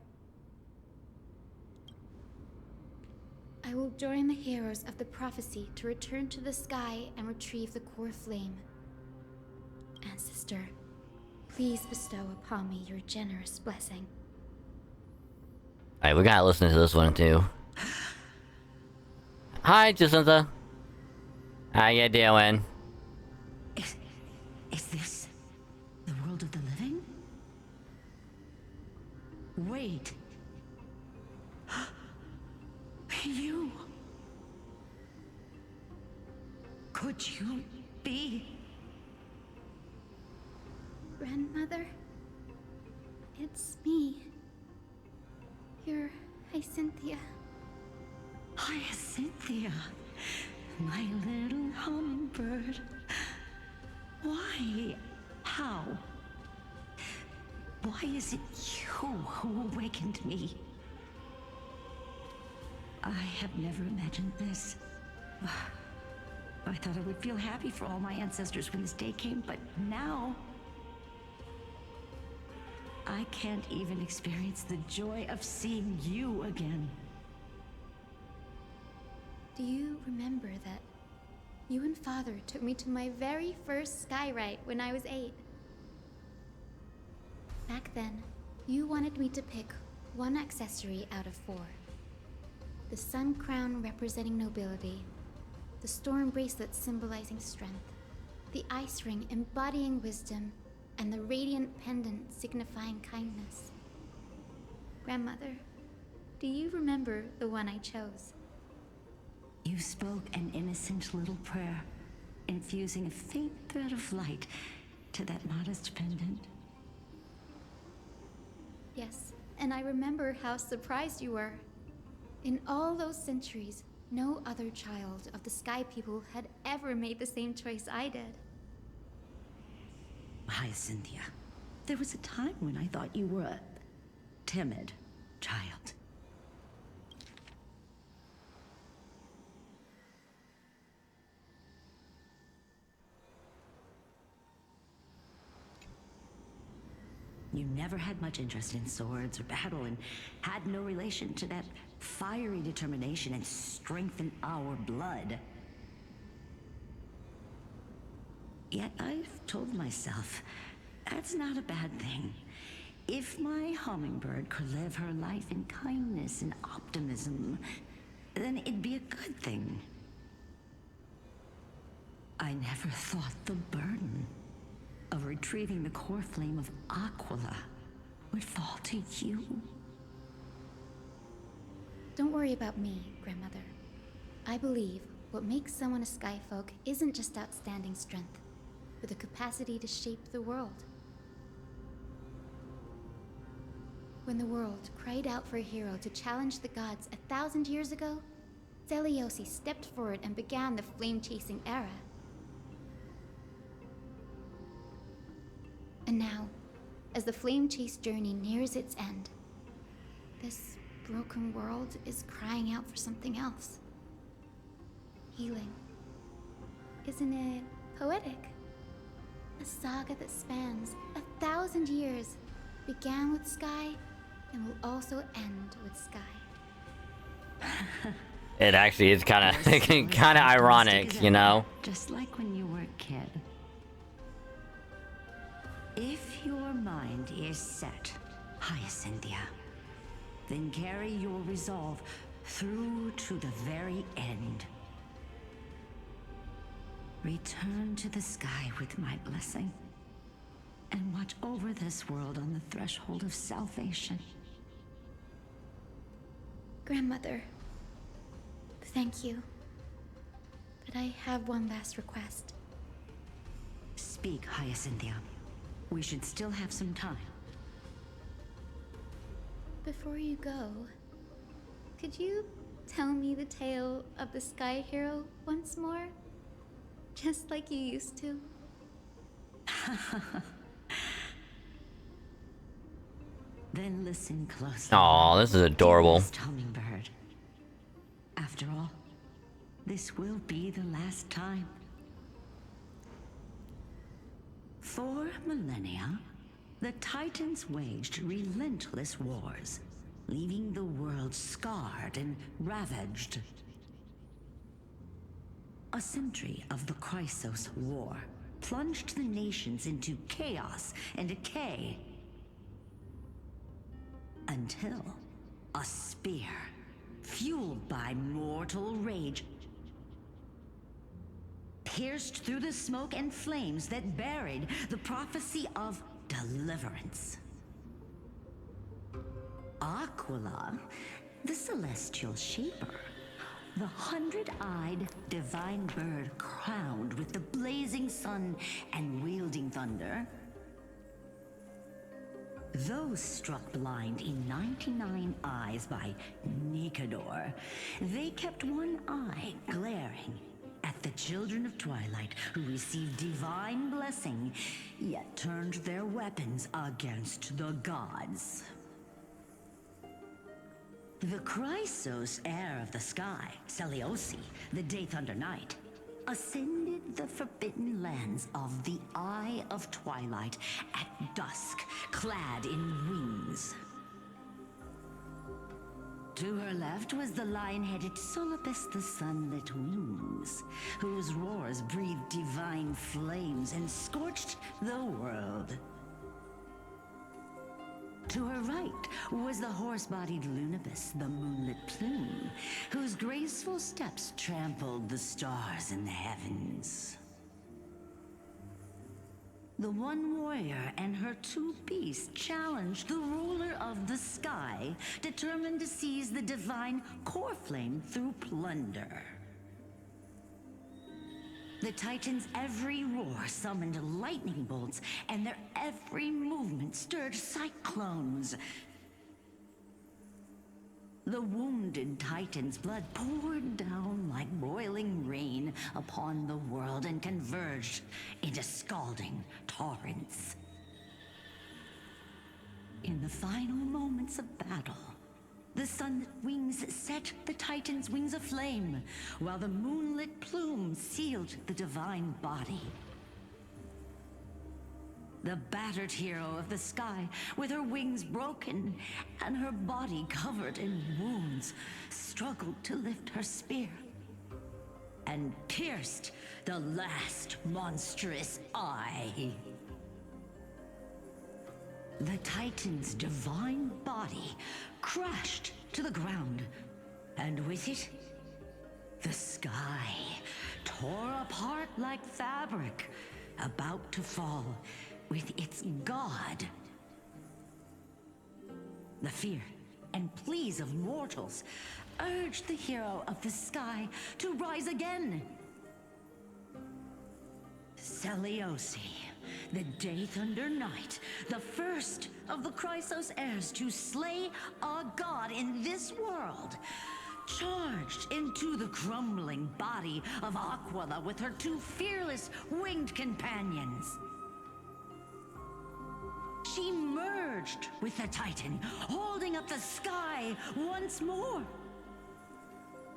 I will join the heroes of the prophecy to return to the sky and retrieve the core flame. Ancestor, please bestow upon me your generous blessing. Alright, we gotta listen to this one too. Hi, Jacinta. How you doing? Is this the world of the living? Wait. You... Could you be... Grandmother? It's me. You're Hyacinthia. Hyacinthia, my little hummingbird. Why? How? Why is it you who awakened me? I have never imagined this. I thought I would feel happy for all my ancestors when this day came, but now... I can't even experience the joy of seeing you again. Do you remember that you and Father took me to my very first skyride when I was 8? Back then, you wanted me to pick one accessory out of 4. The sun crown representing nobility, the storm bracelet symbolizing strength, the ice ring embodying wisdom, and the radiant pendant signifying kindness. Grandmother, do you remember the one I chose? You spoke an innocent little prayer, infusing a faint thread of light to that modest pendant. Yes, and I remember how surprised you were. In all those centuries, No other child of the Sky People had ever made the same choice I did. Hyacinthia, there was a time when I thought you were a timid child. You never had much interest in swords or battle and had no relation to that fiery determination and strength in our blood. Yet I've told myself, that's not a bad thing. If my hummingbird could live her life in kindness and optimism, then it'd be a good thing. I never thought the burden of retrieving the core flame of Aquila would fall to you. Don't worry about me, Grandmother. I believe what makes someone a Skyfolk isn't just outstanding strength, but the capacity to shape the world. When the world cried out for a hero to challenge the gods 1,000 years ago, Zeliosi stepped forward and began the flame-chasing era. And now, as the flame chase journey nears its end, this broken world is crying out for something else. Healing. Isn't it poetic? A saga that spans 1,000 years, began with Sky, and will also end with Sky. It actually is kind of kind of ironic, you know? Just like when you were a kid. If your mind is set, Hyacinthia, then carry your resolve through to the very end. Return to the sky with my blessing, and watch over this world on the threshold of salvation. Grandmother, thank you. But I have one last request. Speak, Hyacinthia. We should still have some time. Before you go, could you tell me the tale of the Sky Hero once more? Just like you used to. Then listen closely. Aw, this is adorable. Dearest hummingbird. After all, this will be the last time. For millennia, the Titans waged relentless wars, leaving the world scarred and ravaged. A century of the Chrysos War plunged the nations into chaos and decay. Until a spear, fueled by mortal rage, pierced through the smoke and flames that buried the prophecy of deliverance. Aquila, the celestial shaper, the 100-eyed divine bird crowned with the blazing sun and wielding thunder. Those struck blind in 99 eyes by Nikador, they kept one eye glaring at the children of Twilight who received divine blessing, yet turned their weapons against the gods. The Chrysos heir of the sky, Seliosi, the Day Thunder Knight, ascended the forbidden lands of the Eye of Twilight at dusk, clad in wings. To her left was the lion-headed Solipus the Sunlit Wings, whose roars breathed divine flames and scorched the world. To her right was the horse-bodied Lunibus, the Moonlit Plume, whose graceful steps trampled the stars in the heavens. The one warrior and her two beasts challenged the ruler of the sky, determined to seize the divine core flame through plunder. The Titans' every roar summoned lightning bolts, and their every movement stirred cyclones. The wounded Titan's blood poured down like boiling rain upon the world and converged into scalding torrents. In the final moments of battle, the sunlit wings set the Titan's wings aflame, while the moonlit plume sealed the divine body. The battered hero of the sky, with her wings broken and her body covered in wounds, struggled to lift her spear and pierced the last monstrous eye. The Titan's divine body crashed to the ground, and with it, the sky tore apart like fabric, about to fall with its god. The fear and pleas of mortals urged the hero of the sky to rise again. Celiosi, the Day Thunder Knight, the first of the Chrysos heirs to slay a god in this world, charged into the crumbling body of Aquila with her two fearless winged companions. She merged with the Titan, holding up the sky once more,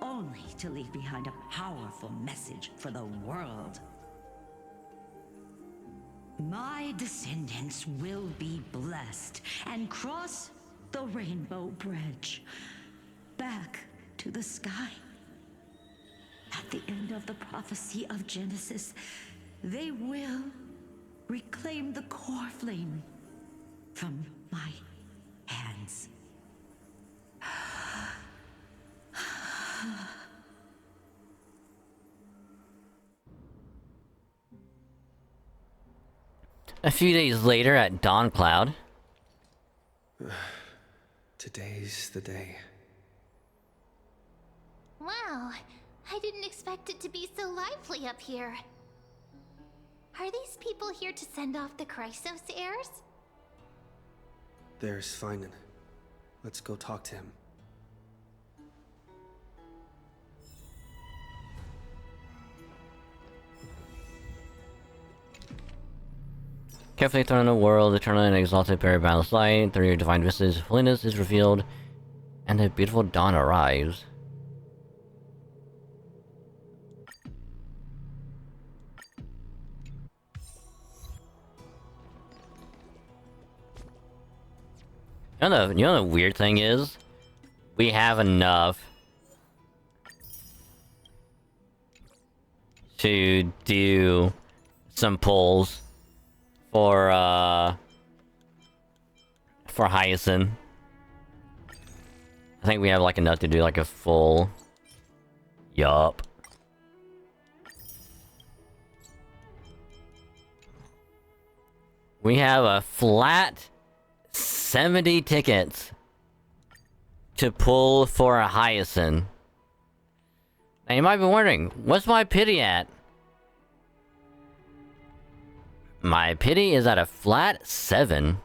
only to leave behind a powerful message for the world. My descendants will be blessed and cross the Rainbow Bridge back to the sky. At the end of the prophecy of Genesis, they will reclaim the core flame from my hands. A few days later at Dawn Cloud. Today's the day. Wow, I didn't expect it to be so lively up here. Are these people here to send off the Chrysos heirs? There's Finan. Let's go talk to him. Carefully thrown in the world, eternal and exalted, buried boundless light, through your divine vistas, holiness is revealed, and the beautiful dawn arrives. You know the weird thing is, we have enough to do some pulls for Hyacinth. I think we have like enough to do like a full. Yup. We have a flat 70 tickets to pull for a Hyacinth. Now you might be wondering, what's my pity at? My pity is at a flat 7.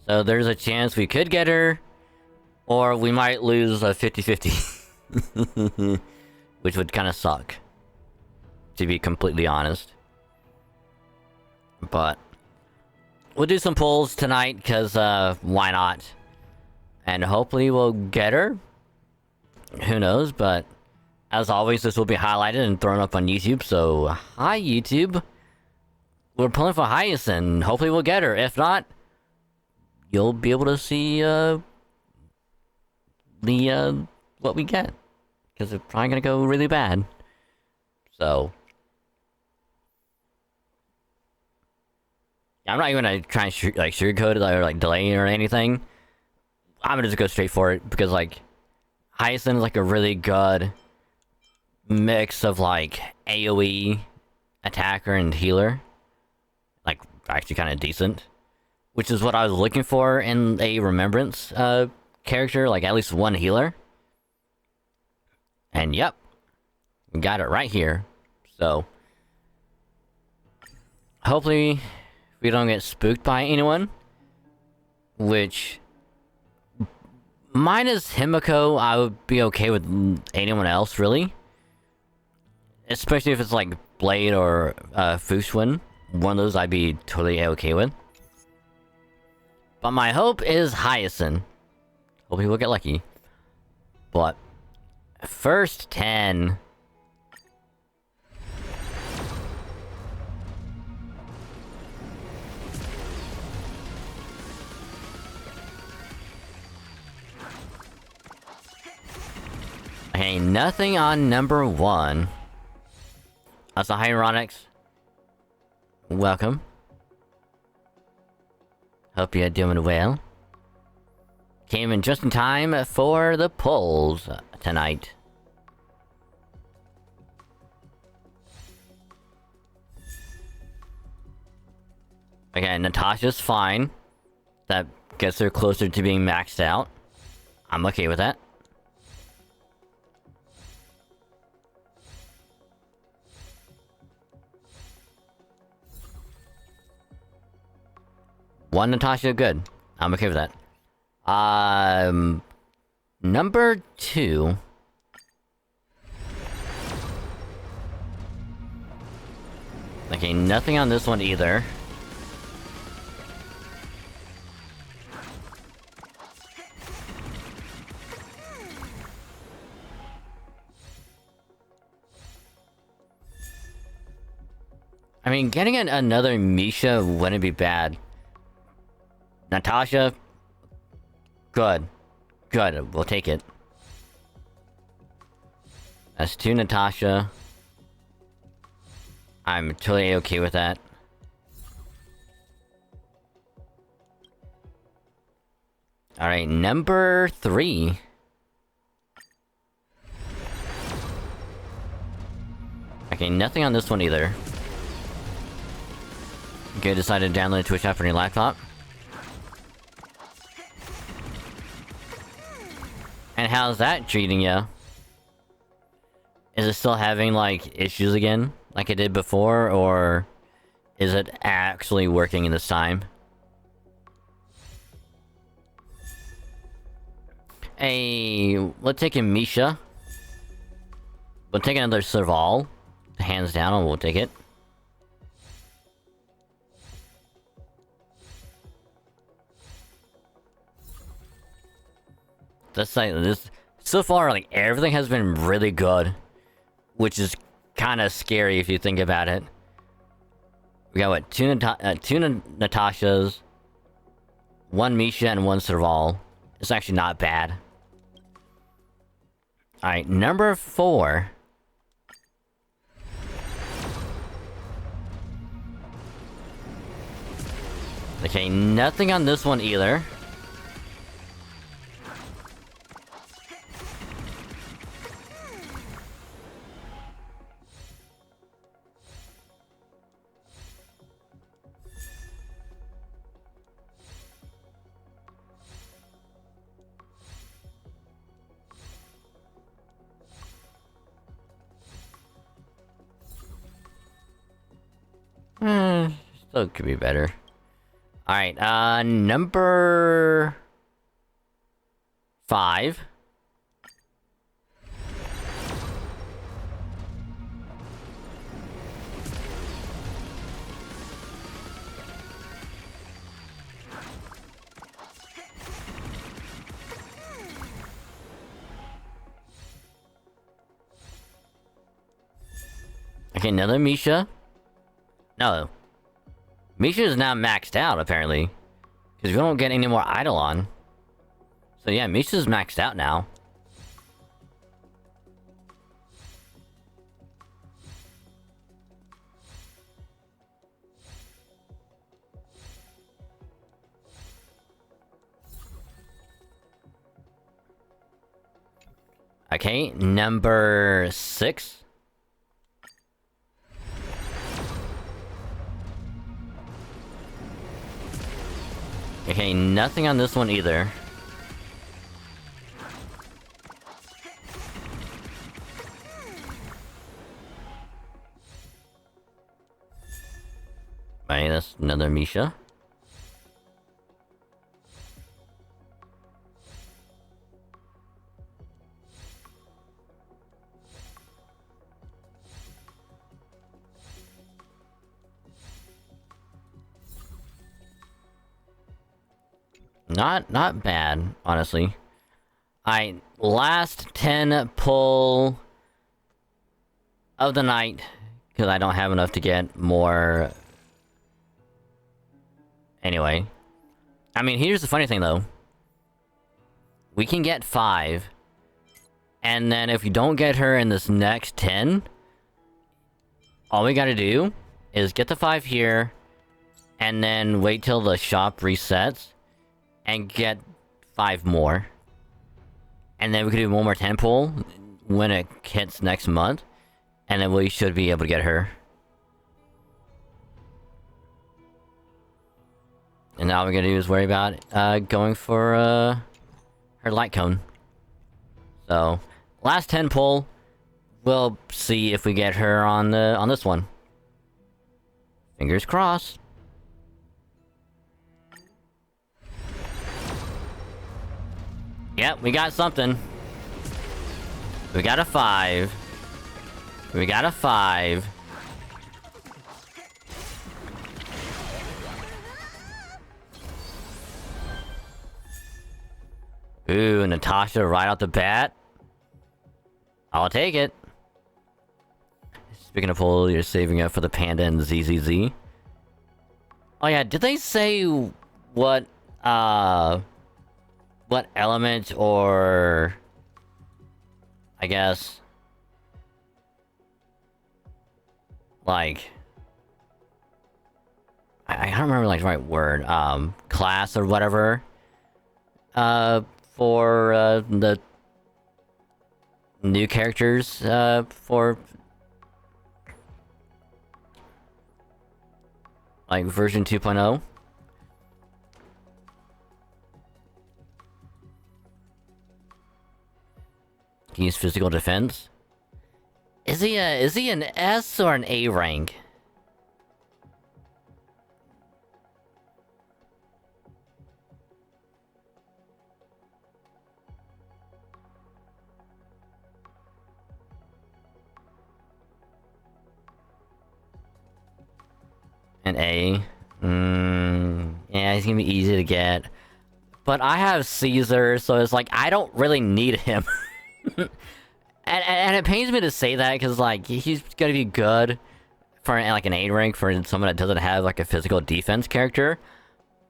So there's a chance we could get her, or we might lose a 50-50. Which would kind of suck, to be completely honest. But we'll do some pulls tonight, because why not? And hopefully we'll get her. Who knows, but as always, this will be highlighted and thrown up on YouTube, so hi YouTube. We're pulling for Hyacinth, hopefully we'll get her. If not, you'll be able to see what we get. Because it's probably gonna go really bad. So I'm not even gonna try and sugarcoat it or like delay it or anything. I'm gonna just go straight for it, because like Hyacinth is like a really good mix of like AoE attacker and healer. Like actually kind of decent, which is what I was looking for in a Remembrance character, like at least one healer. And yep, we got it right here. So hopefully we don't get spooked by anyone. which minus Himiko, I would be okay with anyone else, really. Especially if it's like Blade or Fushwin. One of those I'd be totally okay with. But my hope is Hyacinth. Hope he will get lucky. But first 10. Okay, nothing on number 1. That's the Hieronyx. Welcome. Hope you're doing well. Came in just in time for the polls tonight. Okay, Natasha's fine. That gets her closer to being maxed out. I'm okay with that. One Natasha, good. I'm okay with that. Number 2. Okay, nothing on this one either. I mean, getting another Misha wouldn't be bad. Natasha, good. Good, we'll take it. That's 2 Natasha. I'm totally okay with that. Alright, number 3. Okay, nothing on this one either. Okay, decided to download Twitch app on your laptop. And how's that treating you? Is it still having, like, issues again? Like it did before? Or is it actually working in this time? Hey, let's take a Misha. We'll take another Serval. Hands down, and we'll take it. That's like this. So far, like everything has been really good, which is kind of scary if you think about it. We got what, two Natashas, 1 Misha, and 1 Serval. It's actually not bad. All right, number 4. Okay, nothing on this one either. Still could be better. Alright, number 5. Okay, another Misha. No. Misha is now maxed out, apparently. Because we don't get any more Eidolon. So yeah, Misha's maxed out now. Okay, number 6. Okay, nothing on this one either. Right, that's another Misha. Not bad, honestly. Last 10 pull of the night, because I don't have enough to get more. Anyway. I mean, here's the funny thing, though. We can get 5, and then if you don't get her in this next 10, all we gotta do is get the 5 here, and then wait till the shop resets, and get 5 more. And then we can do one more 10 pull when it hits next month, and then we should be able to get her. And now all we're gonna do is worry about going for her light cone. So, last 10 pull, we'll see if we get her on this one. Fingers crossed. Yep, we got something. We got a 5. We got a 5. Ooh, Natasha right out the bat. I'll take it. Speaking of pull, you're saving up for the Panda and ZZZ. Oh yeah, did they say what element or I guess like I don't remember like the right word, class or whatever for the new characters for like version 2.0. Can use physical defense. Is he an S or an A rank? An A. Yeah, he's gonna be easy to get. But I have Caesar, so it's like, I don't really need him. and it pains me to say that, because, like, he's gonna be good for, like, an A rank for someone that doesn't have, like, a physical defense character.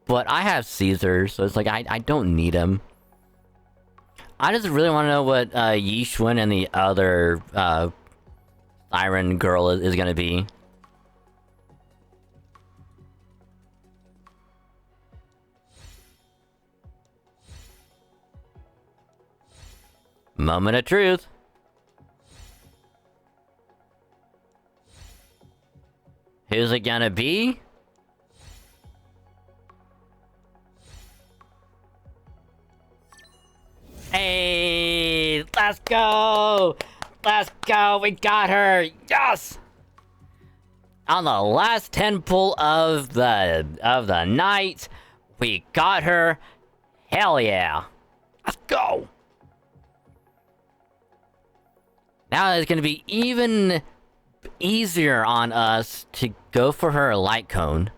But I have Caesar, so it's like, I don't need him. I just really want to know what Yishun and the other Siren girl is gonna be. Moment of truth. Who's it gonna be? Hey, let's go! Let's go! We got her! Yes! On the last 10 pull of the night, we got her. Hell yeah! Let's go! Now it's gonna be even easier on us to go for her light cone.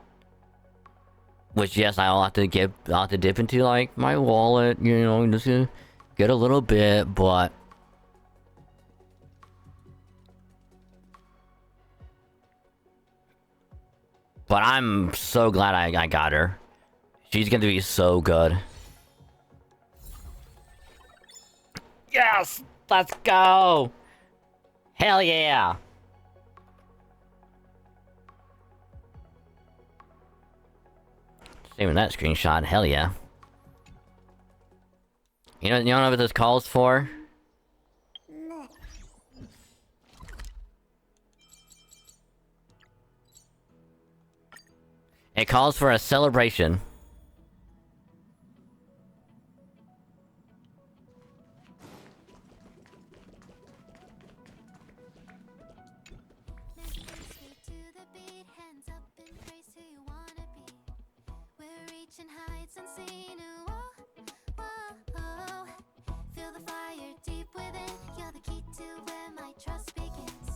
Which, yes, I'll have to dip into, like, my wallet, you know, just to get a little bit, but... But I'm so glad I got her. She's gonna be so good. Yes! Let's go! Hell yeah! Saving that screenshot, hell yeah. You know what this calls for? It calls for a celebration. Heights unseen, whoa, whoa, whoa. Feel the fire deep within. You're the key to where my trust begins.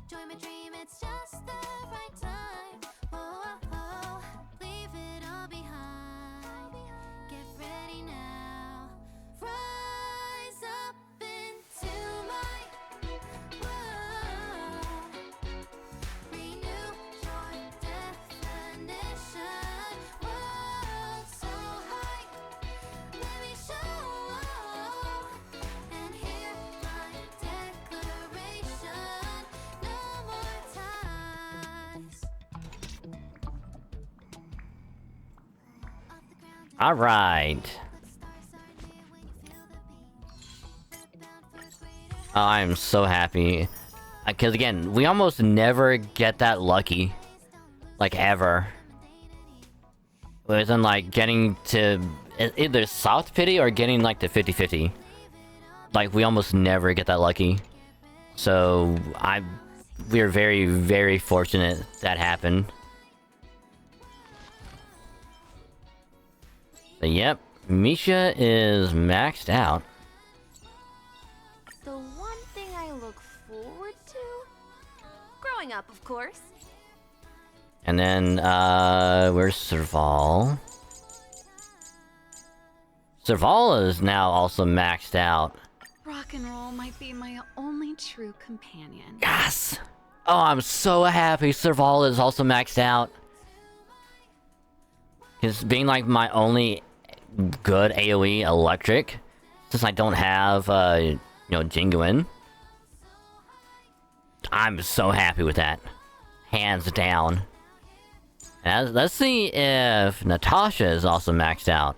Join my dream, it's just the right time. Whoa, whoa, whoa. Leave it all behind. Alright. Oh, I'm so happy. Because again, we almost never get that lucky. Like, ever. Within, like, getting to either soft pity or getting, like, to 50-50. Like, we almost never get that lucky. So, we're very, very fortunate that happened. So, yep, Misha is maxed out. The one thing I look forward to? Growing up, of course. And then, where's Serval? Serval is now also maxed out. Rock and roll might be my only true companion. Yes! Oh, I'm so happy Serval is also maxed out. Because being like my only good AoE electric, since I don't have, you know, Jinguin. I'm so happy with that. Hands down. And let's see if Natasha is also maxed out.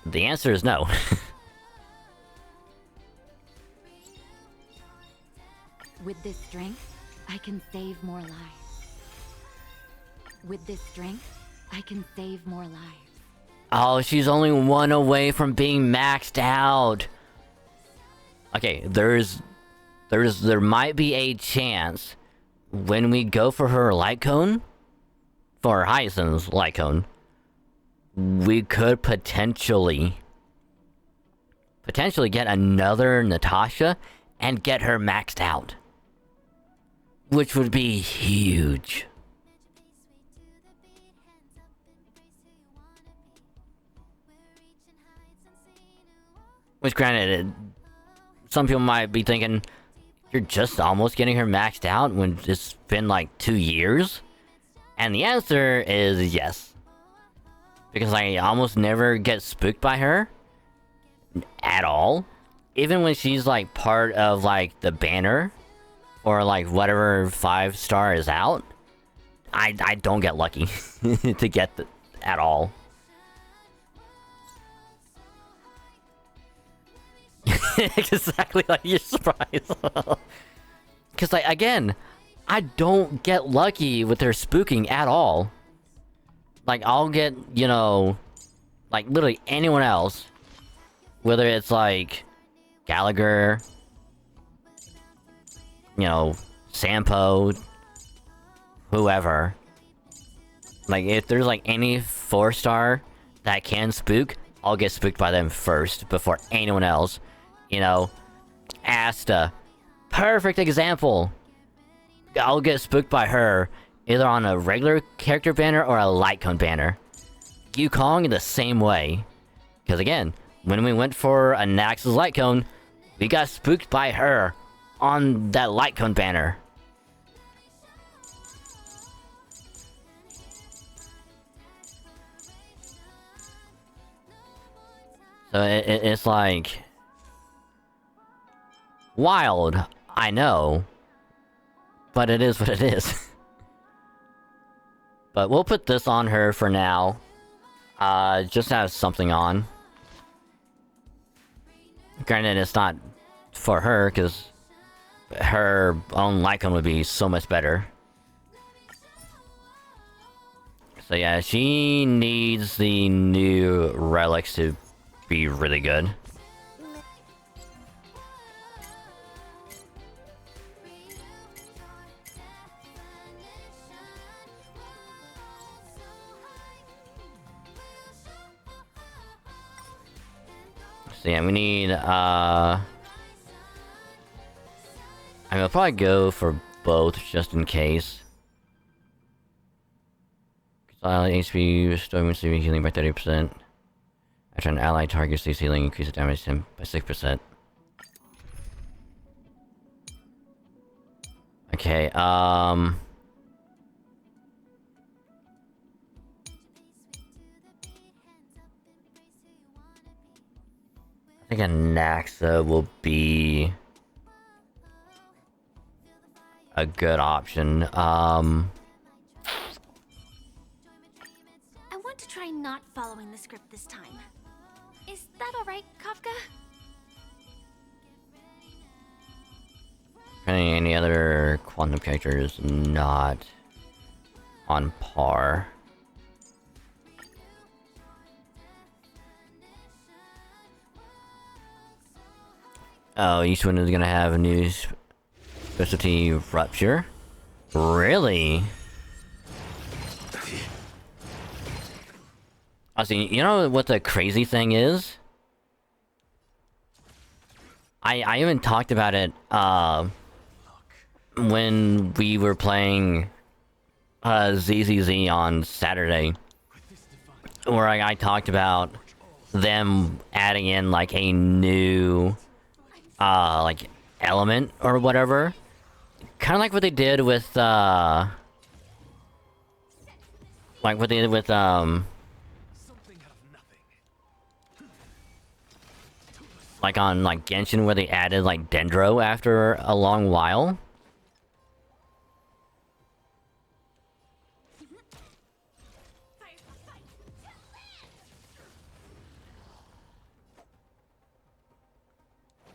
The answer is no. With this strength, I can save more lives. With this strength, I can save more lives. Oh, she's only one away from being maxed out. Okay, there might be a chance when we go for her light cone, for Hyacinth's light cone, we could potentially get another Natasha and get her maxed out. Which would be huge. Which, granted, some people might be thinking, you're just almost getting her maxed out when it's been like 2 years? And the answer is yes. Because I almost never get spooked by her. At all. Even when she's like part of like the banner. Or like whatever 5-star is out. I don't get lucky to get at all. Exactly, like you're surprised. Because like again, I don't get lucky with her spooking at all. Like I'll get, you know, like literally anyone else, whether it's like Gallagher, you know, Sampo, whoever. Like if there's like any 4-star that can spook, I'll get spooked by them first before anyone else. You know, Asta, perfect example. I'll get spooked by her either on a regular character banner or a light cone banner. Yukong the same way. Because again, when we went for a Naxx's light cone, we got spooked by her on that light cone banner. So it's like wild, I know, but it is what it is. But we'll put this on her for now. Just have something on. Granted, it's not for her, because her own Lycon would be so much better. So yeah, she needs the new relics to be really good. So yeah, we need, I mean, I'll probably go for both, just in case. HP, restoring receiving healing by 30%. After an ally target stays healing, increase the damage to him by 6%. Okay, I think a Naxa will be a good option. I want to try not following the script this time. Is that alright, Kafka? Any other quantum characters not on par? Oh, each one is gonna have a new specialty rupture? Really? I see, you know what the crazy thing is? I even talked about it, when we were playing, ZZZ on Saturday. Where I talked about them adding in, like, a new, like, element or whatever. Kinda like what they did with, like what they did with, like on, like, Genshin, where they added, like, Dendro after a long while.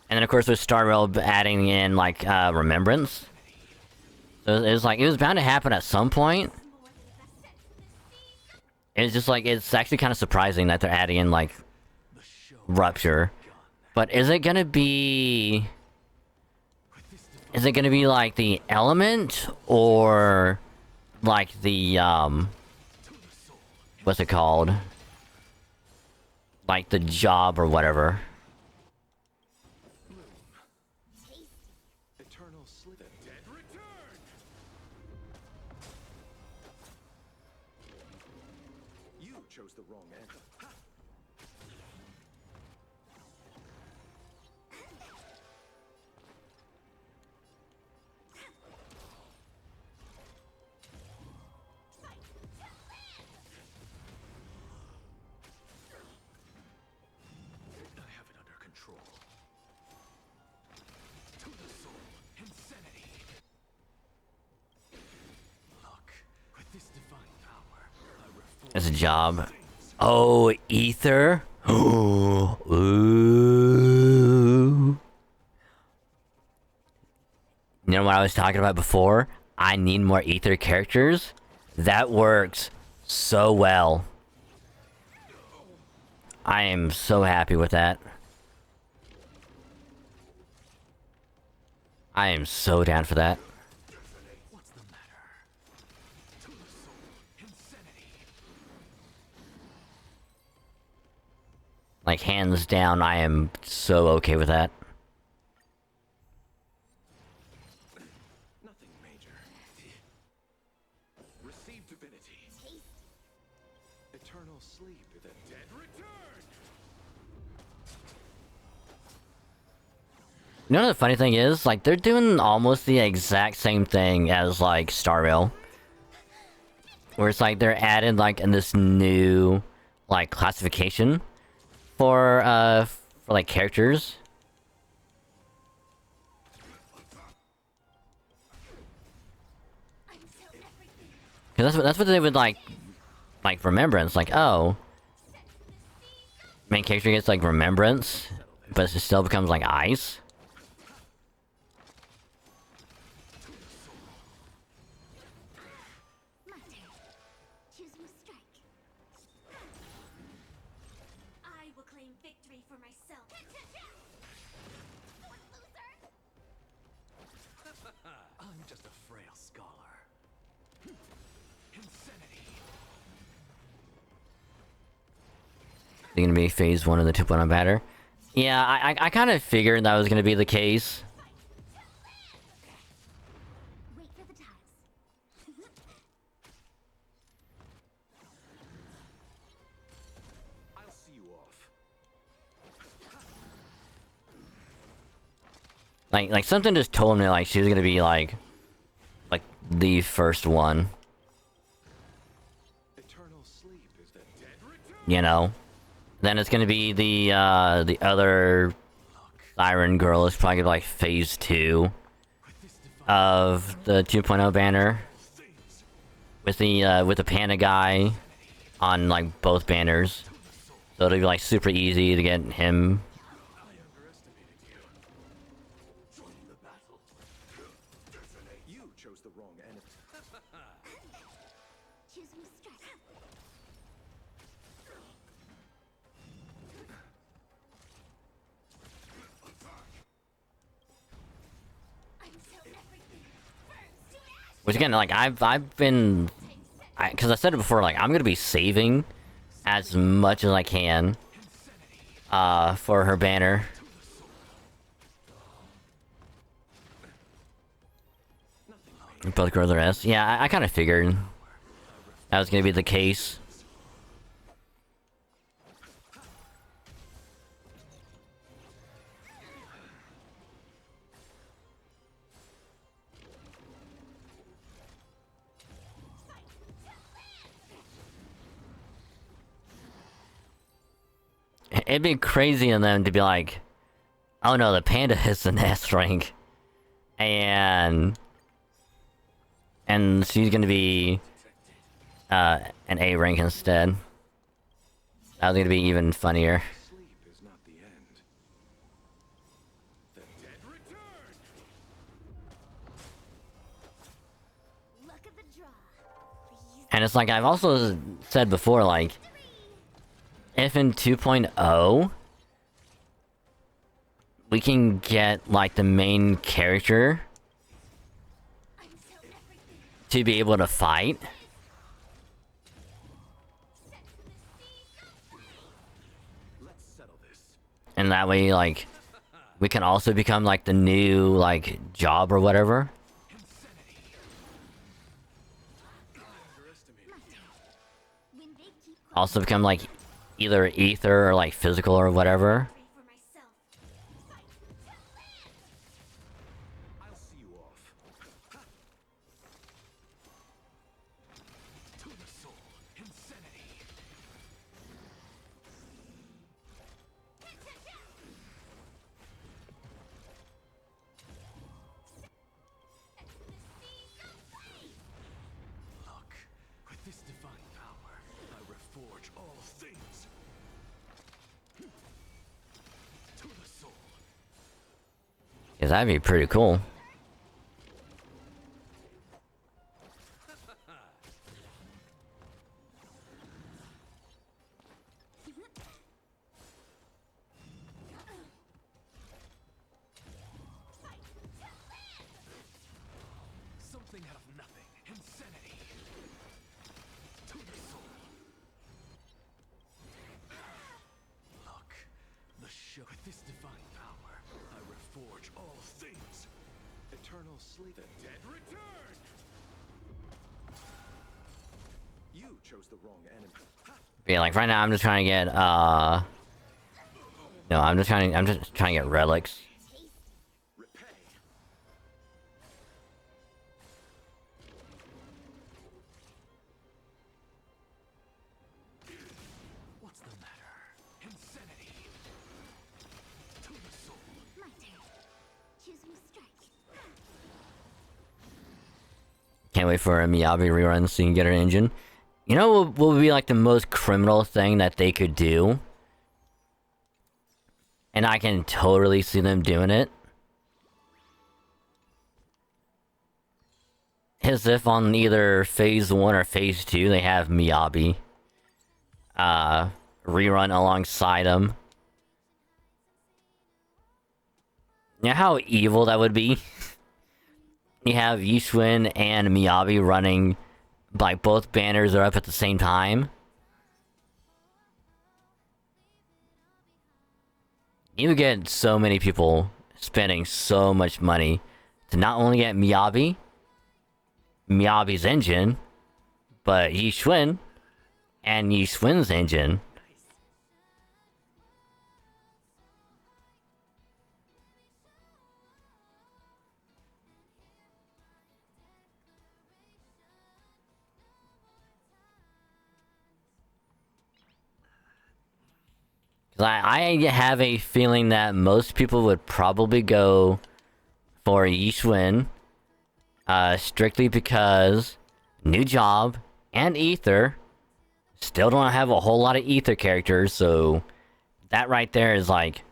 And then, of course, with Star Rail adding in, like, Remembrance. So it was like, it was bound to happen at some point. It's just like, it's actually kind of surprising that they're adding in, like, Rupture. But is it gonna be... Is it gonna be, like, the element? Or... like, the, what's it called? Like, the job or whatever. It's a job. Oh, Ether? Ooh. You know what I was talking about before? I need more Ether characters. That works so well. I am so happy with that. I am so down for that. Like, hands down, I am so okay with that. Nothing major. Receive divinity. Eternal sleep is a dead return. You know what the funny thing is? Like, they're doing almost the exact same thing as, like, Star Rail. Where it's like, they're adding, like, in this new, like, classification for like, characters. Cause that's what they would, like, Remembrance. Like, oh, main character gets, like, Remembrance, but it still becomes, like, Ice. Choose your strike. I will claim victory for myself. I'm just a frail scholar. Insanity. They're gonna be phase 1 of the 2.0 batter. Yeah, I kind of figured that was gonna be the case. Wait for the tiles. I'll see you off. Like something just told me, like, she was gonna be, like the first one. Eternal sleep is the dead return. You know? Then it's gonna be the other Siren Girl is probably like phase 2 of the 2.0 banner. With the panda guy on, like, both banners. So it'll be like super easy to get him. You chose the wrong enemy. Choose me straight. Which again, like I've been, because I said it before, like I'm gonna be saving as much as I can, for her banner. Both grow the rest. Yeah, I kind of figured that was gonna be the case. It'd be crazy in them to be like, oh no, the panda is an S rank, and she's gonna be an A rank instead. That was gonna be even funnier. And it's like I've also said before, like, if in 2.0 we can get like the main character to be able to fight, and that way like we can also become like the new like job or whatever. Also become like either ether or like physical or whatever. Cause that'd be pretty cool. Something out of nothing. Insanity. To the soul. Look, the show. With this divine power, I reforge all things. Eternal sleep. The dead return! You chose the wrong enemy. Yeah, like right now I'm just trying to get no, I'm just trying to get relics. What's the matter? Insanity. To the soul. My turn. Choose me straight. Can't wait for a Miyabi rerun so you can get her engine. You know what would be like the most criminal thing that they could do? And I can totally see them doing it. As if on either phase 1 or phase 2 they have Miyabi rerun alongside them. You know how evil that would be? You have Yishun and Miyabi running, like both banners are up at the same time. You would get so many people spending so much money to not only get Miyabi's engine, but Yishun and Yishun's engine. I have a feeling that most people would probably go for Yishun, strictly because new job and ether, Still don't have a whole lot of ether characters, so that right there is like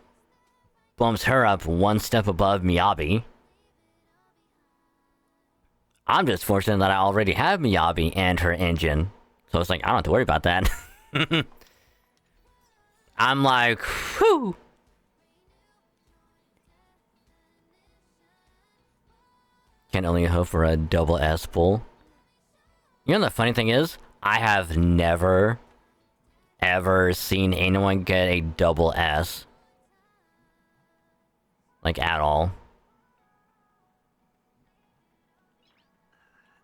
bumps her up one step above Miyabi. I'm just fortunate that I already have Miyabi and her engine, so it's like I don't have to worry about that. I'm like, whew. Can only hope for a double S pull. You know the funny thing is, I have never, ever seen anyone get a double S. Like, at all.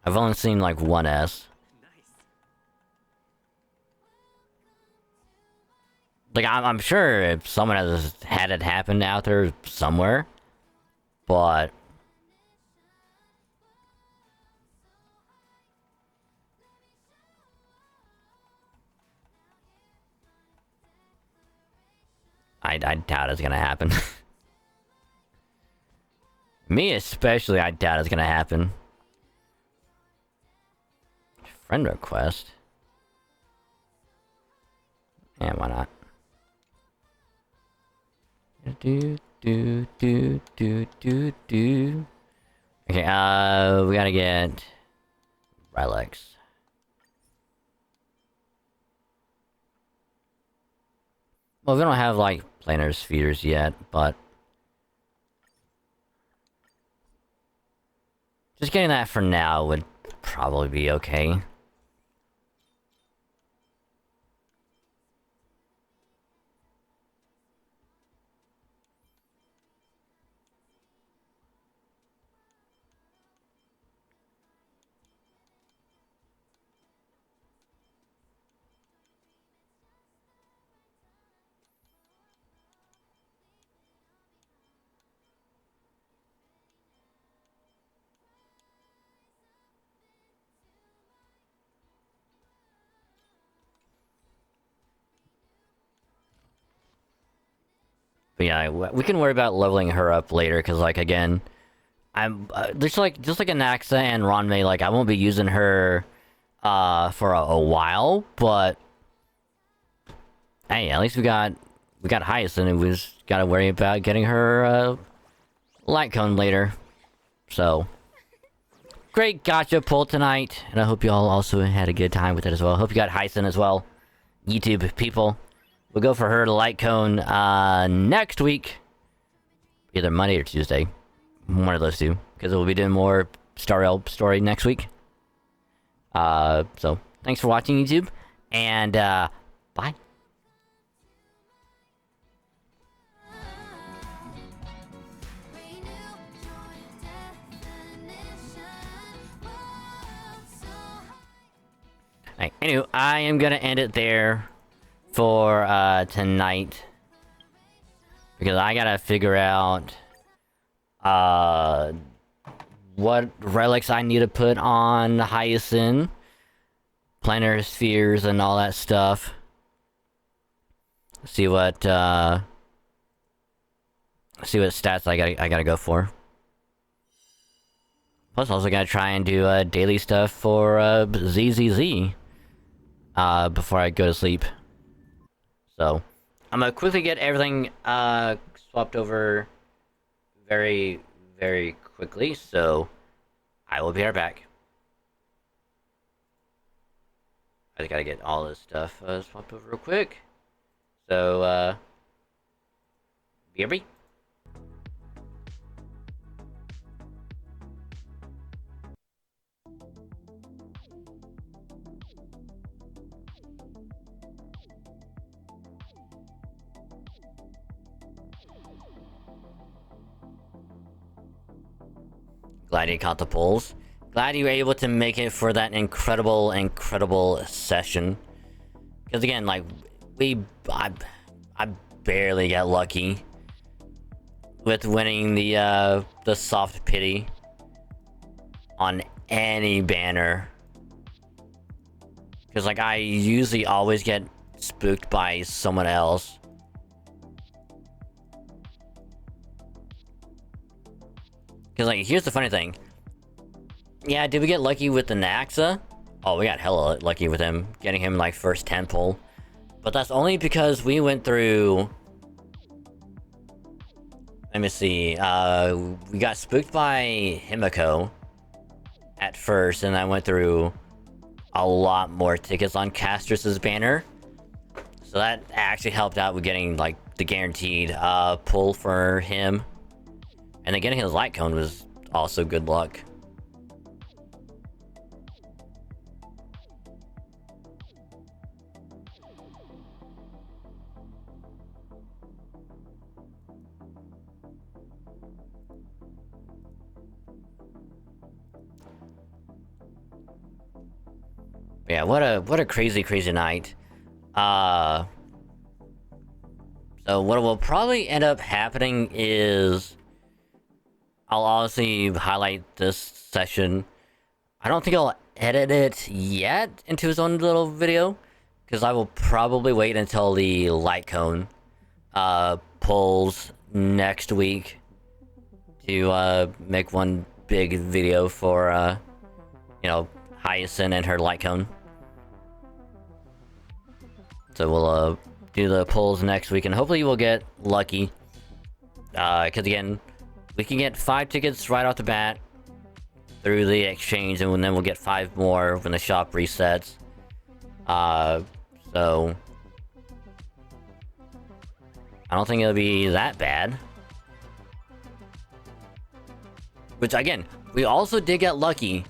I've only seen, like, one S. Like, I'm sure if someone has had it happen out there somewhere, but... I doubt it's gonna happen. Me especially, I doubt it's gonna happen. Friend request? Yeah, why not? Do. Okay, we gotta get relics. Well, we don't have like planar spheres yet, but just getting that for now would probably be okay. But yeah, we can worry about leveling her up later, because, like, again, I'm just like Anaxa and Ranmei, like, I won't be using her for a while, but hey, at least we got Hyacinth, and we just gotta worry about getting her light cone later. So great gotcha pull tonight, and I hope you all also had a good time with it as well. Hope you got Hyacinth as well, YouTube people. We'll go for her to light cone next week, either Monday or Tuesday, one of those two, because we'll be doing more Star Rail story next week. So thanks for watching, YouTube, and bye. Alright, anyway, I am gonna end it there for tonight, because I gotta figure out what relics I need to put on Hyacinth, planar spheres, and all that stuff. See what stats I gotta go for. Plus, also gotta try and do daily stuff for ZZZ before I go to sleep. So I'm gonna quickly get everything swapped over very, very quickly, so I will be right back. I just gotta get all this stuff swapped over real quick. So, BRB. Glad you caught the polls. Glad you were able to make it for that incredible, incredible session. Because again, like, I barely got lucky with winning the soft pity on any banner. Because, like, I usually always get spooked by someone else. Because, like, here's the funny thing. Yeah, did we get lucky with the Naxa? Oh, we got hella lucky with him, getting him like first 10 pull. But that's only because we went through... Let me see, we got spooked by Himiko at first, and I went through a lot more tickets on Castrus's banner. So that actually helped out with getting like the guaranteed pull for him. And then getting his light cone was also good luck. Yeah, what a crazy night. So what will probably end up happening is I'll obviously highlight this session. I don't think I'll edit it yet into its own little video, because I will probably wait until the light cone pulls next week to make one big video for you know, Hyacinth and her light cone. So we'll do the pulls next week, and hopefully we'll get lucky. Because again, we can get 5 tickets right off the bat through the exchange, and then we'll get 5 more when the shop resets. So I don't think it'll be that bad. Which again, we also did get lucky,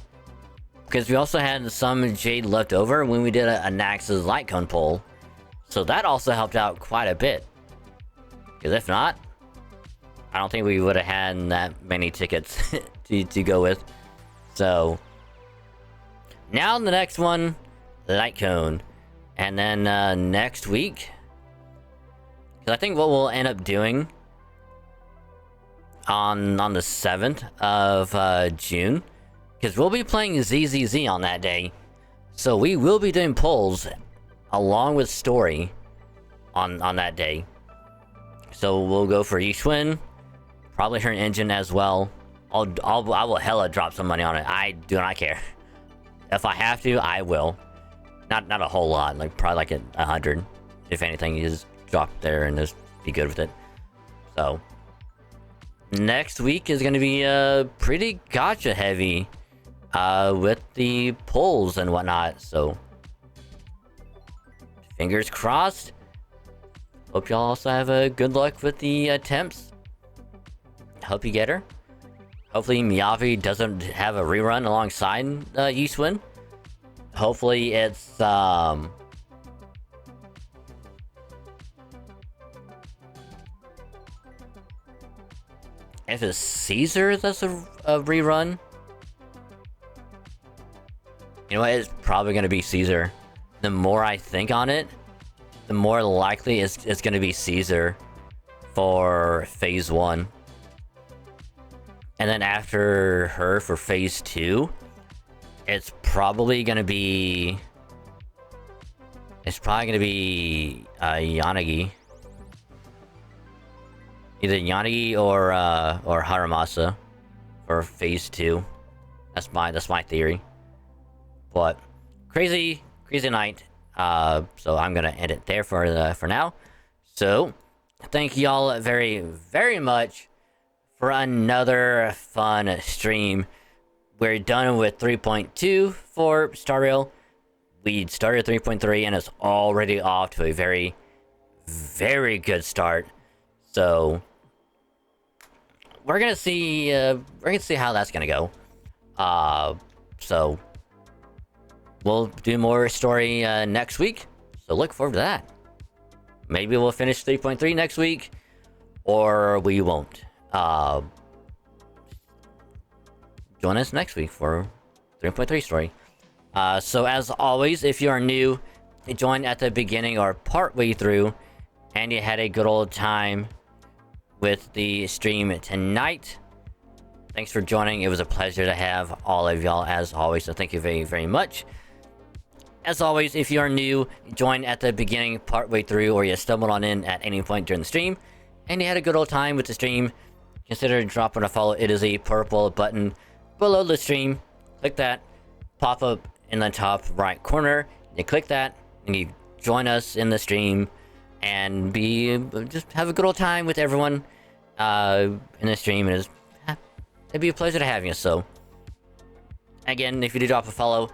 because we also had some Jade left over when we did a Naxx's light cone pull. So that also helped out quite a bit. Because if not, I don't think we would have had that many tickets to go with. So now the next one, light cone. And then next week, because I think what we'll end up doing on the 7th of June, because we'll be playing ZZZ on that day. So we will be doing pulls along with story on that day. So we'll go for Yixuan, probably her engine as well. I will hella drop some money on it. I do not care. If I have to, I will. Not a whole lot, like probably like 100. If anything, you just drop there and just be good with it. So next week is going to be pretty gacha heavy with the pulls and whatnot. So fingers crossed. Hope y'all also have a good luck with the attempts. Hope you get her. Hopefully Miyavi doesn't have a rerun alongside Yixuan. Hopefully it's if it's Caesar that's a rerun. You know what? It's probably gonna be Caesar. The more I think on it, the more likely it's gonna be Caesar for phase 1. And then after her for phase 2, it's probably gonna be Yanagi. Either Yanagi or Haramasa for phase 2. That's my theory. But crazy night. So I'm gonna end it there for now. So thank y'all very much for another fun stream. We're done with 3.2 for Star Rail. We started 3.3 and it's already off to a very good start. So we're gonna see how that's gonna go. So we'll do more story next week. So look forward to that. Maybe we'll finish 3.3 next week, or we won't. Join us next week for 3.3 story. So as always, if you are new, join at the beginning or partway through, and you had a good old time with the stream tonight. Thanks for joining. It was a pleasure to have all of y'all as always, so thank you very much. As always, if you are new, join at the beginning, partway through, or you stumbled on in at any point during the stream, and you had a good old time with the stream, consider dropping a follow. It is a purple button below the stream. Click that, pop up in the top right corner. You click that, and you join us in the stream, and just have a good old time with everyone in the stream. And it'd be a pleasure to have you. So, again, if you do drop a follow,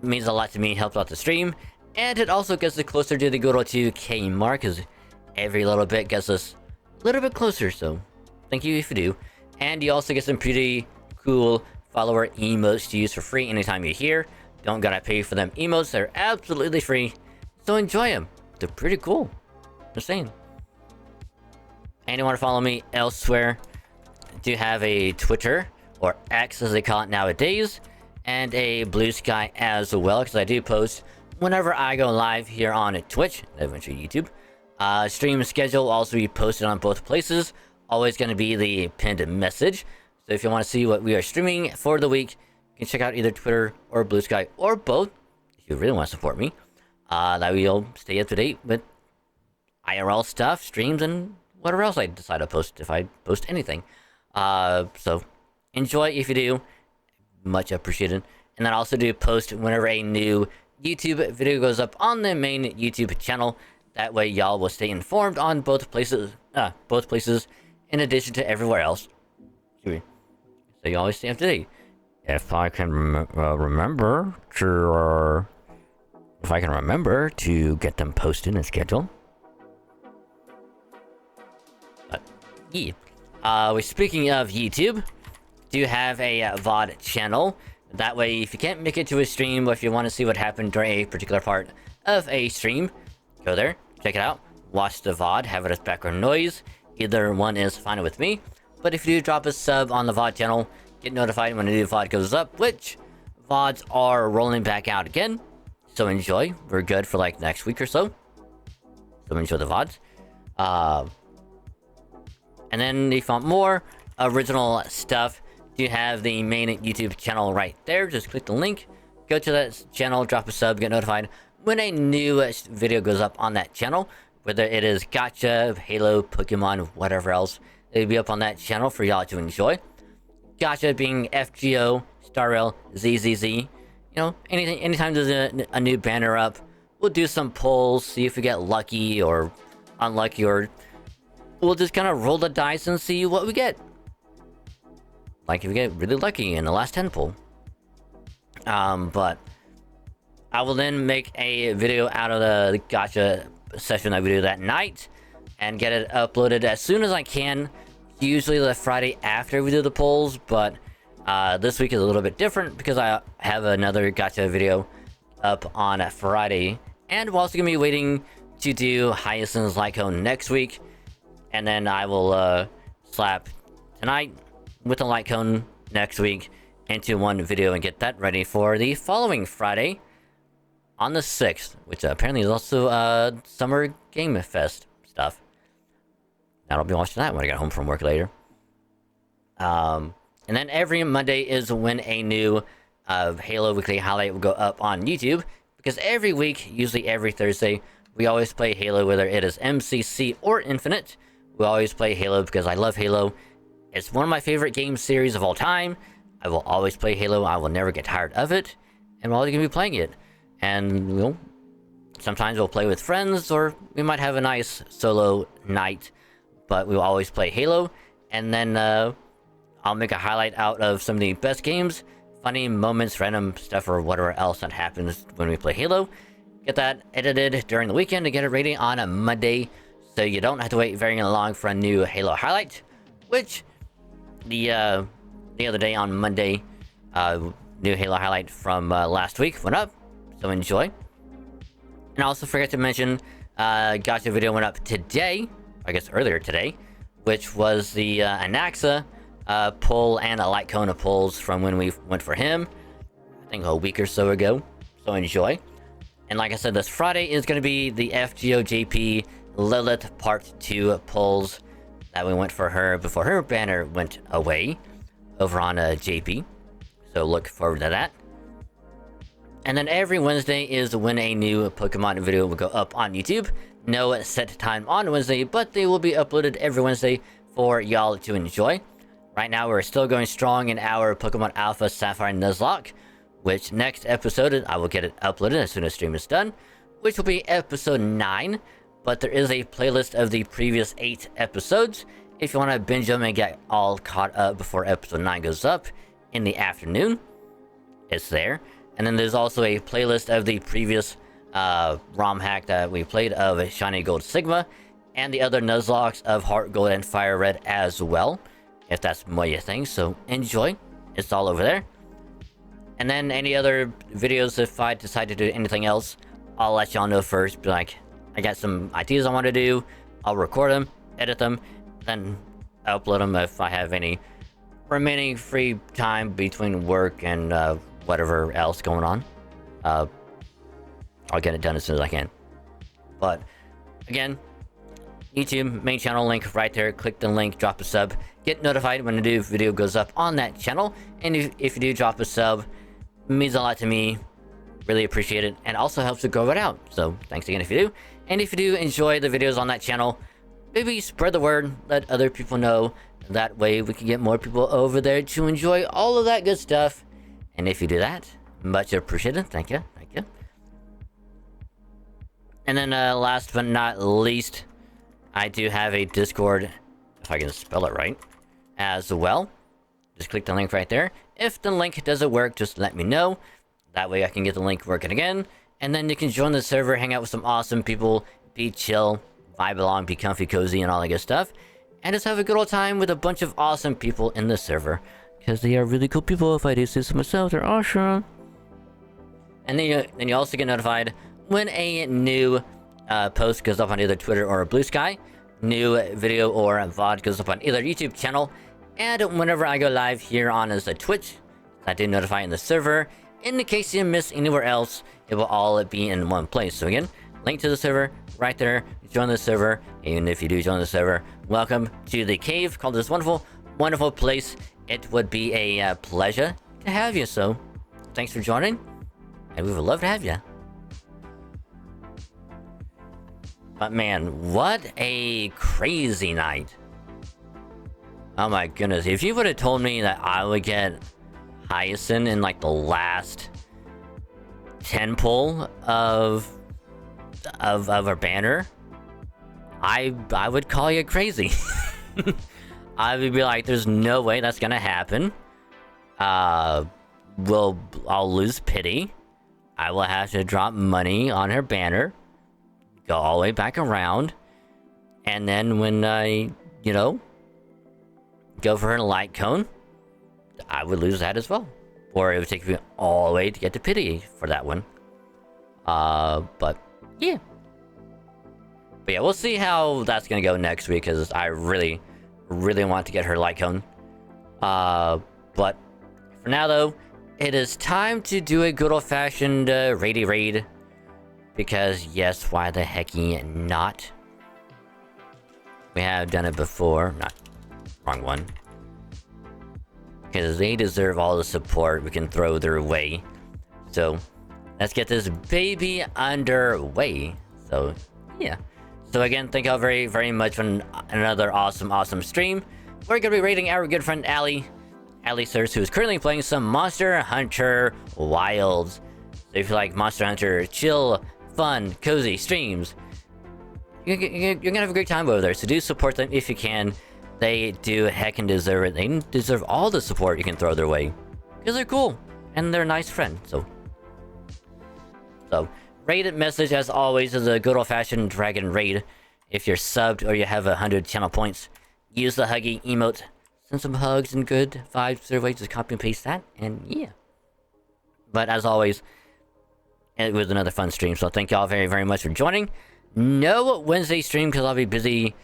it means a lot to me, helps out the stream, and it also gets us closer to the good old 2K mark, because every little bit gets us a little bit closer. So, thank you if you do. And you also get some pretty cool follower emotes to use for free anytime you're here. Don't gotta pay for them emotes, they're absolutely free. So enjoy them. They're pretty cool. Just saying. And you want to follow me elsewhere? I do have a Twitter, or X as they call it nowadays, and a Blue Sky as well, because I do post whenever I go live here on Twitch, and eventually YouTube. Stream schedule will also be posted on both places. Always going to be the pinned message. So if you want to see what we are streaming for the week, you can check out either Twitter or Blue Sky, or both, if you really want to support me. That way you'll stay up to date with IRL stuff, streams, and whatever else I decide to post, if I post anything. So enjoy if you do. Much appreciated. And then I also do post whenever a new YouTube video goes up on the main YouTube channel. That way y'all will stay informed on both places, in addition to everywhere else. So you always stay up to date. If I can remember to get them posted and scheduled. But yeah. Speaking of YouTube, do have a VOD channel. That way, if you can't make it to a stream, or if you want to see what happened during a particular part of a stream, go there, check it out, watch the VOD, have it as background noise. Either one is fine with me. But if you do drop a sub on the VOD channel, get notified when a new VOD goes up, which VODs are rolling back out again. So enjoy. We're good for like next week or so. So enjoy the VODs. And then if you want more original stuff, you have the main YouTube channel right there. Just click the link, go to that channel, drop a sub, get notified when a new video goes up on that channel. Whether it is Gacha, Halo, Pokemon, whatever else, it'll be up on that channel for y'all to enjoy. Gacha being FGO, Star Rail, ZZZ. You know, anytime there's a new banner up, we'll do some polls, see if we get lucky or unlucky, or we'll just kind of roll the dice and see what we get. Like if we get really lucky in the last 10 poll. But I will then make a video out of the Gacha session that we do that night and get it uploaded as soon as I can. Usually the Friday after we do the polls, but this week is a little bit different because I have another Gacha video up on a Friday, and we're also gonna be waiting to do Hyacinth's Lycone next week, and then I will slap tonight with the Lycone next week into one video and get that ready for the following Friday on the 6th, which apparently is also Summer Game Fest stuff. And I'll be watching that when I get home from work later. And then every Monday is when a new Halo Weekly Highlight will go up on YouTube. Because every week, usually every Thursday, we always play Halo, whether it is MCC or Infinite. We always play Halo because I love Halo. It's one of my favorite game series of all time. I will always play Halo. I will never get tired of it. And we're always going to be playing it. And, you know, sometimes we'll play with friends, or we might have a nice solo night. But we will always play Halo. And then I'll make a highlight out of some of the best games, funny moments, random stuff, or whatever else that happens when we play Halo. Get that edited during the weekend to get it ready on a Monday, so you don't have to wait very long for a new Halo highlight. Which the other day on Monday, new Halo highlight from last week went up, so enjoy. And I also forgot to mention, Gacha video went up today, I guess earlier today, which was the Anaxa pull and a Light Kona pulls from when we went for him, I think a week or so ago, so enjoy. And like I said, this Friday is going to be the FGOJP Lilith Part 2 pulls that we went for her before her banner went away over on JP. So look forward to that. And then every Wednesday is when a new Pokemon video will go up on YouTube. No set time on Wednesday, but they will be uploaded every Wednesday for y'all to enjoy. Right now, we're still going strong in our Pokemon Alpha Sapphire Nuzlocke, which next episode I will get it uploaded as soon as stream is done, which will be episode 9. But there is a playlist of the previous 8 episodes if you want to binge them and get all caught up before episode 9 goes up in the afternoon. It's there. And then there's also a playlist of the previous ROM hack that we played of Shiny Gold Sigma and the other Nuzlocke of Heart Gold and Fire Red as well, if that's more your thing. So enjoy. It's all over there. And then any other videos, if I decide to do anything else, I'll let y'all know first. Be like, I got some ideas I want to do. I'll record them, edit them, then upload them if I have any remaining free time between work and whatever else going on. I'll get it done as soon as I can. But again, YouTube main channel link right there. Click the link, drop a sub, get notified when a new video goes up on that channel. And if you do drop a sub, it means a lot to me. Really appreciate it, and also helps to grow it out. So thanks again if you do. And if you do enjoy the videos on that channel, maybe spread the word, let other people know. That way we can get more people over there to enjoy all of that good stuff. And if you do that, much appreciated. Thank you. Thank you. And then last but not least, I do have a Discord, if I can spell it right, as well. Just click the link right there. If the link doesn't work, just let me know. That way I can get the link working again. And then you can join the server, hang out with some awesome people, be chill, vibe along, be comfy, cozy, and all that good stuff. And just have a good old time with a bunch of awesome people in the server. Because they are really cool people, if I do say so myself, they're awesome. And then you also get notified when a new post goes up on either Twitter or Blue Sky. New video or VOD goes up on either YouTube channel. And whenever I go live here on as a Twitch, I do notify in the server. In the case you miss anywhere else, it will all be in one place. So again, link to the server right there. Join the server. And if you do join the server, welcome to the cave called this wonderful, wonderful place. It would be a pleasure to have you. So thanks for joining, and we would love to have you. But man, what a crazy night. Oh my goodness. If you would have told me that I would get Hyacinth in like the last 10 pull of our banner, I would call you crazy. I would be like, there's no way that's gonna happen. I'll lose pity. I will have to drop money on her banner, go all the way back around, and then when I, go for her light cone, I would lose that as well. Or it would take me all the way to get to pity for that one. But yeah. But yeah, we'll see how that's gonna go next week, because I really want to get her light cone. But for now though, it is time to do a good old-fashioned raidy raid. Because yes, why the hecky not? We have done it before. Wrong one. Because they deserve all the support we can throw their way. So let's get this baby underway. So yeah. So again, thank y'all very, very much for another awesome stream. We're gonna be raiding our good friend Ali Sirs, who is currently playing some Monster Hunter Wilds. So if you like Monster Hunter chill, fun, cozy streams, you're gonna have a great time over there. So do support them if you can. They do heckin' deserve it. They deserve all the support you can throw their way, because they're cool and they're a nice friend. So raid message as always is a good old-fashioned dragon raid. If you're subbed or you have 100 channel points, use the huggy emote. Send some hugs and good vibes their way. Just copy and paste that, and yeah. But as always, it was another fun stream. So thank y'all very, very much for joining. No Wednesday stream because I'll be busy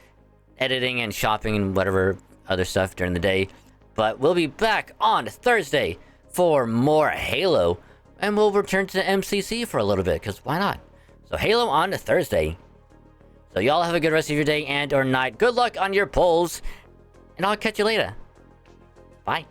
editing and shopping and whatever other stuff during the day. But we'll be back on Thursday for more Halo. And we'll return to the MCC for a little bit, because why not? So Halo on Thursday. So y'all have a good rest of your day and or night. Good luck on your polls. And I'll catch you later. Bye.